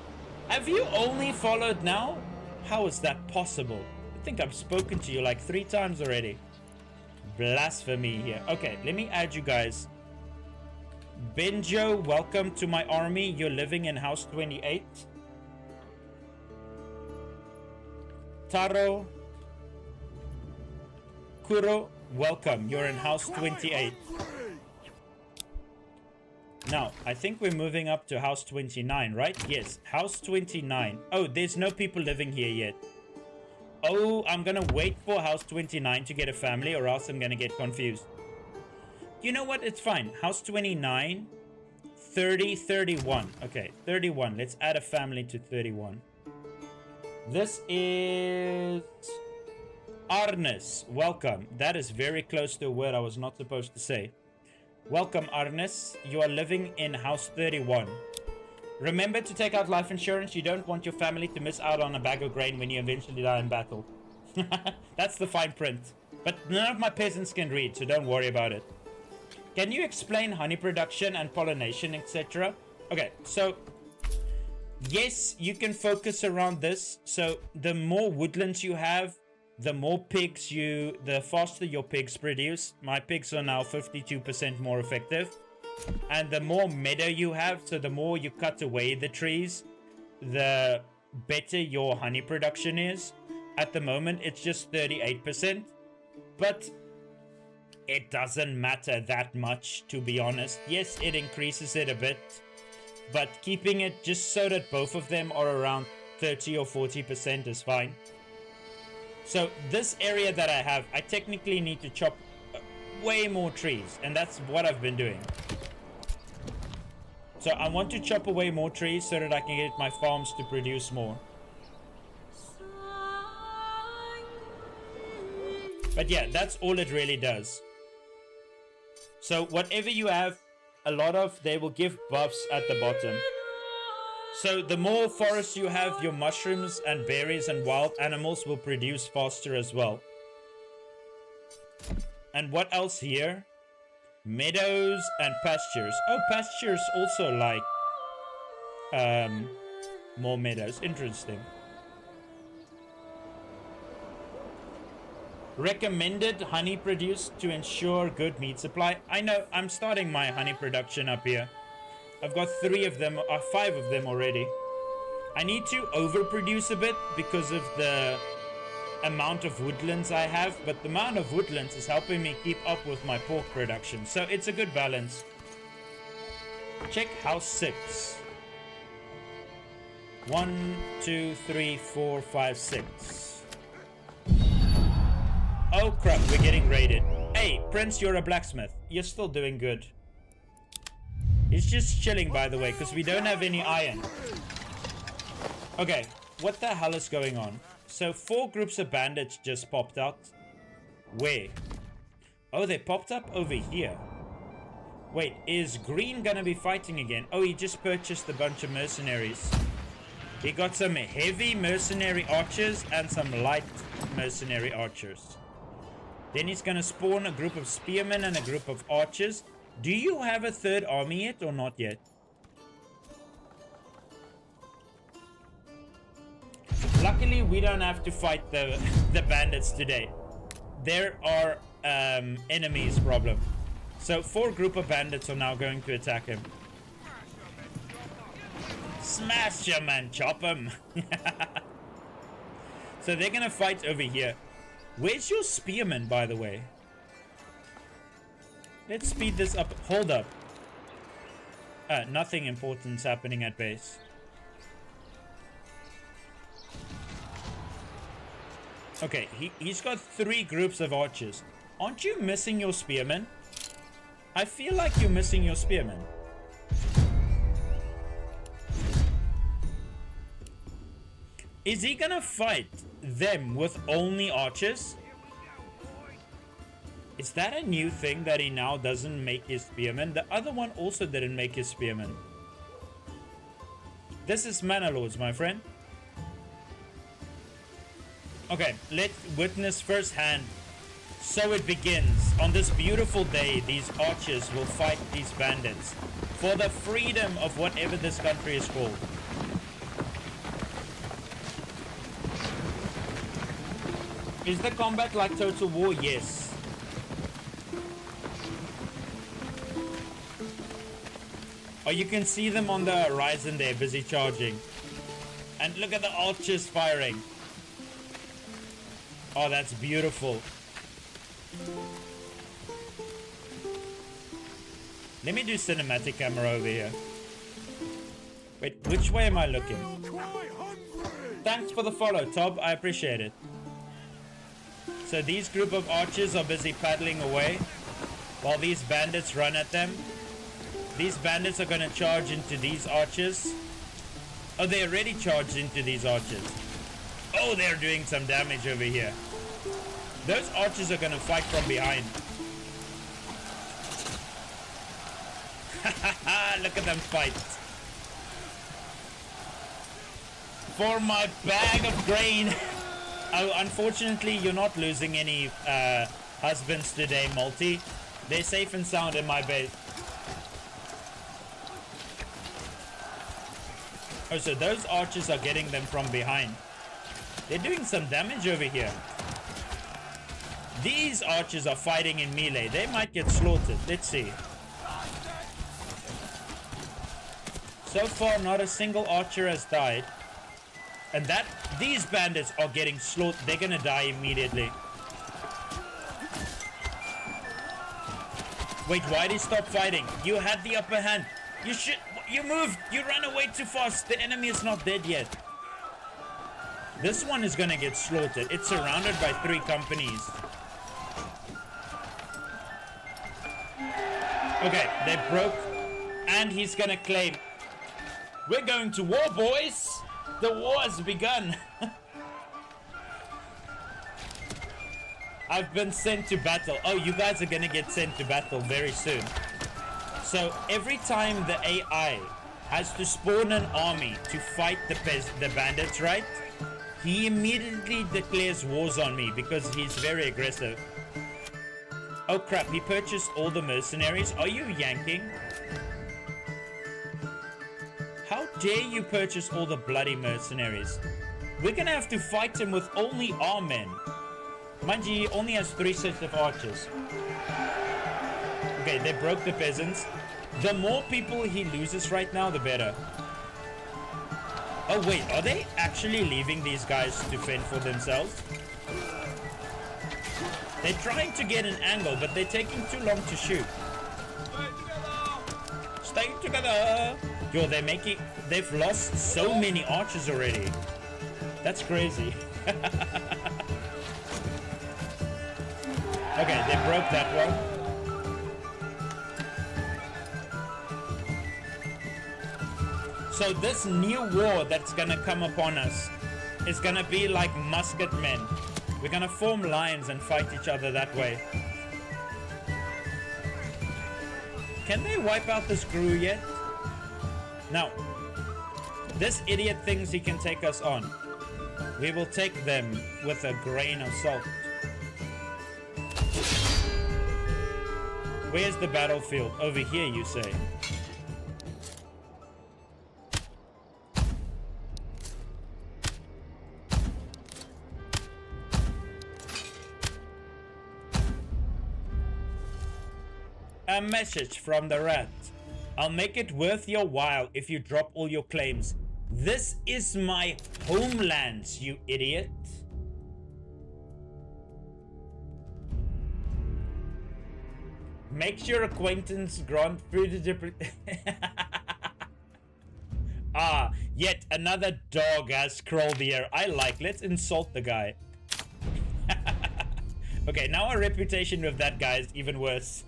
Have you only followed now? How is that possible? I think I've spoken to you like 3 times already. Blasphemy here. Okay, let me add you guys. Benjo, welcome to my army. You're living in house 28. Taro Kuro, welcome. You're in house 28. Now, I think we're moving up to house 29, right? Yes, house 29. Oh, there's no people living here yet. Oh, I'm gonna wait for house 29 to get a family or else I'm gonna get confused. You know what? It's fine. House 29, 30, 31. Okay, 31. Let's add a family to 31. This is... Arnes. Welcome. That is very close to a word I was not supposed to say. Welcome, Arnes. You are living in house 31. Remember to take out life insurance. You don't want your family to miss out on a bag of grain when you eventually die in battle. That's the fine print. But none of my peasants can read, so don't worry about it. Can you explain honey production and pollination, etc.? Okay, so yes, you can focus around this. So the more woodlands you have, the more pigs the faster your pigs produce. My pigs are now 52% more effective. And the more meadow you have, so the more you cut away the trees, the better your honey production is. At the moment, it's just 38%. But it doesn't matter that much, to be honest. Yes, it increases it a bit. But keeping it just so that both of them are around 30 or 40% is fine. So this area that I have, I technically need to chop way more trees. And that's what I've been doing. So I want to chop away more trees so that I can get my farms to produce more. But yeah, that's all it really does. So whatever you have a lot of, they will give buffs at the bottom. So the more forests you have, your mushrooms and berries and wild animals will produce faster as well. And what else here? Meadows and pastures. Oh, pastures also like more meadows. Interesting. Recommended honey produced to ensure good meat supply. I know, I'm starting my honey production up here. I've got 5 of them already. I need to overproduce a bit because of the amount of woodlands I have, but the amount of woodlands is helping me keep up with my pork production, so it's a good balance. Check house 6. 1, 2, 3, 4, 5, 6. Oh crap, we're getting raided. Hey, Prince, you're a blacksmith. You're still doing good. He's just chilling, by the way, because we don't have any iron. Okay, what the hell is going on? So 4 groups of bandits just popped out. Where? Oh, they popped up over here. Wait, is Green gonna be fighting again? Oh, he just purchased a bunch of mercenaries. He got some heavy mercenary archers and some light mercenary archers. Then he's gonna spawn a group of spearmen and a group of archers. Do you have a 3rd army yet or not yet? Luckily, we don't have to fight the bandits today. There are enemies problem. So 4 group of bandits are now going to attack him. Smash him and chop him. So they're gonna fight over here. Where's your spearman, by the way? Let's speed this up. Hold up. Nothing important's happening at base. Okay, he's got 3 groups of archers. Aren't you missing your spearmen? I feel like you're missing your spearmen. Is he gonna fight them with only archers? Is that a new thing that he now doesn't make his spearmen? The other one also didn't make his spearmen. This is Manor Lords, my friend. Okay, let's witness firsthand. So it begins. On this beautiful day, these archers will fight these bandits for the freedom of whatever this country is called. Is the combat like Total War? Yes. Oh, you can see them on the horizon there, busy charging. And look at the archers firing. Oh, that's beautiful. Let me do cinematic camera over here. Wait, which way am I looking? Thanks for the follow, Tob. I appreciate it. So these group of archers are busy paddling away while these bandits run at them. These bandits are going to charge into these archers. Oh, they already charged into these archers. Oh, they're doing some damage over here. Those archers are going to fight from behind. Look at them fight. for my bag of grain. Oh, unfortunately, you're not losing any husbands today, Multi. They're safe and sound in my base. Oh, so those archers are getting them from behind. They're doing some damage over here. These archers are fighting in melee. They might get slaughtered. Let's see. So far, not a single archer has died. And these bandits are getting slaughtered. They're gonna die immediately. Wait, why did he stop fighting? You had the upper hand. You moved. You ran away too fast. The enemy is not dead yet. This one is gonna get slaughtered. It's surrounded by 3 companies. Okay, they broke. And he's gonna claim. We're going to war, boys. The war has begun. I've been sent to battle. Oh, you guys are gonna get sent to battle very soon. So every time the AI has to spawn an army to fight the bandits, right? He immediately declares wars on me because he's very aggressive. Oh crap, he purchased all the mercenaries. Are you yanking? How dare you purchase all the bloody mercenaries? We're gonna have to fight him with only our men. Mind you, he only has 3 sets of archers. Okay, they broke the peasants. The more people he loses right now, the better. Oh wait, are they actually leaving these guys to fend for themselves? They're trying to get an angle, but they're taking too long to shoot. Stay together! Yo, they've lost so many archers already. That's crazy. Okay, they broke that one. So this new war that's gonna come upon us is gonna be like musket men. We're gonna form lines and fight each other that way. Can they wipe out this crew yet? No. This idiot thinks he can take us on. We will take them with a grain of salt. Where's the battlefield? Over here, you say? A message from the rat. I'll make it worth your while if you drop all your claims. This is my homeland, you idiot. Makes your acquaintance grant through Ah, yet another dog has crawled here. Let's insult the guy. Okay, now our reputation with that guy is even worse.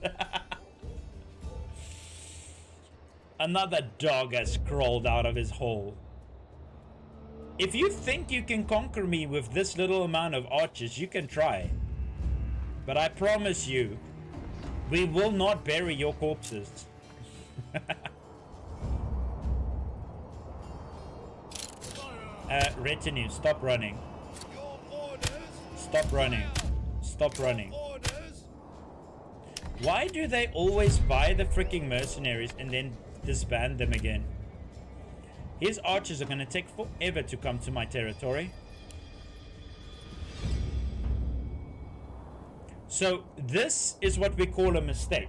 Another dog has crawled out of his hole. If you think you can conquer me with this little amount of archers, you can try. But I promise you, we will not bury your corpses. Retinue, stop running. Stop running. Stop running. Why do they always buy the freaking mercenaries and then disband them again? His archers are going to take forever to come to my territory. So this is what we call a mistake.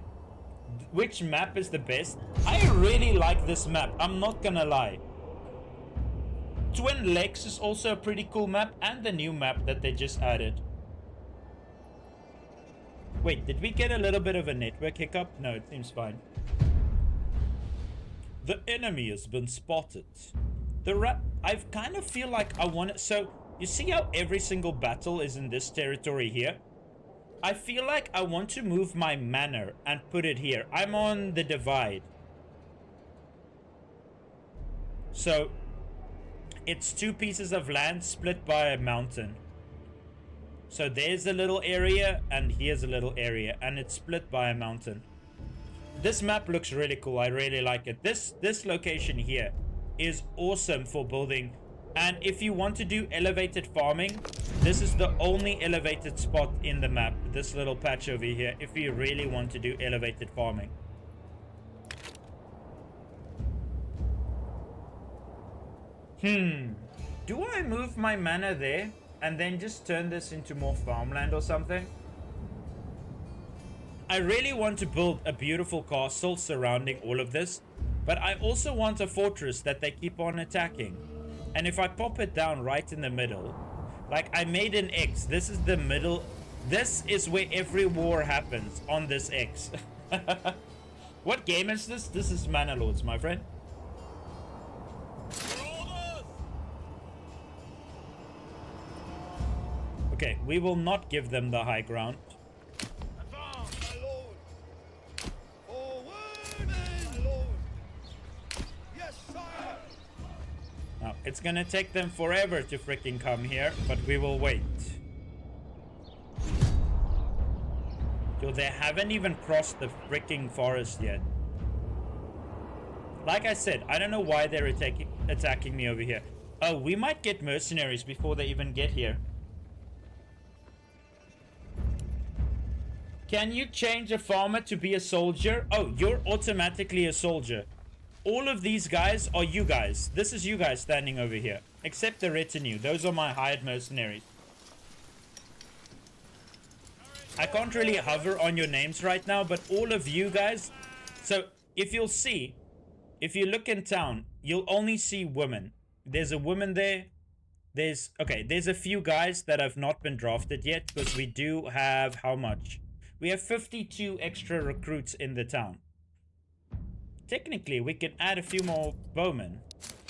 Which map is the best? I really like this map, I'm not gonna lie. Twin Lakes is also a pretty cool map, and the new map that they just added. Wait, did we get a little bit of a network hiccup? No, it seems fine. The enemy has been spotted. I kind of feel like I want it. So you see how every single battle is in this territory here? I feel like I want to move my manor and put it here. I'm on the divide. So it's 2 pieces of land split by a mountain. So there's a little area and here's a little area, and it's split by a mountain. This map looks really cool. I really like it. This location here is awesome for building And if you want to do elevated farming, this is the only elevated spot in the map. This little patch over here, if you really want to do elevated farming. Do I move my manor there and then just turn this into more farmland or something? I really want to build a beautiful castle surrounding all of this, but I also want a fortress that they keep on attacking. And if I pop it down right in the middle, like I made an X, this is the middle, this is where every war happens, on this X. What game is this? This is Manor Lords, my friend. Okay, we will not give them the high ground. Now, it's gonna take them forever to freaking come here, but we will wait. Yo, they haven't even crossed the freaking forest yet. Like I said, I don't know why they're attacking me over here. Oh, we might get mercenaries before they even get here. Can you change a farmer to be a soldier? Oh, you're automatically a soldier. All of these guys are you guys. This is you guys standing over here. Except the retinue. Those are my hired mercenaries. I can't really hover on your names right now, but all of you guys. So, if you'll see, if you look in town, you'll only see women. There's a woman there. There's a few guys that have not been drafted yet, because we do have, how much? We have 52 extra recruits in the town. Technically, we can add a few more bowmen.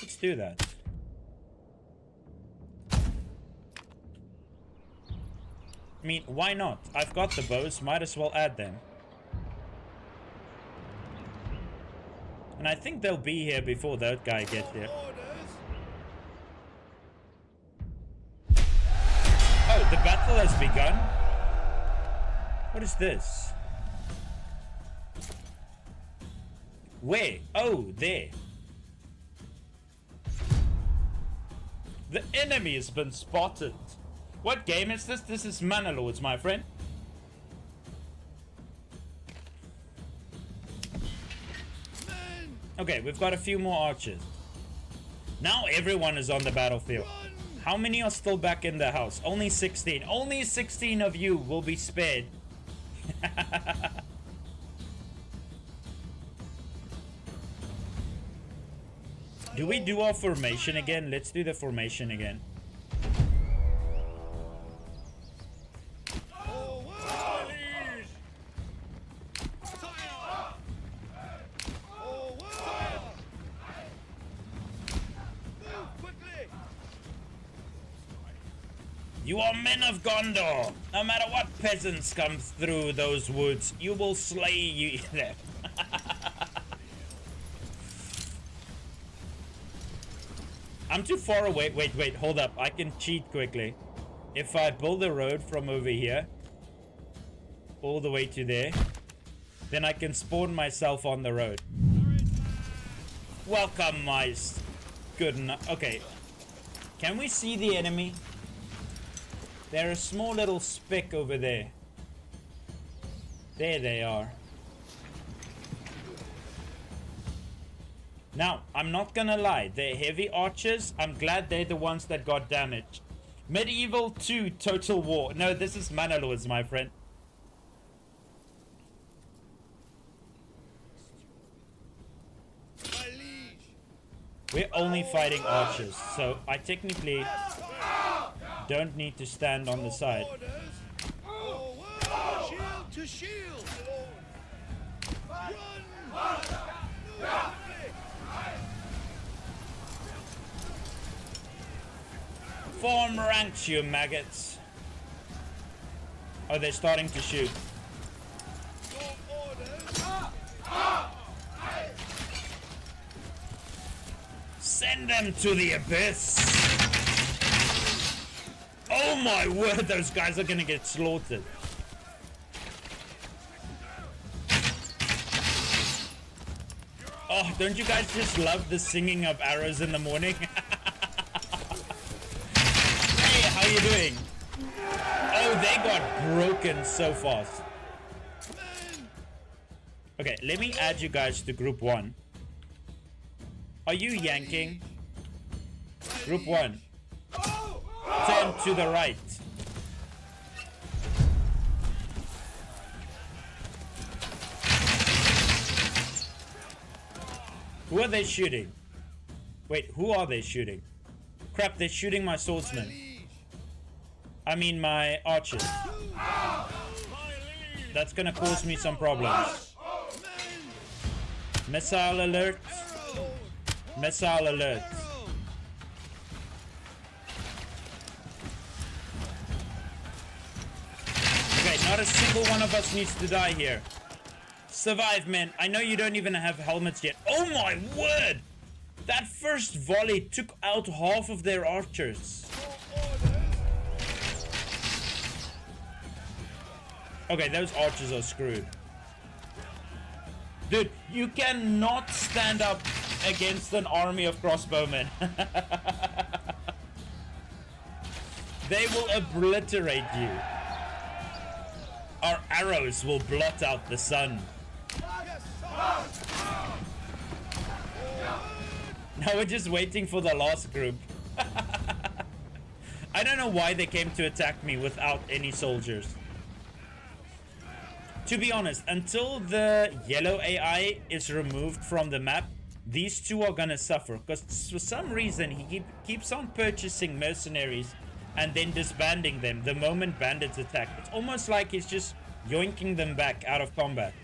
Let's do that. I mean, why not? I've got the bows, might as well add them. And I think they'll be here before that guy gets here. Oh, the battle has begun? What is this? Where? Oh, there. The enemy has been spotted. What game is this? This is Manor Lords, my friend. Okay, we've got a few more archers. Now everyone is on the battlefield. How many are still back in the house? Only 16. Only 16 of you will be spared. Do we do our formation again? Let's do the formation again. You are men of Gondor. No matter what peasants come through those woods, you will slay you them. I'm too far away. Wait, hold up. I can cheat quickly. If I build a road from over here all the way to there, then I can spawn myself on the road. Welcome, mice. Good enough. Okay. Can we see the enemy? They're a small little speck over there. There they are. Now, I'm not gonna lie. They're heavy archers. I'm glad they're the ones that got damaged. Medieval 2 Total War. No, this is Manor Lords, my friend. We're only fighting archers, so I technically don't need to stand on the side. Shield to shield. Run. Form ranks, you maggots. Oh, they're starting to shoot. Send them to the abyss. Oh my word, those guys are gonna get slaughtered. Oh, don't you guys just love the singing of arrows in the morning? you doing? Oh, they got broken so fast. Okay, let me add you guys to group 1. Are you yanking? Group 1. Turn to the right. Who are they shooting? Wait, who are they shooting? Crap, they're shooting my swordsman. I mean my archers. That's gonna cause me some problems. Missile alert. Missile alert. Okay, not a single one of us needs to die here. Survive, men. I know you don't even have helmets yet. Oh my word! That first volley took out half of their archers. Okay, those archers are screwed. Dude, you cannot stand up against an army of crossbowmen. They will obliterate you. Our arrows will blot out the sun. Now we're just waiting for the last group. I don't know why they came to attack me without any soldiers. To be honest, until the yellow AI is removed from the map, these two are gonna suffer. Because for some reason, he keeps on purchasing mercenaries and then disbanding them the moment bandits attack. It's almost like he's just yoinking them back out of combat.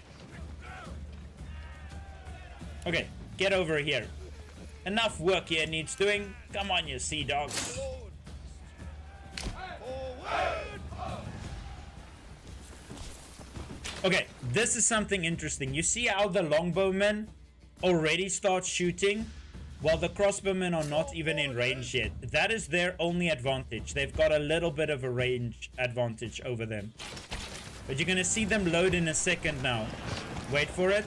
Okay, get over here. Enough work here needs doing. Come on, you sea dogs. Okay, this is something interesting. You see how the longbowmen already start shooting while the crossbowmen are not even in range yet. That is their only advantage. They've got a little bit of a range advantage over them. But you're gonna see them load in a second now. Wait for it.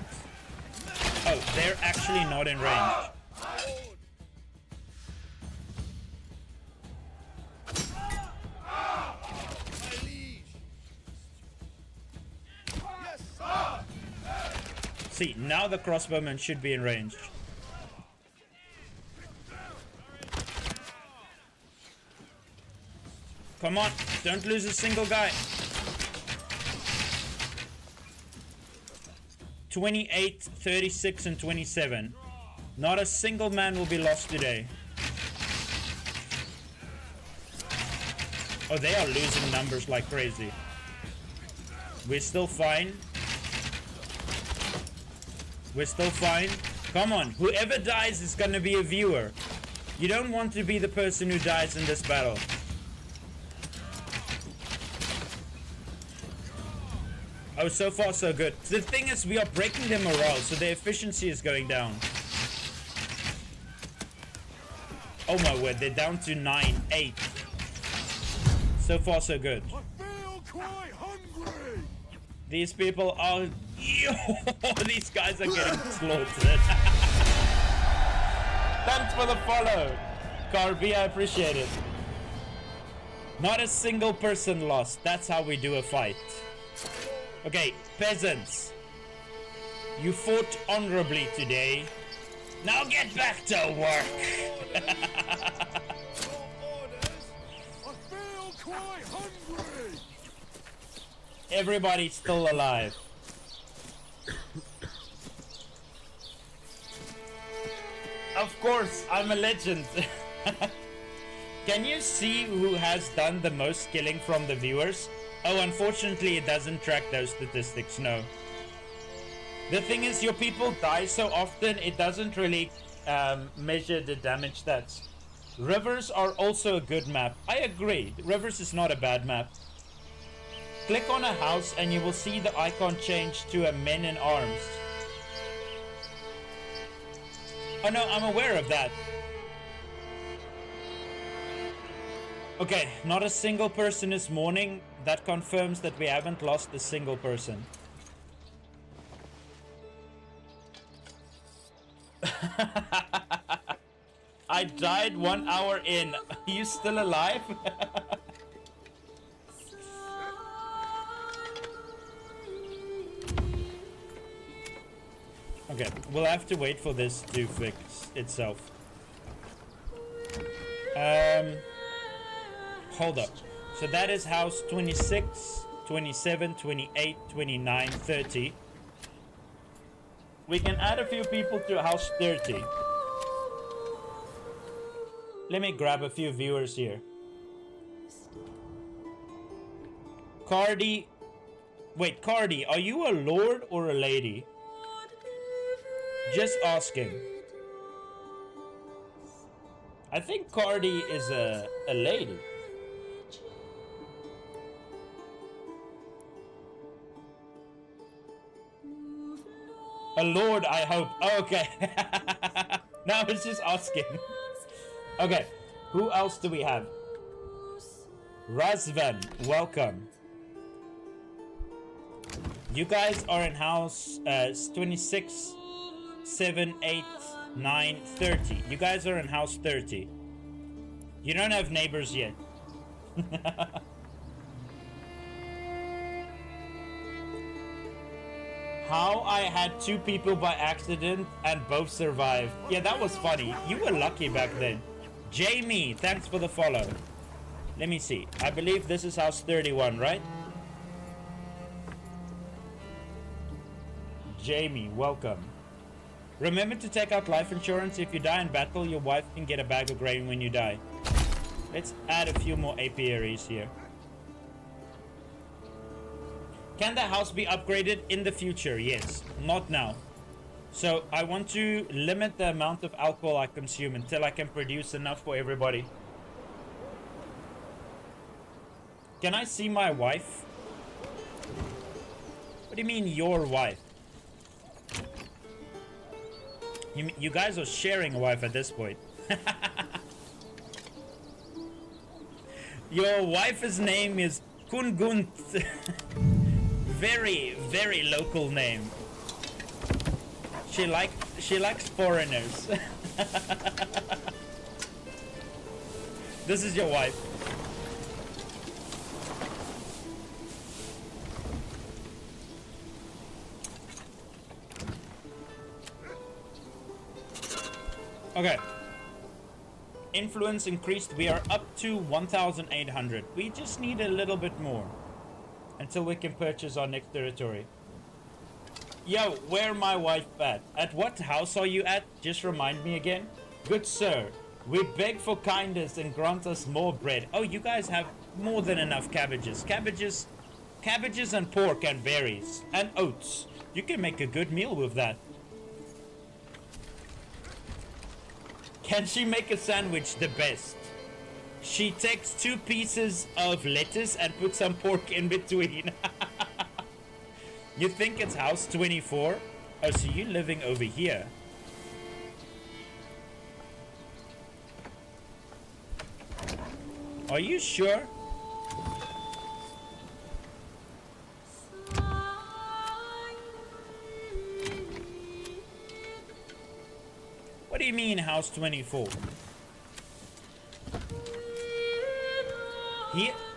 Oh, they're actually not in range. See, now the crossbowmen should be in range. Come on, don't lose a single guy. 28, 36, and 27. Not a single man will be lost today. Oh, they are losing numbers like crazy. We're still fine. We're still fine. Come on, whoever dies is gonna be a viewer. You don't want to be the person who dies in this battle. Oh, so far so good. The thing is, we are breaking their morale, so their efficiency is going down. Oh my word, they're down to 9, 8. So far so good. I feel quite hungry. These people are... Yo, these guys are getting slaughtered. Thanks for the follow, Carby, I appreciate it. Not a single person lost. That's how we do a fight. Okay, peasants. You fought honorably today. Now get back to work. I feel quite hungry. Everybody's still alive. Of course, I'm a legend. Can you see who has done the most killing from the viewers? Oh, unfortunately, it doesn't track those statistics, no. The thing is, your people die so often, it doesn't really measure the damage stats. Rivers are also a good map. I agree. Rivers is not a bad map. Click on a house and you will see the icon change to a men in arms. Oh no, I'm aware of that. Okay, not a single person is mourning. That confirms that we haven't lost a single person. I died 1 hour in. Are you still alive? Okay, we'll have to wait for this to fix itself. Hold up. So that is house 26, 27, 28, 29, 30. We can add a few people to house 30. Let me grab a few viewers here. Cardi. Wait, Cardi, are you a lord or a lady? Just asking. I think Cardi is a lady. A lord, I hope. Oh, okay. No, I was just asking. Okay, who else do we have? Razvan, welcome. You guys are in house 26, 7, 8, 9, 30. You guys are in house 30. You don't have neighbors yet. How I had 2 people by accident and both survived. Yeah, that was funny. You were lucky back then. Jamie, thanks for the follow. Let me see. I believe this is house 31, right? Jamie, welcome. Remember to take out life insurance. If you die in battle, your wife can get a bag of grain when you die. Let's add a few more apiaries here. Can the house be upgraded in the future? Yes, not now. So I want to limit the amount of alcohol I consume until I can produce enough for everybody. Can I see my wife? What do you mean your wife? You guys are sharing a wife at this point. Your wife's name is Kungunt. Very, very local name. She likes foreigners. This is your wife. Okay. Influence increased. We are up to 1,800. We just need a little bit more until we can purchase our next territory. Yo, where my wife at? At what house are you at? Just remind me again. Good sir, we beg for kindness and grant us more bread. Oh, you guys have more than enough cabbages. Cabbages and pork and berries and oats. You can make a good meal with that. Can she make a sandwich the best? She takes 2 pieces of lettuce and puts some pork in between. You think it's house 24? Oh, so you're living over here. Are you sure? What do you mean house 24?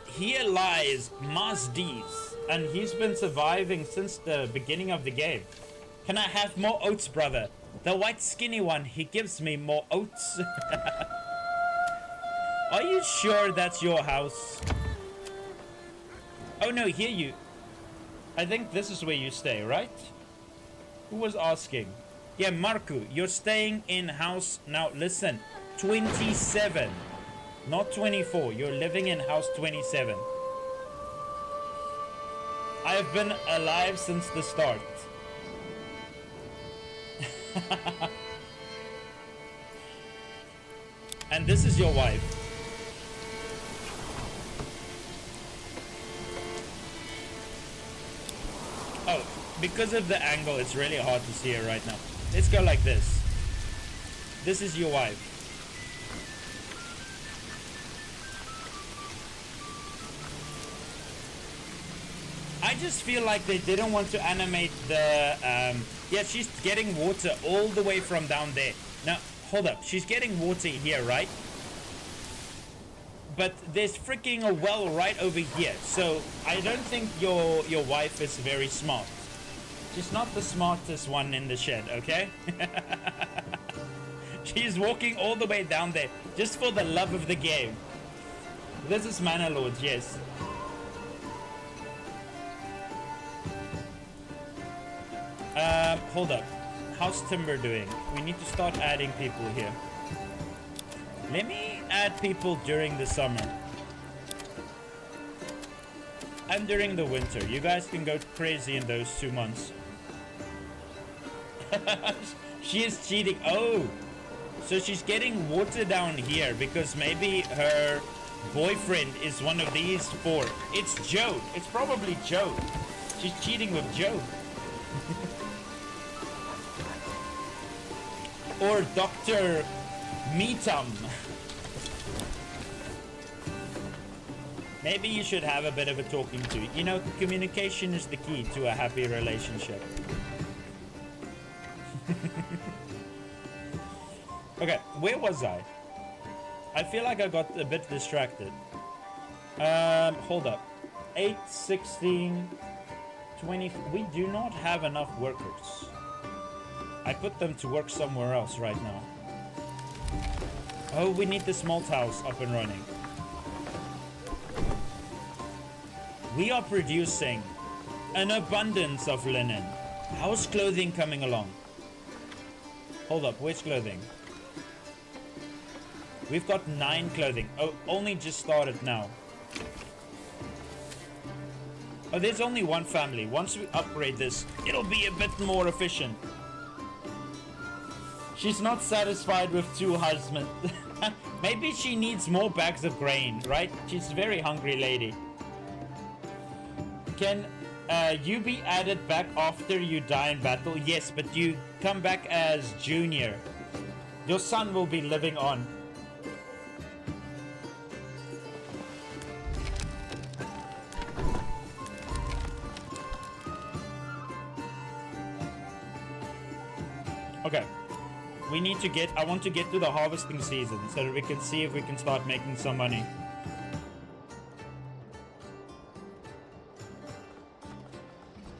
Here lies Mazdiz, and he's been surviving since the beginning of the game. Can I have more oats, brother? The white skinny one, he gives me more oats. Are you sure that's your house? Oh no, here you... I think this is where you stay, right? Who was asking? Yeah, Marku, you're staying in house... Now, listen. 27. Not 24. You're living in house 27. I have been alive since the start. And this is your wife. Oh, because of the angle, it's really hard to see her right now. Let's go like this. This is your wife. I just feel like they didn't want to animate the... yeah, she's getting water all the way from down there. Now, hold up. She's getting water here, right? But there's freaking a well right over here. So I don't think your wife is very smart. She's not the smartest one in the shed, okay? She's walking all the way down there just for the love of the game. This is Manor Lords, yes. Hold up. How's Timber doing? We need to start adding people here. Let me add people during the summer. And during the winter. You guys can go crazy in those 2 months. She is cheating. Oh, so she's getting water down here because maybe her boyfriend is one of these 4. It's Joe. It's probably Joe. She's cheating with Joe. Or Dr. Meetum. Maybe you should have a bit of a talking to. You know, communication is the key to a happy relationship. Okay, where was I? I feel like I got a bit distracted. Hold up. 8, 16, 20. We do not have enough workers. I put them to work somewhere else right now. Oh, we need the smalt house up and running. We are producing an abundance of linen. How's clothing coming along? Hold up, where's clothing? We've got 9 clothing. Oh, only just started now. Oh, there's only 1 family. Once we upgrade this, it'll be a bit more efficient. She's not satisfied with 2 husbands. Maybe she needs more bags of grain, right? She's a very hungry lady. Can you be added back after you die in battle? Yes, but you come back as junior. Your son will be living on. Okay. We need to get, I want to get to the harvesting season so that we can see if we can start making some money.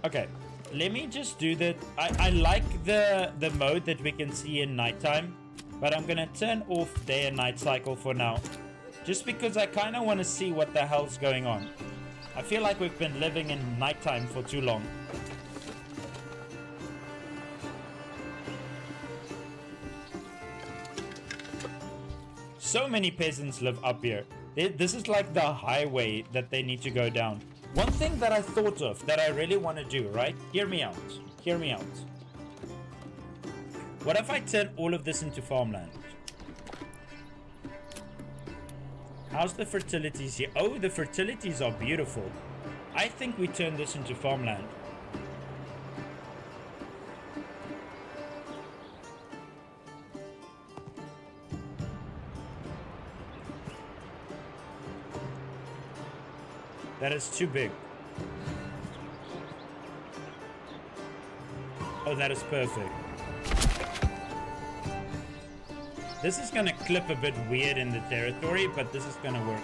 Okay, let me just do that. I like the mode that we can see in nighttime, but I'm gonna turn off day and night cycle for now. Just because I kind of want to see what the hell's going on. I feel like we've been living in nighttime for too long. So many peasants live up here. This is like the highway that they need to go down. One thing that I thought of that I really want to do, right? Hear me out. Hear me out. What if I turn all of this into farmland? How's the fertilities here? Oh, the fertilities are beautiful. I think we turn this into farmland. That is too big. Oh, that is perfect. This is gonna clip a bit weird in the territory, but this is gonna work.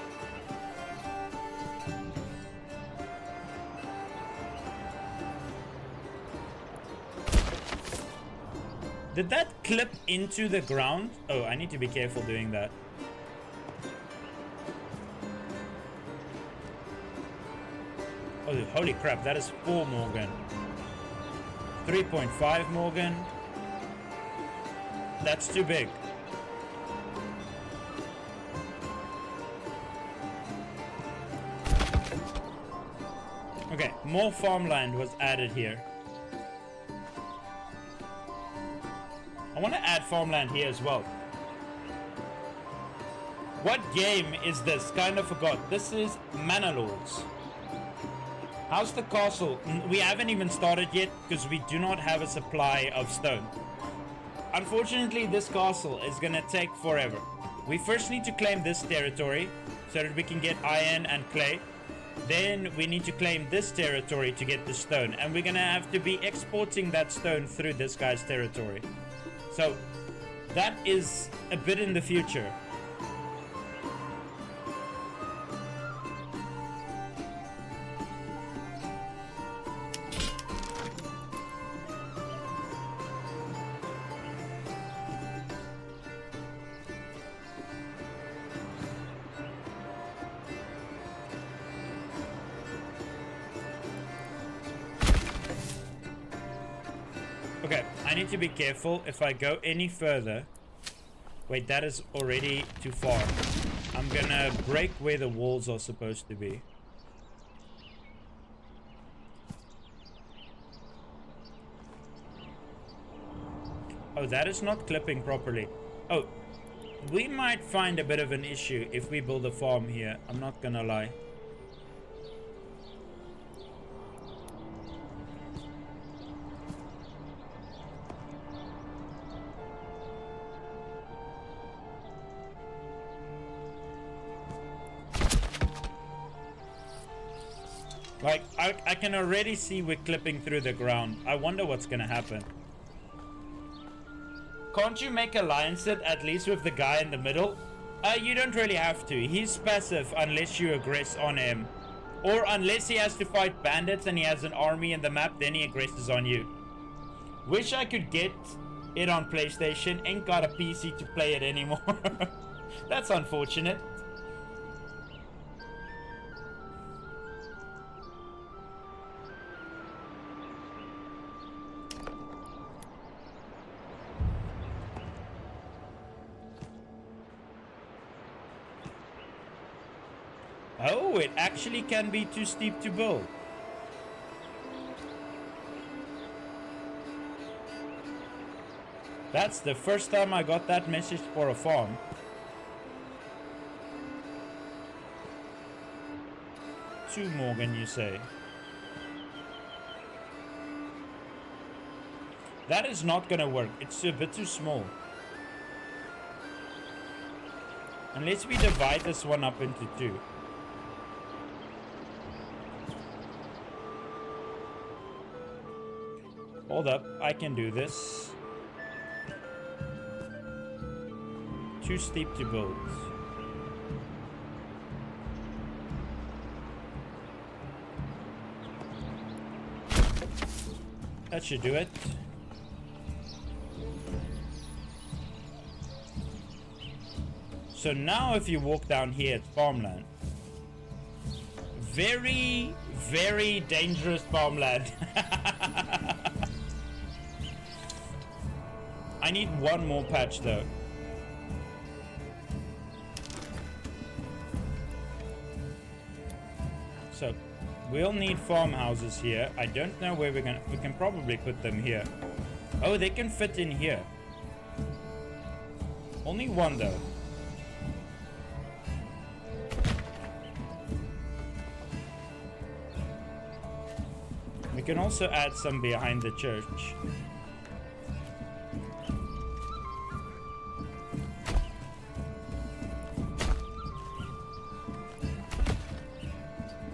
Did that clip into the ground? Oh, I need to be careful doing that. Oh, holy crap, that is 4 Morgan. 3.5 Morgan. That's too big. Okay, more farmland was added here. I want to add farmland here as well. What game is this? Kind of forgot. This is Manor Lords. How's the castle? We haven't even started yet because we do not have a supply of stone. Unfortunately, this castle is gonna take forever. We first need to claim this territory so that we can get iron and clay. Then we need to claim this territory to get the stone. And we're gonna have to be exporting that stone through this guy's territory. So that is a bit in the future. Okay, I need to be careful if I go any further. Wait, that is already too far. I'm gonna break where the walls are supposed to be. Oh, that is not clipping properly. Oh, we might find a bit of an issue if we build a farm here. I'm not gonna lie. Like, I can already see we're clipping through the ground. I wonder what's gonna happen. Can't you make alliances at least with the guy in the middle? You don't really have to. He's passive unless you aggress on him. Or unless he has to fight bandits and he has an army in the map, then he aggresses on you. Wish I could get it on PlayStation. Ain't got a PC to play it anymore. That's unfortunate. Oh, it actually can be too steep to build. That's the first time I got that message for a farm. Two Morgan, you say? That is not gonna work. It's a bit too small. Unless we divide this one up into two. Hold up, I can do this. Too steep to build. That should do it. So now if you walk down here, it's farmland. Very, very dangerous farmland. I need one more patch though. So we'll need farmhouses here. I don't know where we can probably put them here. Oh, they can fit in here. Only one though. We can also add some behind the church.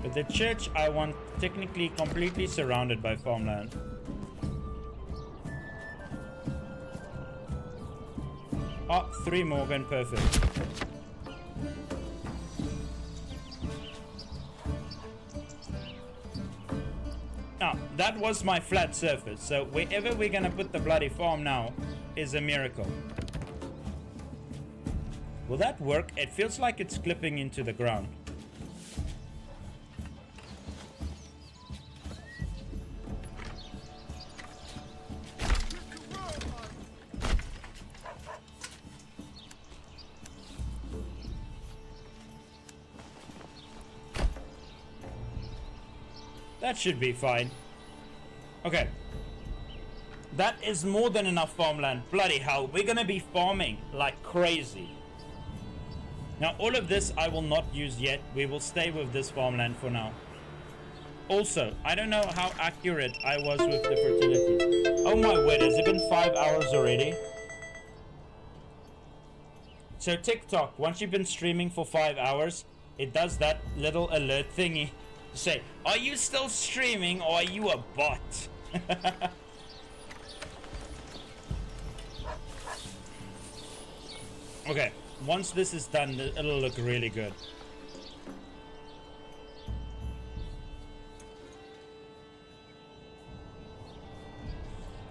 But the church I want technically completely surrounded by farmland. Oh, 3 Morgan, perfect. Now, that was my flat surface, so wherever we're gonna put the bloody farm now is a miracle. Will that work? It feels like it's clipping into the ground. That should be fine. Okay. That is more than enough farmland. Bloody hell, we're gonna be farming like crazy. Now, all of this I will not use yet. We will stay with this farmland for now. Also, I don't know how accurate I was with the fertility. Oh my word, has it been 5 hours already? So TikTok, once you've been streaming for 5 hours, it does that little alert thingy. Say, are you still streaming or are you a bot? Okay, once this is done, it'll look really good.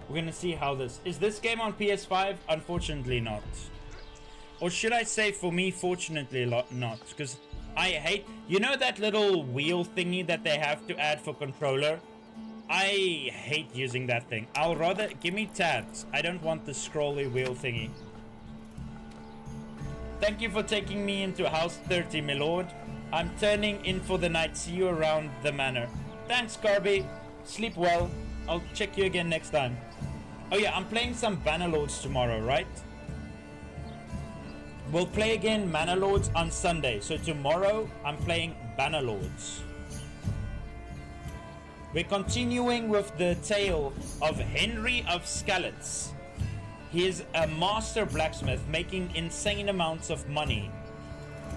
We're gonna see how this is. This game on PS5? Unfortunately not. Or should I say for me, fortunately not, because I hate, you know that little wheel thingy that they have to add for controller? I hate using that thing. I'll rather... Give me tabs. I don't want the scrolly wheel thingy. Thank you for taking me into house 30, my lord. I'm turning in for the night. See you around the manor. Thanks, Garby. Sleep well. I'll check you again next time. Oh yeah, I'm playing some Manor Lords tomorrow, right? We'll play again Manor Lords on Sunday. So tomorrow, I'm playing Manor Lords. We're continuing with the tale of Henry of Skalitz. He is a master blacksmith making insane amounts of money.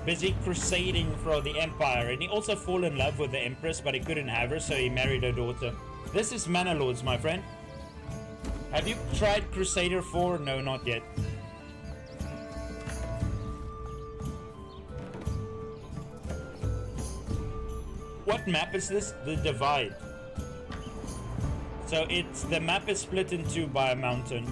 Busy crusading for the empire. And he also fell in love with the empress, but he couldn't have her, so he married her daughter. This is Manor Lords, my friend. Have you tried Crusader 4? No, not yet. What map is this? The Divide. So it's the map is split in two by a mountain.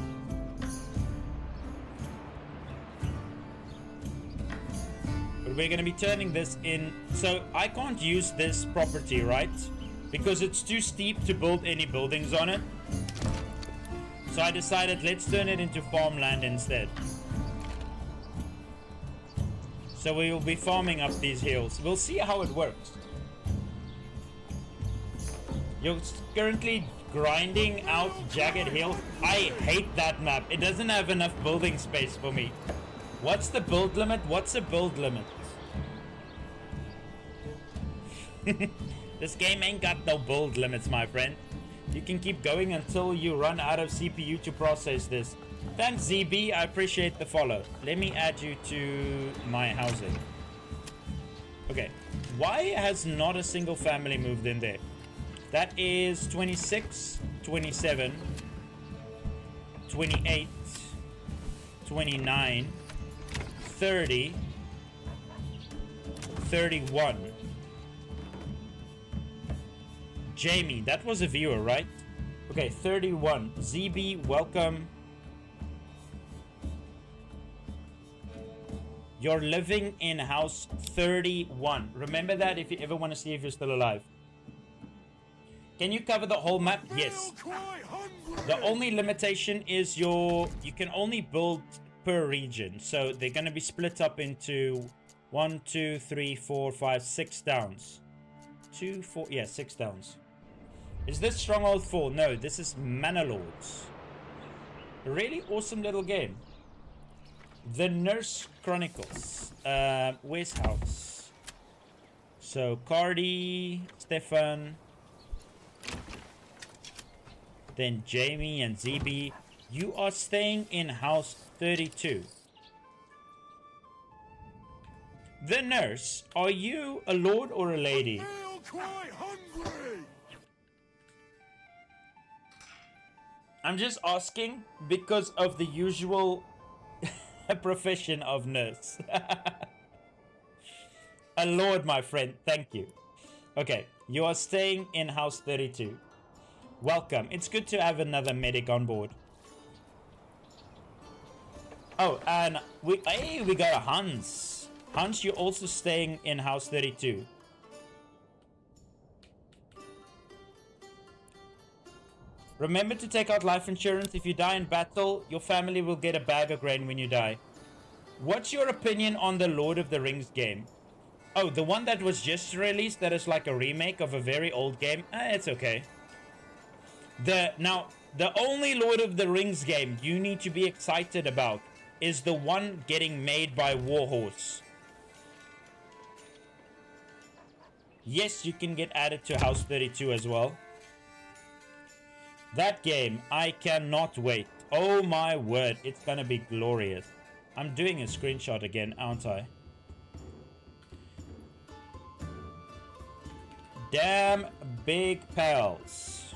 But we're going to be turning this in. So I can't use this property, right? Because it's too steep to build any buildings on it. So I decided let's turn it into farmland instead. So we will be farming up these hills. We'll see how it works. You're currently grinding out jagged hills. I hate that map. It doesn't have enough building space for me. What's the build limit? What's a build limit? This game ain't got no build limits, my friend. You can keep going until you run out of CPU to process this. Thanks, ZB. I appreciate the follow. Let me add you to my housing. Okay. Why has not a single family moved in there? That is 26, 27, 28, 29, 30, 31. Jamie, that was a viewer, right? Okay, 31. ZB, welcome. You're living in house 31. Remember that if you ever want to see if you're still alive. Can you cover the whole map? Yes. The only limitation is you can only build per region. So they're going to be split up into 1, 2, 3, 4, 5, 6 towns. 2, 4, yeah, 6 towns. Is this Stronghold 4? No, this is Manor Lords. A really awesome little game. The Nurse Chronicles. Where's house? So Cardi, Stefan, then Jamie and ZB. You are staying in house 32. The nurse, are you a lord or a lady? I feel quite hungry. I'm just asking because of the usual profession of nurse. A lord, my friend. Thank you. Okay, you are staying in house 32. Welcome. It's good to have another medic on board. Oh, and we got a Hans. Hans, you're also staying in house 32. Remember to take out life insurance. If you die in battle, your family will get a bag of grain when you die. What's your opinion on the Lord of the Rings game? Oh, the one that was just released, that is like a remake of a very old game. It's okay. Now, the only Lord of the Rings game you need to be excited about is the one getting made by Warhorse. Yes, you can get added to House 32 as well. That game, I cannot wait. Oh my word, it's gonna be glorious. I'm doing a screenshot again, aren't I? Damn big pals.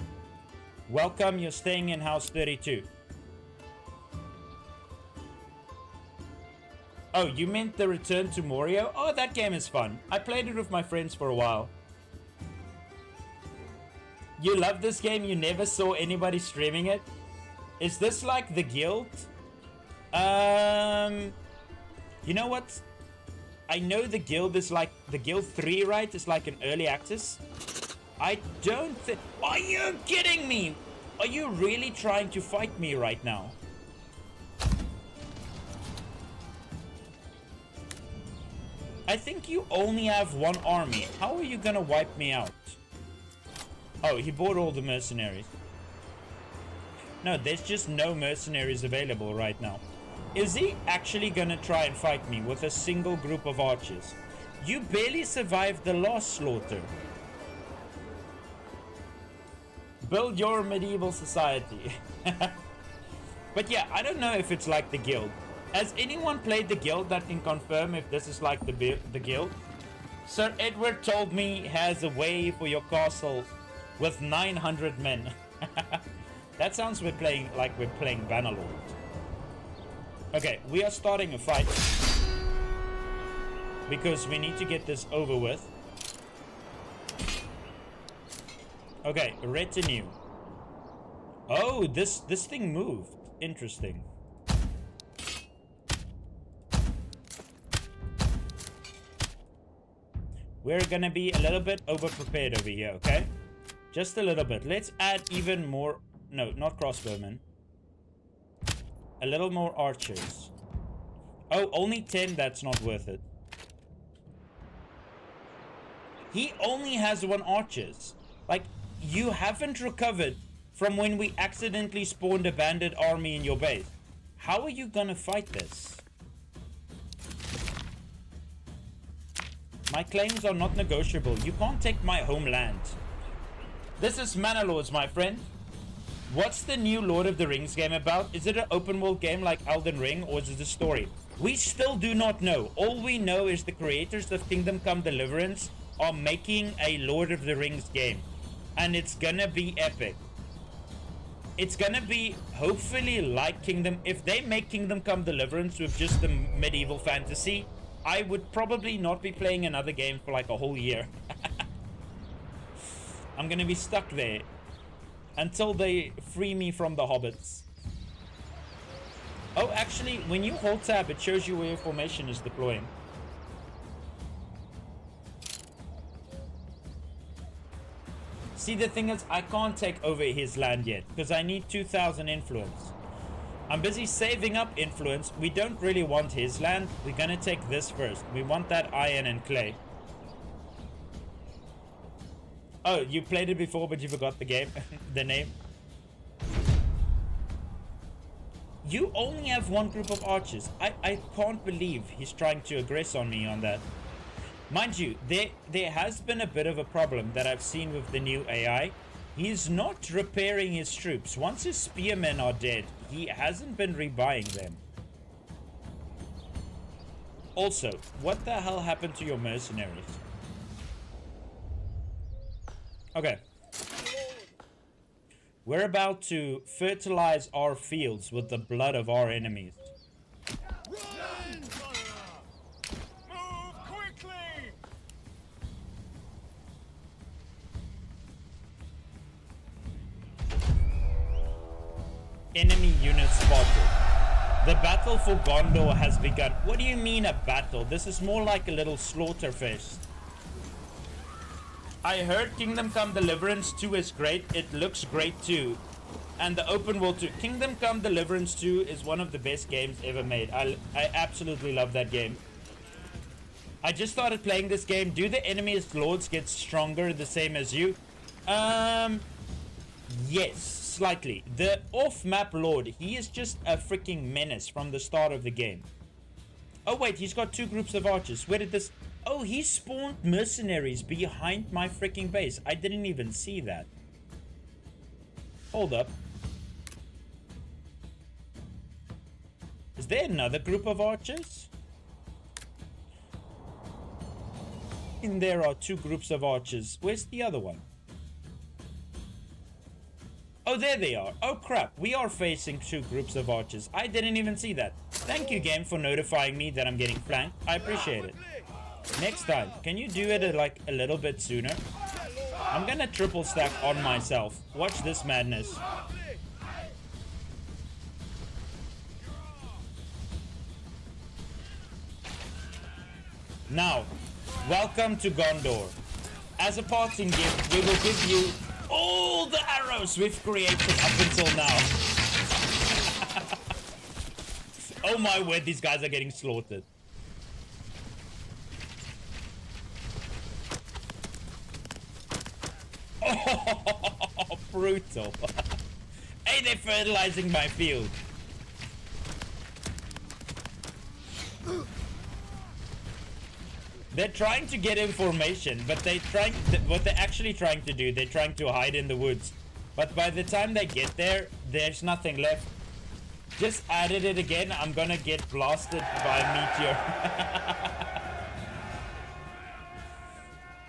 Welcome, you're staying in house 32. Oh, you meant the Return to Morio? Oh, that game is fun. I played it with my friends for a while. You love this game? You never saw anybody streaming it? Is this like the guild? You know what? I know the guild is like the guild 3, right? It's like an early access. I don't think... Are you kidding me? Are you really trying to fight me right now? I think you only have one army. How are you gonna wipe me out? Oh, he bought all the mercenaries. No, there's just no mercenaries available right now. Is he actually gonna try and fight me with a single group of archers? You barely survived the last slaughter. Build your medieval society. But yeah, I don't know if it's like the guild. Has anyone played the guild that can confirm if this is like the guild? Sir Edward told me has a way for your castle with 900 men. That sounds we're playing Manor Lords. Okay, we are starting a fight because we need to get this over with. Okay, retinue. Oh, this thing moved. Interesting. We're gonna be a little bit over prepared over here, okay? Just a little bit. Let's add even more. No, not crossbowmen. A little more archers. Oh, only 10. That's not worth it. He only has 1 archers. Like, you haven't recovered from when we accidentally spawned a bandit army in your base. How are you gonna fight this? My claims are not negotiable. You can't take my homeland. This is Manor Lords, my friend. What's the new Lord of the Rings game about? Is it an open world game like Elden Ring, or is it a story? We still do not know. All we know is the creators of Kingdom Come Deliverance are making a Lord of the Rings game. And it's gonna be epic. It's gonna be hopefully like Kingdom... If they make Kingdom Come Deliverance with just the medieval fantasy, I would probably not be playing another game for like a whole year. I'm gonna be stuck there until they free me from the hobbits. Oh, actually, when you hold tab, it shows you where your formation is deploying. See, the thing is, I can't take over his land yet because I need 2,000 influence. I'm busy saving up influence. We don't really want his land. We're gonna take this first. We want that iron and clay. Oh, you played it before, but you forgot the game, the name. You only have 1 group of archers. I can't believe he's trying to aggress on me on that. Mind you, there has been a bit of a problem that I've seen with the new AI. He's not repairing his troops. Once his spearmen are dead, he hasn't been rebuying them. Also, what the hell happened to your mercenaries? Okay. We're about to fertilize our fields with the blood of our enemies. Run! Move quickly! Enemy unit spotted. The battle for Gondor has begun. What do you mean a battle? This is more like a little slaughter fest. I heard Kingdom Come Deliverance 2 is great. It looks great too. And the open world too. Kingdom Come Deliverance 2 is one of the best games ever made. I absolutely love that game. I just started playing this game. Do the enemy's lords get stronger the same as you? Yes, slightly. The off-map lord, he is just a freaking menace from the start of the game. Oh wait, he's got 2 groups of archers. Where did this... Oh, he spawned mercenaries behind my freaking base. I didn't even see that. Hold up. Is there another group of archers? And there are 2 groups of archers. Where's the other one? Oh, there they are. Oh crap, we are facing 2 groups of archers. I didn't even see that. Thank you, game, for notifying me that I'm getting flanked. I appreciate it. Next time, can you do it like a little bit sooner? I'm gonna triple stack on myself. Watch this madness. Now, welcome to Gondor. as a parting gift, we will give you all the arrows we've created up until now. Oh my word, these guys are getting slaughtered. Oh, brutal. Hey, they're fertilizing my field. They're trying to get information, but what they're actually trying to do, they're trying to hide in the woods. But by the time they get there, there's nothing left. Just added it again, I'm gonna get blasted by a meteor.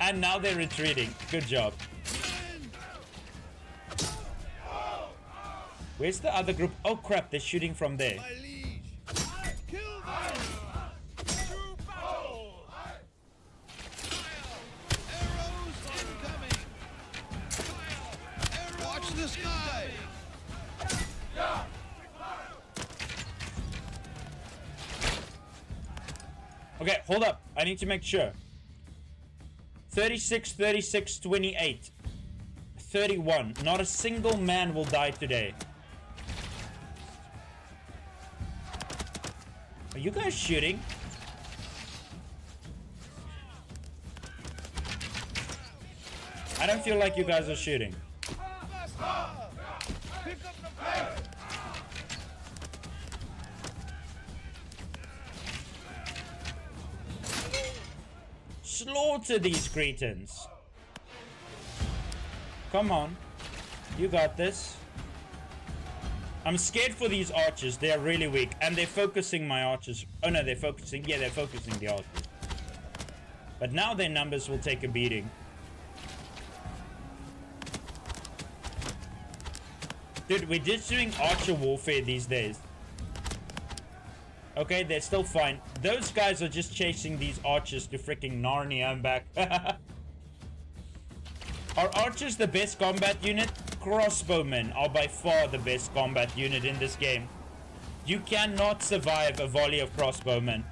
And now they're retreating. Good job. Where's the other group? Oh crap, they're shooting from there. Okay, hold up. I need to make sure. 36, 36, 28. 31. Not a single man will die today. Are you guys shooting? I don't feel like you guys are shooting. Slaughter these cretins. Come on. You got this. I'm scared for these archers. They are really weak. And they're focusing my archers. Oh no, they're focusing. Yeah, they're focusing the archers. But now their numbers will take a beating. Dude, we're just doing archer warfare these days. Okay, they're still fine. Those guys are just chasing these archers to freaking Narnia and back. Are archers the best combat unit? Crossbowmen are by far the best combat unit in this game. You cannot survive a volley of crossbowmen.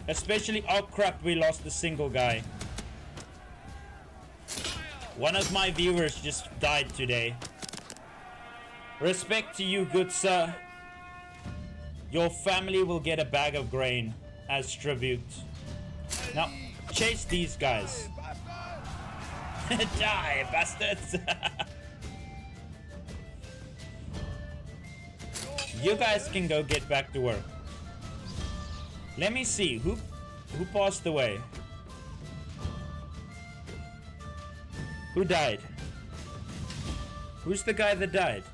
Especially, oh crap, we lost a single guy. One of my viewers just died today. Respect to you, good sir. Your family will get a bag of grain as tribute. Now, chase these guys. Die, bastards! You guys can go get back to work. Let me see, who passed away? Who died? Who's the guy that died?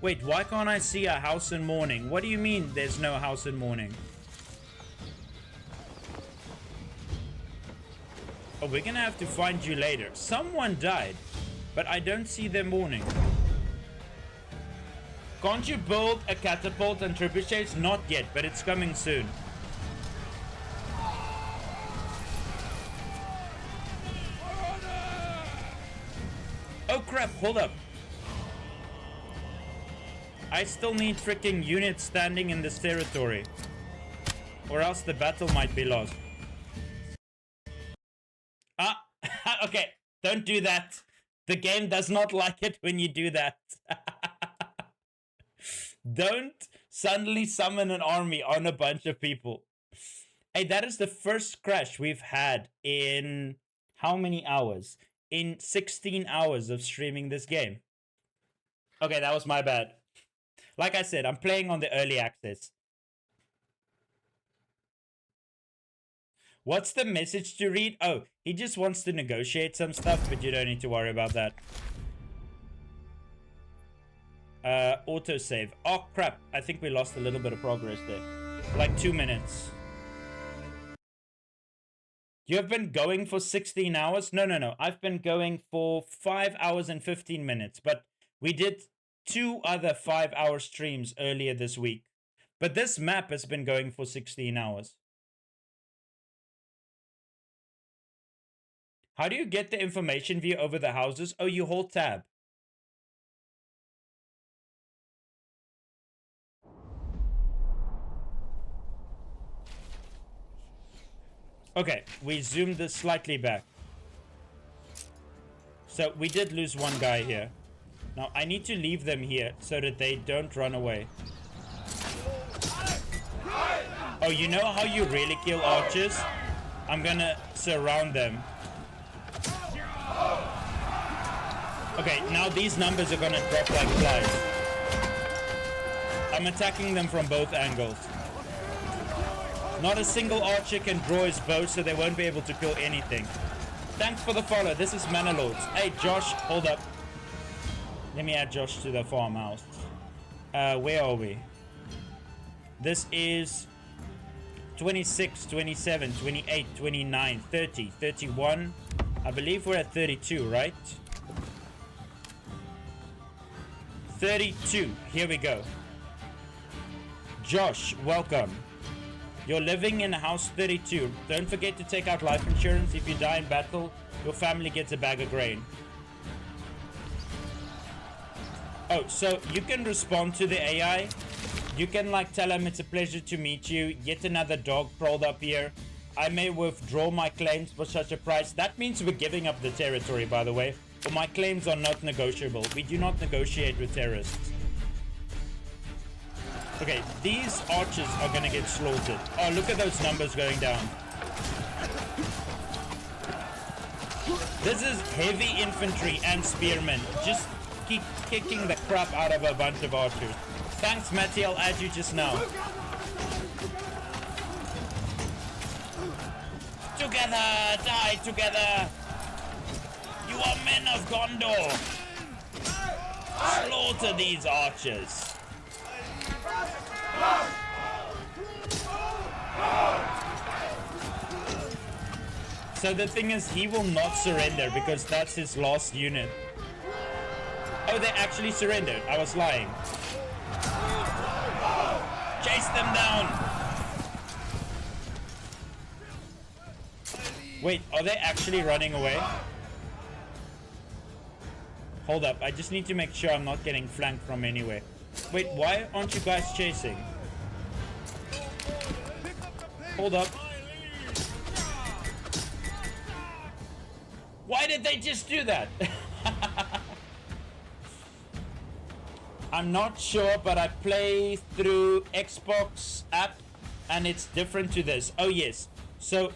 Wait, why can't I see a house in mourning? What do you mean there's no house in mourning? Oh, we're gonna have to find you later. Someone died, but I don't see them mourning. Can't you build a catapult and trebuchets? Not yet, but it's coming soon. Oh crap, hold up. I still need freaking units standing in this territory. Or else the battle might be lost. Ah, okay, don't do that. The game does not like it when you do that. Don't suddenly summon an army on a bunch of people. Hey, that is the first crash we've had in how many hours? In 16 hours of streaming this game. Okay, that was my bad. Like I said, I'm playing on the early access. What's the message to read? Oh, he just wants to negotiate some stuff, but you don't need to worry about that. Autosave. Oh, crap. I think we lost a little bit of progress there. Like 2 minutes. You have been going for 16 hours? No. I've been going for 5 hours and 15 minutes. But we did 2 other 5-hour streams earlier this week. But this map has been going for 16 hours. How do you get the information view over the houses? Oh, you hold tab. Okay, we zoomed this slightly back. So we did lose one guy here. Now I need to leave them here so that they don't run away. Oh, you know how you really kill archers? I'm gonna surround them. Okay, now these numbers are gonna drop like flies. I'm attacking them from both angles. Not a single archer can draw his bow, so they won't be able to kill anything. Thanks for the follow. This is Manor Lords. Hey, Josh, hold up. Let me add Josh to the farmhouse. Where are we? This is 26, 27, 28, 29, 30, 31. I believe we're at 32, right? 32. Here we go. Josh, welcome. You're living in house 32. Don't forget to take out life insurance. If you die in battle, your family gets a bag of grain. Oh, so you can respond to the AI. You can like tell him it's a pleasure to meet you. Yet another dog crawled up here. I may withdraw my claims for such a price. That means we're giving up the territory, by the way. But my claims are not negotiable. We do not negotiate with terrorists. Okay, these archers are gonna get slaughtered. Oh, look at those numbers going down. This is heavy infantry and spearmen. Just keep kicking the crap out of a bunch of archers. Thanks, Matty. I'll add you just now. Together! Die together! You are men of Gondor! Slaughter these archers! So the thing is, he will not surrender because that's his last unit. Oh, they actually surrendered. I was lying. Chase them down! Wait, are they actually running away? Hold up, I just need to make sure I'm not getting flanked from anywhere. Wait, why aren't you guys chasing? Hold up. Why did they just do that? I'm not sure, but I play through Xbox app and it's different to this. Oh yes, so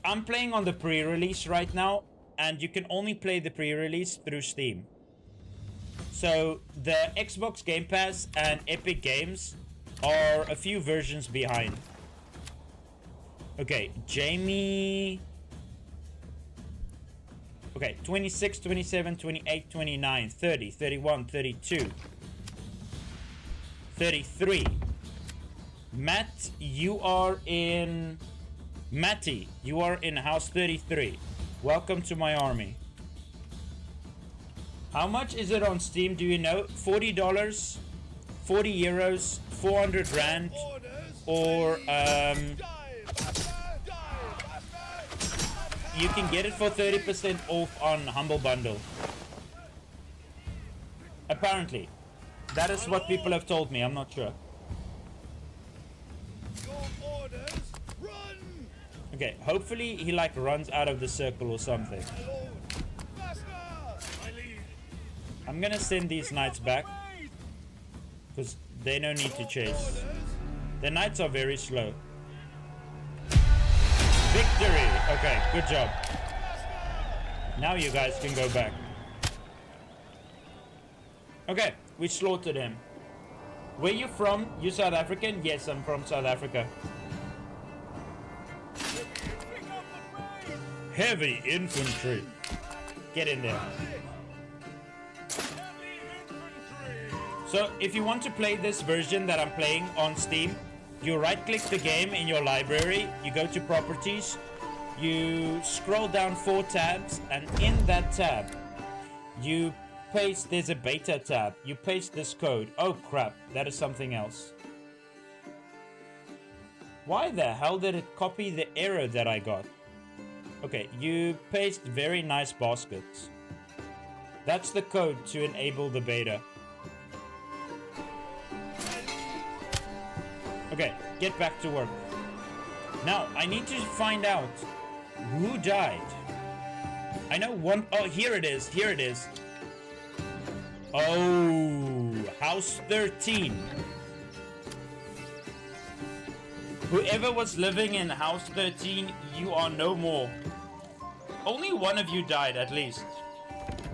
I'm playing on the pre-release right now and you can only play the pre-release through Steam. So the Xbox Game Pass and Epic Games are a few versions behind. Okay, Jamie. Okay, 26, 27, 28, 29, 30, 31, 32, 33. Matt, you are in... Matty, you are in house 33. Welcome to my army. How much is it on Steam, do you know? $40, 40 euros, 400 rand, or you can get it for 30% off on Humble Bundle. Apparently. That is what people have told me, I'm not sure. Okay, hopefully he like runs out of the circle or something. I'm gonna send these knights back because they don't need to chase. The knights are very slow. Victory! Okay, good job. Now you guys can go back. Okay, we slaughtered him. Where you from? You South African? Yes, I'm from South Africa. Heavy infantry. Get in there. So if you want to play this version that I'm playing on Steam, you right click the game in your library, you go to properties, you scroll down 4 tabs, and in that tab you paste, there's a beta tab, you paste this code. Oh crap, that is something else. Why the hell did it copy the error that I got? Okay, you paste very nice baskets. That's the code to enable the beta. Okay, get back to work. Now, I need to find out who died. I know one. Oh, here it is. Here it is. Oh, House 13. Whoever was living in House 13, you are no more. Only one of you died, at least.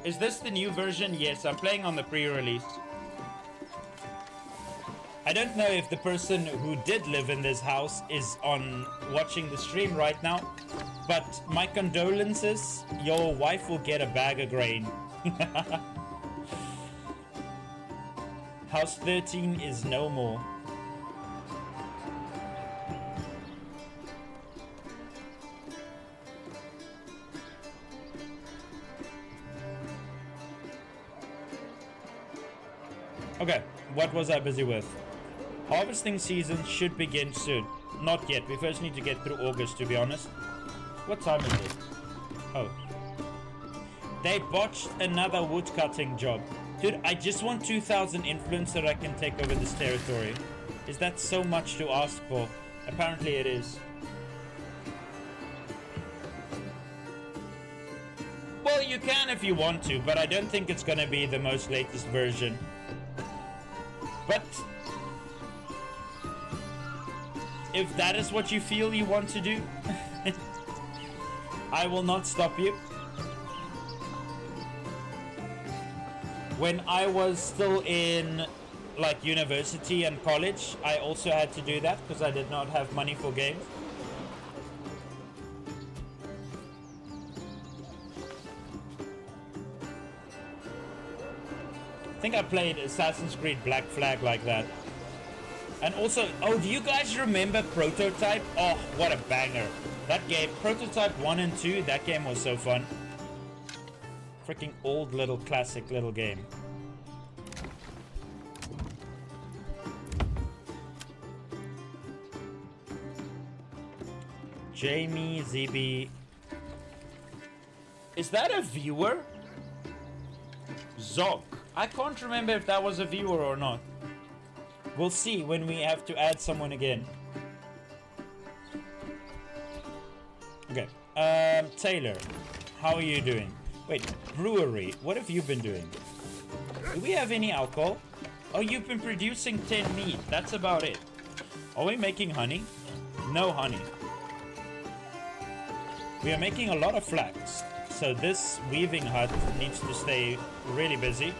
Is this the new version? Yes, I'm playing on the pre-release. I don't know if the person who did live in this house is on watching the stream right now, but my condolences. Your wife will get a bag of grain. House 13 is no more. Okay, what was I busy with? Harvesting season should begin soon. Not yet. We first need to get through August, to be honest. What time is it? Oh. They botched another woodcutting job. Dude, I just want 2,000 influence so that I can take over this territory. Is that so much to ask for? Apparently it is. Well, you can if you want to, but I don't think it's gonna be the most latest version. But if that is what you feel you want to do, I will not stop you. When I was still in like university and college, I also had to do that because I did not have money for games. I think I played Assassin's Creed Black Flag like that. And also, oh, do you guys remember Prototype? Oh, what a banger. That game, Prototype 1 and 2, that game was so fun. Freaking old little classic little game. Jamie ZB. Is that a viewer? Zog. I can't remember if that was a viewer or not. We'll see when we have to add someone again. Okay. Taylor, how are you doing? Wait, brewery, what have you been doing? Do we have any alcohol? Oh, you've been producing 10 meat. That's about it. Are we making honey? No honey. We are making a lot of flax. So this weaving hut needs to stay really busy.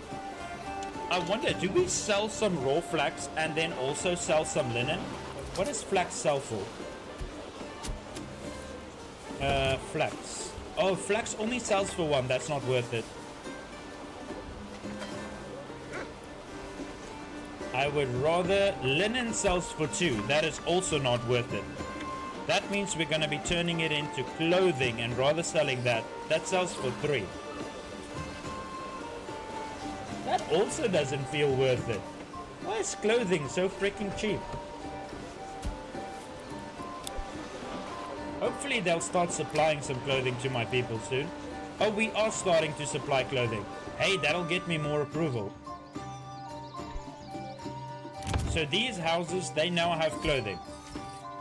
I wonder, do we sell some raw flax and then also sell some linen? What does flax sell for? Flax. Oh, flax only sells for one. That's not worth it. I would rather... Linen sells for 2. That is also not worth it. That means we're going to be turning it into clothing and rather selling that. That sells for 3. That also doesn't feel worth it. Why is clothing so freaking cheap? Hopefully they'll start supplying some clothing to my people soon. Oh, we are starting to supply clothing. Hey, that'll get me more approval. So these houses, they now have clothing.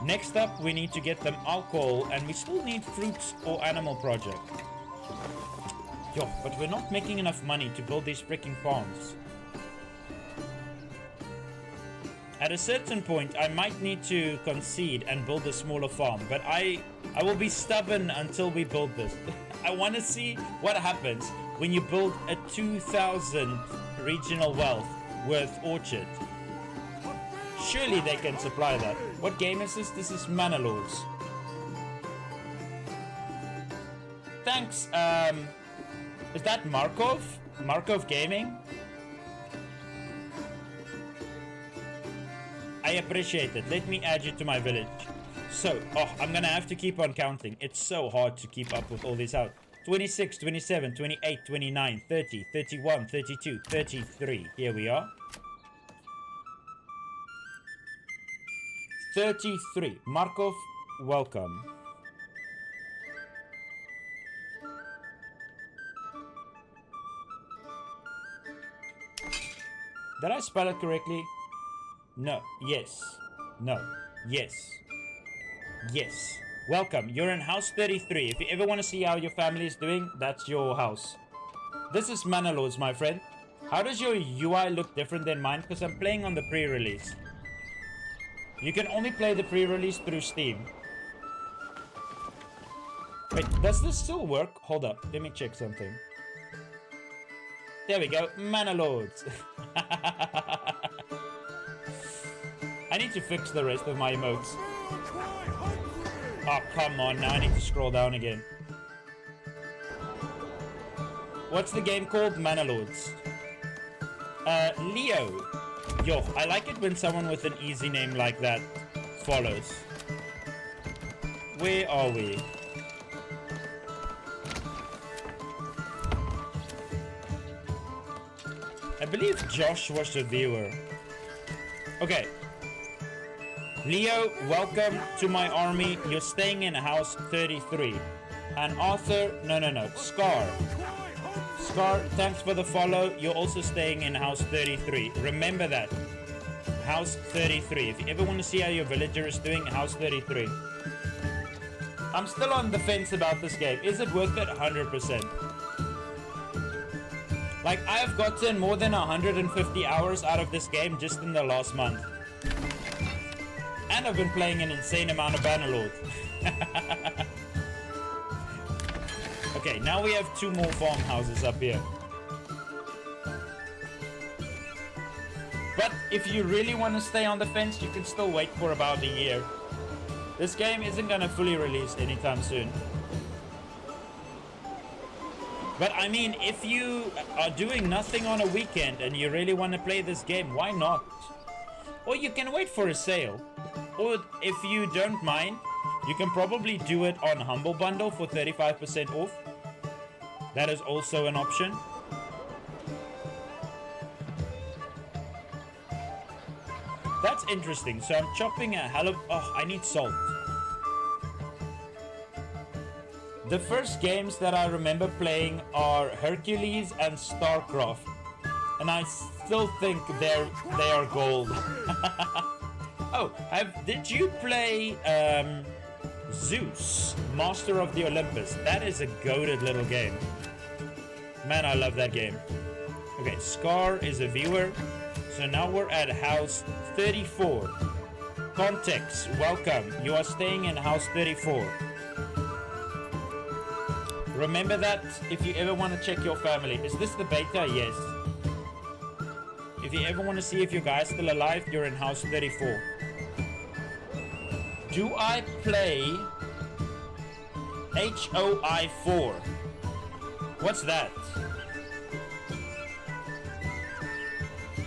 Next up, we need to get them alcohol, and we still need fruits or animal project. Yo, but we're not making enough money to build these freaking farms. At a certain point, I might need to concede and build a smaller farm, but I will be stubborn until we build this. I want to see what happens when you build a 2,000 regional wealth worth orchard. Surely they can supply that. What game is this? This is Manor Lords. Thanks, is that Markov? Markov Gaming? I appreciate it. Let me add you to my village. So, oh, I'm gonna have to keep on counting. It's so hard to keep up with all these out. 26, 27, 28, 29, 30, 31, 32, 33. Here we are. 33. Markov, welcome. Did I spell it correctly? No. Yes. No. Yes. Yes. Welcome. You're in house 33. If you ever want to see how your family is doing, that's your house. This is Manor Lords, my friend. How does your UI look different than mine? Because I'm playing on the pre-release. You can only play the pre-release through Steam. Wait, does this still work? Hold up. Let me check something. There we go. Manor Lords. I need to fix the rest of my emotes. Oh, come on. Now I need to scroll down again. What's the game called? Manor Lords. Leo. Yo, I like it when someone with an easy name like that follows. Where are we? I believe Josh was the viewer. Okay. Leo, welcome to my army. You're staying in house 33. And Arthur, no. Scar. Scar, thanks for the follow. You're also staying in house 33. Remember that. House 33. If you ever want to see how your villager is doing, house 33. I'm still on the fence about this game. Is it worth it? 100%. Like, I've gotten more than 150 hours out of this game just in the last month. And I've been playing an insane amount of Manor Lords. Okay, now we have 2 more farmhouses up here. But if you really want to stay on the fence, you can still wait for about a year. This game isn't going to fully release anytime soon. But I mean, if you are doing nothing on a weekend and you really want to play this game, why not? Or you can wait for a sale. Or if you don't mind, you can probably do it on Humble Bundle for 35% off. That is also an option. That's interesting. So I'm chopping a oh, I need salt. The first games that I remember playing are Hercules and StarCraft. And I still think they are gold. Oh, did you play Zeus, Master of the Olympus? That is a goated little game. Man, I love that game. Okay, Scar is a viewer. So now we're at house 34. Context, welcome. You are staying in house 34. Remember that if you ever want to check your family. Is this the beta? Yes. If you ever want to see if your guy's still alive, you're in house 34. Do I play HOI 4? What's that?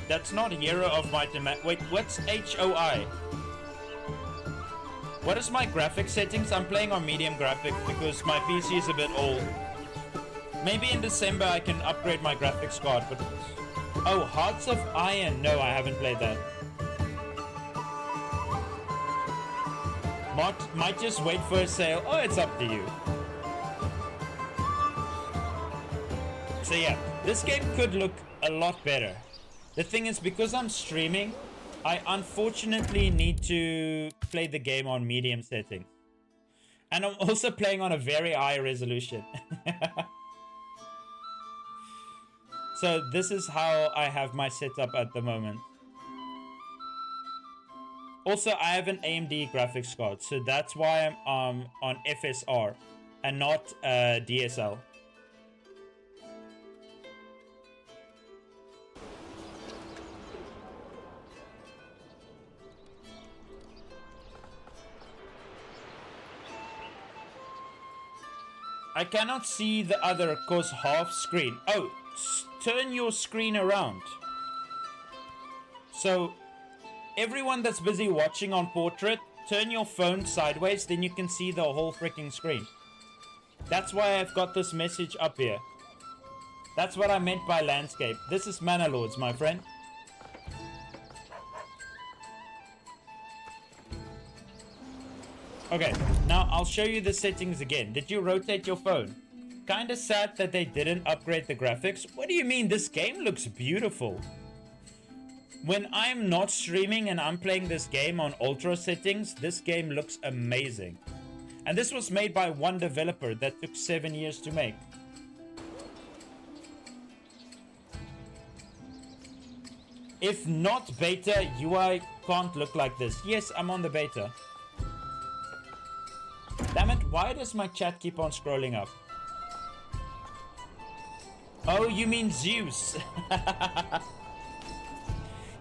That's not Hero of Might and Magic. Wait, what's HOI? What is my graphic settings? I'm playing on medium graphics because my PC is a bit old. Maybe in December I can upgrade my graphics card, but... Oh, Hearts of Iron. No, I haven't played that. Might just wait for a sale. Oh, it's up to you. So yeah, this game could look a lot better. The thing is, because I'm streaming, I unfortunately need to play the game on medium settings. And I'm also playing on a very high resolution. So this is how I have my setup at the moment. Also, I have an AMD graphics card, so that's why I'm on FSR and not DSL. I cannot see the other cause half screen. Oh, turn your screen around. So, everyone that's busy watching on portrait, turn your phone sideways, then you can see the whole freaking screen. That's why I've got this message up here. That's what I meant by landscape. This is Manor Lords, my friend. Okay, now I'll show you the settings again. Did you rotate your phone? Kinda sad that they didn't upgrade the graphics. What do you mean? This game looks beautiful. When I'm not streaming and I'm playing this game on ultra settings, this game looks amazing. And this was made by one developer that took 7 years to make. If not beta, UI can't look like this. Yes, I'm on the beta. Damn it, why does my chat keep on scrolling up? Oh, you mean Zeus.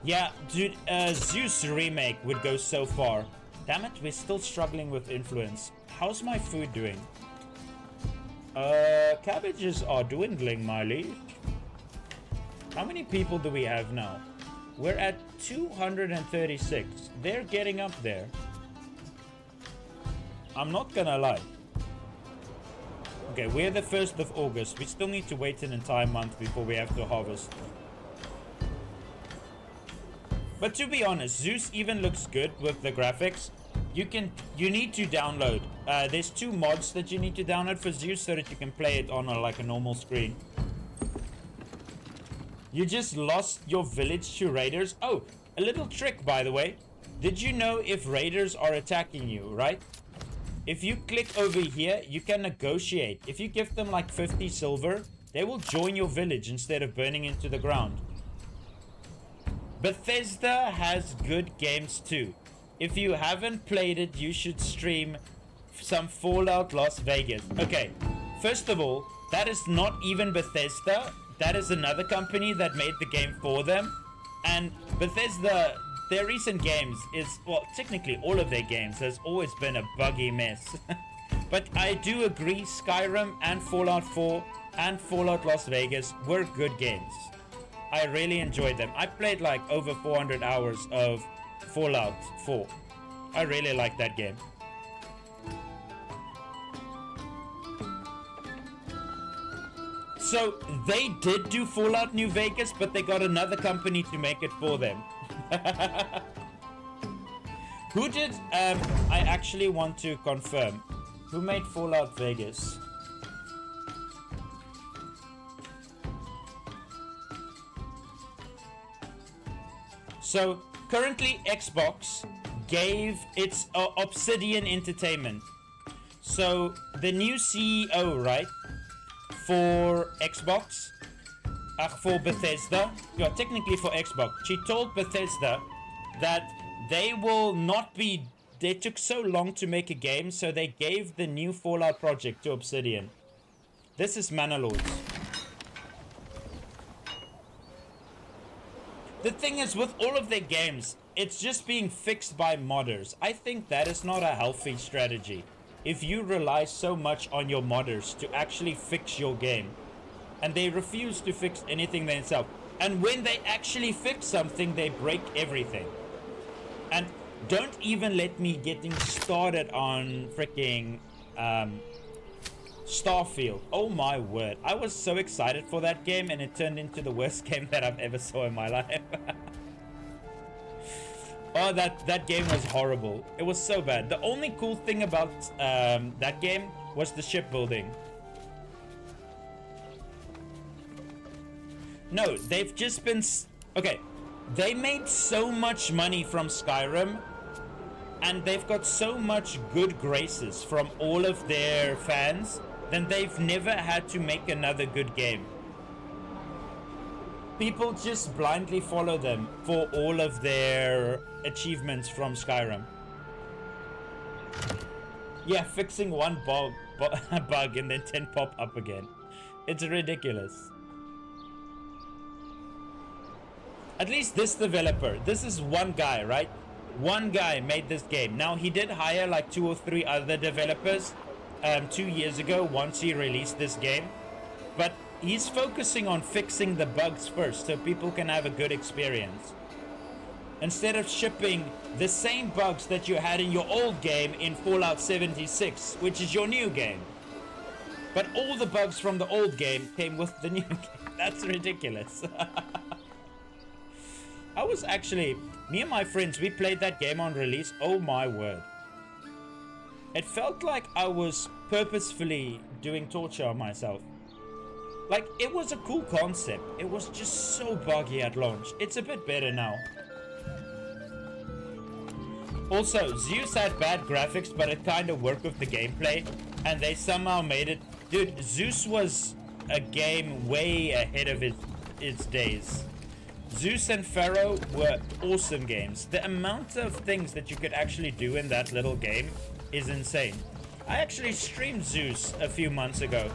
Yeah, dude, Zeus remake would go so far. Damn it, we're still struggling with influence. How's my food doing? Cabbages are dwindling, my liege. How many people do we have now? We're at 236. They're getting up there. I'm not gonna lie. Okay, we're the 1st of August. We still need to wait an entire month before we have to harvest. But to be honest, Zeus even looks good with the graphics. You need to download. There's 2 mods that you need to download for Zeus so that you can play it on like a normal screen. You just lost your village to raiders. Oh, a little trick, by the way. Did you know if raiders are attacking you, right? If you click over here, you can negotiate. If you give them like 50 silver, they will join your village instead of burning into the ground. Bethesda has good games too. If you haven't played it, you should stream some Fallout Las Vegas. Okay, first of all, that is not even Bethesda. That is another company that made the game for them. And Bethesda, their recent games is, well, technically all of their games has always been a buggy mess. But I do agree, Skyrim and Fallout 4 and Fallout Las Vegas were good games. I really enjoyed them. I played like over 400 hours of Fallout 4. I really like that game. So they did do Fallout New Vegas, but they got another company to make it for them. Who did, I actually want to confirm. Who made Fallout Vegas? So currently Xbox gave its Obsidian Entertainment. So the new CEO, right? For Xbox, for Bethesda, yeah, technically for Xbox, she told Bethesda that they will not be, they took so long to make a game, so they gave the new Fallout project to Obsidian. This is Manor Lords. The thing is, with all of their games, it's just being fixed by modders. I think that is not a healthy strategy. If you rely so much on your modders to actually fix your game, and they refuse to fix anything themselves, and when they actually fix something, they break everything. And don't even let me getting started on freaking Starfield. Oh my word, I was so excited for that game, and it turned into the worst game that I've ever saw in my life. Oh, that game was horrible. It was so bad. The only cool thing about that game was the shipbuilding. No, they've just been... Okay, they made so much money from Skyrim, and they've got so much good graces from all of their fans, then they've never had to make another good game. People just blindly follow them for all of their achievements from Skyrim. Yeah, fixing one bug and then 10 pop up again. It's ridiculous. At least this developer, this is one guy, right? One guy made this game. Now, he did hire like 2 or 3 other developers 2 years ago once he released this game. But he's focusing on fixing the bugs first so people can have a good experience. Instead of shipping the same bugs that you had in your old game in Fallout 76, which is your new game. But all the bugs from the old game came with the new game. That's ridiculous. I was actually, me and my friends, we played that game on release. Oh my word. It felt like I was purposefully doing torture on myself. Like, it was a cool concept. It was just so buggy at launch. It's a bit better now. Also, Zeus had bad graphics, but it kind of worked with the gameplay. And they somehow made it... Dude, Zeus was a game way ahead of its days. Zeus and Pharaoh were awesome games. The amount of things that you could actually do in that little game is insane. I actually streamed Zeus a few months ago.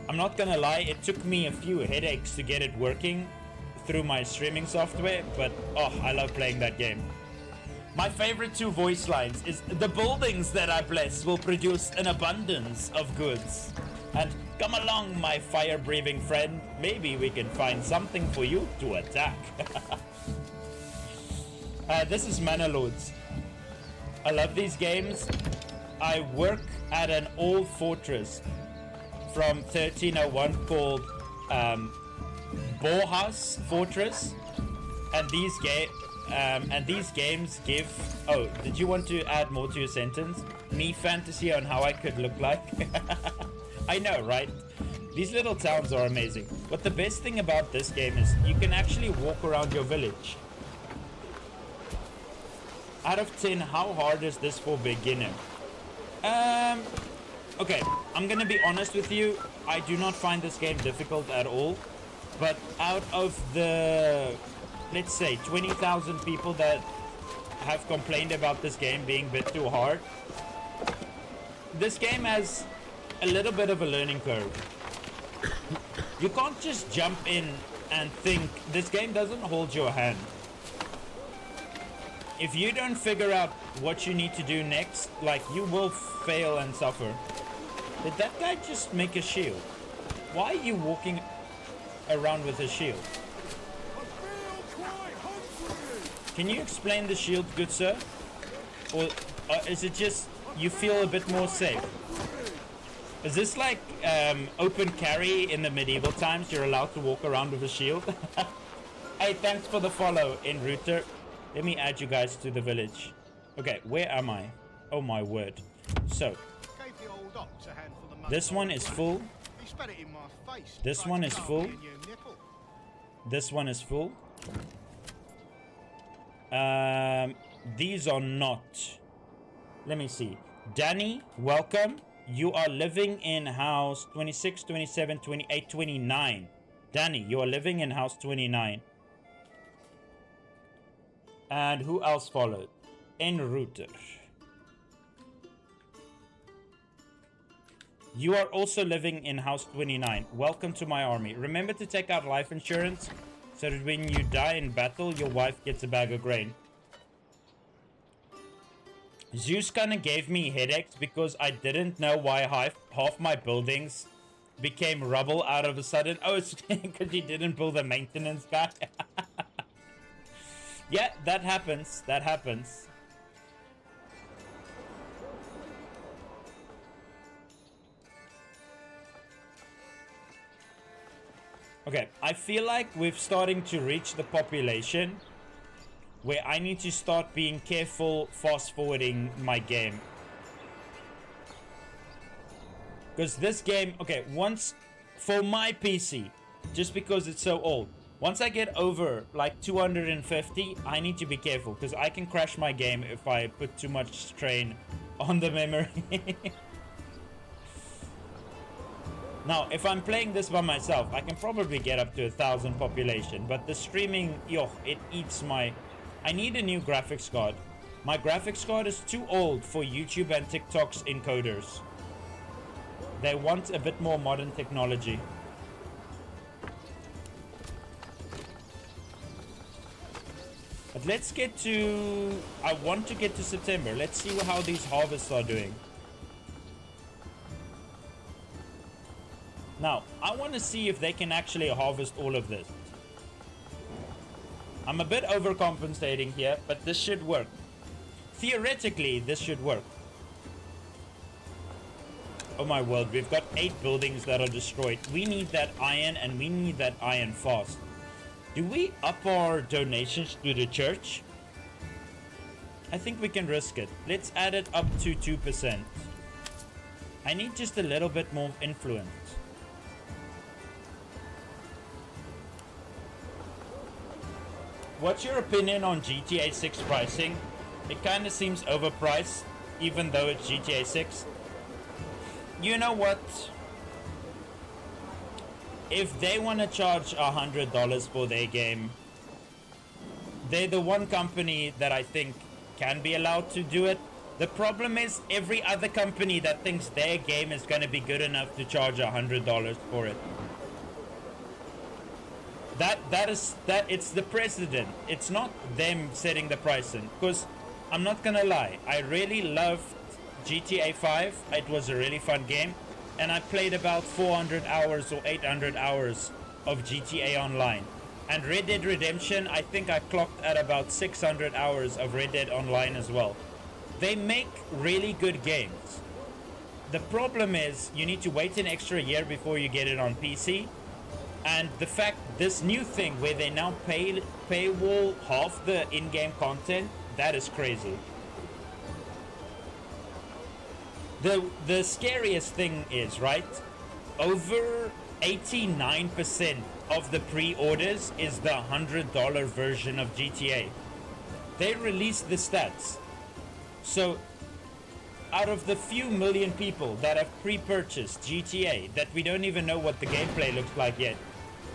I'm not gonna lie, it took me a few headaches to get it working through my streaming software, but oh, I love playing that game. My favorite two voice lines is, "The buildings that I bless will produce an abundance of goods." And, "Come along, my fire-breathing friend. Maybe we can find something for you to attack." This is Manor Lords. I love these games. I work at an old fortress from 1301 called Borjas Fortress, and these games give... Oh, did you want to add more to your sentence? Me fantasy on how I could look like? I know, right? These little towns are amazing. But the best thing about this game is you can actually walk around your village. Out of 10, how hard is this for beginner? Okay, I'm gonna be honest with you. I do not find this game difficult at all. But out of the, let's say, 20,000 people that have complained about this game being a bit too hard, this game has a little bit of a learning curve. You can't just jump in and think. This game doesn't hold your hand. If you don't figure out what you need to do next, like, you will fail and suffer. Did that guy just make a shield? Why are you walking around with a shield? Can you explain the shield, good sir? Or is it just you feel a bit more safe? Is this like open carry in the medieval times? You're allowed to walk around with a shield? Hey, thanks for the follow, in router. Let me add you guys to the village. Okay, where am I? Oh my word. So, this one is full. This one is full. This one is full. These are not. Let me see. Danny, welcome. You are living in house 26, 27, 28, 29. Danny, you are living in house 29. And who else followed? En router. You are also living in house 29. Welcome to my army. Remember to take out life insurance so that when you die in battle, your wife gets a bag of grain. Zeus kind of gave me headaches because I didn't know why half my buildings became rubble out of a sudden. Oh, it's because he didn't build a maintenance guy. Yeah, that happens. That happens. Okay, I feel like we're starting to reach the population where I need to start being careful fast forwarding my game. Because this game, okay, once, for my PC, just because it's so old, once I get over like 250, I need to be careful because I can crash my game if I put too much strain on the memory. Now, if I'm playing this by myself, I can probably get up to 1,000 population, but the streaming, yo, it eats my... I need a new graphics card. My graphics card is too old for YouTube and TikTok's encoders. They want a bit more modern technology. But let's get to... I want to get to September. Let's see how these harvests are doing. Now, I want to see if they can actually harvest all of this. I'm a bit overcompensating here, but this should work. Theoretically, this should work. Oh my word, we've got 8 buildings that are destroyed. We need that iron, and we need that iron fast. Do we up our donations to the church? I think we can risk it. Let's add it up to 2%. I need just a little bit more influence. what's your opinion on GTA 6 pricing? It kind of seems overpriced, even though it's GTA 6. You know what? If they want to charge $100 for their game, they're the one company that I think can be allowed to do it. The problem is every other company that thinks their game is going to be good enough to charge $100 for it. It's the precedent. It's not them setting the pricing. Because I'm not gonna lie, I really loved GTA 5. It was a really fun game, and I played about 400 hours or 800 hours of GTA Online. And Red Dead Redemption, I think I clocked at about 600 hours of Red Dead Online as well. They make really good games. The problem is you need to wait an extra year before you get it on PC. And the fact, this new thing where they now paywall half the in-game content, that is crazy. The scariest thing is, right, over 89% of the pre-orders is the $100 version of GTA. They released the stats. So out of the few million people that have pre-purchased GTA that we don't even know what the gameplay looks like yet,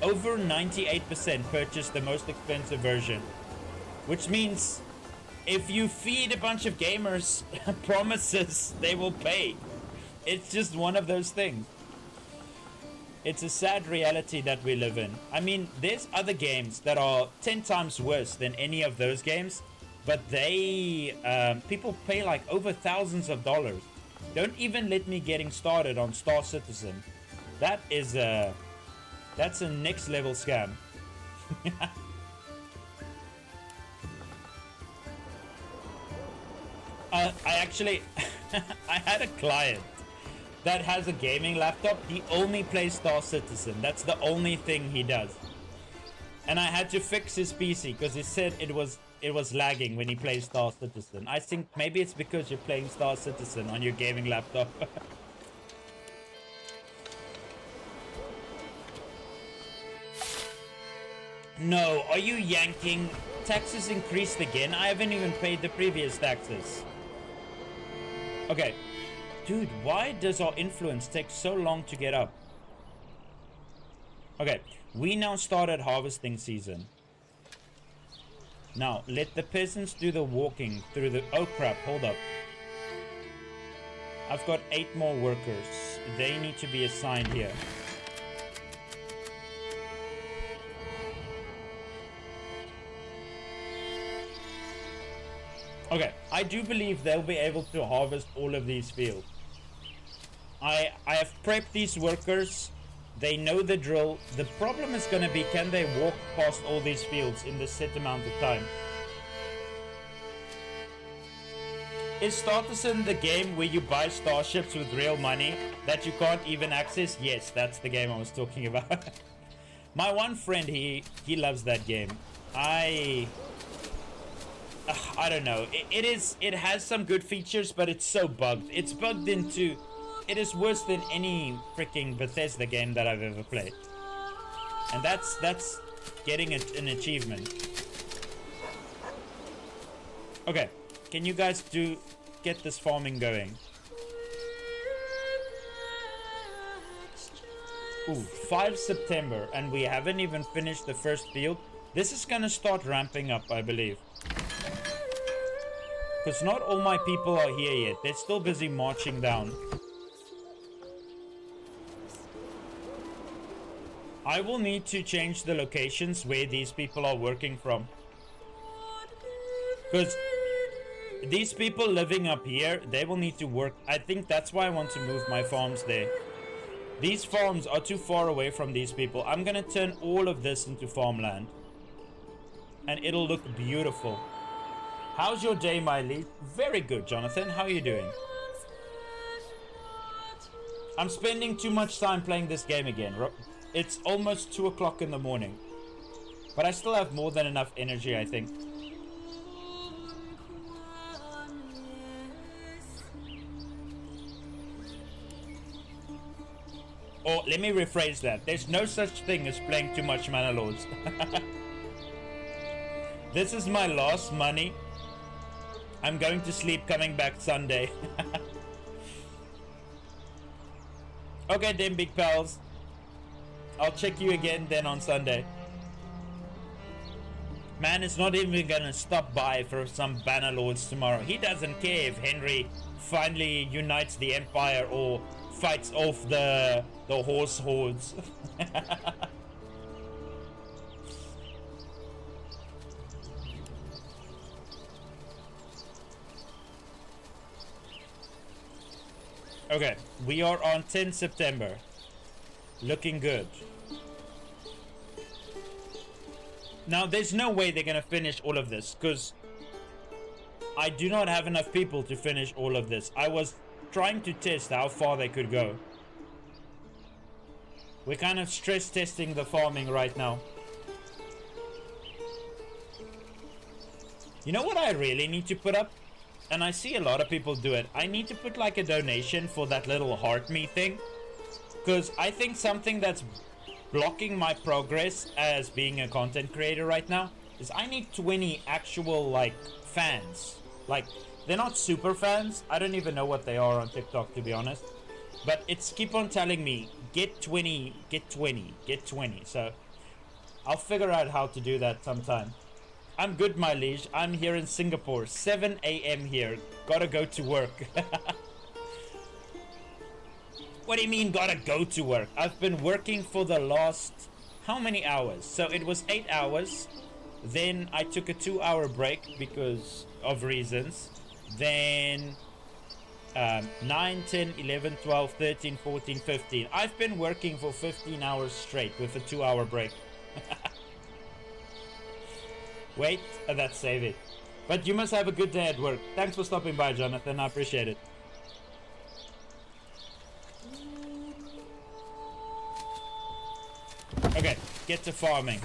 over 98% purchased the most expensive version. Which means if you feed a bunch of gamers promises, they will pay. It's just one of those things. It's a sad reality that we live in. I mean, there's other games that are 10 times worse than any of those games, but they people pay like over thousands of dollars. Don't even let me getting started on Star Citizen. That's a next level scam. I actually I had a client that has a gaming laptop. He only plays Star Citizen. That's the only thing he does. And I had to fix his PC because he said it was lagging when he plays Star Citizen. I think maybe it's because you're playing Star Citizen on your gaming laptop. No, are you yanking? Taxes increased again? I haven't even paid the previous taxes. Okay. Dude, why does our influence take so long to get up? Okay, we now started harvesting season. Now, let the peasants do the walking through the... Oh crap, hold up. I've got 8 more workers. They need to be assigned here. Okay, I do believe they'll be able to harvest all of these fields. I have prepped these workers. They know the drill. The problem is going to be, can they walk past all these fields in this set amount of time? Is Star Citizen the game where you buy starships with real money that you can't even access? Yes, that's the game I was talking about. My one friend, he loves that game. I don't know. It has some good features, but it's so bugged. It's bugged into... It is worse than any freaking Bethesda game that I've ever played. And that's getting an achievement. Okay, can you guys get this farming going? Ooh, 5 September, and we haven't even finished the first field. This is gonna start ramping up, I believe. Because not all my people are here yet. They're still busy marching down. I will need to change the locations where these people are working from. Because these people living up here, they will need to work. I think that's why I want to move my farms there. These farms are too far away from these people. I'm going to turn all of this into farmland. And it'll look beautiful. How's your day, my lead? Very good, Jonathan. How are you doing? I'm spending too much time playing this game again. It's almost 2 o'clock in the morning. But I still have more than enough energy, I think. Or let me rephrase that. There's no such thing as playing too much Manor Lords. This is my last money. I'm going to sleep, coming back Sunday. Okay then, big pals. I'll check you again then on Sunday. Man is not even gonna stop by for some Manor Lords tomorrow. He doesn't care if Henry finally unites the Empire or fights off the horse hordes. Okay, we are on 10 September. Looking good. Now, there's no way they're gonna finish all of this, because I do not have enough people to finish all of this. I was trying to test how far they could go. We're kind of stress testing the farming right now. You know what I really need to put up? And I see a lot of people do it. I need to put like a donation for that little heart me thing. Because I think something that's blocking my progress as being a content creator right now is I need 20 actual like fans. Like, they're not super fans. I don't even know what they are on TikTok, to be honest. But it's keep on telling me, get 20, get 20, get 20. So I'll figure out how to do that sometime. I'm good, my liege. I'm here in Singapore. 7 a.m. here. Gotta go to work. What do you mean gotta go to work? I've been working for the last how many hours? So it was 8 hours. Then I took a 2-hour break because of reasons. Then 9, 10, 11, 12, 13, 14, 15. I've been working for 15 hours straight with a 2-hour break. Wait, that's save it. But you must have a good day at work. Thanks for stopping by, Jonathan. I appreciate it. Okay, get to farming.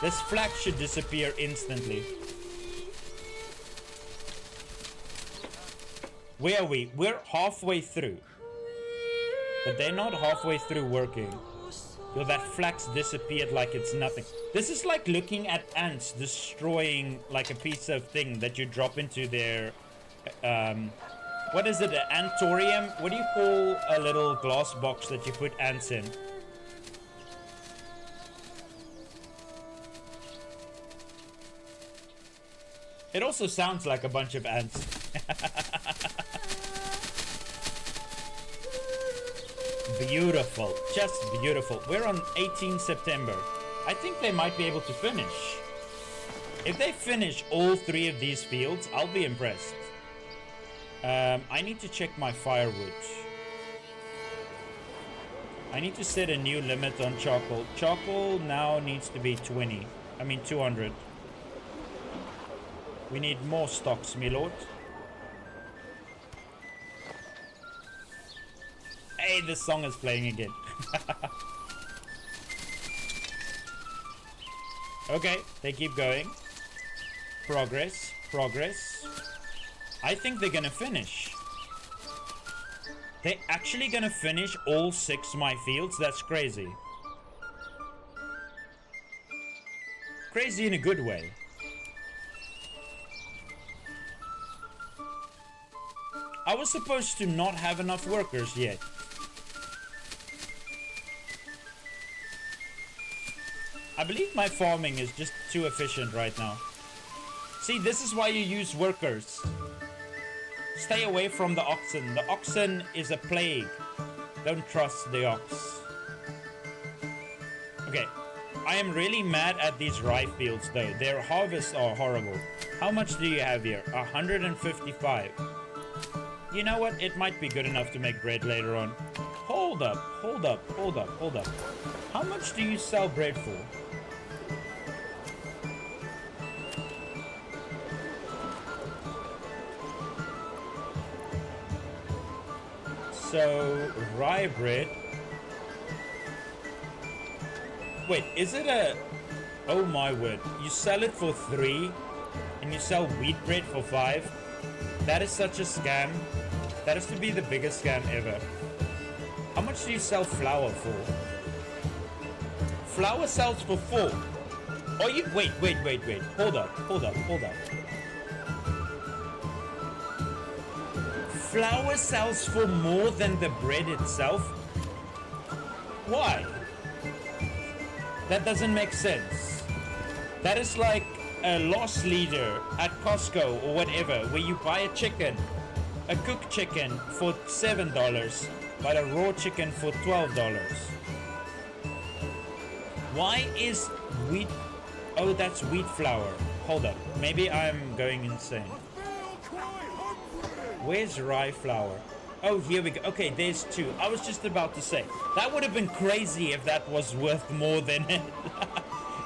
This flax should disappear instantly. Where are we? We're halfway through. But they're not halfway through working. Yo, that flax disappeared like it's nothing. This is like looking at ants destroying like a piece of thing that you drop into their... what is it? An antorium? What do you call a little glass box that you put ants in? It also sounds like a bunch of ants. Beautiful. Just beautiful. We're on 18 September. I think they might be able to finish. If they finish all 3 of these fields, I'll be impressed. I need to check my firewood. I need to set a new limit on charcoal. Charcoal now needs to be 20. I mean 200. We need more stocks, my lord. Hey, this song is playing again. Okay, they keep going. Progress, progress. I think they're gonna finish. They're actually gonna finish all 6 my fields? That's crazy. Crazy in a good way. I was supposed to not have enough workers yet. I believe my farming is just too efficient right now. See, this is why you use workers. Stay away from the oxen. The oxen is a plague. Don't trust the ox. Okay, I am really mad at these rye fields though. Their harvests are horrible. How much do you have here? 155. You know what? It might be good enough to make bread later on. Hold up, hold up, hold up, hold up. How much do you sell bread for? So, rye bread. Wait, is it a... Oh my word. You sell it for 3 and you sell wheat bread for 5? That is such a scam. That has to be the biggest scam ever. How much do you sell flour for? Flour sells for 4. Oh, you wait. Hold up. Flour sells for more than the bread itself? Why? That doesn't make sense. That is like a loss leader at Costco or whatever, where you buy a chicken, a cooked chicken for $7, but a raw chicken for $12. Why is wheat... Oh, that's wheat flour. Hold up. Maybe I'm going insane. Where's rye flour? Oh, here we go. Okay, there's two. I was just about to say, that would have been crazy if that was worth more than it.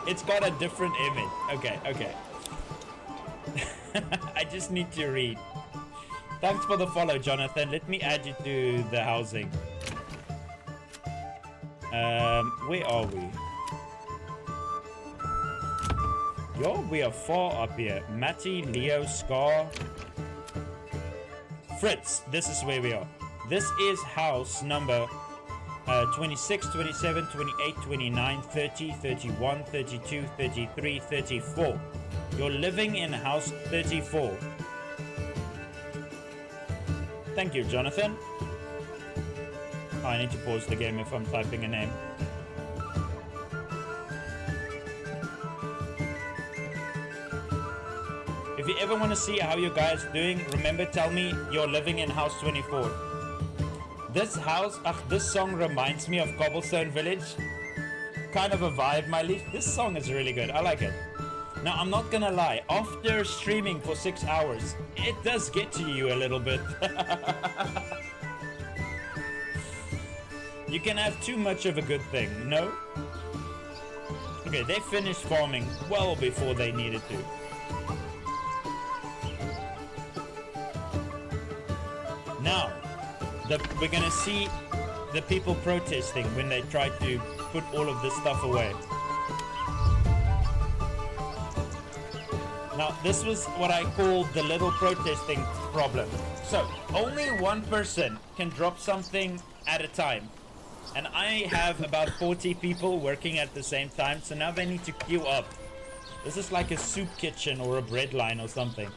It's got a different image. Okay. I just need to read. Thanks for the follow, Jonathan. Let me add you to the housing. Where are we? Yo, we are far up here. Matty, Leo, Scar. Fritz, this is where we are. This is house number 26, 27, 28, 29, 30, 31, 32, 33, 34. You're living in house 34. Thank you, Jonathan. Oh, I need to pause the game if I'm typing a name. If you ever want to see how you guys doing, remember, tell me you're living in house 24. This house, this song reminds me of Cobblestone Village. Kind of a vibe, my leaf. This song is really good. I like it. Now, I'm not gonna lie. After streaming for 6 hours, it does get to you a little bit. You can have too much of a good thing, no? Okay, they finished farming well before they needed to. Now, we're gonna see the people protesting when they try to put all of this stuff away. Now, this was what I call the little protesting problem. So, only one person can drop something at a time. And I have about 40 people working at the same time, so now they need to queue up. This is like a soup kitchen or a bread line or something.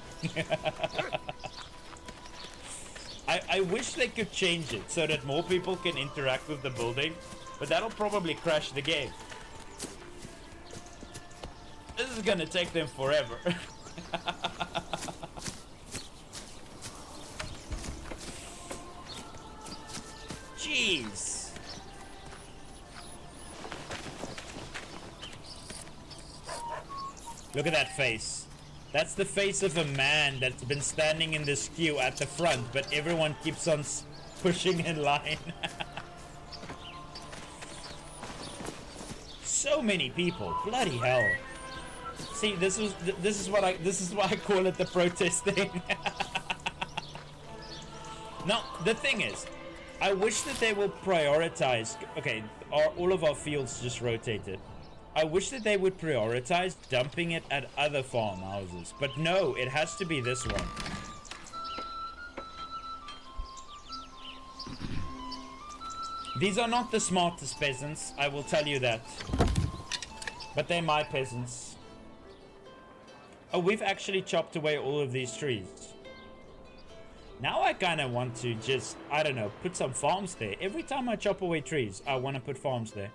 I wish they could change it so that more people can interact with the building, but that'll probably crash the game. This is gonna take them forever. Jeez. Look at that face. That's the face of a man that's been standing in this queue at the front, but everyone keeps on pushing in line. So many people. Bloody hell. See, this is why I call it the protesting. Now, the thing is, I wish that they will prioritize. Okay, all of our fields just rotated. I wish that they would prioritize dumping it at other farmhouses, but no, it has to be this one. These are not the smartest peasants, I will tell you that. But they're my peasants. Oh, we've actually chopped away all of these trees. Now I kind of want to just, I don't know, put some farms there. Every time I chop away trees, I want to put farms there.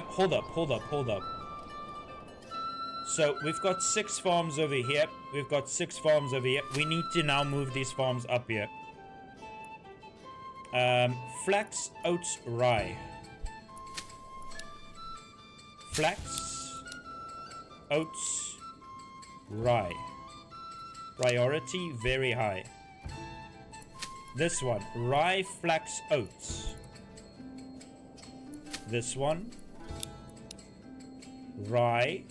Hold up. So we've got 6 farms over here. We've got 6 farms over here. We need to now move these farms up here. Flax, oats, rye. Flax, oats, rye. Priority very high. This one, rye, flax, oats. This one, rye,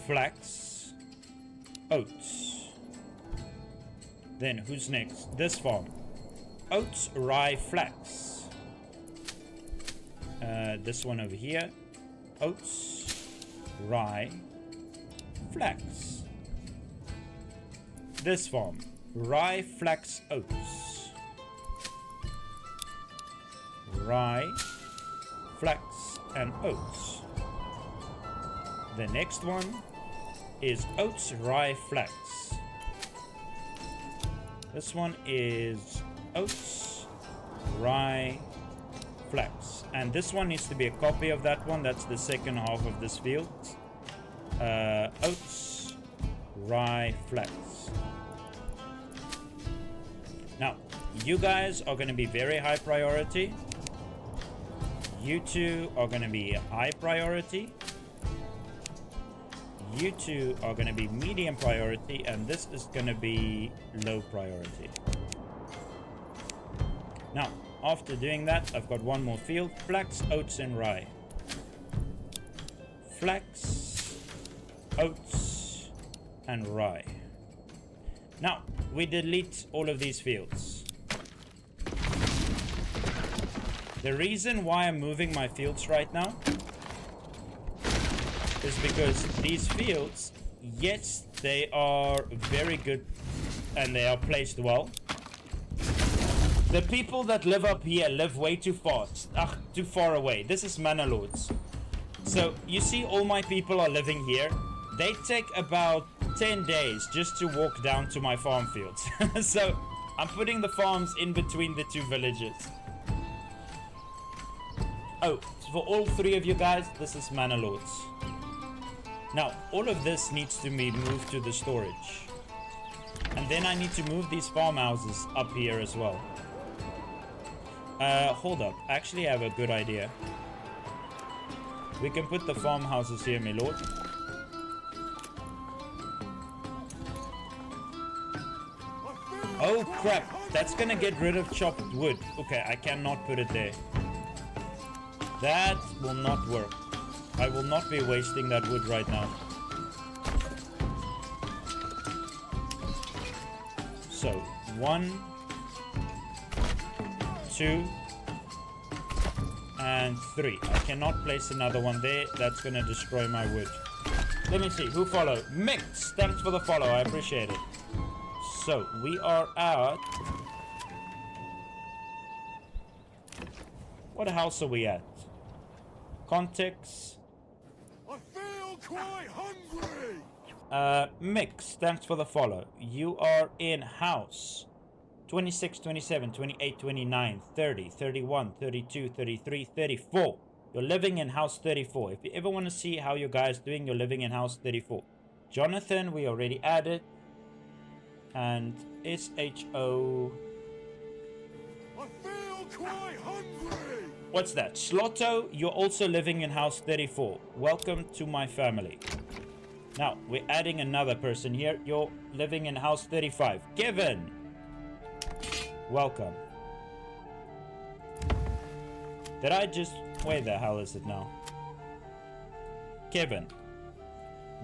flax, oats. Then who's next? This farm, oats, rye, flax. This one over here, oats, rye, flax. This farm, rye, flax, oats. Rye, flax, and oats. The next one is oats, rye, flax. This one is oats, rye, flax. And this one needs to be a copy of that one. That's the second half of this field. Oats, rye, flax. Now, you guys are going to be very high priority. You two are going to be high priority. You two are going to be medium priority, and this is going to be low priority. Now, after doing that, I've got one more field: flax, oats, and rye. Flax, oats, and rye. Now, we delete all of these fields. The reason why I'm moving my fields right now is because these fields, yes, they are very good and they are placed well. The people that live up here live way too fast, too far away. This is Manor Lords. So you see all my people are living here. They take about 10 days just to walk down to my farm fields. So I'm putting the farms in between the two villages. Oh, for all three of you guys, this is Manor Lords. Now, all of this needs to be moved to the storage. And then I need to move these farmhouses up here as well. Hold up. Actually, I have a good idea. We can put the farmhouses here, my lord. Oh, crap. That's gonna get rid of chopped wood. Okay, I cannot put it there. That will not work. I will not be wasting that wood right now. So, 1, 2, and 3. I cannot place another one there. That's going to destroy my wood. Let me see. Who followed? Mix! Thanks for the follow. I appreciate it. So, we are at... What house are we at? Context. I feel quite hungry. Mix, thanks for the follow. You are in house 26, 27, 28, 29, 30, 31, 32, 33, 34. You're living in house 34. If you ever want to see how your guys doing, you're living in house 34. Jonathan, we already added. And SHO. I feel quite hungry. What's that? Slotto, you're also living in house 34. Welcome to my family. Now, we're adding another person here. You're living in house 35. Kevin! Welcome. Did I just... Where the hell is it now? Kevin.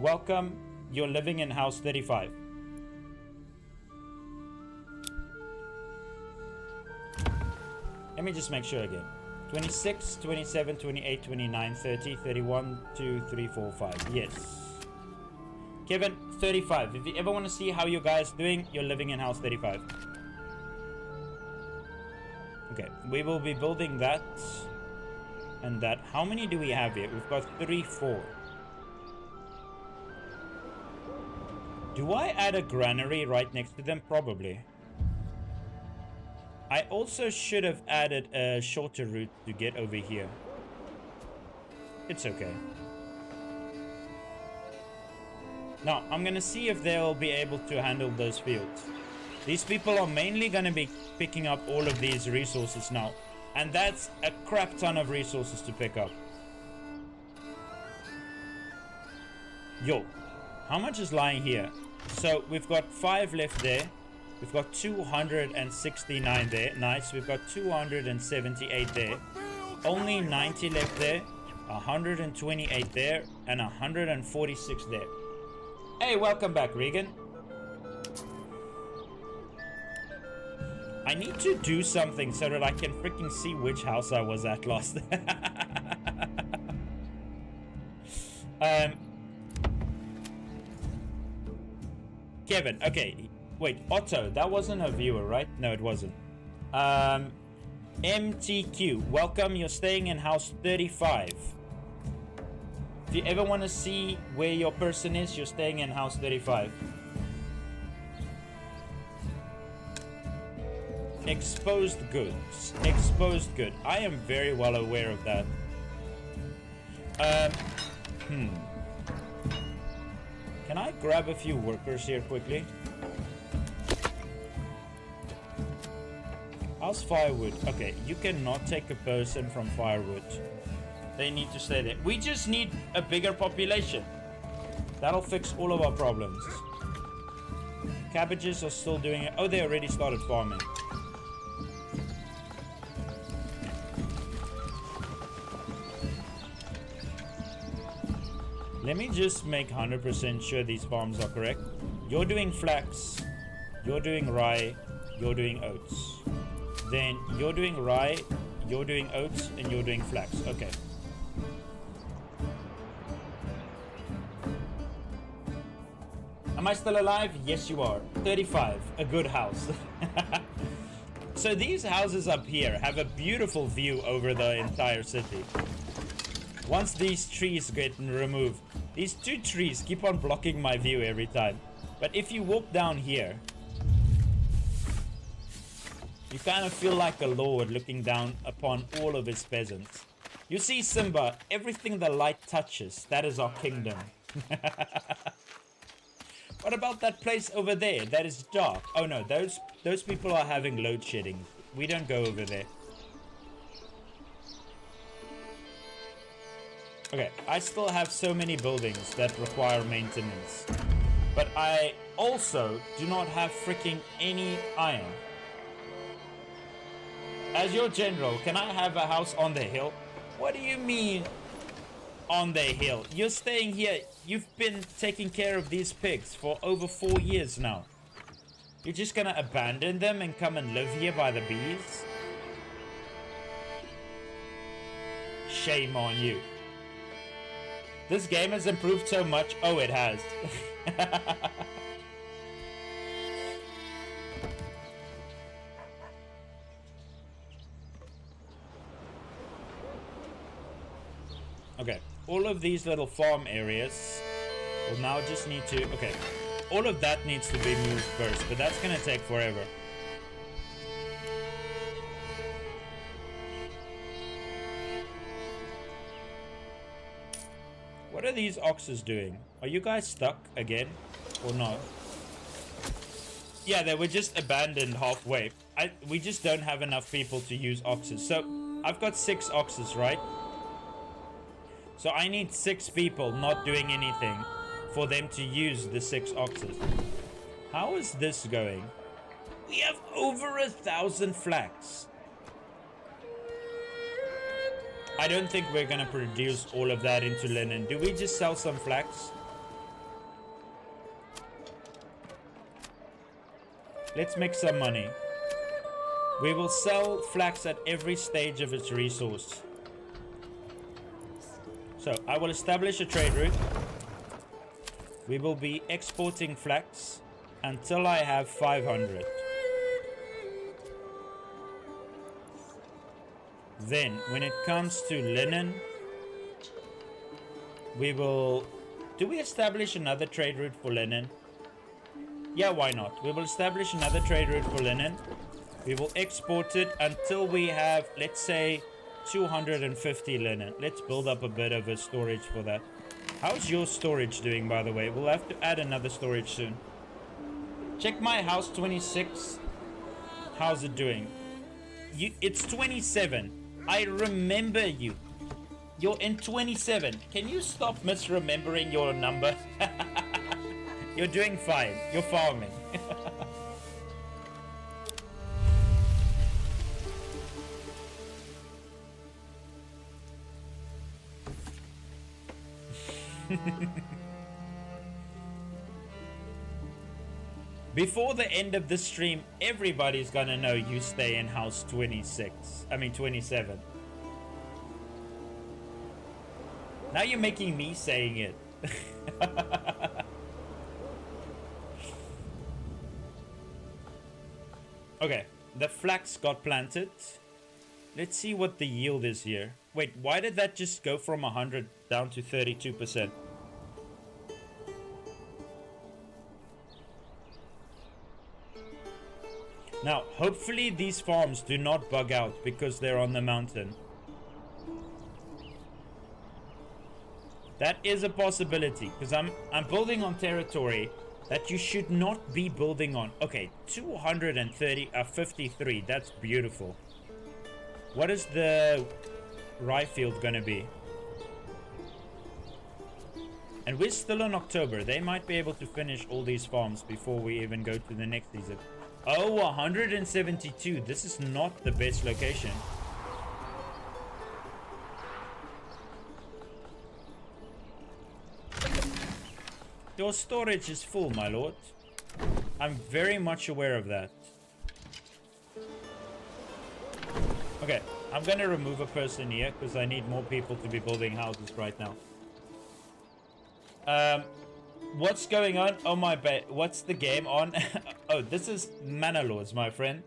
Welcome. You're living in house 35. Let me just make sure again. 26, 27, 28, 29, 30, 31, 2, 3, 4, 5. Yes. Kevin, 35. If you ever want to see how you guys doing, you're living in house 35. Okay, we will be building that and that. How many do we have here? We've got 3, 4. Do I add a granary right next to them? Probably. I also should have added a shorter route to get over here. It's okay. Now, I'm gonna see if they'll be able to handle those fields. These people are mainly gonna be picking up all of these resources now. And that's a crap ton of resources to pick up. Yo, how much is lying here? So, we've got 5 left there. We've got 269 there. Nice. We've got 278 there. Only 90 left there. 128 there. And 146 there. Hey, welcome back, Regan. I need to do something so that I can freaking see which house I was at last. Kevin, okay. Wait, Otto, that wasn't a viewer, right? No, it wasn't. MTQ, welcome. You're staying in house 35. If you ever want to see where your person is, you're staying in house 35. Exposed goods. Exposed good. I am very well aware of that. Can I grab a few workers here quickly? How's firewood? Okay, you cannot take a person from firewood. They need to stay there. We just need a bigger population. That'll fix all of our problems. Cabbages are still doing it. Oh, they already started farming. Let me just make 100% sure these farms are correct. You're doing flax. You're doing rye. You're doing oats. Then you're doing rye. You're doing oats. And you're doing flax. Okay. Am I still alive? Yes, you are. 35. A good house. So these houses up here have a beautiful view over the entire city. Once these trees get removed, these two trees keep on blocking my view every time. But if you walk down here, you kind of feel like a lord looking down upon all of his peasants. You see, Simba, everything the light touches, that is our kingdom. What about that place over there that is dark? Oh no, those people are having load shedding. We don't go over there. Okay, I still have so many buildings that require maintenance. But I also do not have freaking any iron. As your general, can I have a house on the hill? What do you mean on the hill? You're staying here. You've been taking care of these pigs for over 4 years now. You're just gonna abandon them and come and live here by the bees? Shame on you. This game has improved so much. Oh, it has. Okay, all of these little farm areas will now just need to... Okay, all of that needs to be moved first, but that's gonna take forever. What are these oxes doing? Are you guys stuck again? Or not? Yeah, they were just abandoned halfway. We just don't have enough people to use oxes. So, I've got 6 oxes, right? So I need 6 people not doing anything for them to use the 6 oxes. How is this going? We have over 1,000 flax. I don't think we're gonna produce all of that into linen. Do we just sell some flax? Let's make some money. We will sell flax at every stage of its resource. So, I will establish a trade route. We will be exporting flax until I have 500. Then, when it comes to linen, we will... Do we establish another trade route for linen? Yeah, why not? We will establish another trade route for linen. We will export it until we have, let's say, 250 linen. Let's build up a bit of a storage for that. How's your storage doing, by the way? We'll have to add another storage soon. Check my house 26. How's it doing? It's 27. I remember you. You're in 27. Can you stop misremembering your number? You're doing fine. You're farming. Before the end of the stream, everybody's gonna know you stay in house 26. I mean 27. Now you're making me saying it. Okay, the flax got planted. Let's see what the yield is here. Wait, why did that just go from 100 down to 32%? Now, hopefully these farms do not bug out because they're on the mountain. That is a possibility, because I'm building on territory that you should not be building on. Okay, 53, that's beautiful. What is the rye field gonna be? And we're still in October. They might be able to finish all these farms before we even go to the next season. Oh, 172. This is not the best location. Your storage is full, my lord. I'm very much aware of that. Okay, I'm gonna remove a person here because I need more people to be building houses right now. What's going on? Oh my bad. What's the game on? Oh, this is Manor Lords, my friend.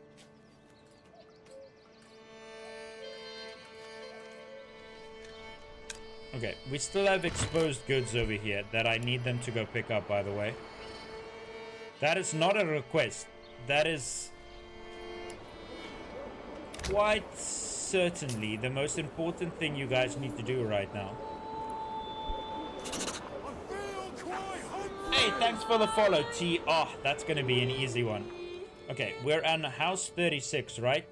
Okay, we still have exposed goods over here that I need them to go pick up, by the way. That is not a request. That is quite certainly the most important thing you guys need to do right now. Hey, thanks for the follow, T. Oh, that's going to be an easy one. Okay, we're on house 36, right?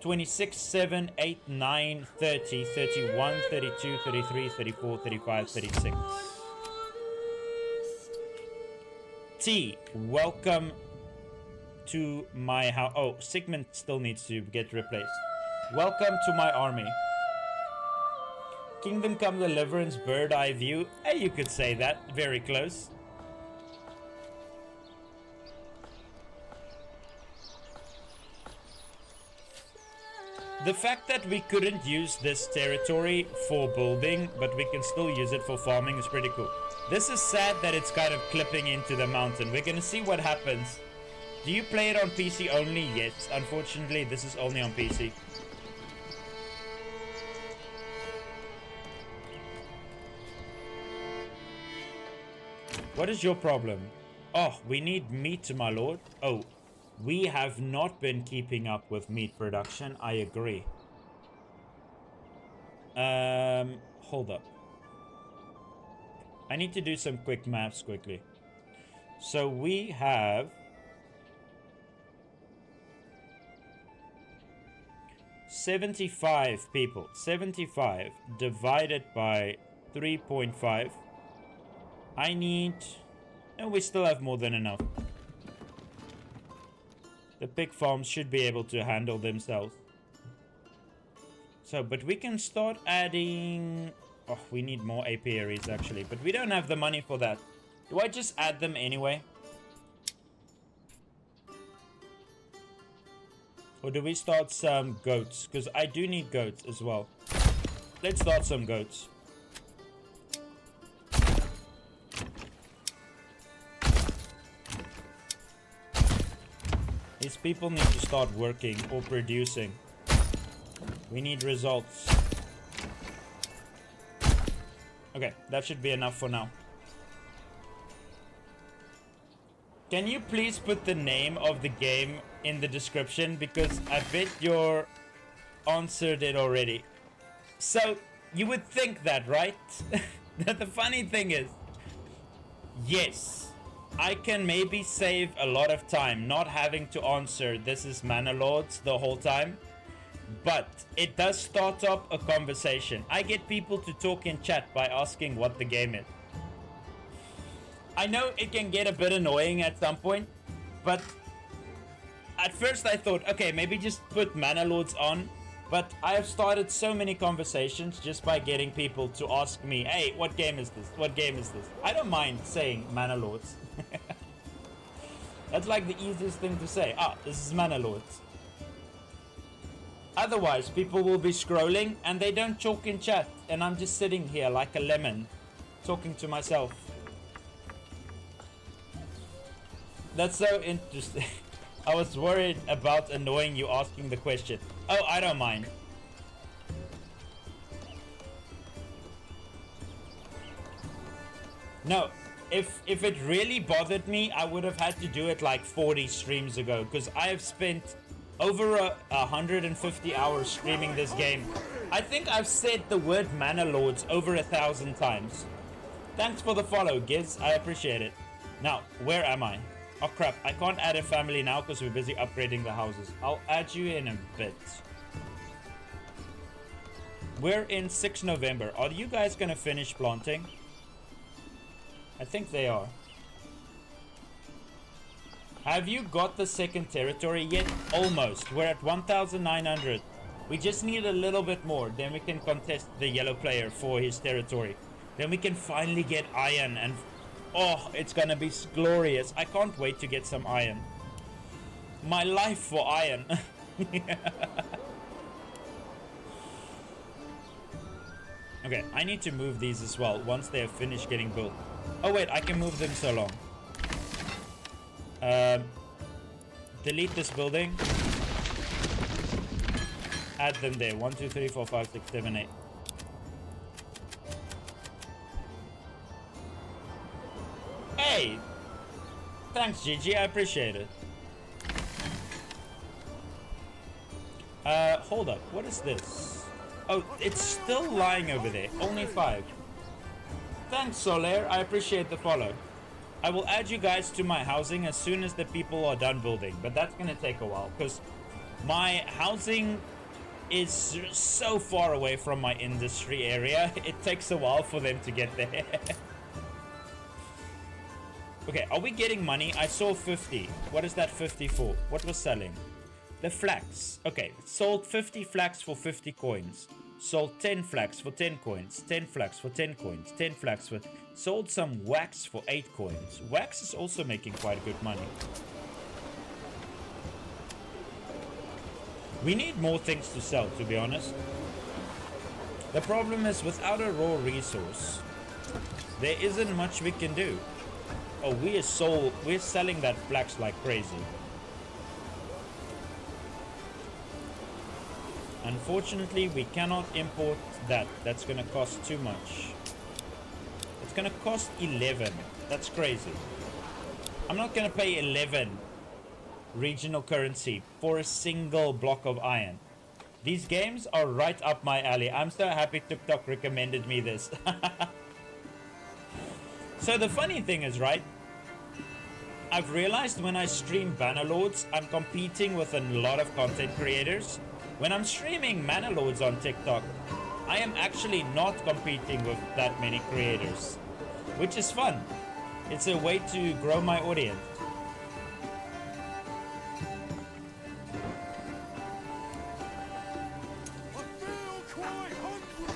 26, 7, 8, 9, 30, 31, 32, 33, 34, 35, 36. T, welcome to my house. Oh, Sigmund still needs to get replaced. Welcome to my army. Kingdom Come Deliverance, Bird Eye View. Hey, you could say that. Very close. The fact that we couldn't use this territory for building, but we can still use it for farming is pretty cool. This is sad that it's kind of clipping into the mountain. We're gonna see what happens. Do you play it on PC only? Yes. Unfortunately, this is only on PC. What is your problem? Oh, we need meat, my lord. Oh. We have not been keeping up with meat production. I agree. Hold up. I need to do some quick maths quickly. So we have 75 people. 75 divided by 3.5. I need... No, we still have more than enough. The pig farms should be able to handle themselves. So, but we can start adding... Oh, we need more apiaries actually. But we don't have the money for that. Do I just add them anyway? Or do we start some goats? Because I do need goats as well. Let's start some goats. These people need to start working or producing. We need results. Okay, that should be enough for now. Can you please put the name of the game in the description? Because I bet you're answered it already. So, you would think that, right? The funny thing is, yes. I can maybe save a lot of time not having to answer this is Manor Lords the whole time. But it does start up a conversation. I get people to talk in chat by asking what the game is. I know it can get a bit annoying at some point. But at first I thought, okay, maybe just put Manor Lords on. But I have started so many conversations just by getting people to ask me, hey, what game is this? What game is this? I don't mind saying Manor Lords. That's like the easiest thing to say. Ah, this is Manor Lords. Otherwise, people will be scrolling and they don't talk in chat. And I'm just sitting here like a lemon, talking to myself. That's so interesting. I was worried about annoying you asking the question. Oh, I don't mind. No, if it really bothered me, I would have had to do it like 40 streams ago, because I have spent over 150 hours streaming this game. I think I've said the word Manor Lords over 1,000 times. Thanks for the follow, Giz. I appreciate it. Now, where am I? Oh crap, I can't add a family now because we're busy upgrading the houses. I'll add you in a bit. We're in 6 November. Are you guys gonna finish planting? I think they are. Have you got the second territory yet? Almost. We're at 1,900. We just need a little bit more. Then we can contest the yellow player for his territory. Then we can finally get iron and... Oh, it's gonna be glorious. I can't wait to get some iron. My life for iron. Okay, I need to move these as well once they have finished getting built. Oh wait, I can move them so long. Delete this building. Add them there. 1, 2, 3, 4, 5, 6, 7, 8. Hey! Thanks, Gigi. I appreciate it. Hold up. What is this? Oh, it's still lying over there. Only 5. Thanks, Solaire. I appreciate the follow. I will add you guys to my housing as soon as the people are done building. But that's going to take a while because my housing is so far away from my industry area. It takes a while for them to get there. Okay, are we getting money? I saw 50. What is that 50 for? What was selling? The flax. Okay, sold 50 flax for 50 coins. Sold 10 flax for 10 coins. 10 flax for 10 coins. 10 flax for... Sold some wax for 8 coins. Wax is also making quite good money. We need more things to sell, to be honest. The problem is, without a raw resource, there isn't much we can do. Oh, we're selling that flax like crazy. Unfortunately, we cannot import that. That's gonna cost too much. It's gonna cost 11. That's crazy. I'm not gonna pay 11 regional currency for a single block of iron. These games are right up my alley. I'm so happy TikTok recommended me this. So the funny thing is, right, I've realized when I stream Manor Lords, I'm competing with a lot of content creators. When I'm streaming Manor Lords on TikTok, I am actually not competing with that many creators, which is fun. It's a way to grow my audience.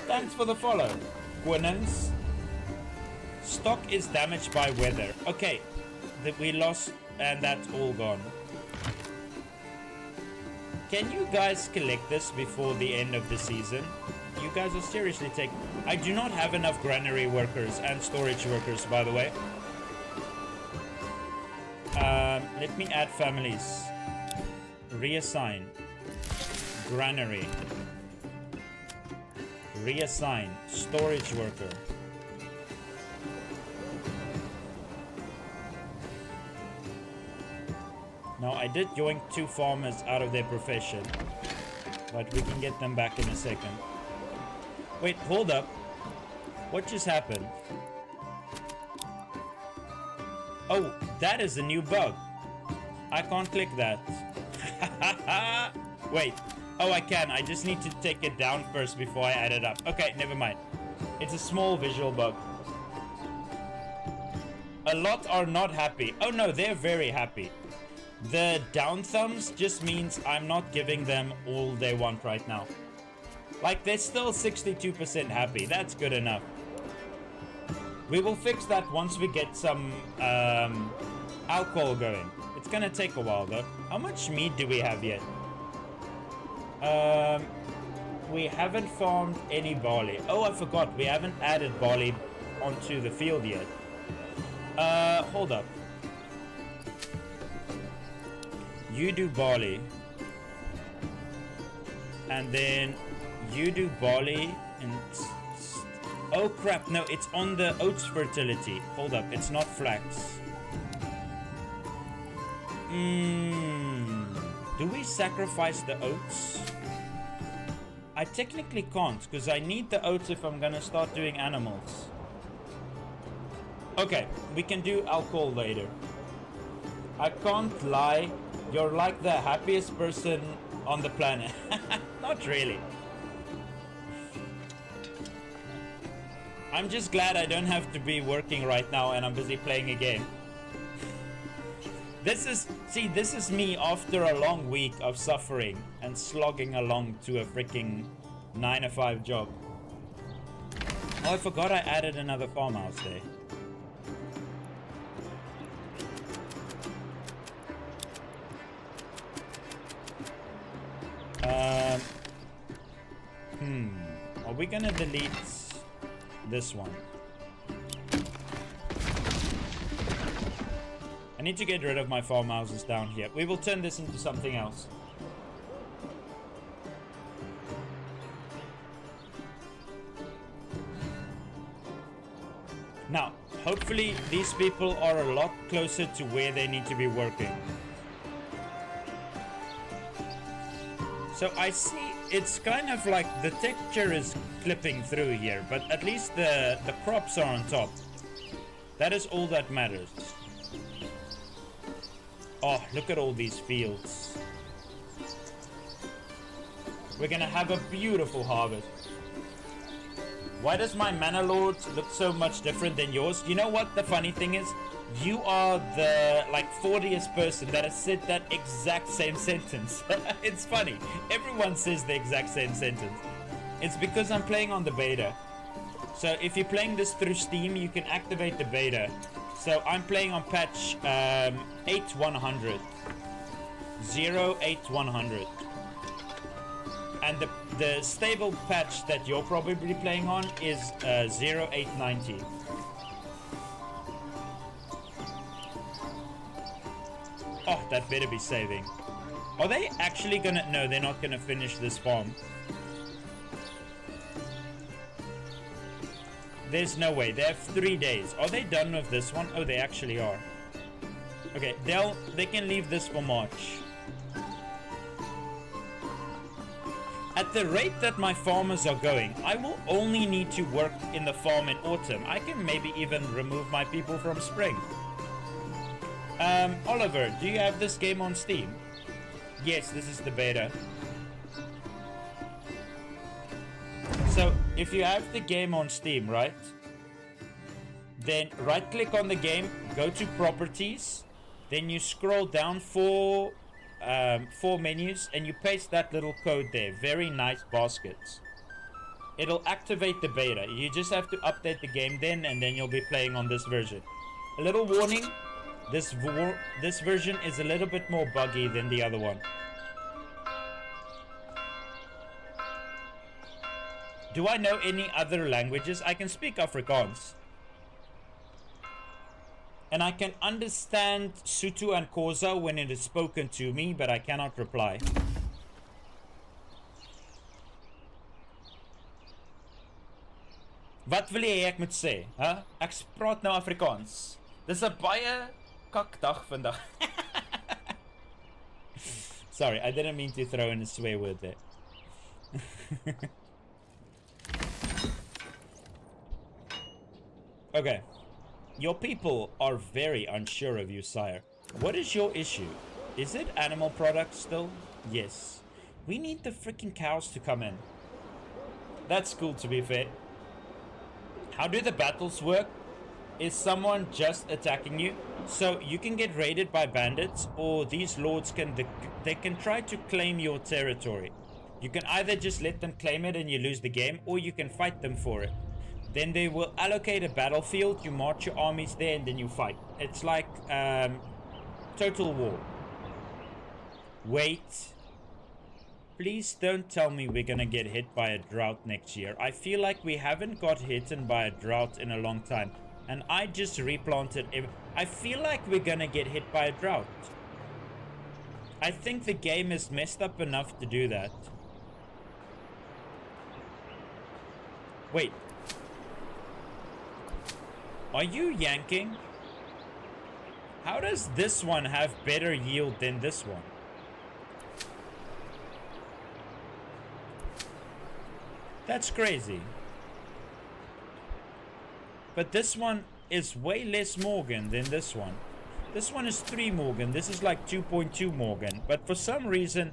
Thanks for the follow, Gwynens. Stock is damaged by weather. Okay, we lost and that's all gone. Can you guys collect this before the end of the season? You guys are seriously taking... I do not have enough granary workers and storage workers, by the way. Let me add families. Reassign. Granary. Reassign. Storage worker. Now, I did yoink 2 farmers out of their profession, but we can get them back in a second. Wait, hold up. What just happened? Oh, that is a new bug. I can't click that. Wait. Oh, I can. I just need to take it down first before I add it up. Okay, never mind. It's a small visual bug. A lot are not happy. Oh no, they're very happy. The down thumbs just means I'm not giving them all they want right now. Like, they're still 62% happy. That's good enough. We will fix that once we get some alcohol going. It's gonna take a while though. How much meat do we have yet? We haven't farmed any barley. Oh, I forgot. We haven't added barley onto the field yet. You do barley. And then you do barley and... Oh crap, no, it's on the oats fertility. Hold up, it's not flax. Do we sacrifice the oats? I technically can't, because I need the oats if I'm gonna start doing animals. Okay, we can do alcohol later. I can't lie, you're like the happiest person on the planet. Not really. I'm just glad I don't have to be working right now and I'm busy playing a game. This is me after a long week of suffering and slogging along to a freaking 9-to-5 job. Oh, I forgot I added another farmhouse there. Are we gonna delete this one? I need to get rid of my farmhouses down here. We will turn this into something else. Now, hopefully these people are a lot closer to where they need to be working. So I see it's kind of like the texture is clipping through here, but at least the crops are on top. That is all that matters. Oh, look at all these fields. We're gonna have a beautiful harvest. Why does my Manor Lords look so much different than yours? You know what the funny thing is? You are the like 40th person that has said that exact same sentence. It's funny. Everyone says the exact same sentence. It's because I'm playing on the beta. So if you're playing this through Steam, you can activate the beta. So I'm playing on patch 8100. 08100. And the stable patch that you're probably playing on is 0890. Oh, that better be saving. Are they actually gonna... No, they're not gonna finish this farm. There's no way. They have 3 days. Are they done with this one? Oh, they actually are. Okay, they can leave this for March. At the rate that my farmers are going, I will only need to work in the farm in autumn. I can maybe even remove my people from spring. Oliver, do you have this game on Steam? Yes, this is the beta. So, if you have the game on Steam, right? Then right-click on the game, go to Properties, then you scroll down four menus, and you paste that little code there. Very nice baskets. It'll activate the beta. You just have to update the game then, and then you'll be playing on this version. A little warning. This version is a little bit more buggy than the other one. Do I know any other languages? I can speak Afrikaans. And I can understand Sotho and Xhosa when it is spoken to me, but I cannot reply. Wat wil jy ek moet sê? Huh? Ek praat nou Afrikaans. Dis 'n baie kakdag vandag. Sorry, I didn't mean to throw in a swear word there. Okay. Your people are very unsure of you, sire. What is your issue? Is it animal products still? Yes. We need the freaking cows to come in. That's cool, to be fair. How do the battles work? Is someone just attacking you? So you can get raided by bandits, or these lords can try to claim your territory. You can either just let them claim it and you lose the game, or you can fight them for it. Then they will allocate a battlefield, you march your armies there, and then you fight. It's like Total War. Wait. Please don't tell me we're gonna get hit by a drought next year. I feel like we haven't got hit by a drought in a long time. And I just replanted. I feel like we're gonna get hit by a drought. I think the game is messed up enough to do that. Wait. Are you yanking? How does this one have better yield than this one? That's crazy. But this one is way less Morgan than this one. This one is 3 Morgan. This is like 2.2 Morgan. But for some reason,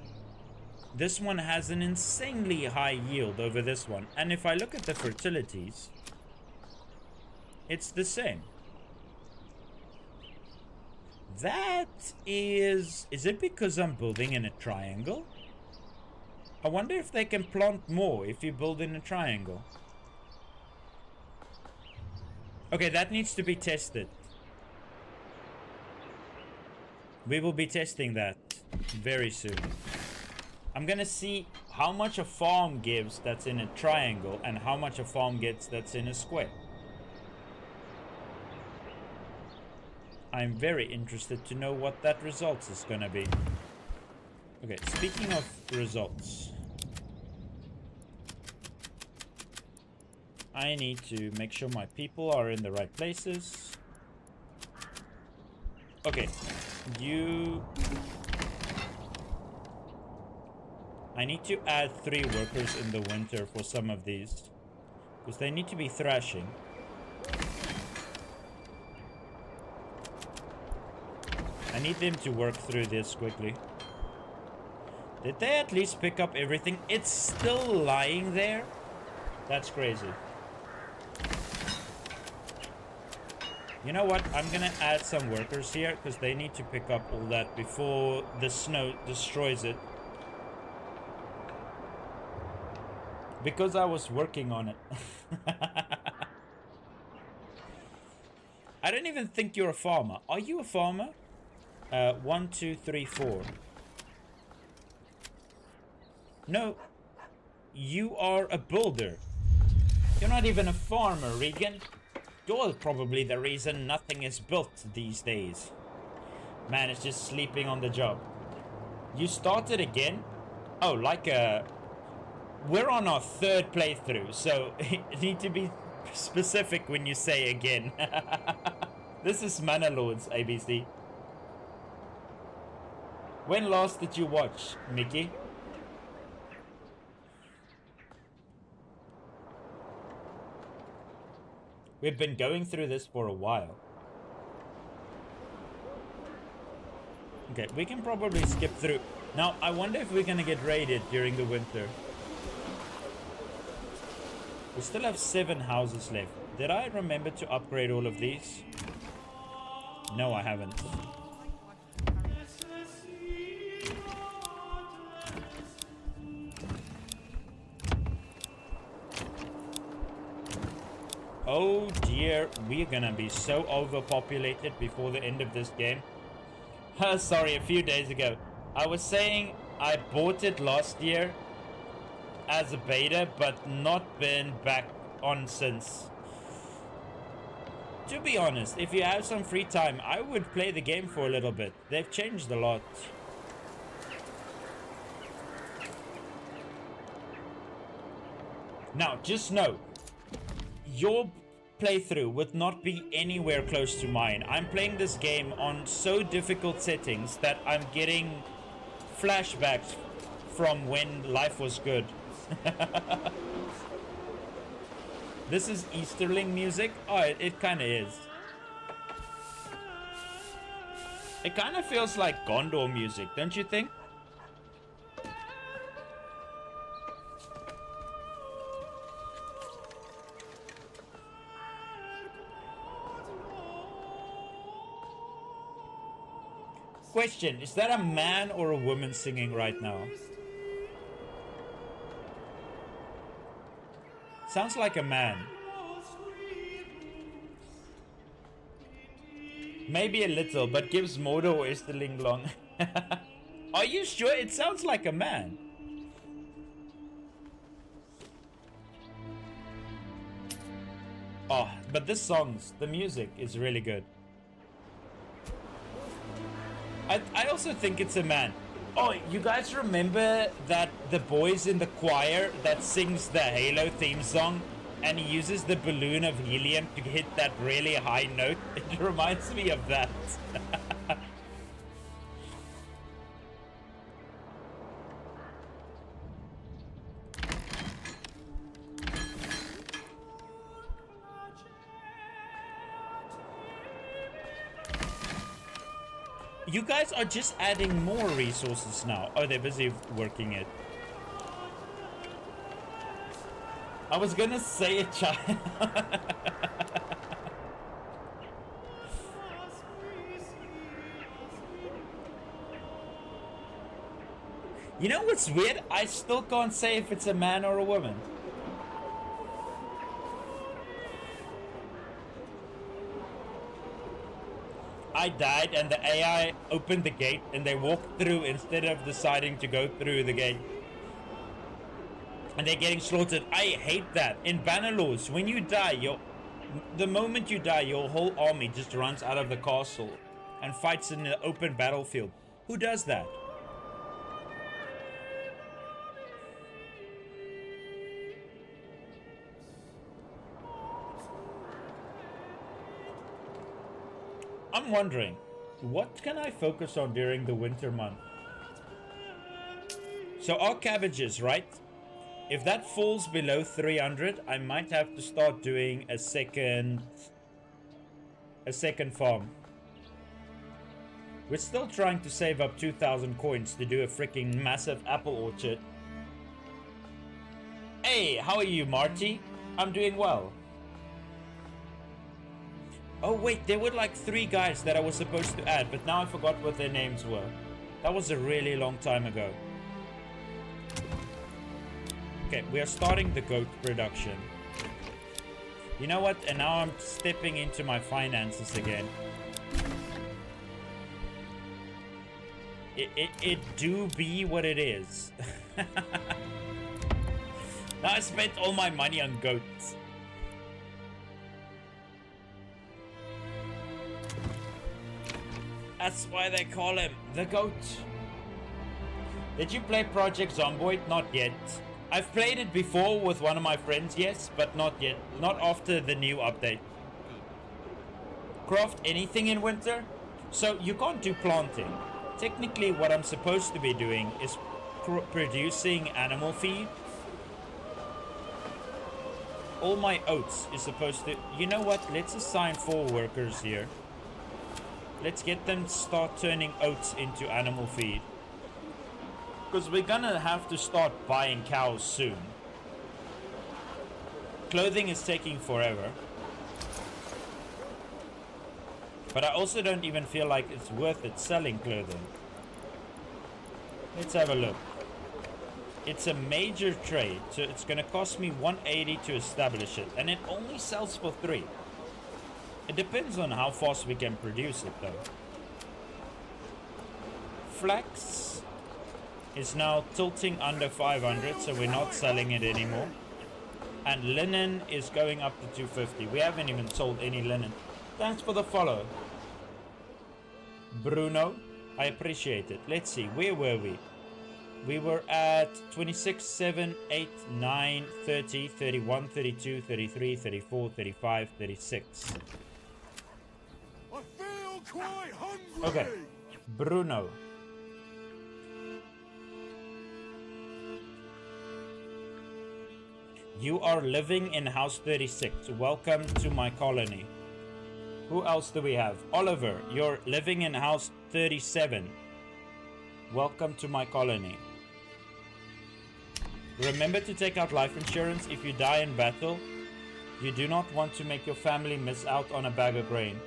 this one has an insanely high yield over this one. And if I look at the fertilities, it's the same. That is it because I'm building in a triangle? I wonder if they can plant more if you build in a triangle. Okay, that needs to be tested. We will be testing that very soon. I'm gonna see how much a farm gives that's in a triangle and how much a farm gets that's in a square. I'm very interested to know what that result is gonna be. Okay, speaking of results, I need to make sure my people are in the right places. Okay, I need to add 3 workers in the winter for some of these, because they need to be thrashing. I need them to work through this quickly. Did they at least pick up everything? It's still lying there? That's crazy. You know what? I'm gonna add some workers here because they need to pick up all that before the snow destroys it. Because I was working on it. I don't even think you're a farmer. Are you a farmer? 1, 2, 3, 4. No. You are a builder. You're not even a farmer, Regan. You're probably the reason nothing is built these days. Man is just sleeping on the job. You started again? Oh, like a... We're on our 3rd playthrough, so you need to be specific when you say again. This is Manor Lords, ABC. When last did you watch, Mickey? We've been going through this for a while. Okay, we can probably skip through. Now, I wonder if we're gonna get raided during the winter. We still have 7 houses left. Did I remember to upgrade all of these? No, I haven't. Oh dear, we're gonna be so overpopulated before the end of this game. Sorry, a few days ago. I was saying I bought it last year as a beta, but not been back on since. To be honest, if you have some free time, I would play the game for a little bit. They've changed a lot. Now, just know, your playthrough would not be anywhere close to mine. I'm playing this game on so difficult settings that I'm getting flashbacks from when life was good. This is Easterling music? Oh, it kind of is. It kind of feels like Gondor music, don't you think? Question, is that a man or a woman singing right now? Sounds like a man. Maybe a little, but gives Mordor Easterling long. Are you sure? It sounds like a man. Oh, but this song's, the music is really good. I also think it's a man. Oh, you guys remember that the boys in the choir that sings the Halo theme song and he uses the balloon of helium to hit that really high note? It reminds me of that. You guys are just adding more resources now. Oh, they're busy working it. I was gonna say it, child. You know what's weird? I still can't say if it's a man or a woman. I died and the AI opened the gate and they walked through instead of deciding to go through the gate. And they're getting slaughtered. I hate that. In Manor Lords, when you die, the moment you die, your whole army just runs out of the castle and fights in the open battlefield. Who does that? I'm wondering, what can I focus on during the winter month? So our cabbages, right? If that falls below 300, I might have to start doing a second farm. We're still trying to save up 2,000 coins to do a freaking massive apple orchard. Hey, how are you, Marty? I'm doing well. Oh wait, there were like 3 guys that I was supposed to add, but now I forgot what their names were. That was a really long time ago. Okay, we are starting the goat production. You know what? And now I'm stepping into my finances again. It do be what it is. Now I spent all my money on goats. That's why they call him the goat. Did you play Project Zomboid? Not yet. I've played it before with one of my friends, yes, but not yet. Not after the new update. Craft anything in winter? So you can't do planting. Technically what I'm supposed to be doing is producing animal feed. All my oats is supposed to... You know what? Let's assign 4 workers here. Let's get them to start turning oats into animal feed. Because we're gonna have to start buying cows soon. Clothing is taking forever. But I also don't even feel like it's worth it selling clothing. Let's have a look. It's a major trade, so it's gonna cost me 180 to establish it. And it only sells for 3. It depends on how fast we can produce it though. Flax is now tilting under 500, so we're not selling it anymore. And linen is going up to 250. We haven't even sold any linen. Thanks for the follow, Bruno. I appreciate it. Let's see, where were we? We were at 26, 7, 8, 9, 30, 31, 32, 33, 34, 35, 36. I feel quite hungry. Okay, Bruno. You are living in house 36. Welcome to my colony. Who else do we have? Oliver, you're living in house 37. Welcome to my colony. Remember to take out life insurance if you die in battle. You do not want to make your family miss out on a bag of grain.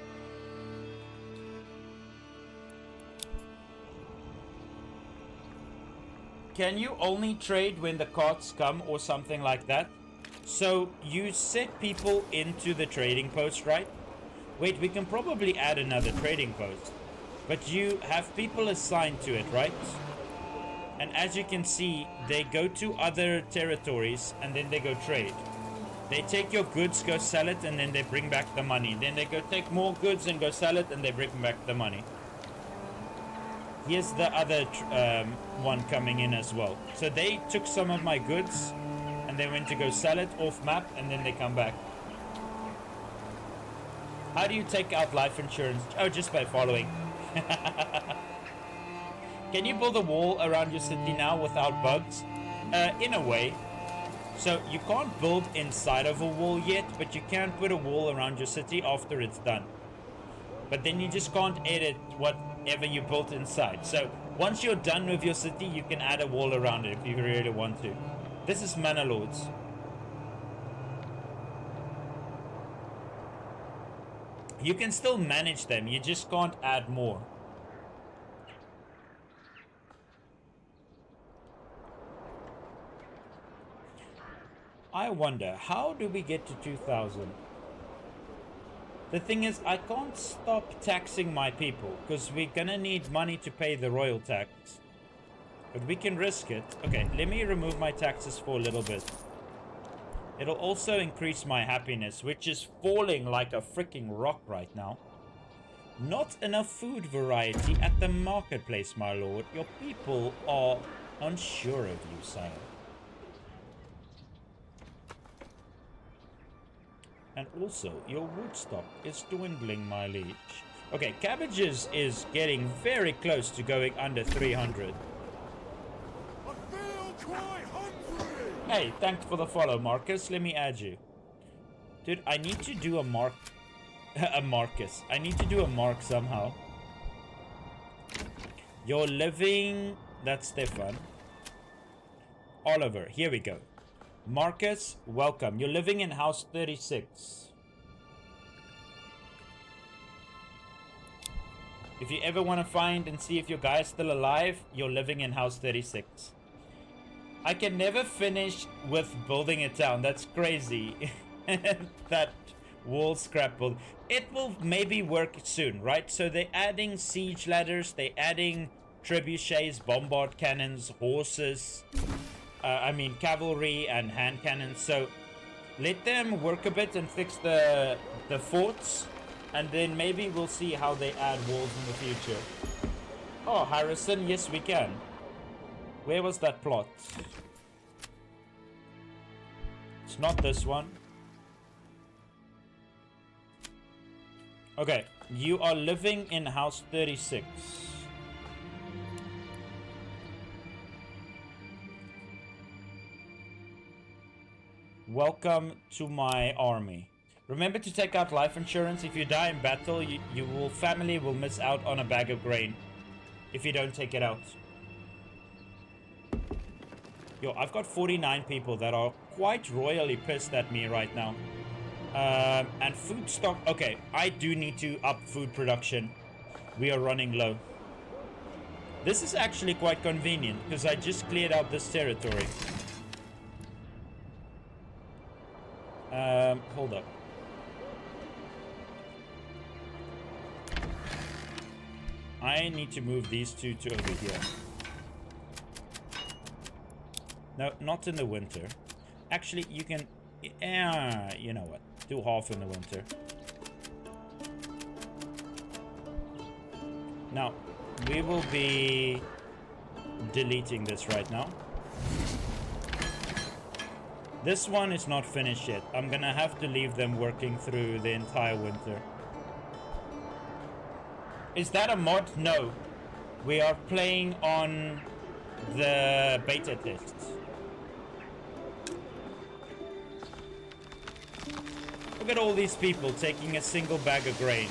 Can you only trade when the carts come or something like that? So you set people into the trading post, right? Wait, we can probably add another trading post. But you have people assigned to it, right? And as you can see, they go to other territories and then they go trade. They take your goods, go sell it, and then they bring back the money. Then they go take more goods and go sell it and they bring back the money. Here's the other one coming in as well. So they took some of my goods and they went to go sell it off map, and then they come back. How do you take out life insurance? Oh, just by following. Can you build a wall around your city now without bugs? In a way. So you can't build inside of a wall yet, but you can put a wall around your city after it's done. But then you just can't edit whatever you built inside. So once you're done with your city, you can add a wall around it if you really want to. This is Manor Lords. You can still manage them, you just can't add more. I wonder, how do we get to 2,000? The thing is, I can't stop taxing my people, because we're gonna need money to pay the royal tax. But we can risk it. Okay, let me remove my taxes for a little bit. It'll also increase my happiness, which is falling like a freaking rock right now. Not enough food variety at the marketplace, my lord. Your people are unsure of you, sire. And also, your wood stock is dwindling, my liege. Okay, cabbages is getting very close to going under 300. I feel quite hungry. Hey, thanks for the follow, Marcus. Let me add you. Dude, I need to do a Marcus. I need to do a mark somehow. You're living... That's Stefan. Oliver, here we go. Marcus, welcome. You're living in house 36. If you ever want to find and see if your guy is still alive, you're living in house 36. I can never finish with building a town. That's crazy. That wall scrap build. It will maybe work soon, right? So they're adding siege ladders. They're adding trebuchets, bombard cannons, horses. Cavalry and hand cannons. So let them work a bit and fix the forts, and then maybe we'll see how they add walls in the future. Oh, Harrison, yes we can. Where was that plot? It's not this one. Okay, you are living in house 36. Welcome to my army. Remember to take out life insurance. If you die in battle, family will miss out on a bag of grain if you don't take it out. Yo, I've got 49 people that are quite royally pissed at me right now. And food stock. Okay, I do need to up food production. We are running low. This is actually quite convenient because I just cleared out this territory. Hold up. I need to move these two to over here. No, not in the winter. Actually, you can... you know what? Do half in the winter. Now, we will be deleting this right now. This one is not finished yet. I'm gonna have to leave them working through the entire winter. Is that a mod? No. We are playing on the beta tests. Look at all these people taking a single bag of grain.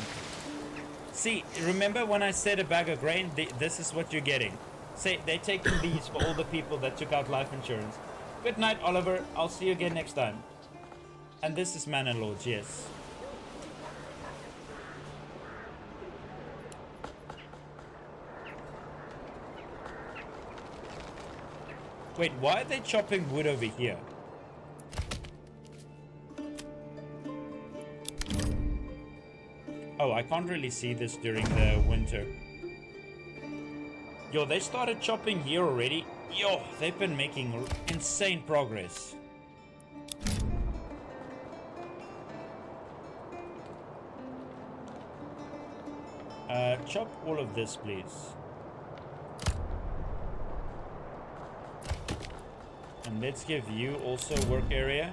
See, remember when I said a bag of grain? This is what you're getting. Say, they're taking these for all the people that took out life insurance. Good night, Oliver. I'll see you again next time. And this is Manor Lords, yes. Wait, why are they chopping wood over here? Oh, I can't really see this during the winter. Yo, they started chopping here already. Yo, they've been making insane progress. Chop all of this, please. And let's give you also work area.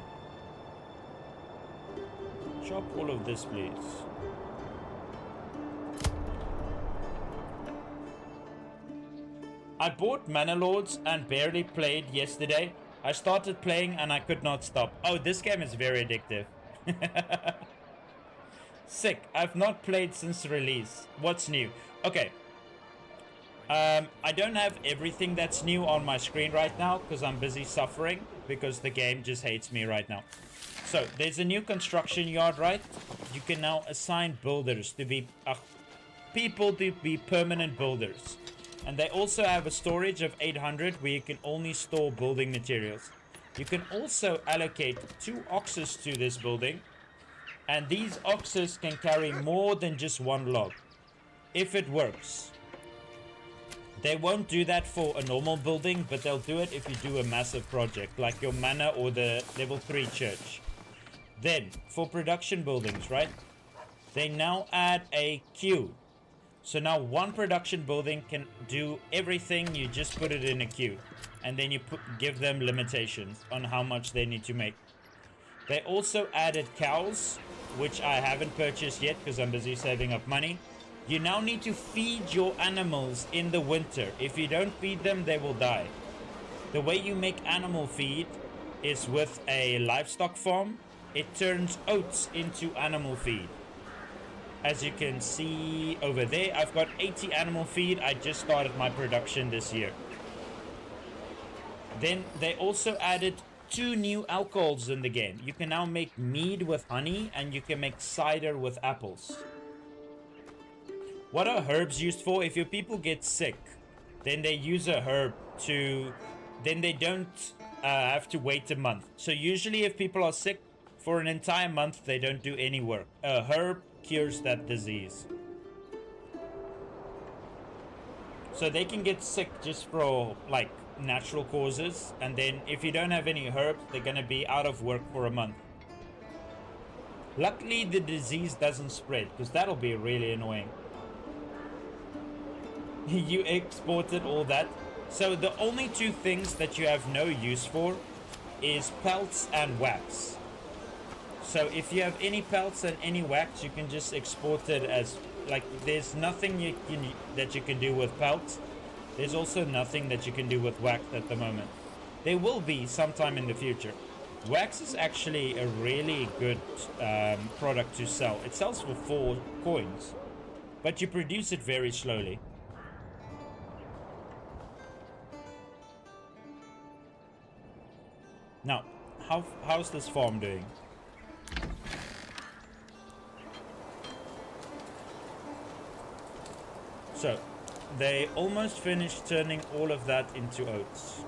Chop all of this, please. I bought Manor Lords and barely played yesterday. I started playing and I could not stop. Oh, this game is very addictive. Sick. I've not played since release. What's new? Okay. I don't have everything that's new on my screen right now because I'm busy suffering because the game just hates me right now. So, there's a new construction yard, right? You can now assign builders to be... people to be permanent builders. And they also have a storage of 800 where you can only store building materials. You can also allocate 2 oxes to this building. And these oxes can carry more than just 1 log. If it works. They won't do that for a normal building, but they'll do it if you do a massive project, like your manor or the level 3 church. Then, for production buildings, right? They now add a queue. So now one production building can do everything, you just put it in a queue. And then you give them limitations on how much they need to make. They also added cows, which I haven't purchased yet because I'm busy saving up money. You now need to feed your animals in the winter. If you don't feed them, they will die. The way you make animal feed is with a livestock farm. It turns oats into animal feed. As you can see over there, I've got 80 animal feed. I just started my production this year. Then they also added 2 new alcohols in the game. You can now make mead with honey and you can make cider with apples. What are herbs used for? If your people get sick, then they use a herb to... Then they don't have to wait a month. So usually if people are sick for an entire month, they don't do any work. A herb cures that disease. So they can get sick just for like natural causes. And then if you don't have any herbs, they're going to be out of work for a month. Luckily, the disease doesn't spread because that'll be really annoying. You exported all that. So the only 2 things that you have no use for is pelts and wax. So if you have any pelts and any wax, you can just export it as like there's nothing that you can do with pelts. There's also nothing that you can do with wax at the moment. There will be sometime in the future. Wax is actually a really good product to sell. It sells for 4 coins, but you produce it very slowly. Now, how's this farm doing? So, they almost finished turning all of that into oats.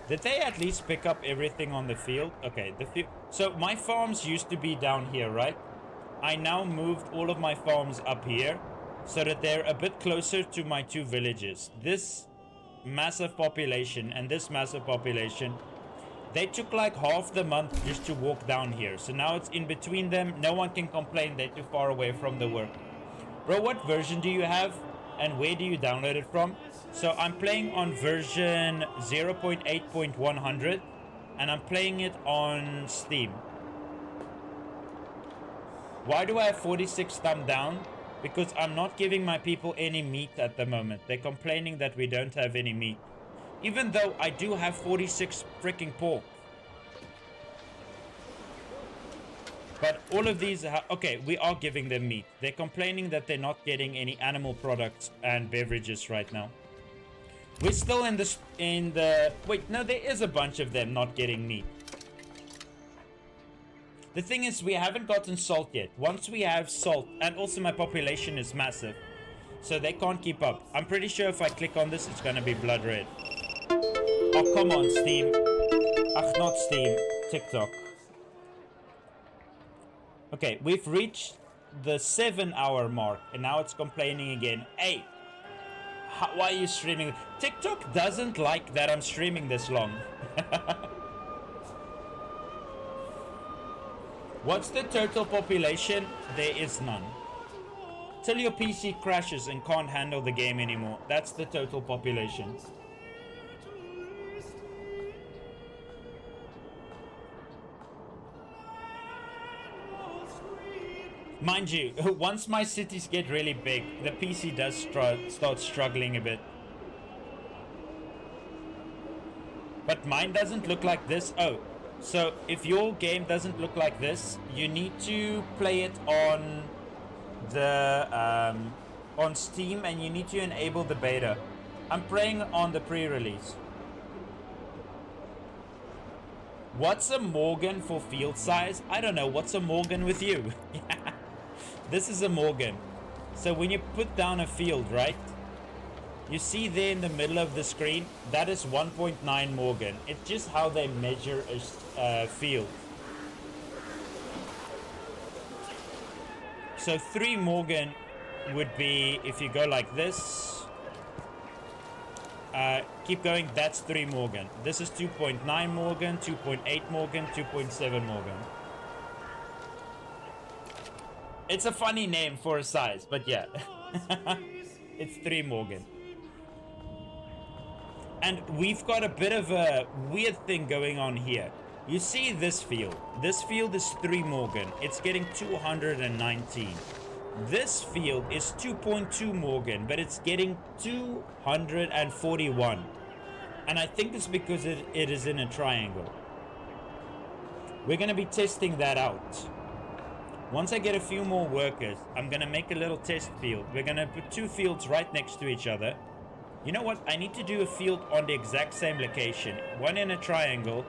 Did they at least pick up everything on the field? Okay, so my farms used to be down here, right? I now moved all of my farms up here so that they're a bit closer to my 2 villages. This massive population and this massive population, they took like half the month just to walk down here. So now it's in between them. No one can complain they're too far away from the work. Bro, what version do you have and where do you download it from? So I'm playing on version 0.8.100 and I'm playing it on Steam. Why do I have 46 thumb down? Because I'm not giving my people any meat at the moment. They're complaining that we don't have any meat. Even though I do have 46 freaking pork. But all of these are... Okay, we are giving them meat. They're complaining that they're not getting any animal products and beverages right now. We're still in the... Wait, no, there is a bunch of them not getting meat. The thing is, we haven't gotten salt yet. Once we have salt, and also my population is massive, so they can't keep up. I'm pretty sure if I click on this, it's gonna be blood red. Oh, come on, Steam. Ach, not Steam. TikTok. Okay, we've reached the 7-hour mark, and now it's complaining again. Hey, why are you streaming? TikTok doesn't like that I'm streaming this long. What's the total population? There is none. Till your PC crashes and can't handle the game anymore. That's the total population. Mind you, once my cities get really big, the PC does start struggling a bit. But mine doesn't look like this. Oh, so if your game doesn't look like this, you need to play it on the on Steam, and you need to enable the beta. I'm playing on the pre-release. What's a Morgan for field size? I don't know. What's a Morgan with you? This is a Morgan. So when you put down a field, right? You see there in the middle of the screen, that is 1.9 Morgan. It's just how they measure a field. So 3 Morgan would be, if you go like this, keep going, that's 3 Morgan. This is 2.9 Morgan, 2.8 Morgan, 2.7 Morgan. It's a funny name for a size, but yeah. It's 3 Morgan. And we've got a bit of a weird thing going on here. You see this field. This field is 3 Morgan. It's getting 219. This field is 2.2 Morgan, but it's getting 241. And I think it's because it is in a triangle. We're going to be testing that out. Once I get a few more workers, I'm going to make a little test field. We're going to put 2 fields right next to each other. You know what? I need to do a field on the exact same location. One in a triangle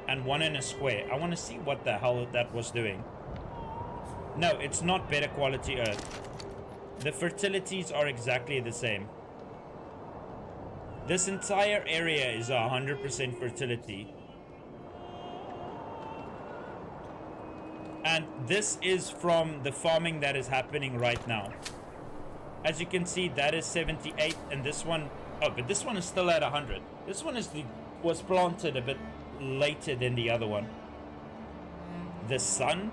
and one in a square. I want to see what the hell that was doing. No, it's not better quality earth. The fertilities are exactly the same. This entire area is 100% fertility. And this is from the farming that is happening right now. As you can see, that is 78, and this one, oh, but this one is still at 100. This one was planted a bit later than the other one. The sun?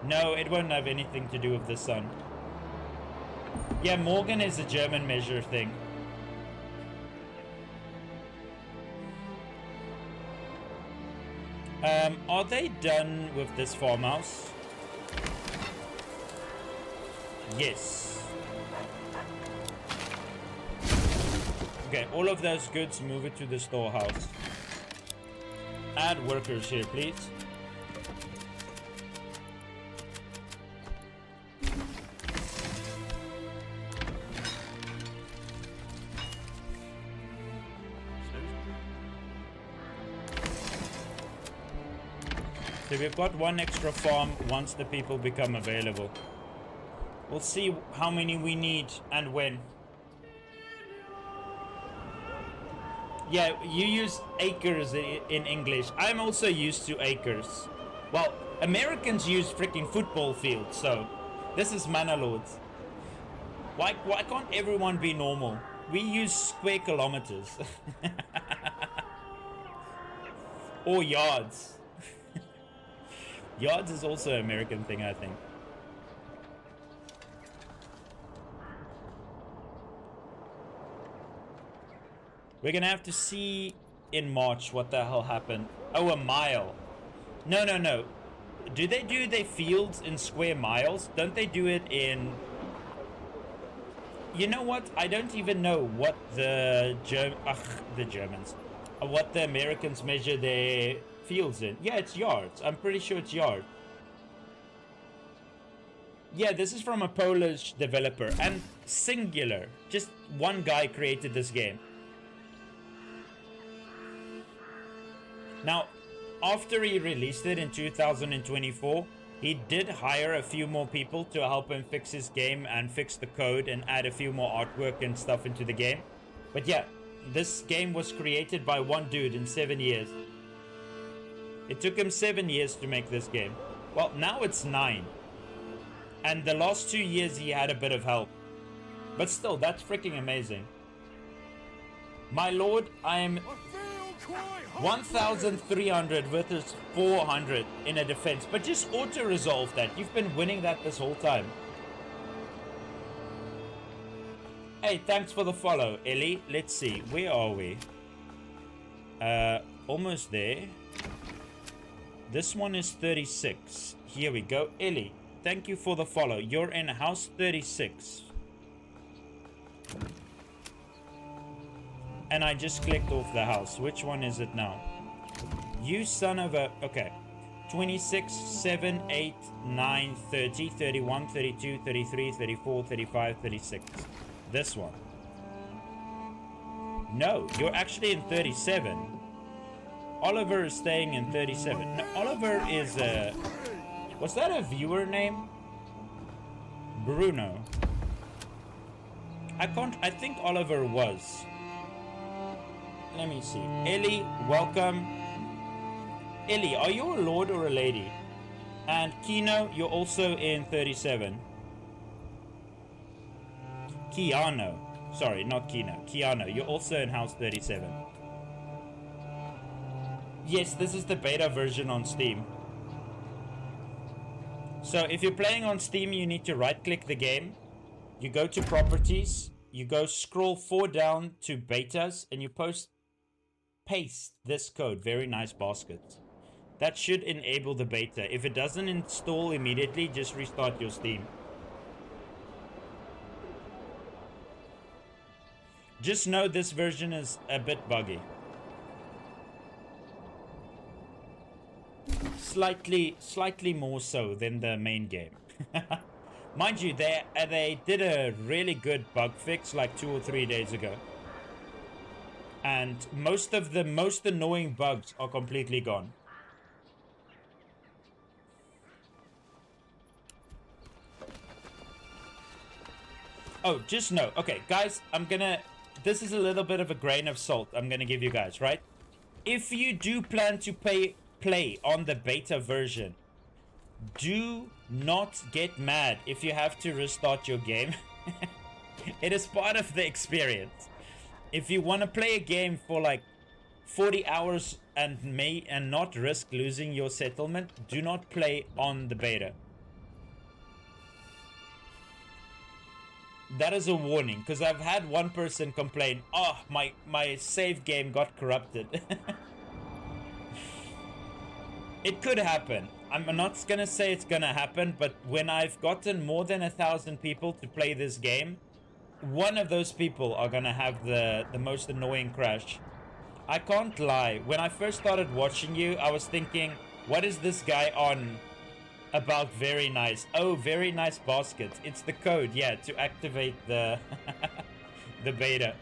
No, it won't have anything to do with the sun. Yeah, Morgan is a German measure thing. Are they done with this farmhouse? Yes. Okay, all of those goods, move it to the storehouse. Add workers here, please. So we've got 1 extra farm once the people become available. We'll see how many we need and when. Yeah, you use acres in English. I'm also used to acres. Well, Americans use freaking football fields, so this is Manor Lords. Why can't everyone be normal? We use square kilometers. Or yards. Yards is also an American thing, I think. We're gonna have to see in March what the hell happened. Oh, a mile. No. Do they do their fields in square miles? Don't they do it in... You know what? I don't even know what the Germans... What the Americans measure their fields in. Yeah, it's yards. I'm pretty sure it's yard. Yeah, this is from a Polish developer. And singular. Just one guy created this game. Now, after he released it in 2024, he did hire a few more people to help him fix his game and fix the code and add a few more artwork and stuff into the game. But yeah, this game was created by one dude in 7 years. It took him 7 years to make this game. Well, now it's 9. And the last 2 years he had a bit of help. But still, that's freaking amazing. My lord, I'm 1,300 versus 400 in a defense. But just auto-resolve that. You've been winning that this whole time. Hey, thanks for the follow, Ellie. Let's see, where are we? Almost there. This one is 36. Here we go. Ellie, thank you for the follow. You're in house 36. And I just clicked off the house. Which one is it now? You son of a... Okay. 26, 7, 8, 9, 30, 31, 32, 33, 34, 35, 36. This one. No, you're actually in 37. Oliver is staying in 37. No, Oliver is a... Was that a viewer name? Bruno. I think Oliver was. Let me see. Ellie, welcome. Ellie, are you a lord or a lady? And Kino, you're also in 37. Keanu. Sorry, not Kino. Keanu, you're also in house 37. Yes, this is the beta version on Steam. So if you're playing on Steam, you need to right click the game. You go to properties. You go scroll 4 down to betas and you paste this code. Very nice basket. That should enable the beta. If it doesn't install immediately, just restart your Steam. Just know this version is a bit buggy. Slightly more so than the main game. Mind you, they did a really good bug fix like 2 or 3 days ago. And most of the most annoying bugs are completely gone. Oh, just know. Okay, guys, this is a little bit of a grain of salt I'm gonna give you guys, right? If you do plan to play on the beta version, do not get mad if you have to restart your game. It is part of the experience. If you want to play a game for like 40 hours and not risk losing your settlement, do not play on the beta. That is a warning, because I've had one person complain, oh, my save game got corrupted. It could happen. I'm not gonna say it's gonna happen, but when I've gotten more than 1,000 people to play this game, one of those people are gonna have the most annoying crash. I can't lie. When I first started watching you, I was thinking, what is this guy on about very nice? Oh, very nice basket. It's the code, yeah, to activate the the beta.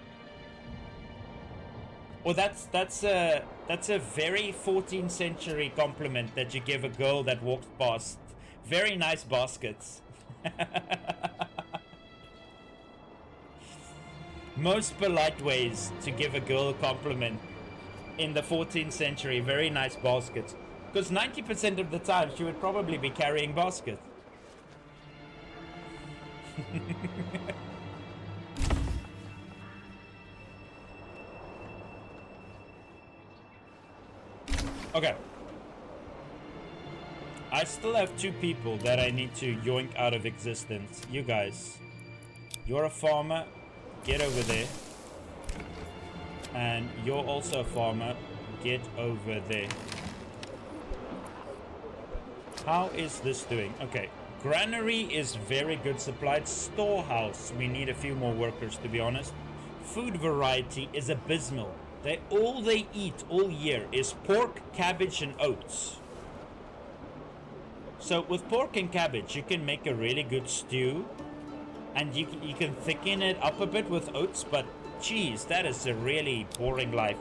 Well, that's a very 14th century compliment that you give a girl that walks past. Very nice baskets. Most polite ways to give a girl a compliment in the 14th century. Very nice baskets. Because 90% of the time she would probably be carrying baskets. Okay. I still have 2 people that I need to yoink out of existence. You guys. You're a farmer. Get over there. And you're also a farmer. Get over there. How is this doing? Okay. Granary is very good supplied. Storehouse, we need a few more workers, to be honest. Food variety is abysmal. All they eat all year is pork, cabbage, and oats. So with pork and cabbage, you can make a really good stew. And you can thicken it up a bit with oats, but geez, that is a really boring life.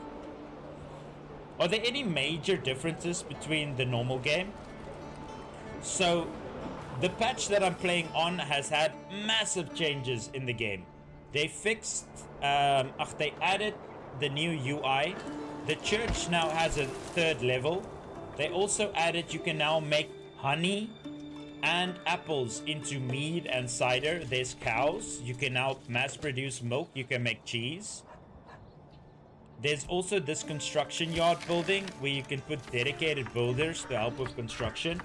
Are there any major differences between the normal game? So, the patch that I'm playing on has had massive changes in the game. They fixed, they added the new UI. The church now has a 3rd level. They also added you can now make honey and apples into mead and cider. There's cows. You can now mass produce milk. You can make cheese. There's also this construction yard building where you can put dedicated builders to help with construction.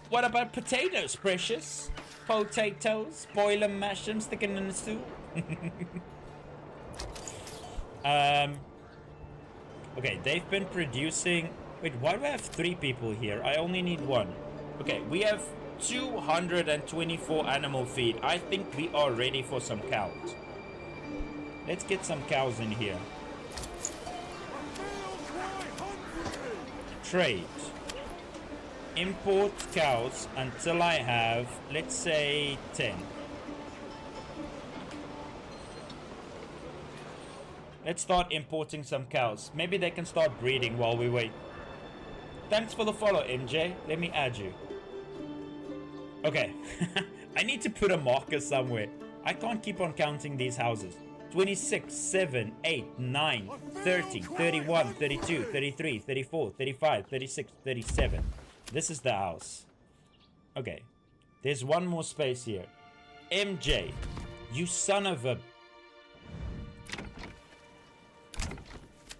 What about potatoes, precious? Potatoes, boil 'em, mash 'em, stick 'em in the stew. Okay, they've been producing... Wait, why do I have 3 people here? I only need 1. Okay, we have 224 animal feed. I think we are ready for some cows. Let's get some cows in here. Trade. Import cows until I have, let's say, 10. Let's start importing some cows. Maybe they can start breeding while we wait. Thanks for the follow, MJ. Let me add you. Okay. I need to put a marker somewhere. I can't keep on counting these houses. 26, 7, 8, 9, 30, 31, 32, 33, 34, 35, 36, 37. This is the house. Okay. There's one more space here. MJ, you son of a...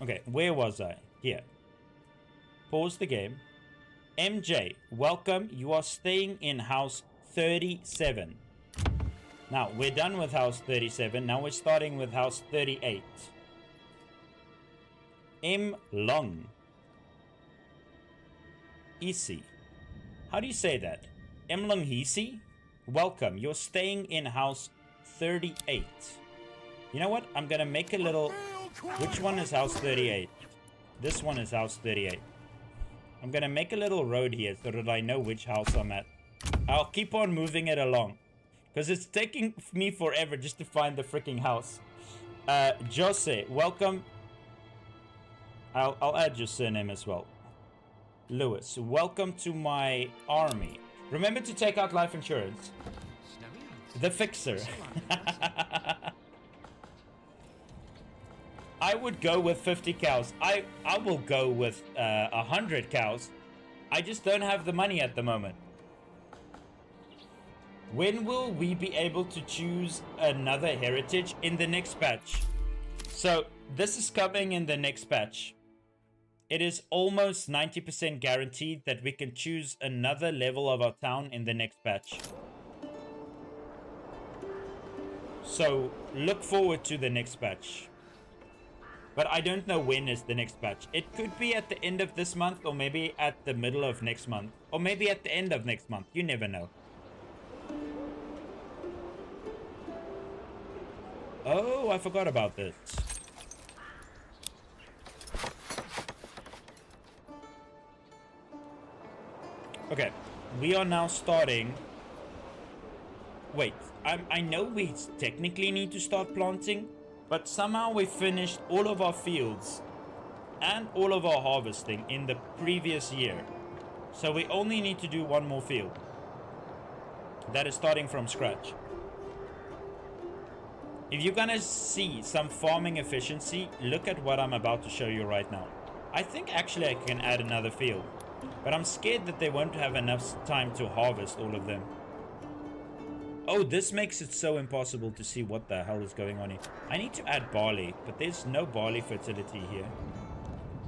Okay, where was I? Here. Pause the game. MJ, welcome. You are staying in house 37. Now, we're done with house 37. Now we're starting with house 38. M. Long. Isi. How do you say that? M. Long Hisi? Welcome. You're staying in house 38. You know what? I'm gonna make a little... Which one is house 38? This one is house 38. I'm gonna make a little road here so that I know which house I'm at. I'll keep on moving it along, because it's taking me forever just to find the freaking house. Jose, welcome. I'll add your surname as well. Lewis, welcome to my army. Remember to take out life insurance. The Fixer. I would go with 50 cows. I will go with 100 cows. I just don't have the money at the moment. When will we be able to choose another heritage? In the next patch. So this is coming in the next patch. It is almost 90% guaranteed that we can choose another level of our town in the next patch. So look forward to the next patch. But I don't know when is the next patch. It could be at the end of this month, or maybe at the middle of next month, or maybe at the end of next month. You never know. Oh, I forgot about this. Okay, we are now starting. Wait, I know we technically need to start planting, but somehow we finished all of our fields and all of our harvesting in the previous year. So we only need to do one more field. That is starting from scratch. If you're gonna see some farming efficiency, look at what I'm about to show you right now. I think actually I can add another field, but I'm scared that they won't have enough time to harvest all of them. Oh, this makes it so impossible to see what the hell is going on here. I need to add barley, but there's no barley fertility here.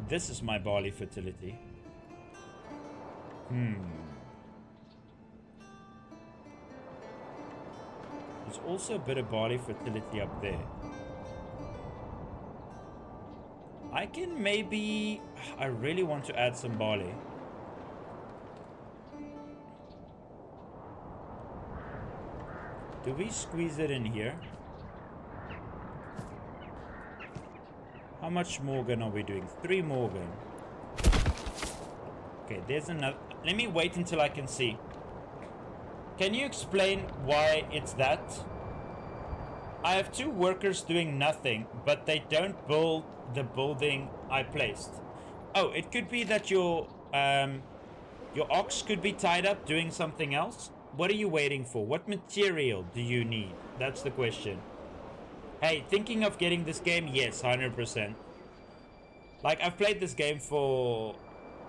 This is my barley fertility. There's also a bit of barley fertility up there. I can maybe... I really want to add some barley. Do we squeeze it in here? How much Morgan are we doing? 3 Morgan. Okay, there's another... Let me wait until I can see. Can you explain why it's that? I have 2 workers doing nothing, but they don't build the building I placed. Oh, it could be that your ox could be tied up doing something else. What are you waiting for? What material do you need? That's the question. Hey, thinking of getting this game? Yes, 100%. Like, I've played this game for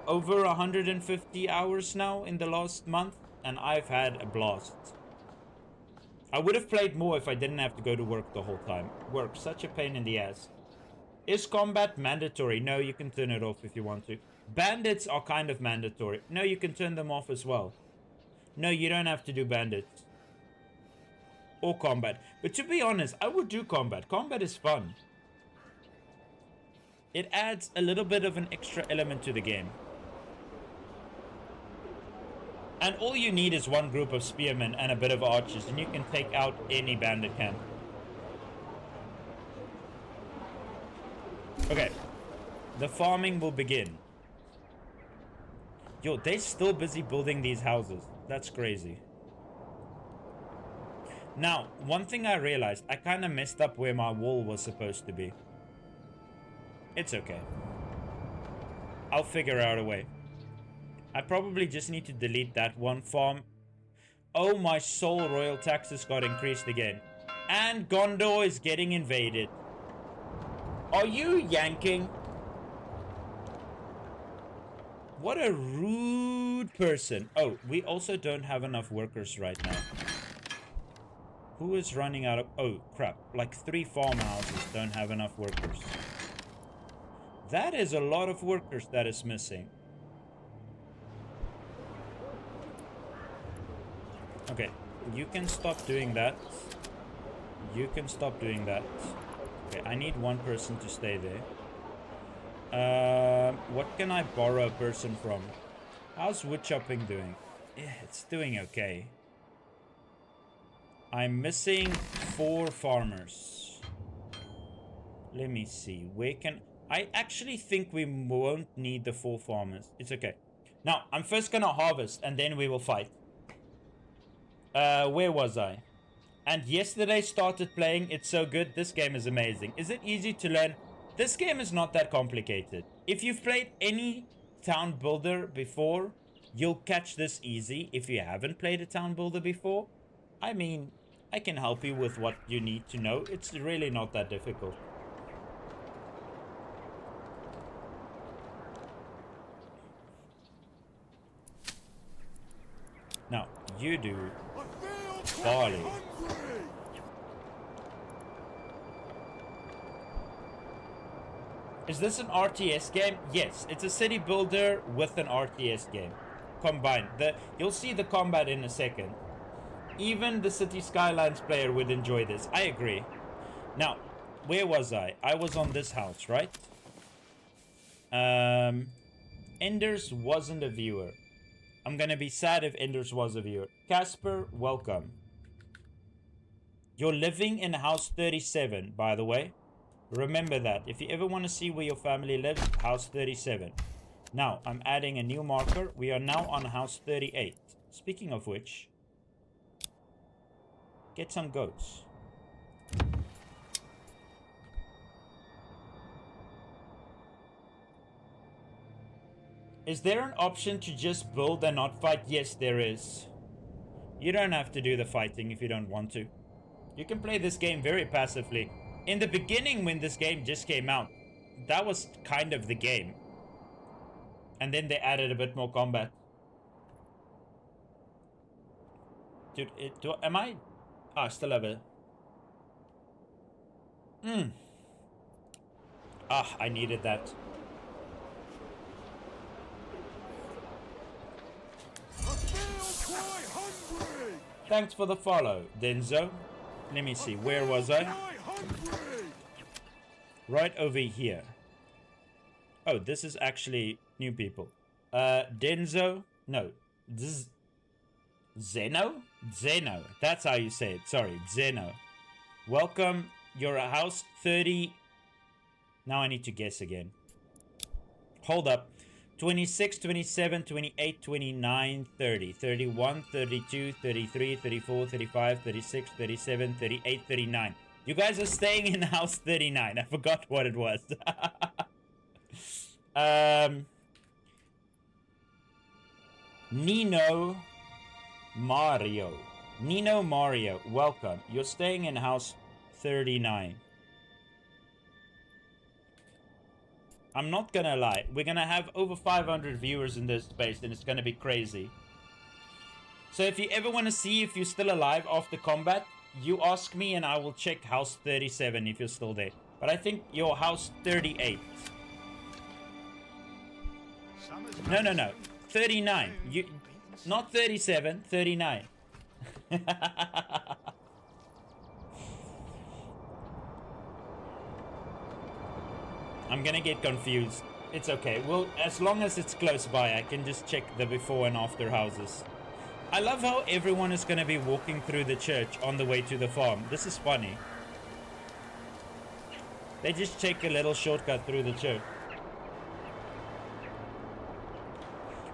over 150 hours now in the last month, and I've had a blast. I would have played more if I didn't have to go to work the whole time. Work, such a pain in the ass. Is combat mandatory? No, you can turn it off if you want to. Bandits are kind of mandatory. No, you can turn them off as well. No, you don't have to do bandits. or combat. But to be honest, I would do combat. Combat is fun. It adds a little bit of an extra element to the game. And all you need is one group of spearmen and a bit of archers, and you can take out any bandit camp. Okay. The farming will begin. Yo, they're still busy building these houses. That's crazy. Now, one thing I realized, I kind of messed up where my wall was supposed to be. It's okay. I'll figure out a way. I probably just need to delete that one farm. Oh, my soul, royal taxes got increased again. And Gondor is getting invaded. Are you yanking? What a rude person. Oh, we also don't have enough workers right now. Who is running out of... Oh, crap. Like 3 farmhouses don't have enough workers. That is a lot of workers that is missing. Okay, you can stop doing that. You can stop doing that. Okay, I need one person to stay there. What can I borrow a person from? How's wood chopping doing? Yeah, it's doing okay. I'm missing 4 farmers. Let me see. Where can... I actually think we won't need the 4 farmers. It's okay. Now, I'm first gonna harvest and then we will fight. Where was I? And yesterday started playing. It's so good. This game is amazing. Is it easy to learn? This game is not that complicated. If you've played any town builder before, you'll catch this easy. If you haven't played a town builder before, I mean, I can help you with what you need to know. It's really not that difficult. Now, you do barley. Is this an RTS game? Yes, it's a city builder with an RTS game combined. You'll see the combat in a second. Even the City Skylines player would enjoy this. I agree. Now, where was I? I was on this house, right? Enders wasn't a viewer. I'm gonna be sad if Enders was a viewer. Casper, welcome. You're living in house 37, by the way. Remember that. If you ever want to see where your family lives, house 37. Now, I'm adding a new marker. We are now on house 38. Speaking of which, get some goats. Is there an option to just build and not fight? Yes, there is. You don't have to do the fighting if you don't want to. You can play this game very passively. In the beginning, when this game just came out, that was kind of the game. And then they added a bit more combat. Dude, am I... Ah, still have it. Ah, I needed that. Thanks for the follow, Denzo. Let me see, where was I? Right over here. Oh, this is actually new people. Denzo? No. Zeno? Zeno. That's how you say it. Sorry, Zeno. Welcome. You're a house 30. Now I need to guess again. Hold up. 26, 27, 28, 29, 30, 31, 32, 33, 34, 35, 36, 37, 38, 39. You guys are staying in house 39. I forgot what it was. Nino Mario. Nino Mario, welcome. You're staying in house 39. I'm not gonna lie. We're gonna have over 500 viewers in this space and it's gonna be crazy. So if you ever want to see if you're still alive after combat, you ask me and I will check house 37 if you're still there. But I think you're house 38. No. 39. You, not 37, 39. I'm gonna get confused. It's okay. Well, as long as it's close by, I can just check the before and after houses. I love how everyone is gonna be walking through the church on the way to the farm. This is funny. They just take a little shortcut through the church.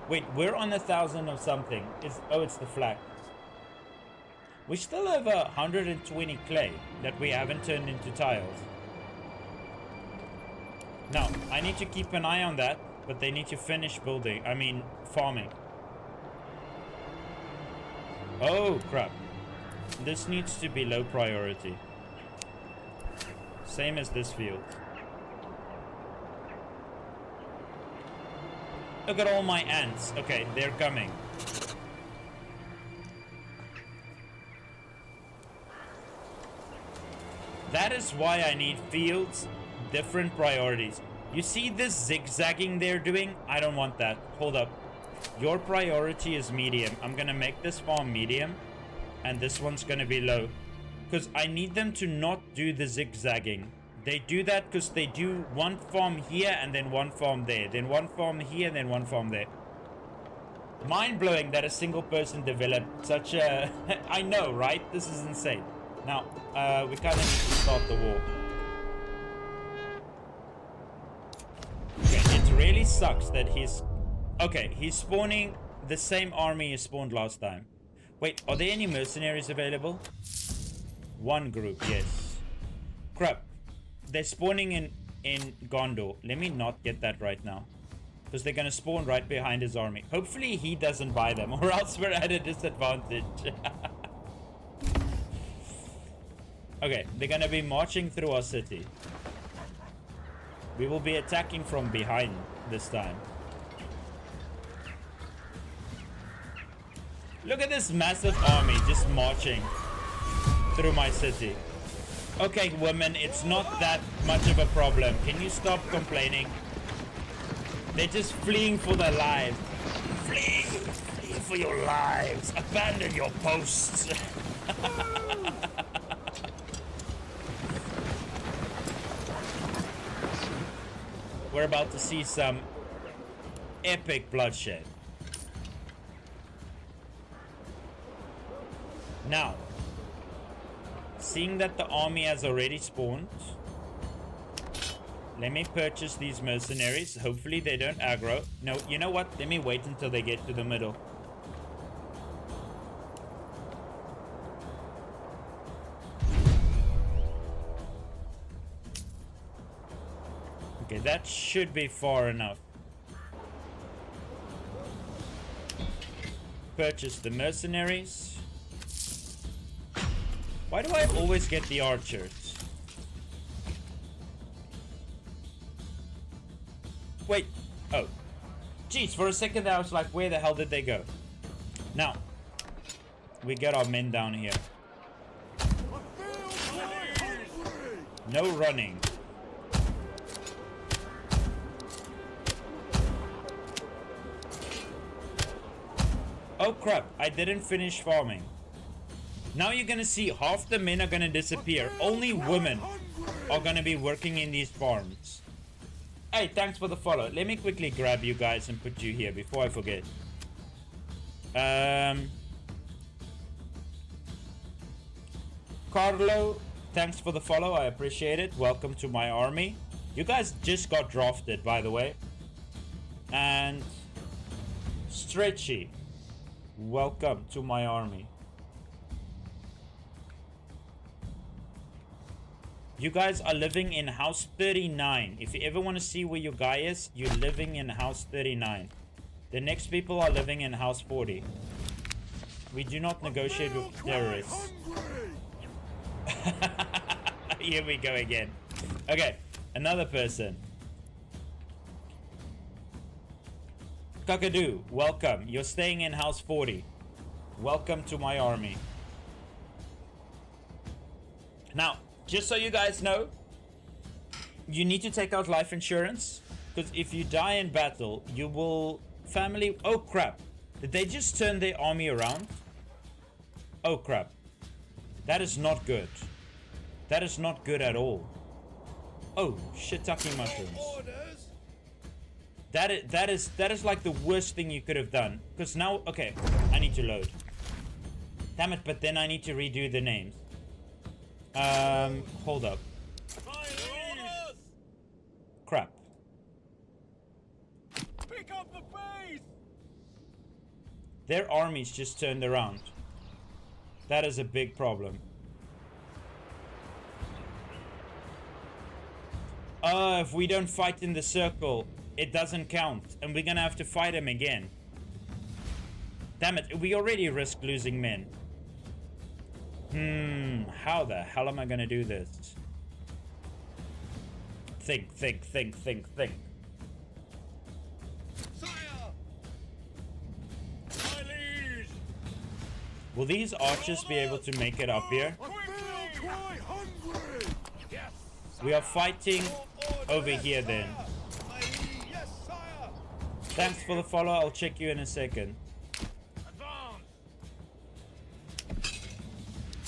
Wait, we're on 1,000 of something. It's the flag. We still have 120 clay that we haven't turned into tiles. Now, I need to keep an eye on that, but they need to finish farming. Oh, crap. This needs to be low priority. Same as this field. Look at all my ants. Okay, they're coming. That is why I need fields, different priorities. You see this zigzagging they're doing? I don't want that. Hold up. Your priority is medium. I'm gonna make this farm medium, and this one's gonna be low. Because I need them to not do the zigzagging. They do that because they do one farm here and then one farm there. Then one farm here and then one farm there. Mind-blowing that a single person developed such a... I know, right? This is insane. Now, we kind of need to start the war. Okay, it really sucks that he's... Okay, he's spawning the same army he spawned last time. Wait, are there any mercenaries available? One group, yes. Crap. They're spawning in Gondor. Let me not get that right now. Because they're going to spawn right behind his army. Hopefully he doesn't buy them, or else we're at a disadvantage. Okay, they're going to be marching through our city. We will be attacking from behind this time. Look at this massive army just marching through my city. Okay, women, it's not that much of a problem. Can you stop complaining? They're just fleeing for their lives. Flee! Flee for your lives! Abandon your posts! We're about to see some epic bloodshed. Now, seeing that the army has already spawned, let me purchase these mercenaries. Hopefully they don't aggro. No, you know what? Let me wait until they get to the middle. Okay, that should be far enough. Purchase the mercenaries. Why do I always get the archers? Wait. Oh. Jeez, for a second I was like, where the hell did they go? Now, we got our men down here. No running. Oh crap, I didn't finish farming. Now you're gonna see half the men are gonna disappear. Only women are gonna be working in these farms. Hey, thanks for the follow. Let me quickly grab you guys and put you here before I forget. Carlo, thanks for the follow. I appreciate it. Welcome to my army. You guys just got drafted, by the way. And Stretchy, welcome to my army. You guys are living in house 39. If you ever want to see where your guy is, you're living in house 39. The next people are living in house 40. We do not negotiate with terrorists. Here we go again. Okay, another person. Kakadu, welcome. You're staying in house 40. Welcome to my army. Now, just so you guys know, you need to take out life insurance, because if you die in battle, you will family... Oh crap, did they just turn their army around? Oh crap, that is not good. That is not good at all. Oh, shiitake mushrooms. Orders. That is like the worst thing you could have done. Because now, okay, I need to load. Damn it, but then I need to redo the names. Hold up. Crap. Pick up the pace. Their armies just turned around. That is a big problem. If we don't fight in the circle, it doesn't count. And we're gonna have to fight him again. Damn it, we already risk losing men. How the hell am I gonna do this? Think. Sire. My liege. Will these archers be able to make it up here? I feel quite hungry. Yes. We are fighting over here then. My liege. Yes, sire. Thanks for the follow, I'll check you in a second. Advance.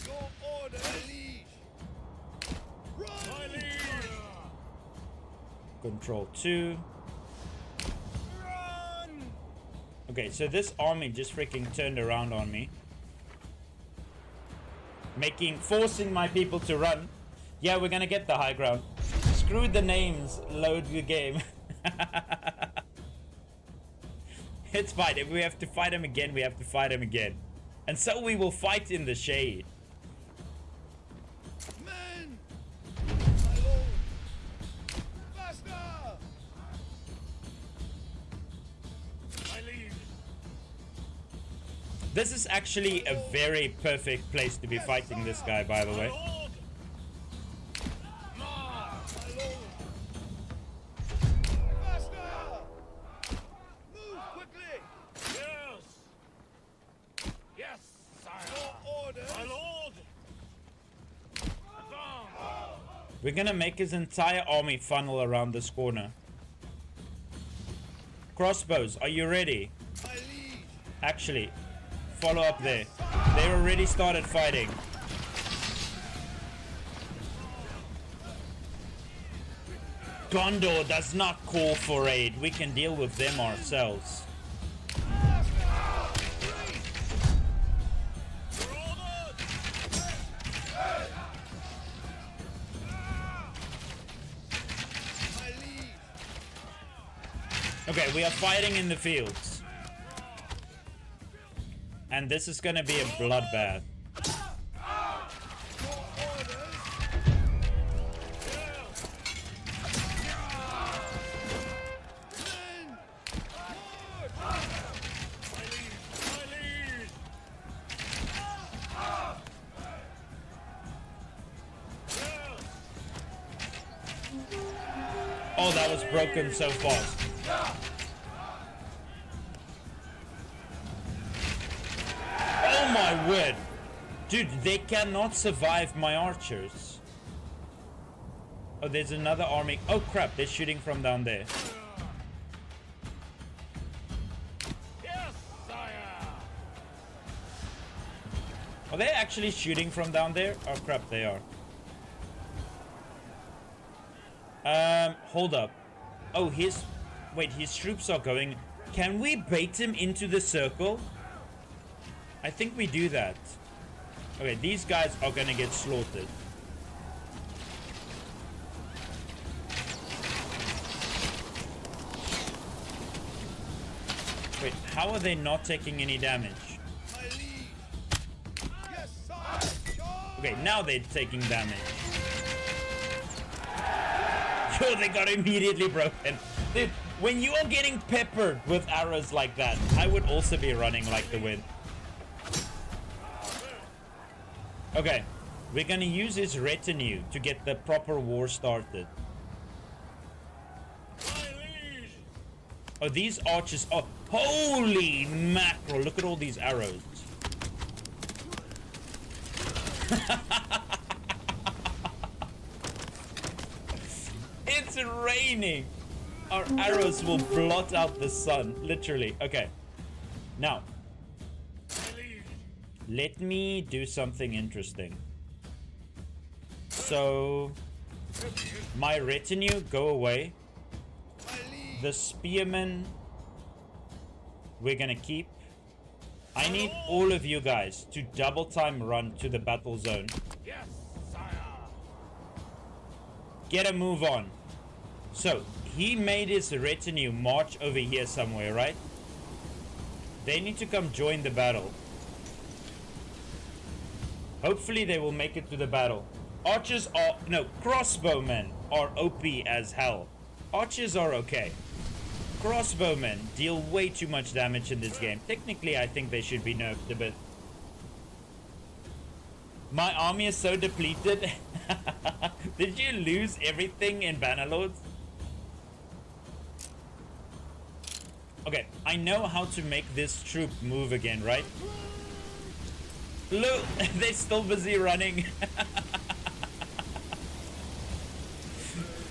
Your order, my liege. Run. My liege. Control 2. Run. Okay, so this army just freaking turned around on me. Forcing my people to run. Yeah, we're gonna get the high ground. Screw the names, load the game. It's fine, if we have to fight him again, we have to fight him again. And so we will fight in the shade. Men. My lord. Faster. My liege. This is actually a very perfect place to be fighting this guy, by the way. Lord. My lord. Faster. Move quickly. Yes. Yes, sire. Your orders. My lord. Advance. We're gonna make his entire army funnel around this corner. Crossbows, are you ready? My liege. Actually, follow up there. They already started fighting. Gondor does not call for aid. We can deal with them ourselves. My liege. Okay, we are fighting in the fields. And this is gonna be a bloodbath. Your orders. Men. March. My liege. My liege. Oh, that was broken so fast. Oh my word. Dude, they cannot survive my archers. Oh, there's another army. Oh crap, they're shooting from down there. Yes, sire. Are they actually shooting from down there? Oh crap, they are. Hold up. Oh, his troops are going. Can we bait him into the circle? I think we do that. Okay, these guys are gonna get slaughtered. Wait, how are they not taking any damage? My liege. Yes, sire. Charge. Okay, now they're taking damage. Yo, they got immediately broken. Dude, when you are getting peppered with arrows like that, I would also be running like the wind. Okay, we're gonna use his retinue to get the proper war started. My liege. Oh, these archers. Oh, holy mackerel. Look at all these arrows. It's raining. Our arrows will blot out the sun. Literally. Okay. Now, My liege. let me do something interesting. So, My retinue, go away. The spearmen, we're gonna keep. I need all of you guys to double time run to the battle zone. Yes, sire. Get a move on. So, he made his retinue march over here somewhere, right? They need to come join the battle. Hopefully they will make it to the battle. Archers are... No, crossbowmen are OP as hell. Archers are okay. Crossbowmen deal way too much damage in this game. Technically, I think they should be nerfed a bit. My army is so depleted. Did you lose everything in Manor Lords? Okay, I know how to make this troop move again, right? Look, they're still busy running.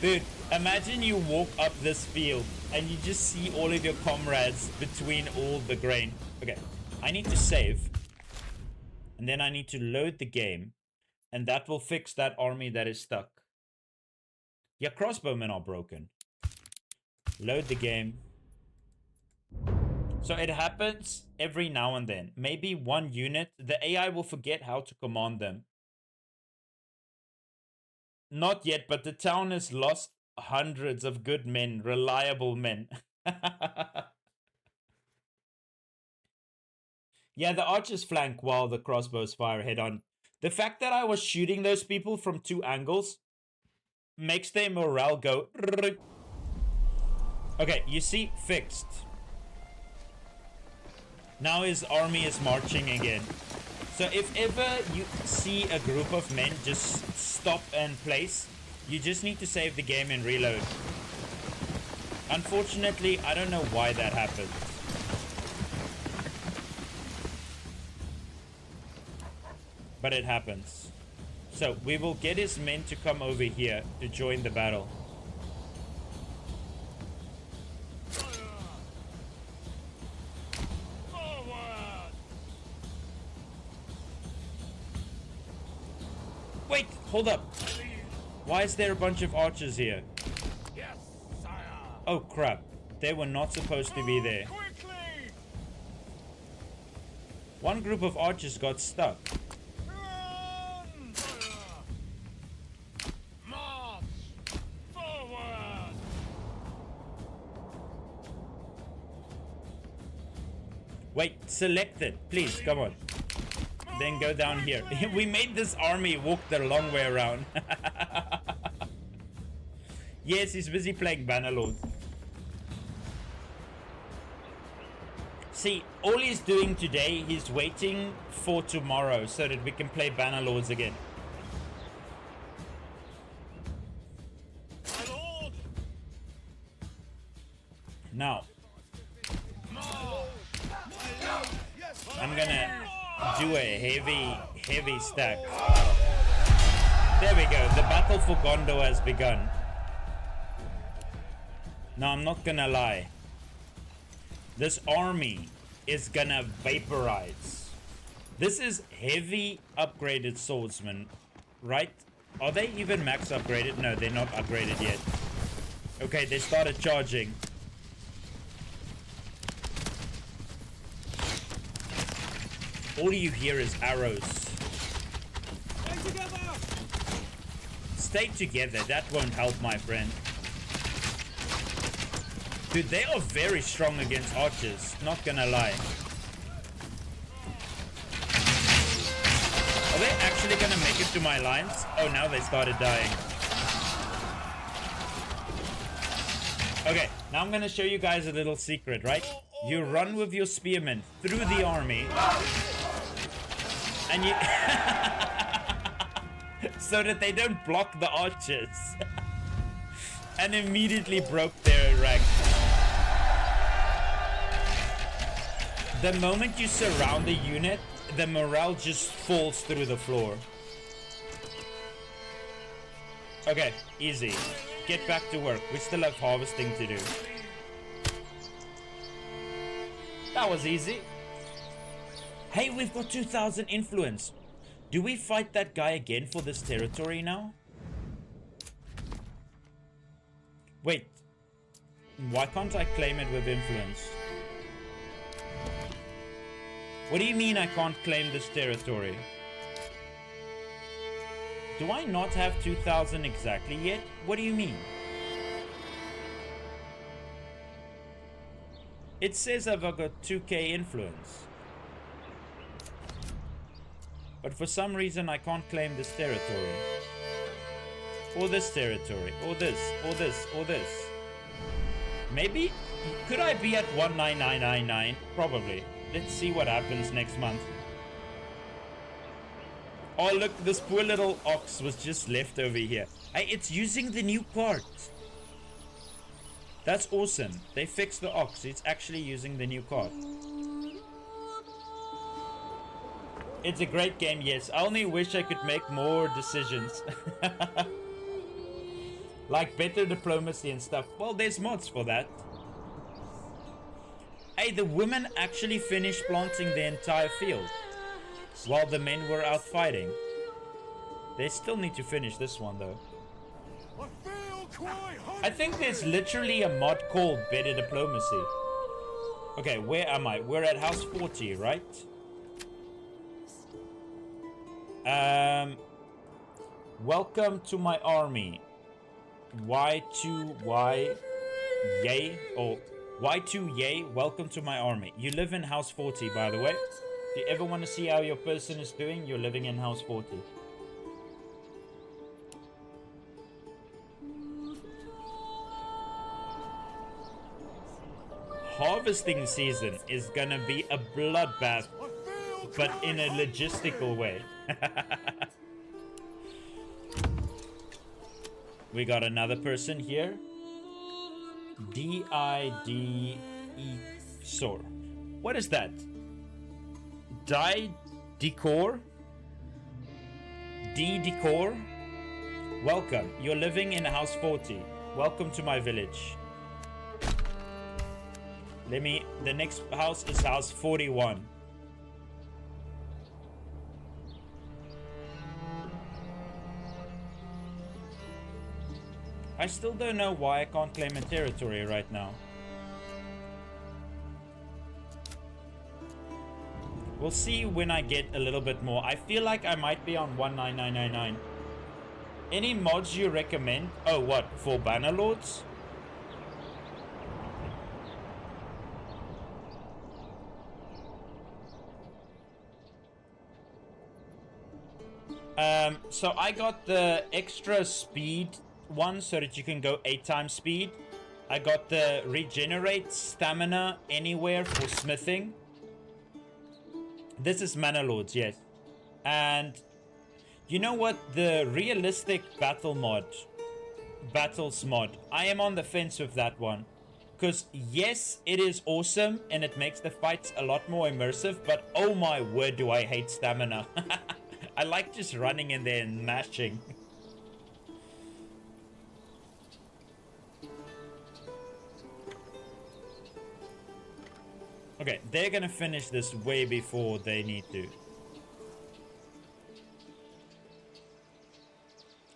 Dude, imagine you walk up this field and you just see all of your comrades between all the grain. Okay, I need to save. And then I need to load the game. And that will fix that army that is stuck. Yeah, crossbowmen are broken. Load the game. So it happens every now and then. Maybe one unit, the AI will forget how to command them. Not yet, but the town has lost hundreds of good men, reliable men. Yeah, the archers flank while the crossbows fire head on. The fact that I was shooting those people from 2 angles makes their morale go... Okay, you see, fixed. Now his army is marching again. So if ever you see a group of men just stop and place, you just need to save the game and reload. Unfortunately, I don't know why that happened. But it happens. So we will get his men to come over here to join the battle. Wait, hold up. Why is there a bunch of archers here? Yes, sire. Oh crap. They were not supposed to be there. Quickly. One group of archers got stuck. Run, sire. March forward. Wait, select it. Please, come on. Then go down here. We made this army walk the long way around. Yes, he's busy playing Manor Lords. See, all he's doing today, he's waiting for tomorrow so that we can play Manor Lords again. My lord. Now, Yes, I'm gonna do a heavy stack. There we go. The battle for Gondo has begun. Now, I'm not gonna lie. This army is gonna vaporize. This is heavy upgraded swordsmen, right? Are they even max upgraded? No, they're not upgraded yet. Okay, they started charging. All you hear is arrows. Stay together. Stay together. That won't help, my friend. Dude, they are very strong against archers. Not gonna lie. Are they actually gonna make it to my lines? Oh, now they started dying. Okay, now I'm gonna show you guys a little secret, right? You run with your spearmen through the army. And you... so that they don't block the archers. And immediately broke their rank. The moment you surround the unit, the morale just falls through the floor. Okay, easy. Get back to work. We still have harvesting to do. That was easy. Hey, we've got 2,000 influence. Do we fight that guy again for this territory now? Wait. Why can't I claim it with influence? What do you mean I can't claim this territory? Do I not have 2,000 exactly yet? What do you mean? It says I've got 2k influence. But for some reason I can't claim this territory. Or this territory. Or this. Or this. Or this. Maybe? Could I be at 19999? Probably. Let's see what happens next month. Oh look, this poor little ox was just left over here. Hey, it's using the new cart. That's awesome. They fixed the ox. It's actually using the new cart. It's a great game, yes. I only wish I could make more decisions. Like better diplomacy and stuff. Well, there's mods for that. Hey, the women actually finished planting the entire field while the men were out fighting. They still need to finish this one though. I feel quite hungry. I think there's literally a mod called Better Diplomacy. Okay, where am I? We're at house 40, right? Welcome to my army. Y2Y yay, or Y2 yay, welcome to my army. You live in house 40, by the way. If you ever want to see how your person is doing, you're living in house 40. Harvesting season is gonna be a bloodbath, but in a logistical way. We got another person here. D-I-D-E Sor. What is that? Decor? D-Decor? Welcome. You're living in house 40. Welcome to my village. The next house is house 41. I still don't know why I can't claim a territory right now. We'll see when I get a little bit more. I feel like I might be on 19999. Any mods you recommend? Oh, what? For Manor Lords? So I got the extra speed one so that you can go 8 times speed. I got the regenerate stamina anywhere for smithing. This is Manor Lords, yes. And you know what? The realistic battles mod, I am on the fence with that one. Because yes, it is awesome and it makes the fights a lot more immersive, but oh my word, do I hate stamina. I like just running in there and mashing. Okay, they're gonna finish this way before they need to.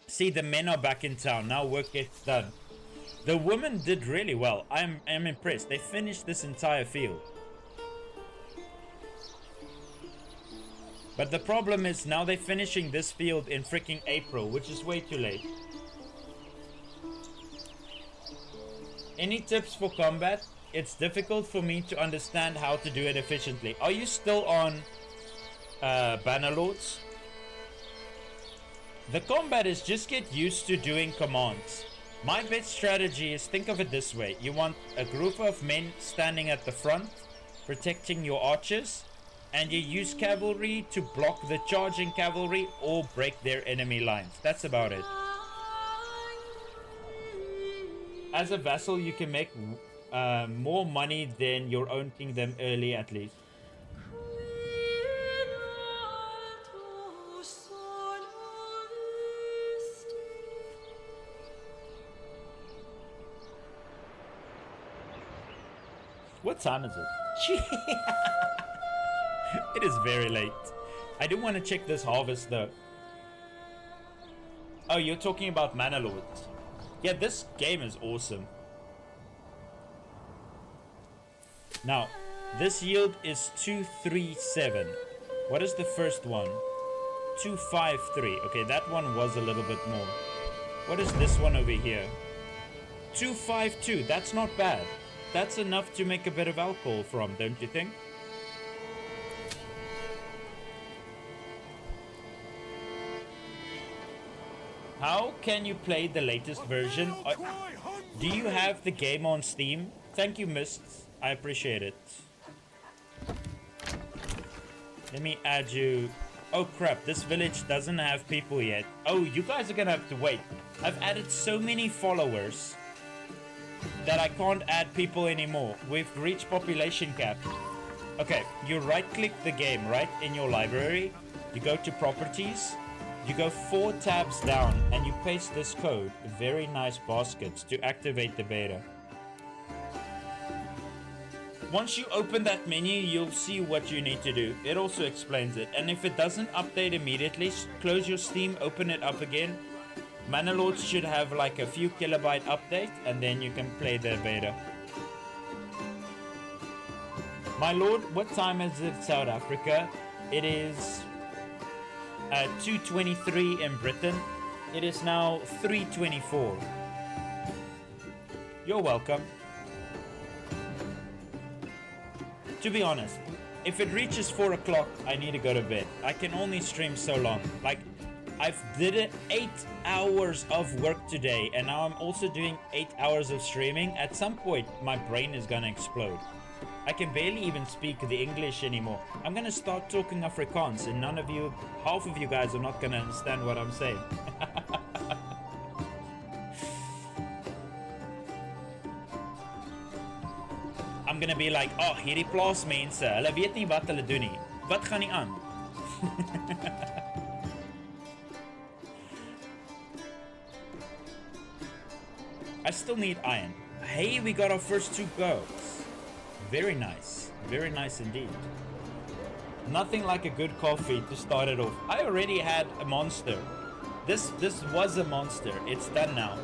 See, the men are back in town. Now work gets done. The women did really well. I'm impressed. They finished this entire field. But the problem is now they're finishing this field in freaking April, which is way too late. Any tips for combat? It's difficult for me to understand how to do it efficiently. Are you still on Manor Lords? The combat is just get used to doing commands. My best strategy is, think of it this way. You want a group of men standing at the front, protecting your archers, and you use cavalry to block the charging cavalry or break their enemy lines. That's about it. As a vassal, you can make more money than your own kingdom early, at least. What time is it? It is very late. I do want to check this harvest though. Oh, you're talking about Manor Lords. Yeah, this game is awesome. Now, this yield is 237. What is the first one? 253. Okay, that one was a little bit more. What is this one over here? 252. That's not bad. That's enough to make a bit of alcohol from, don't you think? How can you play the latest version? Do you have the game on Steam? Thank you, Mists. I appreciate it. Let me add you. Oh crap, this village doesn't have people yet. Oh, you guys are gonna have to wait. I've added so many followers that I can't add people anymore. We've reached population cap. Okay, you right click the game, right, in your library. You go to properties. You go 4 tabs down and you paste this code, very nice baskets, to activate the beta. Once you open that menu, you'll see what you need to do. It also explains it. And if it doesn't update immediately, close your Steam, open it up again. Manor Lords should have like a few kilobyte update and then you can play the beta. My lord, what time is it in South Africa? It is 2:23 in Britain. It is now 3:24. You're welcome. To be honest, if it reaches 4 o'clock, I need to go to bed. I can only stream so long. Like, I've did 8 hours of work today, and now I'm also doing 8 hours of streaming. At some point, my brain is gonna explode. I can barely even speak the English anymore. I'm gonna start talking Afrikaans, and half of you guys are not gonna understand what I'm saying. I'm gonna be like, oh, hierdie plaasmense, hulle weet nie wat hulle doen nie. Wat gaan nie aan? I still need iron. Hey, we got our first 2 girls. Very nice. Very nice indeed. Nothing like a good coffee to start it off. I already had a monster. This was a monster. It's done now.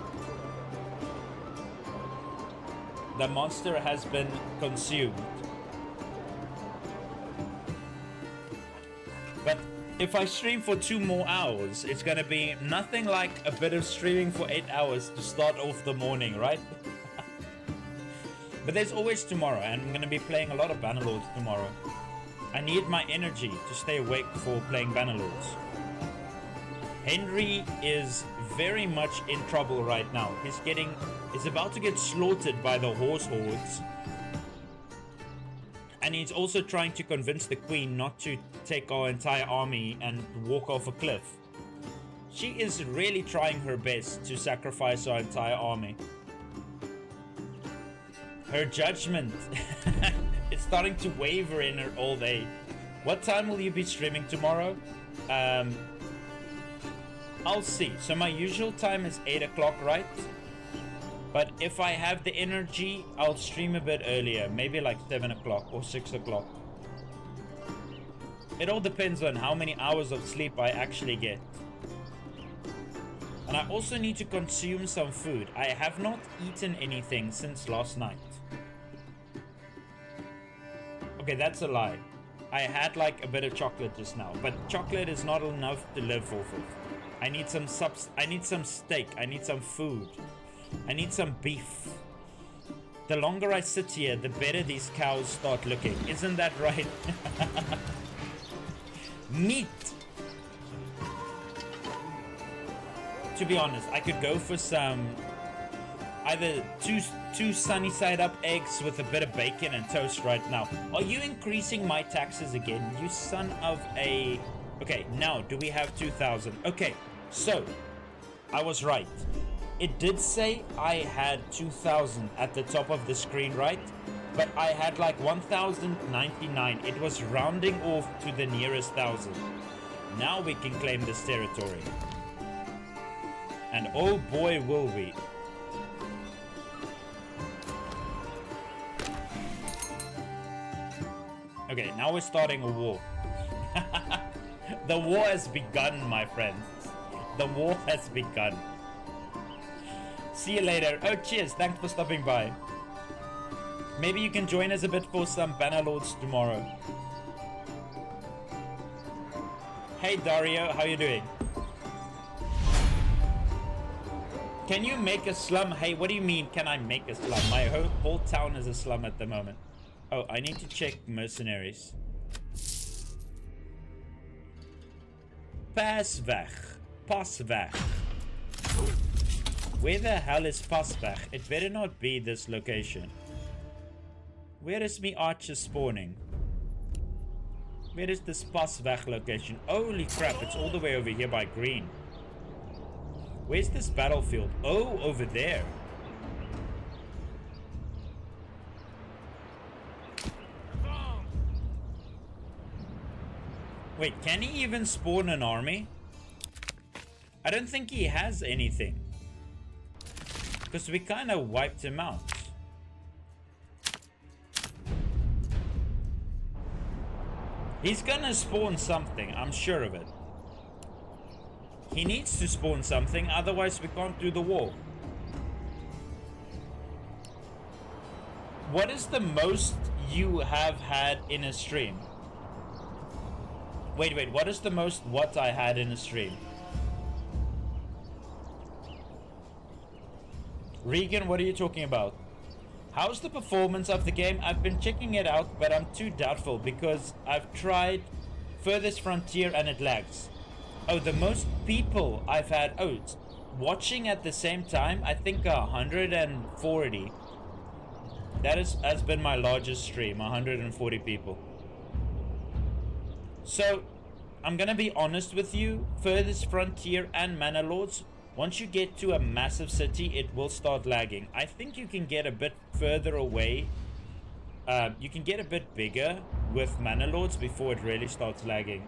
The monster has been consumed. But if I stream for 2 more hours, it's gonna be nothing like a bit of streaming for 8 hours to start off the morning, right? But there's always tomorrow, and I'm going to be playing a lot of Manor Lords tomorrow. I need my energy to stay awake for playing Manor Lords. Henry is very much in trouble right now. He's about to get slaughtered by the horse hordes. And he's also trying to convince the queen not to take our entire army and walk off a cliff. She is really trying her best to sacrifice our entire army. Her judgment is starting to waver in her old age. What time will you be streaming tomorrow? I'll see. So my usual time is 8 o'clock, right? But if I have the energy, I'll stream a bit earlier. Maybe like 7 o'clock or 6 o'clock. It all depends on how many hours of sleep I actually get. And I also need to consume some food. I have not eaten anything since last night. Okay, that's a lie. I had like a bit of chocolate just now, but chocolate is not enough to live off of. I need some steak. I need some food. I need some beef. The longer I sit here, the better these cows start looking. Isn't that right? Meat. To be honest, I could go for some either two sunny side up eggs with a bit of bacon and toast right now. Are you increasing my taxes again, you son of a... Okay, now do we have 2,000? Okay, so I was right. It did say I had 2,000 at the top of the screen, right? But I had like 1,099. It was rounding off to the nearest 1,000. Now we can claim this territory. And oh boy, will we. Okay, now we're starting a war. The war has begun, my friends. The war has begun. See you later. Oh, cheers. Thanks for stopping by. Maybe you can join us a bit for some Manor Lords tomorrow. Hey, Dario. How you doing? Can you make a slum? Hey, what do you mean, can I make a slum? My whole town is a slum at the moment. Oh, I need to check mercenaries. Pasweg. Pasweg. Where the hell is Pasweg? It better not be this location. Where is me archer spawning? Where is this Pasweg location? Holy crap, it's all the way over here by green. Where's this battlefield? Oh, over there. Wait, can he even spawn an army? I don't think he has anything. Because we kind of wiped him out. He's gonna spawn something, I'm sure of it. He needs to spawn something, otherwise we can't do the wall. What is the most you have had in a stream? Wait, what is the most what I had in a stream? Regan, what are you talking about? How's the performance of the game? I've been checking it out, but I'm too doubtful because I've tried Furthest Frontier and it lags. Oh, the most people I've had watching at the same time, I think 140. That has been my largest stream, 140 people. So, I'm gonna be honest with you, Furthest Frontier and Manor Lords, once you get to a massive city, it will start lagging. I think you can get a bit further away. You can get a bit bigger with Manor Lords before it really starts lagging.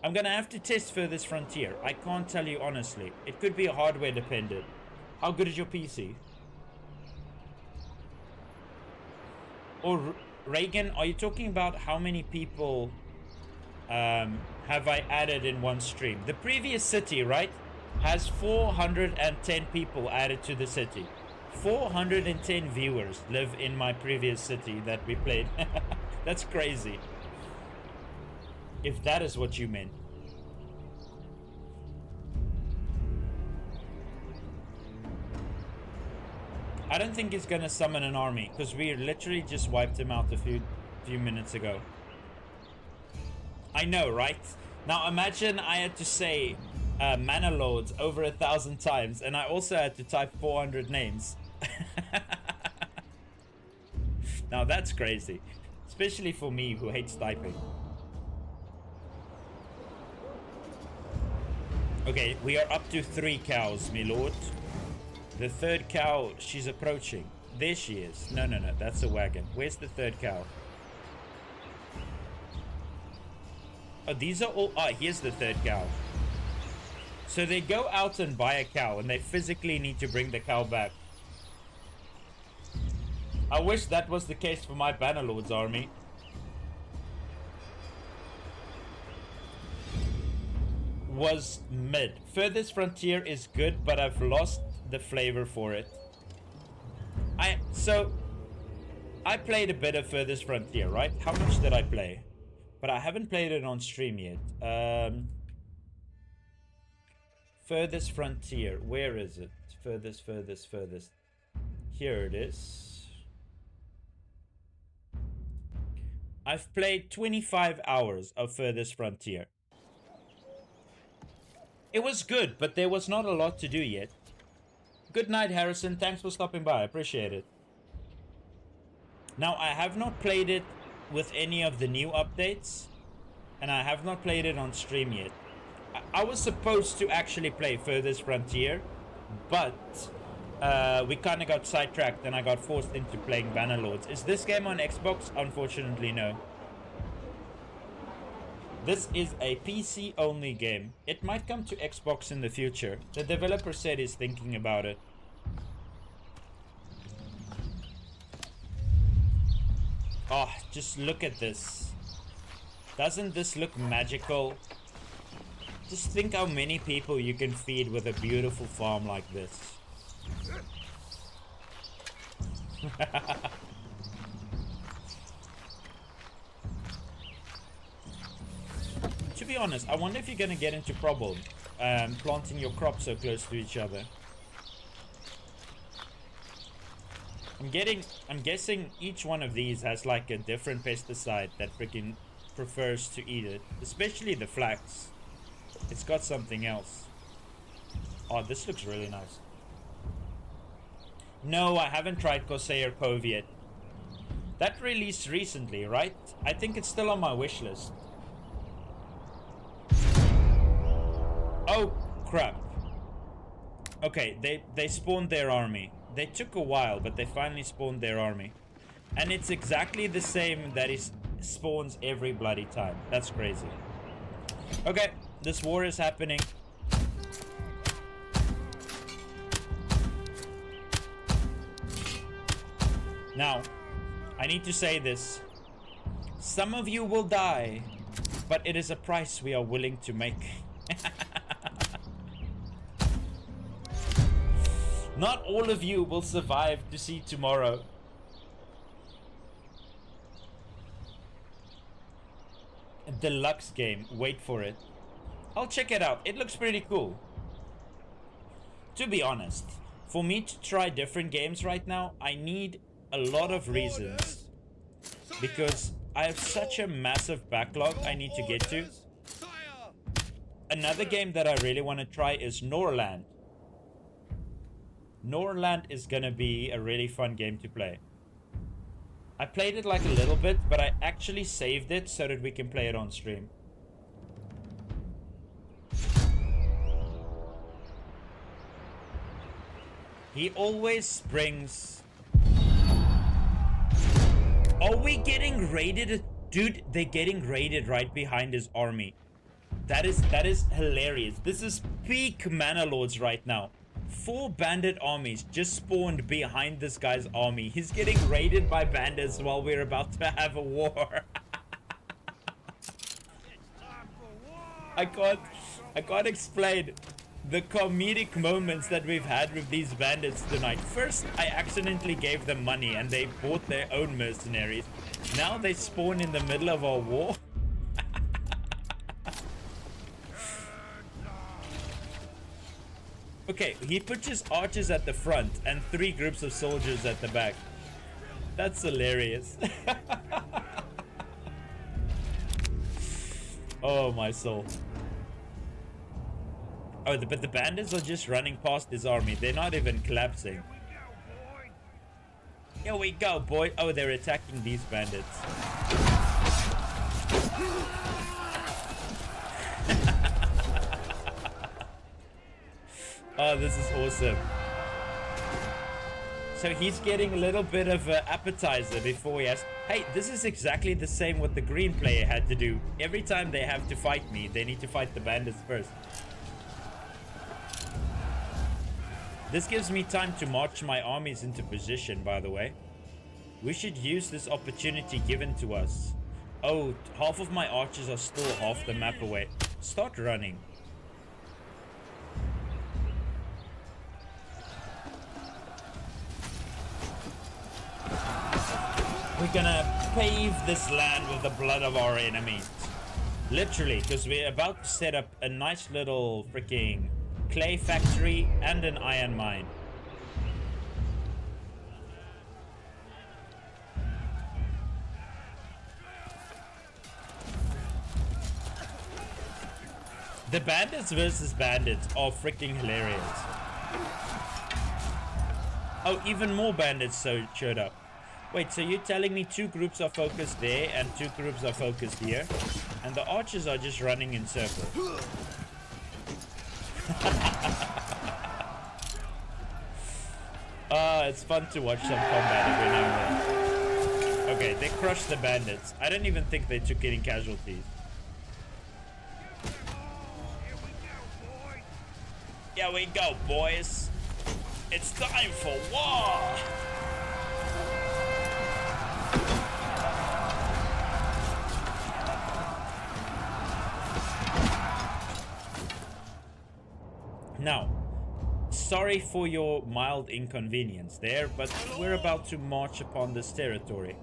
I'm gonna have to test Furthest Frontier. I can't tell you honestly. It could be hardware dependent. How good is your PC? Or Reagan, are you talking about how many people have I added in one stream? The previous city, right, has 410 people added to the city. 410 viewers live in my previous city that we played. That's crazy. If that is what you meant. I don't think he's gonna summon an army because we literally just wiped him out a few minutes ago. I know, right? Now imagine I had to say Manor Lords over 1,000 times and I also had to type 400 names. Now that's crazy, especially for me who hates typing. Okay, we are up to 3 cows, my lord. The third cow, she's approaching. There she is. No, that's a wagon. Where's the third cow? Oh, these are all... Ah, here's the third cow. So they go out and buy a cow, and they physically need to bring the cow back. I wish that was the case for my Manor Lords army. Was mid. Furthest Frontier is good, but I've lost the flavor for it. So I played a bit of Furthest Frontier, right? How much did I play? But I haven't played it on stream yet. Furthest Frontier, where is it? Furthest. Here it is. I've played 25 hours of Furthest Frontier. It was good, but there was not a lot to do yet. Good night, Harrison. Thanks for stopping by. I appreciate it. Now, I have not played it with any of the new updates, and I have not played it on stream yet. I was supposed to actually play Furthest Frontier, but we kind of got sidetracked and I got forced into playing Manor Lords. Is this game on Xbox? Unfortunately, no. This is a PC only game. It might come to Xbox in the future. The developer said he's thinking about it. Oh, just look at this. Doesn't this look magical? Just think how many people you can feed with a beautiful farm like this. To be honest, I wonder if you're gonna get into problem planting your crops so close to each other. I'm guessing each one of these has like a different pesticide that freaking prefers to eat it. Especially the flax. It's got something else. Oh, this looks really nice. No, I haven't tried Corsair Cove yet. That released recently, right? I think it's still on my wish list. Oh, crap. Okay, they spawned their army. They took a while, but they finally spawned their army. And it's exactly the same that it spawns every bloody time. That's crazy. Okay, this war is happening. Now, I need to say this. Some of you will die, but it is a price we are willing to make. Not all of you will survive to see tomorrow. A deluxe game. Wait for it. I'll check it out. It looks pretty cool. To be honest, for me to try different games right now, I need a lot of reasons. Because I have such a massive backlog I need to get to. Another game that I really want to try is Norland. Norland is gonna be a really fun game to play. I played it like a little bit, but I actually saved it so that we can play it on stream. He always brings... Are we getting raided? Dude, they're getting raided right behind his army. That is hilarious. This is peak Manor Lords right now. 4 bandit armies just spawned behind this guy's army. He's getting raided by bandits while we're about to have a war. I can't explain the comedic moments that we've had with these bandits tonight. First, I accidentally gave them money and they bought their own mercenaries. Now they spawn in the middle of our war. Okay, he puts his archers at the front and 3 groups of soldiers at the back. That's hilarious. Oh, my soul. Oh, but the bandits are just running past his army. They're not even collapsing. Here we go, boy. Oh, they're attacking these bandits. Oh, this is awesome. So he's getting a little bit of an appetizer before he has... Hey, this is exactly the same what the green player had to do. Every time they have to fight me, they need to fight the bandits first. This gives me time to march my armies into position, by the way. We should use this opportunity given to us. Oh, half of my archers are still half the map away. Start running. We're gonna pave this land with the blood of our enemies. Literally, because we're about to set up a nice little freaking clay factory and an iron mine. The bandits versus bandits are freaking hilarious. Oh, even more bandits showed up. Wait, so you're telling me 2 groups are focused there and 2 groups are focused here? And the archers are just running in circles. It's fun to watch some combat every now and then. Okay, they crushed the bandits. I don't even think they took any casualties. Here we go, boys. It's time for war! Now, sorry sorry for your mild inconvenience there, but we're about to march upon this territory.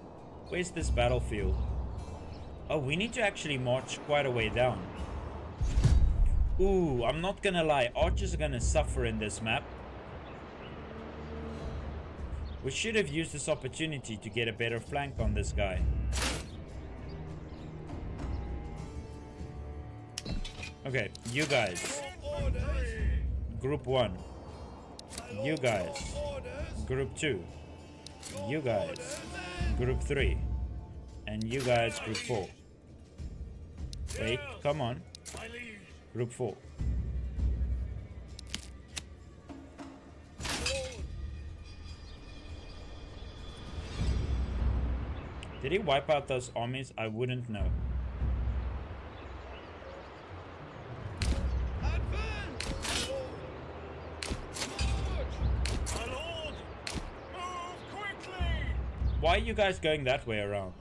Where's this battlefield? Oh, we need to actually march quite a way down. Ooh, I'm not gonna lie, archers are gonna suffer in this map. We should have used this opportunity to get a better flank on this guy. Okay, you guys. Group 1. You guys. Group 2. You guys. Group 3. And you guys, Group 4. Wait, come on. Group 4. Did he wipe out those armies? I wouldn't know. Why are you guys going that way around?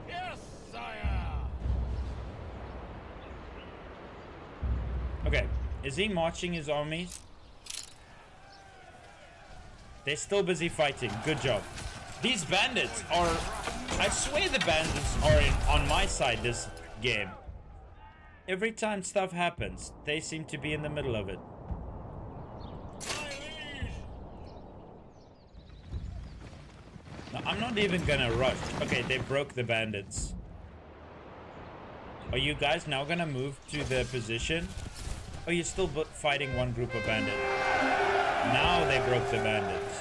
Yes, sire. Okay, is he marching his armies? They're still busy fighting. Good job. These bandits are... I swear the bandits are on my side this game. Every time stuff happens, they seem to be in the middle of it. No, I'm not even gonna rush. Okay, they broke the bandits. Are you guys now gonna move to the position? Oh, you're still fighting one group of bandits. Now they broke the bandits.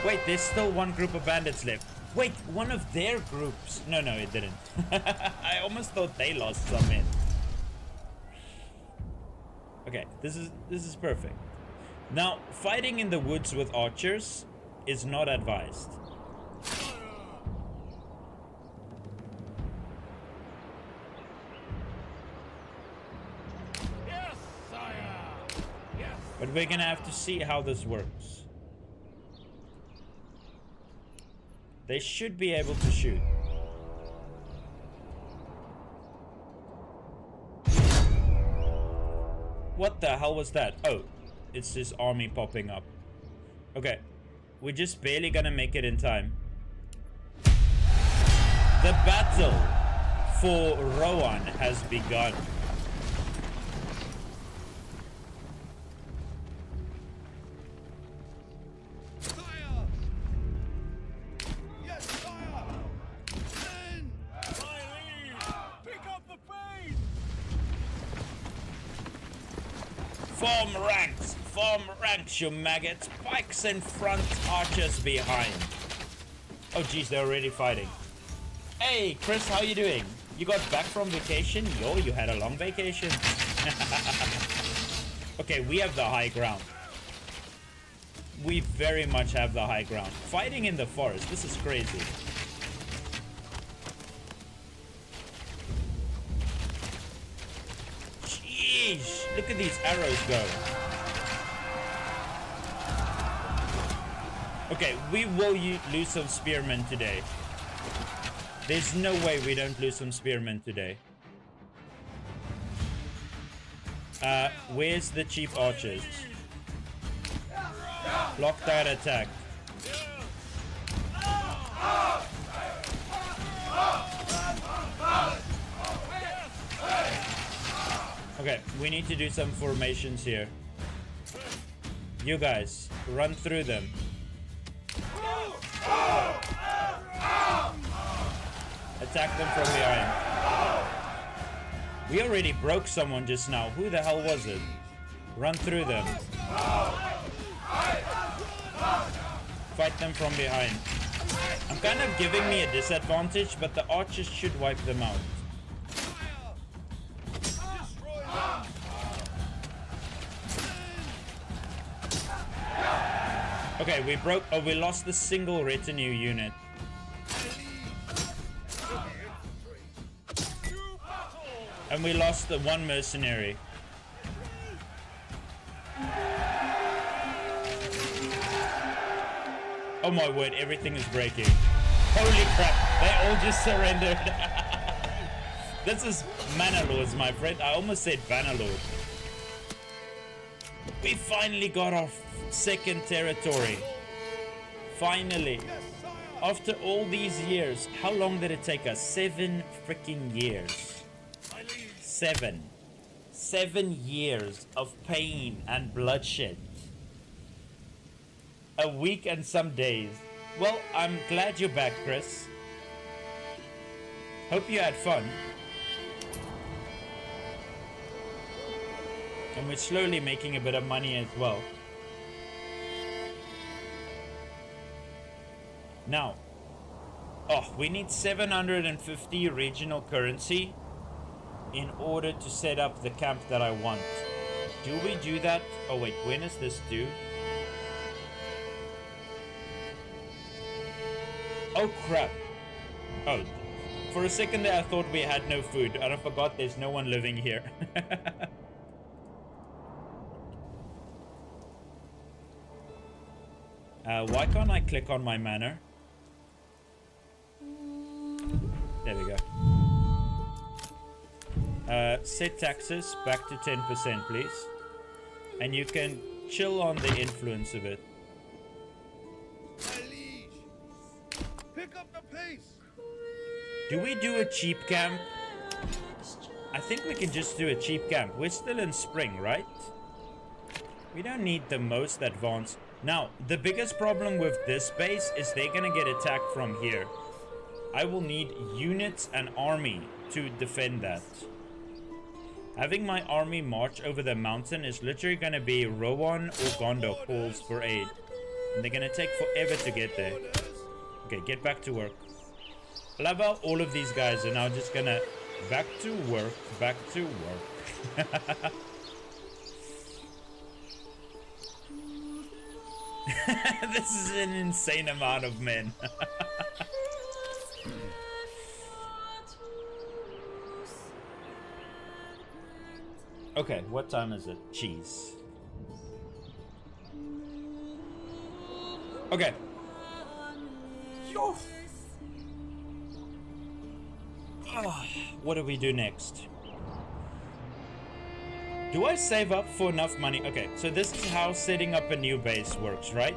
Wait, there's still one group of bandits left. Wait, one of their groups. No, it didn't. I almost thought they lost some men. Okay, this is perfect. Now, fighting in the woods with archers is not advised. Yes, sire. Yes. But we're gonna have to see how this works. They should be able to shoot. What the hell was that? Oh, it's this army popping up. Okay, we're just barely gonna make it in time. The battle for Rohan has begun. Sire. Yes, sire. Men. My liege. Pick up the pace. Form ranks, you maggots. Pikes in front, archers behind. Oh geez, they're already fighting. Hey Chris, how you doing? You got back from vacation? Yo, you had a long vacation. Okay, we have the high ground. We very much have the high ground. Fighting in the forest, this is crazy. Jeez, look at these arrows go. Okay, we will lose some spearmen today. There's no way we don't lose some spearmen today. Where's the chief archers? Block that attack. Okay, we need to do some formations here. You guys, run through them. Attack them from behind. We already broke someone just now. Who the hell was it? Run through them. Fight them from behind. I'm kind of giving me a disadvantage, but the archers should wipe them out. Okay, we lost the single retinue unit. And we lost the one mercenary. Oh my word, everything is breaking. Holy crap, they all just surrendered. This is Manor Lords, my friend. I almost said Banner Lord. We finally got our second territory. Finally. After all these years. How long did it take us? 7 freaking years. 7. 7 years of pain and bloodshed. A week and some days. Well, I'm glad you're back, Chris. Hope you had fun. And we're slowly making a bit of money as well. Now, we need 750 regional currency in order to set up the camp that I want. Do we do that? Oh wait, when is this due? Oh crap. Oh, for a second there I thought we had no food, and I forgot there's no one living here. Why can't I click on my manor? There we go. Set taxes back to 10%, please. And you can chill on the influence of it. My liege, pick up the pace. Do we do a cheap camp? I think we can just do a cheap camp. We're still in spring, right? We don't need the most advanced. Now, the biggest problem with this base is they're gonna get attacked from here. I will need units and army to defend that. Having my army march over the mountain is literally gonna be Rowan or Gondo calls for aid. And they're gonna take forever to get there. Okay, get back to work. I love how all of these guys are now just gonna back to work, back to work. This is an insane amount of men. Okay, what time is it? Cheese. Okay. Yo. What do we do next? Do I save up for enough money? Okay, so this is how setting up a new base works, right?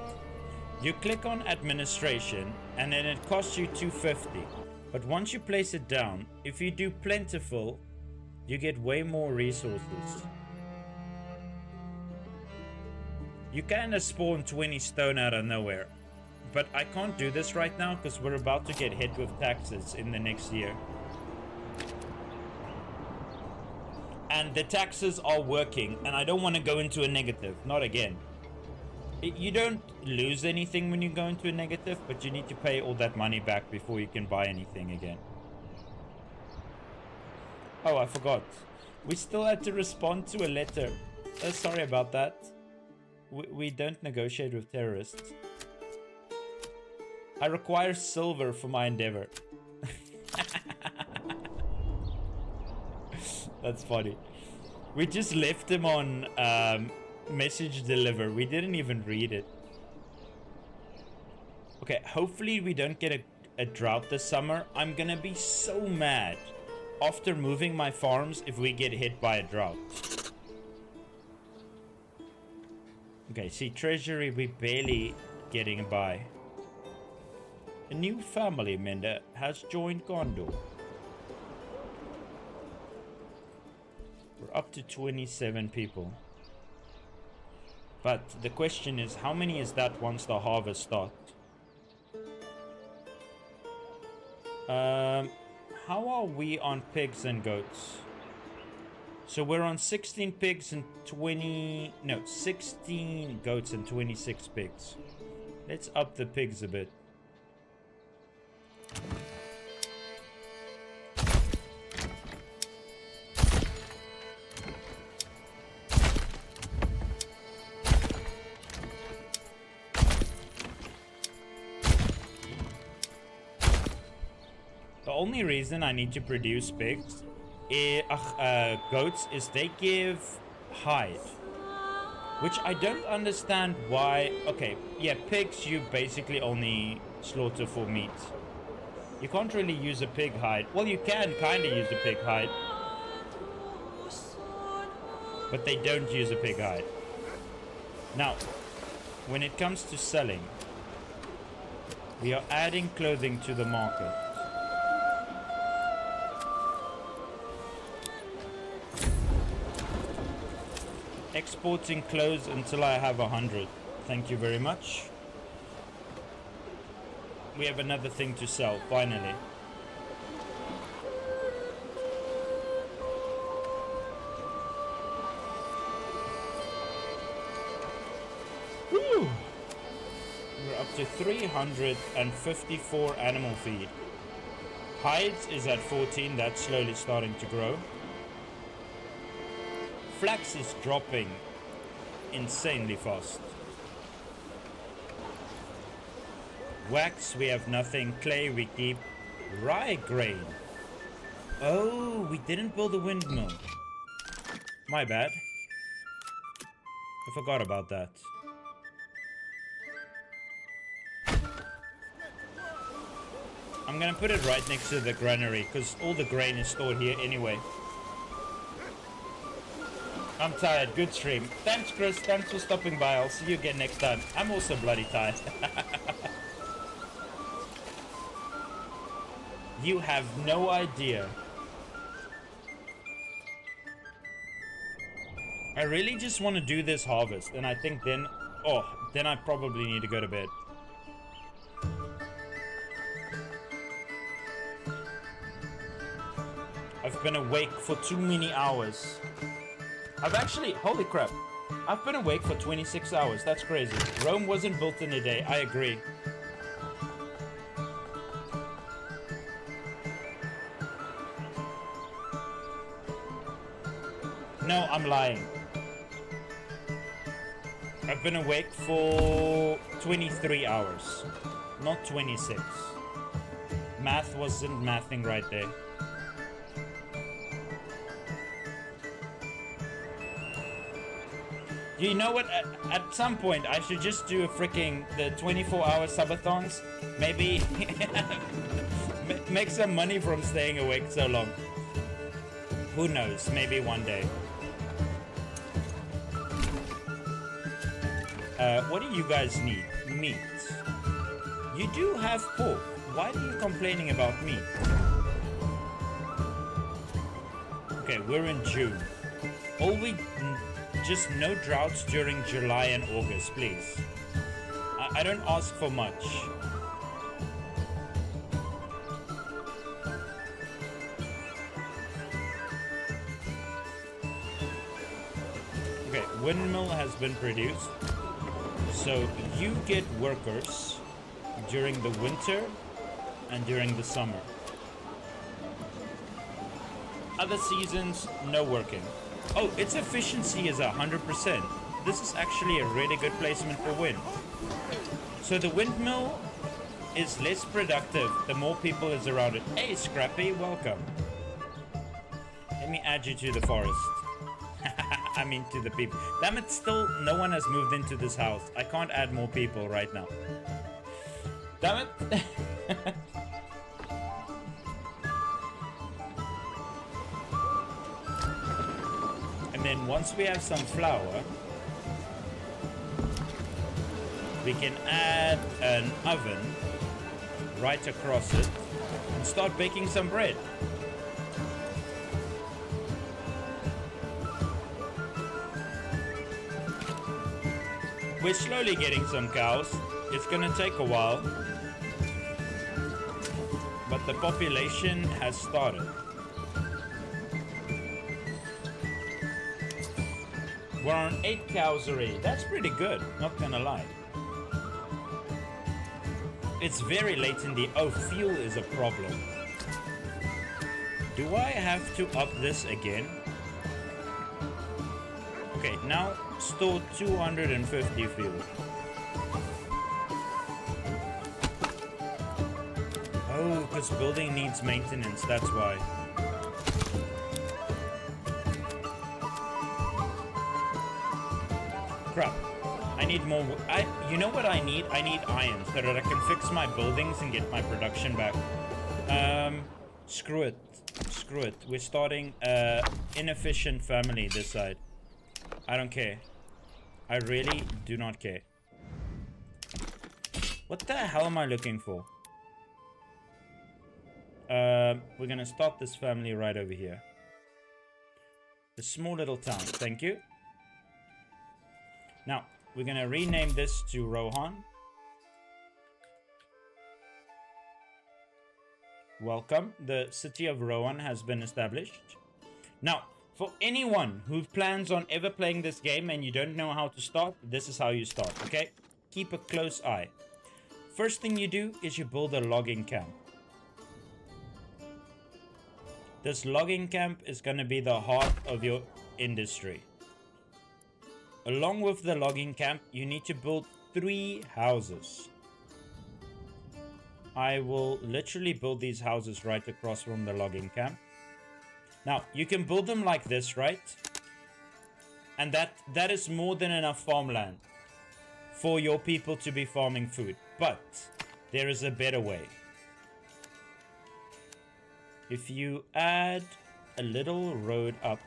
You click on administration and then it costs you 250. But once you place it down, if you do plentiful, you get way more resources. You kinda spawn 20 stone out of nowhere. But I can't do this right now because we're about to get hit with taxes in the next year. And the taxes are working, and I don't want to go into a negative. Not again. You don't lose anything when you go into a negative, but you need to pay all that money back before you can buy anything again. Oh, I forgot. We still had to respond to a letter. Sorry about that. We don't negotiate with terrorists. I require silver for my endeavor. That's funny. We just left him on message deliver. We didn't even read it. Okay, hopefully we don't get a drought this summer. I'm gonna be so mad after moving my farms if we get hit by a drought. Okay, see, treasury, we barely getting by. A new family member has joined Gondor. We're up to 27 people. But the question is, how many is that once the harvest starts? How are we on pigs and goats? So we're on 16 pigs and 16 goats and 26 pigs. Let's up the pigs a bit. The only reason I need to produce pigs, goats, is they give hide. Which I don't understand why. Okay, yeah, pigs you basically only slaughter for meat. You can't really use a pig hide. Well, you can kind of use a pig hide. But they don't use a pig hide. Now, when it comes to selling, we are adding clothing to the market. Exporting clothes until I have 100. Thank you very much. We have another thing to sell, finally. Woo! We're up to 354 animal feed. Hides is at 14, that's slowly starting to grow. Flax is dropping insanely fast. Wax, we have nothing. Clay, we keep. Rye grain. Oh, we didn't build a windmill. My bad. I forgot about that. I'm gonna put it right next to the granary, because all the grain is stored here anyway. I'm tired. Good stream. Thanks, Chris. Thanks for stopping by. I'll see you again next time. I'm also bloody tired. You have no idea. I really just want to do this harvest, and I think then... Oh, then I probably need to go to bed. I've been awake for too many hours. I've actually... Holy crap. I've been awake for 26 hours. That's crazy. Rome wasn't built in a day. I agree. No, I'm lying. I've been awake for 23 hours. Not 26. Math wasn't mathing right there. You know what? At some point, I should just do a freaking the 24-hour subathons. Maybe make some money from staying awake so long. Who knows? Maybe one day. What do you guys need? Meat. You do have pork. Why are you complaining about meat? Okay, we're in June. Just no droughts during July and August, please. I don't ask for much. Okay, windmill has been produced. So you get workers during the winter and during the summer. Other seasons, no working. Oh, its efficiency is 100%. This is actually a really good placement for wind. So the windmill is less productive the more people is around it. Hey, Scrappy, welcome. Let me add you to the forest. I mean to the people. Damn it, still no one has moved into this house. I can't add more people right now. Damn it. And then once we have some flour, we can add an oven right across it and start baking some bread. We're slowly getting some cows. It's gonna take a while, but the population has started. We're on 8 cows already. That's pretty good, not gonna lie. It's very late in the... Oh, fuel is a problem. Do I have to up this again? Okay, now store 250 fuel. Oh, because building needs maintenance, that's why. Crap. I need more... You know what I need? I need iron so that I can fix my buildings and get my production back. Screw it. Screw it. We're starting inefficient family this side. I don't care. I really do not care. What the hell am I looking for? We're gonna start this family right over here. A small little town. Thank you. Now, we're gonna rename this to Rohan. Welcome. The city of Rohan has been established. Now, for anyone who plans on ever playing this game and you don't know how to start, this is how you start, okay? Keep a close eye. First thing you do is you build a logging camp. This logging camp is going to be the heart of your industry. Along with the logging camp, you need to build 3 houses. I will literally build these houses right across from the logging camp. Now, you can build them like this, right? And that is more than enough farmland for your people to be farming food. But there is a better way. If you add a little road up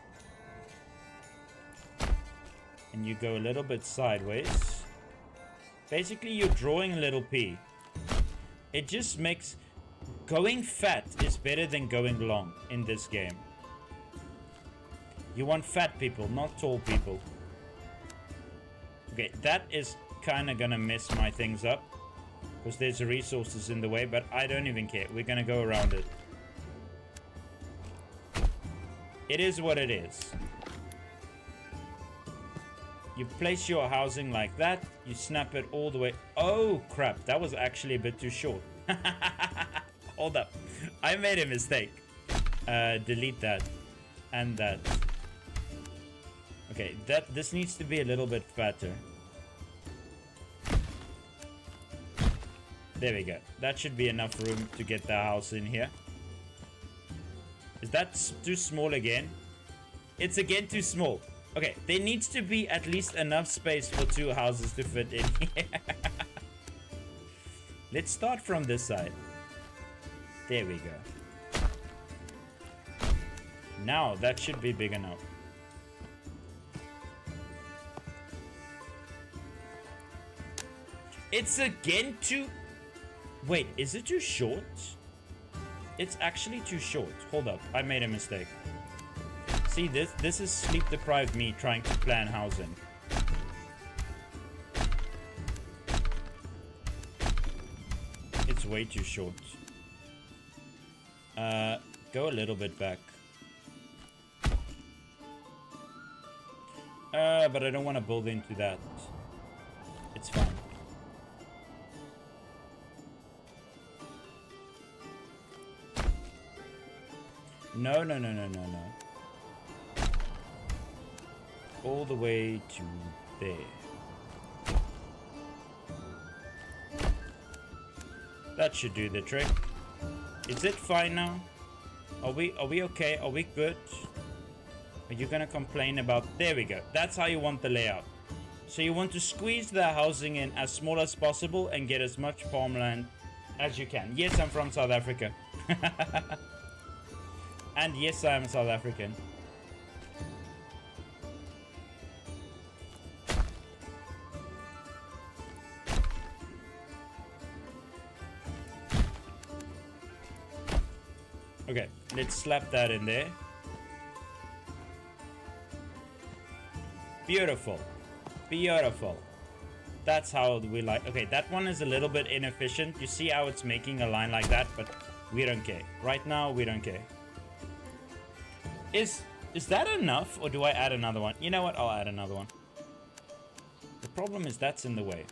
and you go a little bit sideways, basically you're drawing a little P. It just makes going fat is better than going long in this game. You want fat people, not tall people. Okay, that is kind of gonna mess my things up because there's resources in the way, but I don't even care. We're gonna go around it. It is what it is. You place your housing like that. You snap it all the way. Oh, crap. That was actually a bit too short. Hold up. I made a mistake. Delete that. And that. Okay, this needs to be a little bit fatter. There we go. That should be enough room to get the house in here. Is that too small again? It's again too small. Okay, there needs to be at least enough space for 2 houses to fit in here. Let's start from this side. There we go. Now that should be big enough. It's again too... Wait, is it too short? It's actually too short. Hold up, I made a mistake. See, this is sleep-deprived me trying to plan housing. It's way too short. Go a little bit back. But I don't want to build into that. It's fine. No. All the way to there. That should do the trick. Is it fine now? Are we okay? Are we good? Are you gonna complain about... There we go. That's how you want the layout. So you want to squeeze the housing in as small as possible and get as much farmland as you can. Yes, I'm from South Africa. And yes, I am South African. Okay, let's slap that in there. Beautiful. Beautiful. That's how we like... Okay, that one is a little bit inefficient. You see how it's making a line like that, but we don't care. Right now, we don't care. Is that enough, or do I add another one? You know what? I'll add another one. The problem is that's in the way.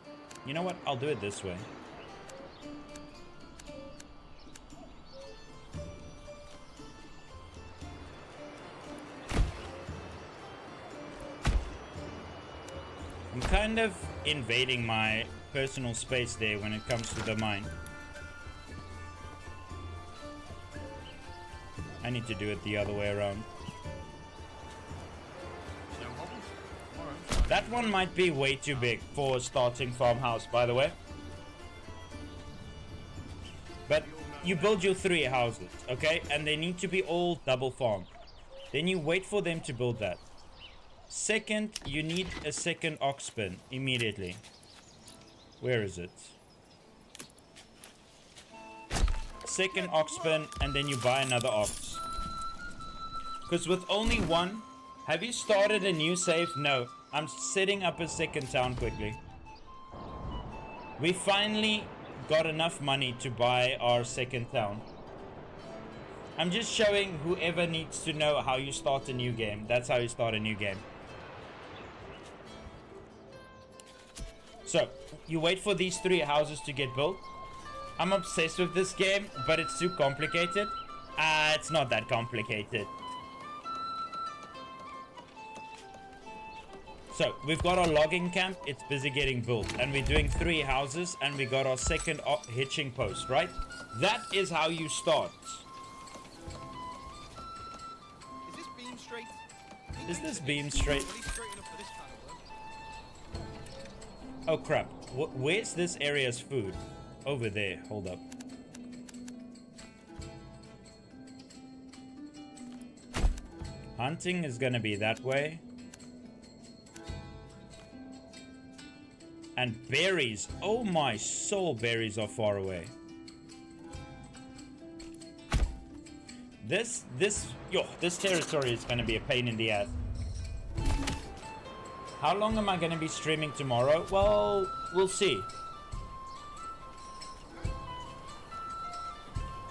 You know what? I'll do it this way. I'm kind of invading my personal space there when it comes to the mine. I need to do it the other way around. That one might be way too big for a starting farmhouse, by the way. But you build your 3 houses, okay? And they need to be all double farmed. Then you wait for them to build that. Second, you need a second ox bin immediately. Where is it? Second ox bin, and then you buy another ox. Because with only one... Have you started a new save? No. I'm setting up a second town quickly. We finally got enough money to buy our second town. I'm just showing whoever needs to know how you start a new game. That's how you start a new game. So, you wait for these 3 houses to get built. I'm obsessed with this game, but it's too complicated. It's not that complicated. So, we've got our logging camp. It's busy getting built. And we're doing 3 houses, and we got our second hitching post, right? That is how you start. Is this beam straight? Is this beam straight? Well, he's straight enough for this kind of work. Oh crap. Where's this area's food? Over there. Hold up. Hunting is gonna be that way. And berries. Oh my soul, berries are far away. This territory is gonna be a pain in the ass. How long am I gonna be streaming tomorrow? Well, we'll see.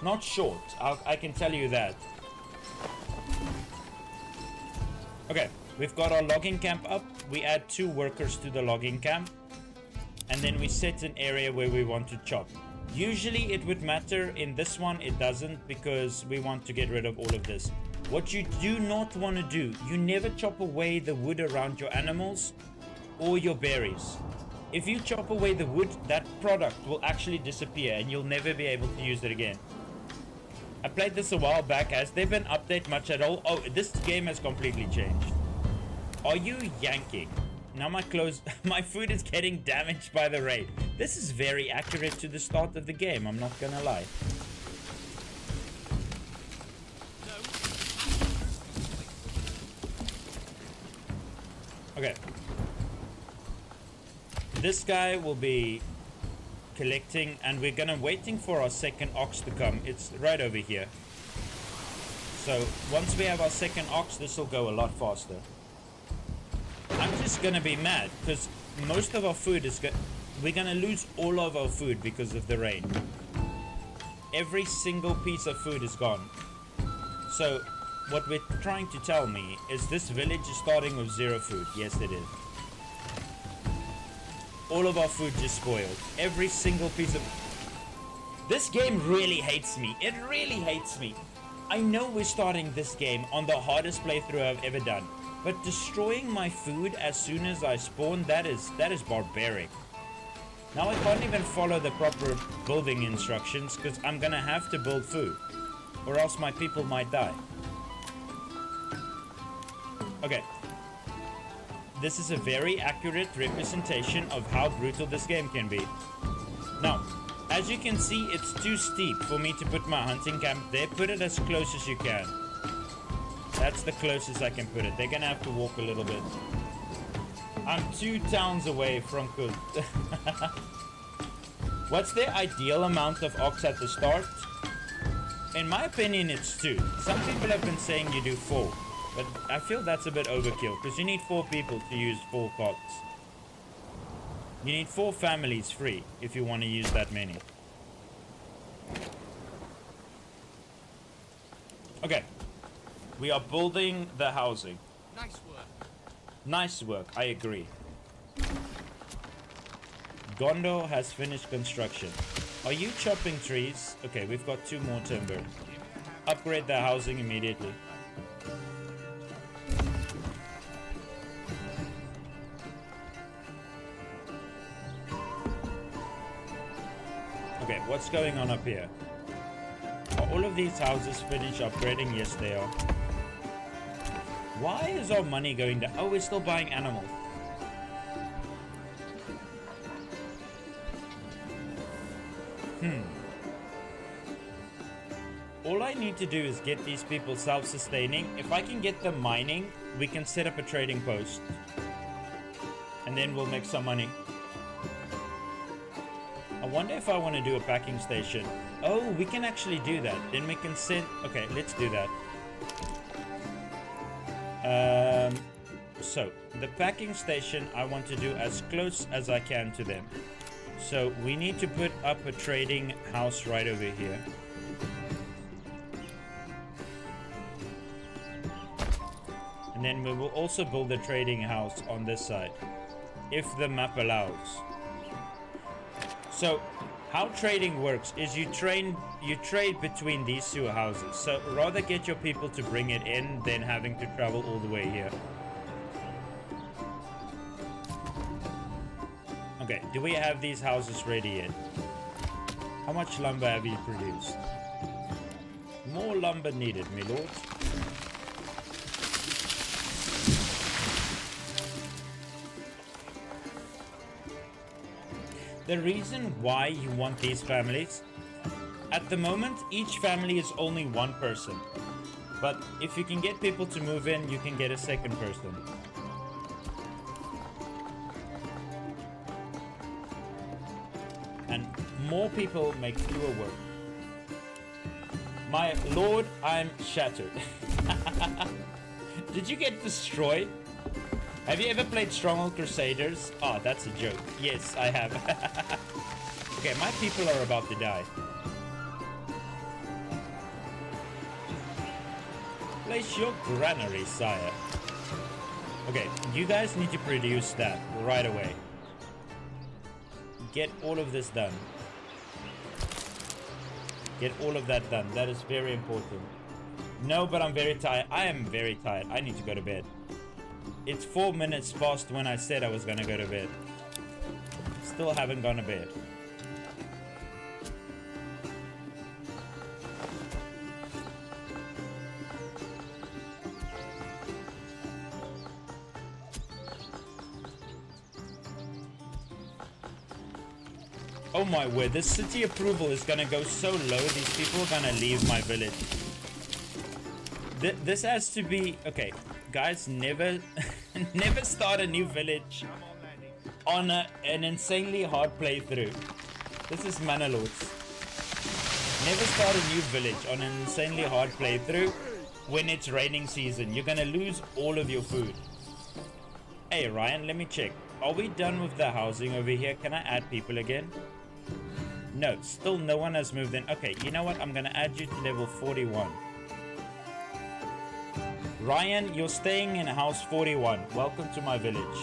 Not short, I can tell you that. Okay, we've got our logging camp up. We add 2 workers to the logging camp. And then we set an area where we want to chop. Usually it would matter. In this one it doesn't, because we want to get rid of all of this. What you do not want to do, you never chop away the wood around your animals or your berries. If you chop away the wood, that product will actually disappear and you'll never be able to use it again. I played this a while back. Has there been update much at all? Oh, this game has completely changed. Are you yanking? Now my clothes, my food is getting damaged by the raid. This is very accurate to the start of the game, I'm not gonna lie. Okay. This guy will be collecting, and we're gonna waiting for our second ox to come. It's right over here. So once we have our second ox, this will go a lot faster. I'm just gonna be mad because most of our food is we're gonna lose all of our food because of the rain. Every single piece of food is gone. So what we're trying to tell me is this village is starting with 0 food. Yes, it is. All of our food just spoiled. Every single piece of... This game really hates me. It really hates me. I know we're starting this game on the hardest playthrough I've ever done. But destroying my food as soon as I spawn, that is barbaric. Now I can't even follow the proper building instructions because I'm gonna have to build food. Or else my people might die. Okay. This is a very accurate representation of how brutal this game can be. Now, as you can see, it's too steep for me to put my hunting camp there. Put it as close as you can. That's the closest I can put it. They're gonna have to walk a little bit. I'm 2 towns away from Kut. What's the ideal amount of ox at the start? In my opinion, it's 2. Some people have been saying you do 4. But I feel that's a bit overkill, because you need 4 people to use 4 cots. You need 4 families free if you want to use that many. Okay. We are building the housing. Nice work. Nice work, I agree. Gondo has finished construction. Are you chopping trees? Okay, we've got 2 more timber. Upgrade the housing immediately. Okay, what's going on up here? Are all of these houses finished upgrading? Yes, they are. Why is our money going down? Oh, we're still buying animals. all I need to do is get these people self-sustaining. If I can get them mining, we can set up a trading post. And then we'll make some money. I wonder if I want to do a packing station. Oh, we can actually do that. Then we can send... Okay, let's do that. So, the packing station I want to do as close as I can to them. So, we need to put up a trading house right over here. And then we will also build a trading house on this side, if the map allows. So, how trading works is you trade between these two houses. So, rather get your people to bring it in than having to travel all the way here. Okay, do we have these houses ready yet? How much lumber have you produced? More lumber needed, my lord. The reason why you want these families, at the moment, each family is only one person. But if you can get people to move in, you can get a second person. And more people make fewer work. My lord, I'm shattered. Did you get destroyed? Have you ever played Stronghold Crusaders? Oh, that's a joke. Yes, I have. Okay, my people are about to die. Place your granary, sire. Okay, you guys need to produce that right away. Get all of this done. Get all of that done. That is very important. No, but I'm very tired. I am very tired. I need to go to bed. It's 4 minutes past when I said I was gonna go to bed. Still haven't gone to bed. Oh my word, this city approval is gonna go so low, these people are gonna leave my village. This has to be... Okay, guys, never never start a new village on an insanely hard playthrough. This is Manor Lords. Never start a new village on an insanely hard playthrough when it's raining season. You're gonna lose all of your food. Hey Ryan, let me check. Are we done with the housing over here? Can I add people again? No, still no one has moved in. Okay, you know what? I'm gonna add you to level 41. Ryan, you're staying in house 41. Welcome to my village.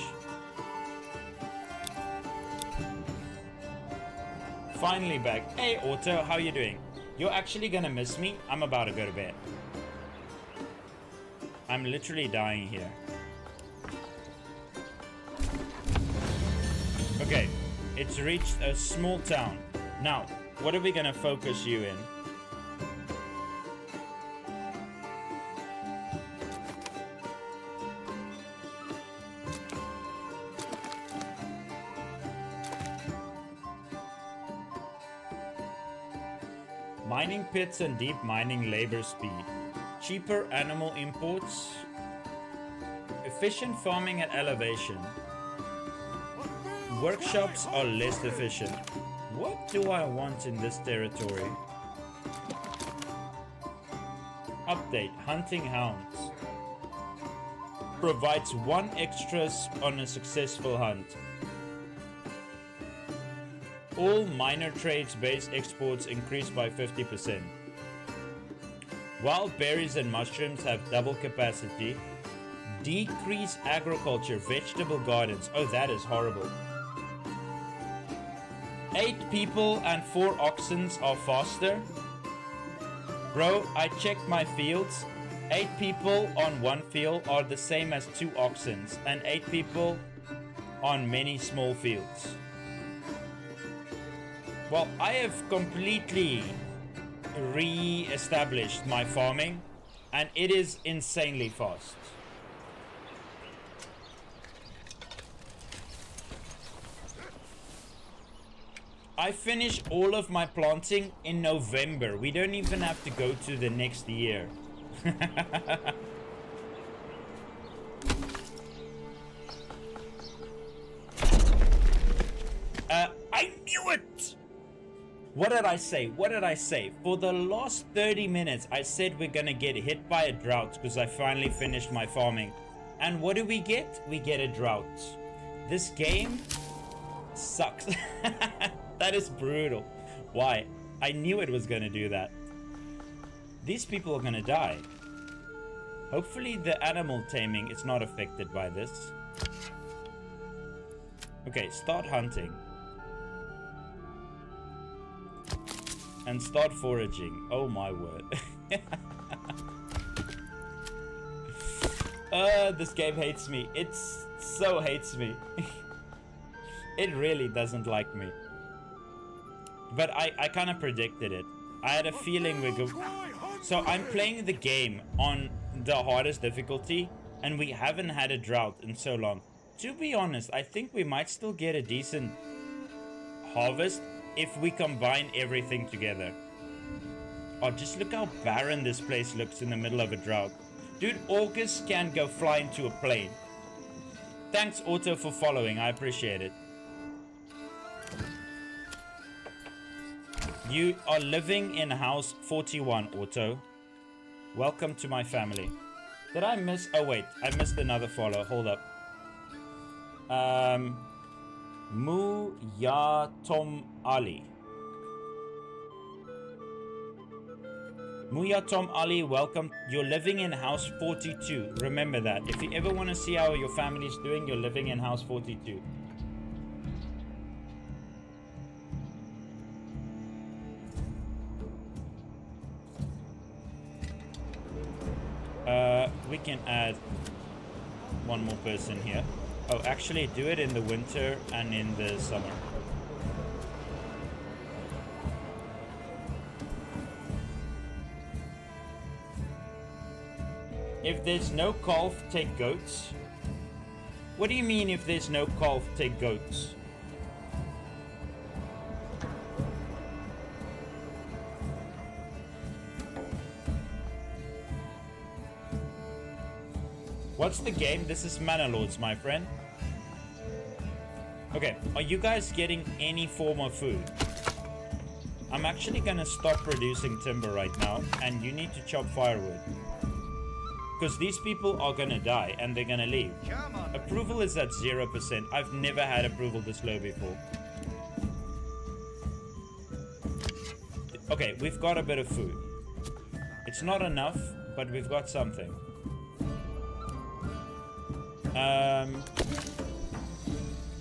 Finally back. Hey Otto, how you doing? You're actually gonna miss me? I'm about to go to bed. I'm literally dying here. Okay, it's reached a small town. Now, what are we gonna focus you in? Mining pits and deep mining labor speed. Cheaper animal imports. Efficient farming at elevation. Workshops are less efficient. What do I want in this territory? Update, hunting hounds. Provides 1 extra on a successful hunt. All minor trades based exports increase by 50%. Wild berries and mushrooms have double capacity. Decrease agriculture, vegetable gardens. Oh, that is horrible. 8 people and 4 oxen are faster. Bro, I checked my fields. 8 people on 1 field are the same as 2 oxen, and 8 people on many small fields. Well, I have completely re-established my farming, and it is insanely fast. I finish all of my planting in November. We don't even have to go to the next year. I knew it! What did I say? What did I say? For the last 30 minutes, I said we're gonna get hit by a drought because I finally finished my farming. And what do we get? We get a drought. This game sucks. That is brutal. Why? I knew it was gonna do that. These people are gonna die. Hopefully the animal taming is not affected by this. Okay, start hunting. And start foraging. Oh my word. This game hates me. It so hates me. It really doesn't like me. But I kind of predicted it. I had a feeling we go. So I'm playing the game on the hardest difficulty, and we haven't had a drought in so long. To be honest, I think we might still get a decent harvest if we combine everything together. Oh, just look how barren this place looks in the middle of a drought. Dude, August can go fly into a plane. Thanks, Otto, for following. I appreciate it. You are living in house 41, Otto. Welcome to my family. Did I miss? Oh, wait. I missed another follow. Hold up. Muyatom Ali. Muyatom Ali, welcome. You're living in house 42. Remember that. If you ever want to see how your family's doing, you're living in house 42. We can add one more person here. Oh, actually do it in the winter and in the summer. If there's no calf, take goats. What do you mean if there's no calf, take goats? What's the game? This is Manor Lords, my friend. Okay, are you guys getting any form of food? I'm actually gonna stop producing timber right now, and you need to chop firewood. Because these people are gonna die, and they're gonna leave. Approval is at 0%. I've never had approval this low before. Okay, we've got a bit of food. It's not enough, but we've got something.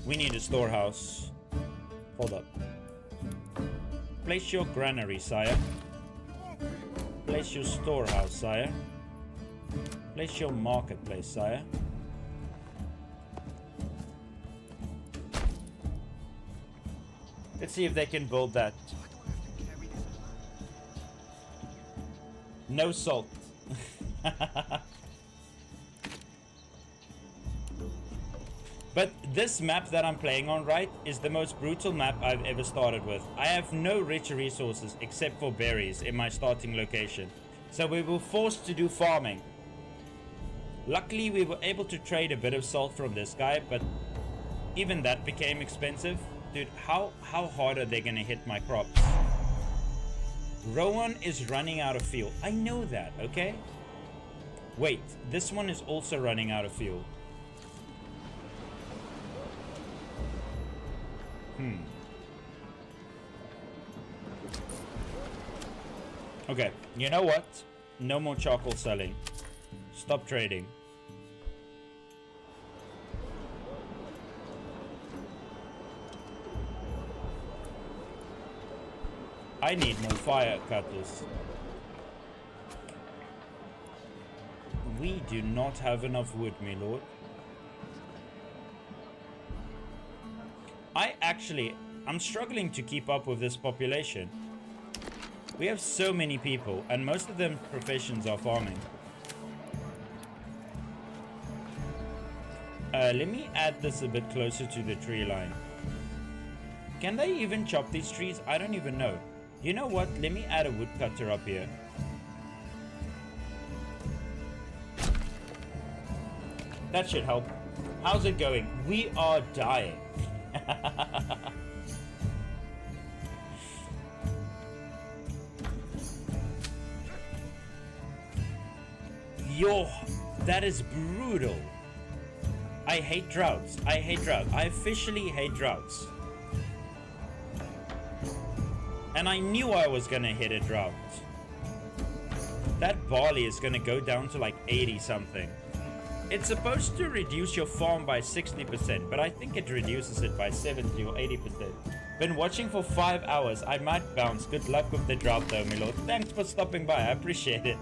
We need a storehouse. Hold up. Place your granary, sire. Place your storehouse, sire. Place your marketplace, sire. Let's see if they can build that. No salt. But this map that I'm playing on, right, is the most brutal map I've ever started with. I have no rich resources except for berries in my starting location. So we were forced to do farming. Luckily, we were able to trade a bit of salt from this guy, but even that became expensive. Dude, how hard are they gonna hit my crops? Rowan is running out of fuel. I know that, okay? Wait, this one is also running out of fuel. Okay, you know what? No more charcoal selling. Stop trading. I need more fire cutters. We do not have enough wood, my lord. I'm struggling to keep up with this population. We have so many people, and most of them professions are farming. Let me add this a bit closer to the tree line. Can they even chop these trees? I don't even know. You know what? Let me add a woodcutter up here. That should help. How's it going? We are dying. Yo, that is brutal. I hate droughts. I hate droughts. I officially hate droughts. And I knew I was gonna hit a drought. That barley is gonna go down to like 80 something. It's supposed to reduce your farm by 60%, but I think it reduces it by 70 or 80%. Been watching for 5 hours. I might bounce. Good luck with the drought though, my lord. Thanks for stopping by. I appreciate it.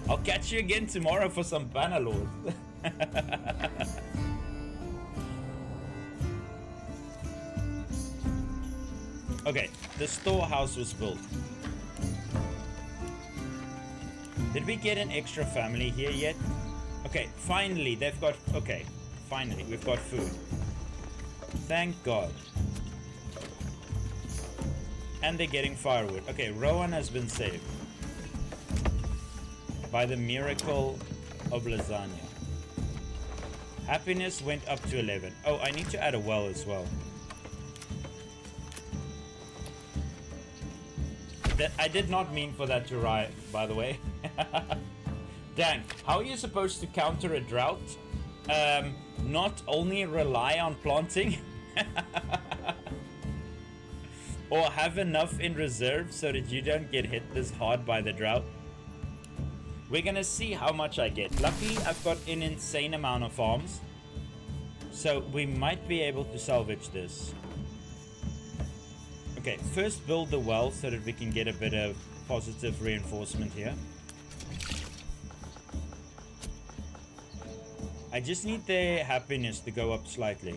I'll catch you again tomorrow for some Manor Lords. Okay, the storehouse was built. Did we get an extra family here yet? Okay, finally, they've got... Okay, finally, we've got food. Thank God. And they're getting firewood. Okay, Rowan has been saved. By the miracle of lasagna. Happiness went up to 11. Oh, I need to add a well as well. I did not mean for that to rhyme, by the way. Dang, how are you supposed to counter a drought? Not only rely on planting, or have enough in reserve so that you don't get hit this hard by the drought. We're gonna see how much I get. Luckily, I've got an insane amount of farms, so we might be able to salvage this. Okay, first build the well so that we can get a bit of positive reinforcement here. I just need their happiness to go up slightly.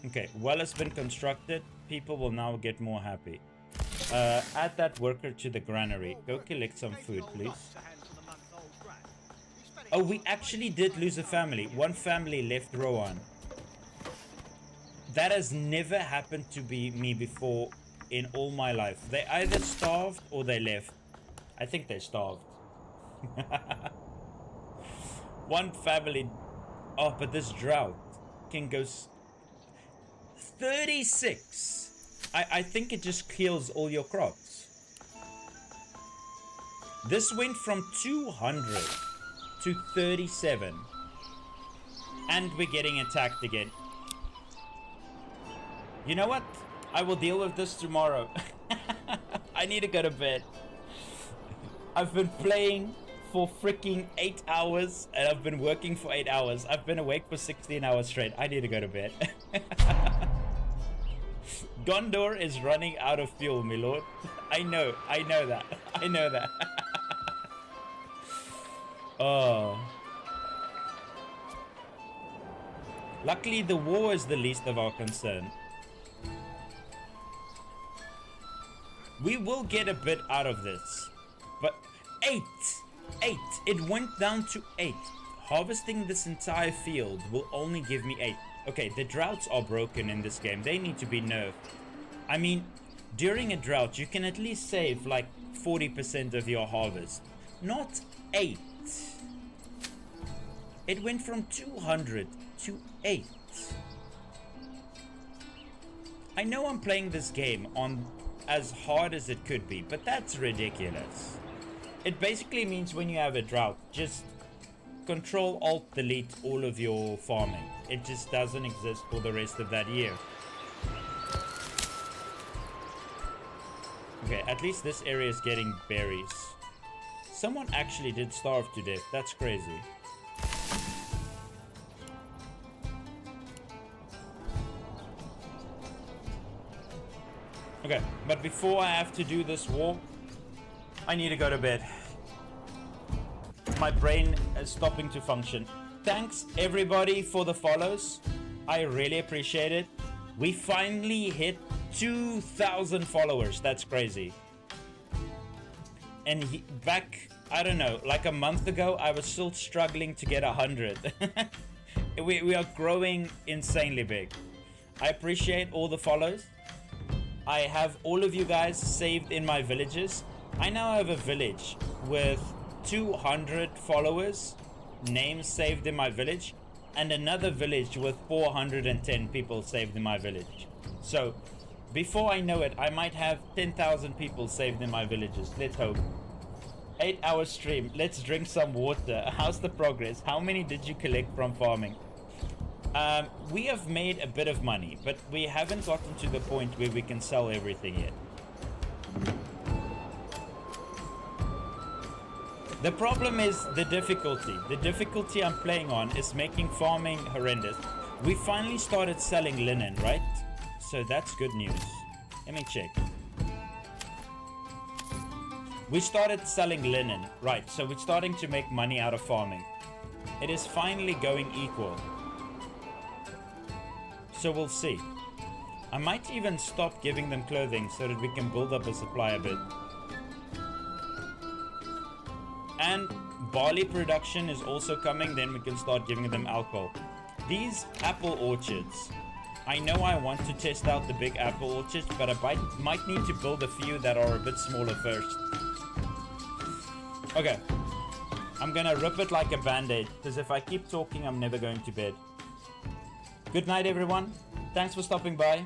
Okay, well has been constructed. People will now get more happy. Add that worker to the granary. Go collect some food, please. Oh, we actually did lose a family. One family left Rowan. That has never happened to me before in all my life. They either starved or they left. I think they starved. One family... Oh, but this drought can go... 36! I think it just kills all your crops. This went from 200 to 37. And we're getting attacked again. You know what? I will deal with this tomorrow. I need to go to bed. I've been playing for freaking 8 hours and I've been working for 8 hours. I've been awake for 16 hours straight. I need to go to bed. Gondor is running out of fuel, my lord. I know that. I know that. Oh. Luckily, the war is the least of our concern. We will get a bit out of this. But 8! It went down to 8. Harvesting this entire field will only give me 8. Okay, the droughts are broken in this game. They need to be nerfed. I mean, during a drought, you can at least save like 40% of your harvest. Not 8. It went from 200 to 8. I know I'm playing this game on as hard as it could be, but that's ridiculous. It basically means when you have a drought, just Control Alt delete all of your farming. It just doesn't exist for the rest of that year. Okay, at least this area is getting berries. Someone actually did starve to death. That's crazy. Okay, but before I have to do this war, I need to go to bed. My brain is stopping to function. Thanks everybody for the follows. I really appreciate it. We finally hit 2,000 followers. That's crazy. And back, I don't know, like a month ago, I was still struggling to get 100. We are growing insanely big. I appreciate all the follows. I have all of you guys saved in my villages. I now have a village with 200 followers, names saved in my village, and another village with 410 people saved in my village. So before I know it, I might have 10,000 people saved in my villages. Let's hope. 8-hour stream. Let's drink some water. How's the progress? How many did you collect from farming? We have made a bit of money, but we haven't gotten to the point where we can sell everything yet. The problem is the difficulty. The difficulty I'm playing on is making farming horrendous. We finally started selling linen, right? So that's good news. Let me check. We started selling linen, right? So we're starting to make money out of farming. It is finally going equal. So we'll see. I might even stop giving them clothing so that we can build up a supply a bit. And barley production is also coming, then we can start giving them alcohol. These apple orchards, I know I want to test out the big apple orchards, but I might need to build a few that are a bit smaller first. Okay, I'm gonna rip it like a band-aid, because if I keep talking, I'm never going to bed. Good night, everyone. Thanks for stopping by.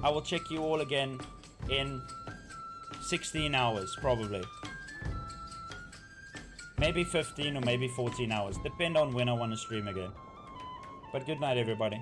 I will check you all again in 16 hours, probably. Maybe 15 or maybe 14 hours. Depend on when I want to stream again. But good night, everybody.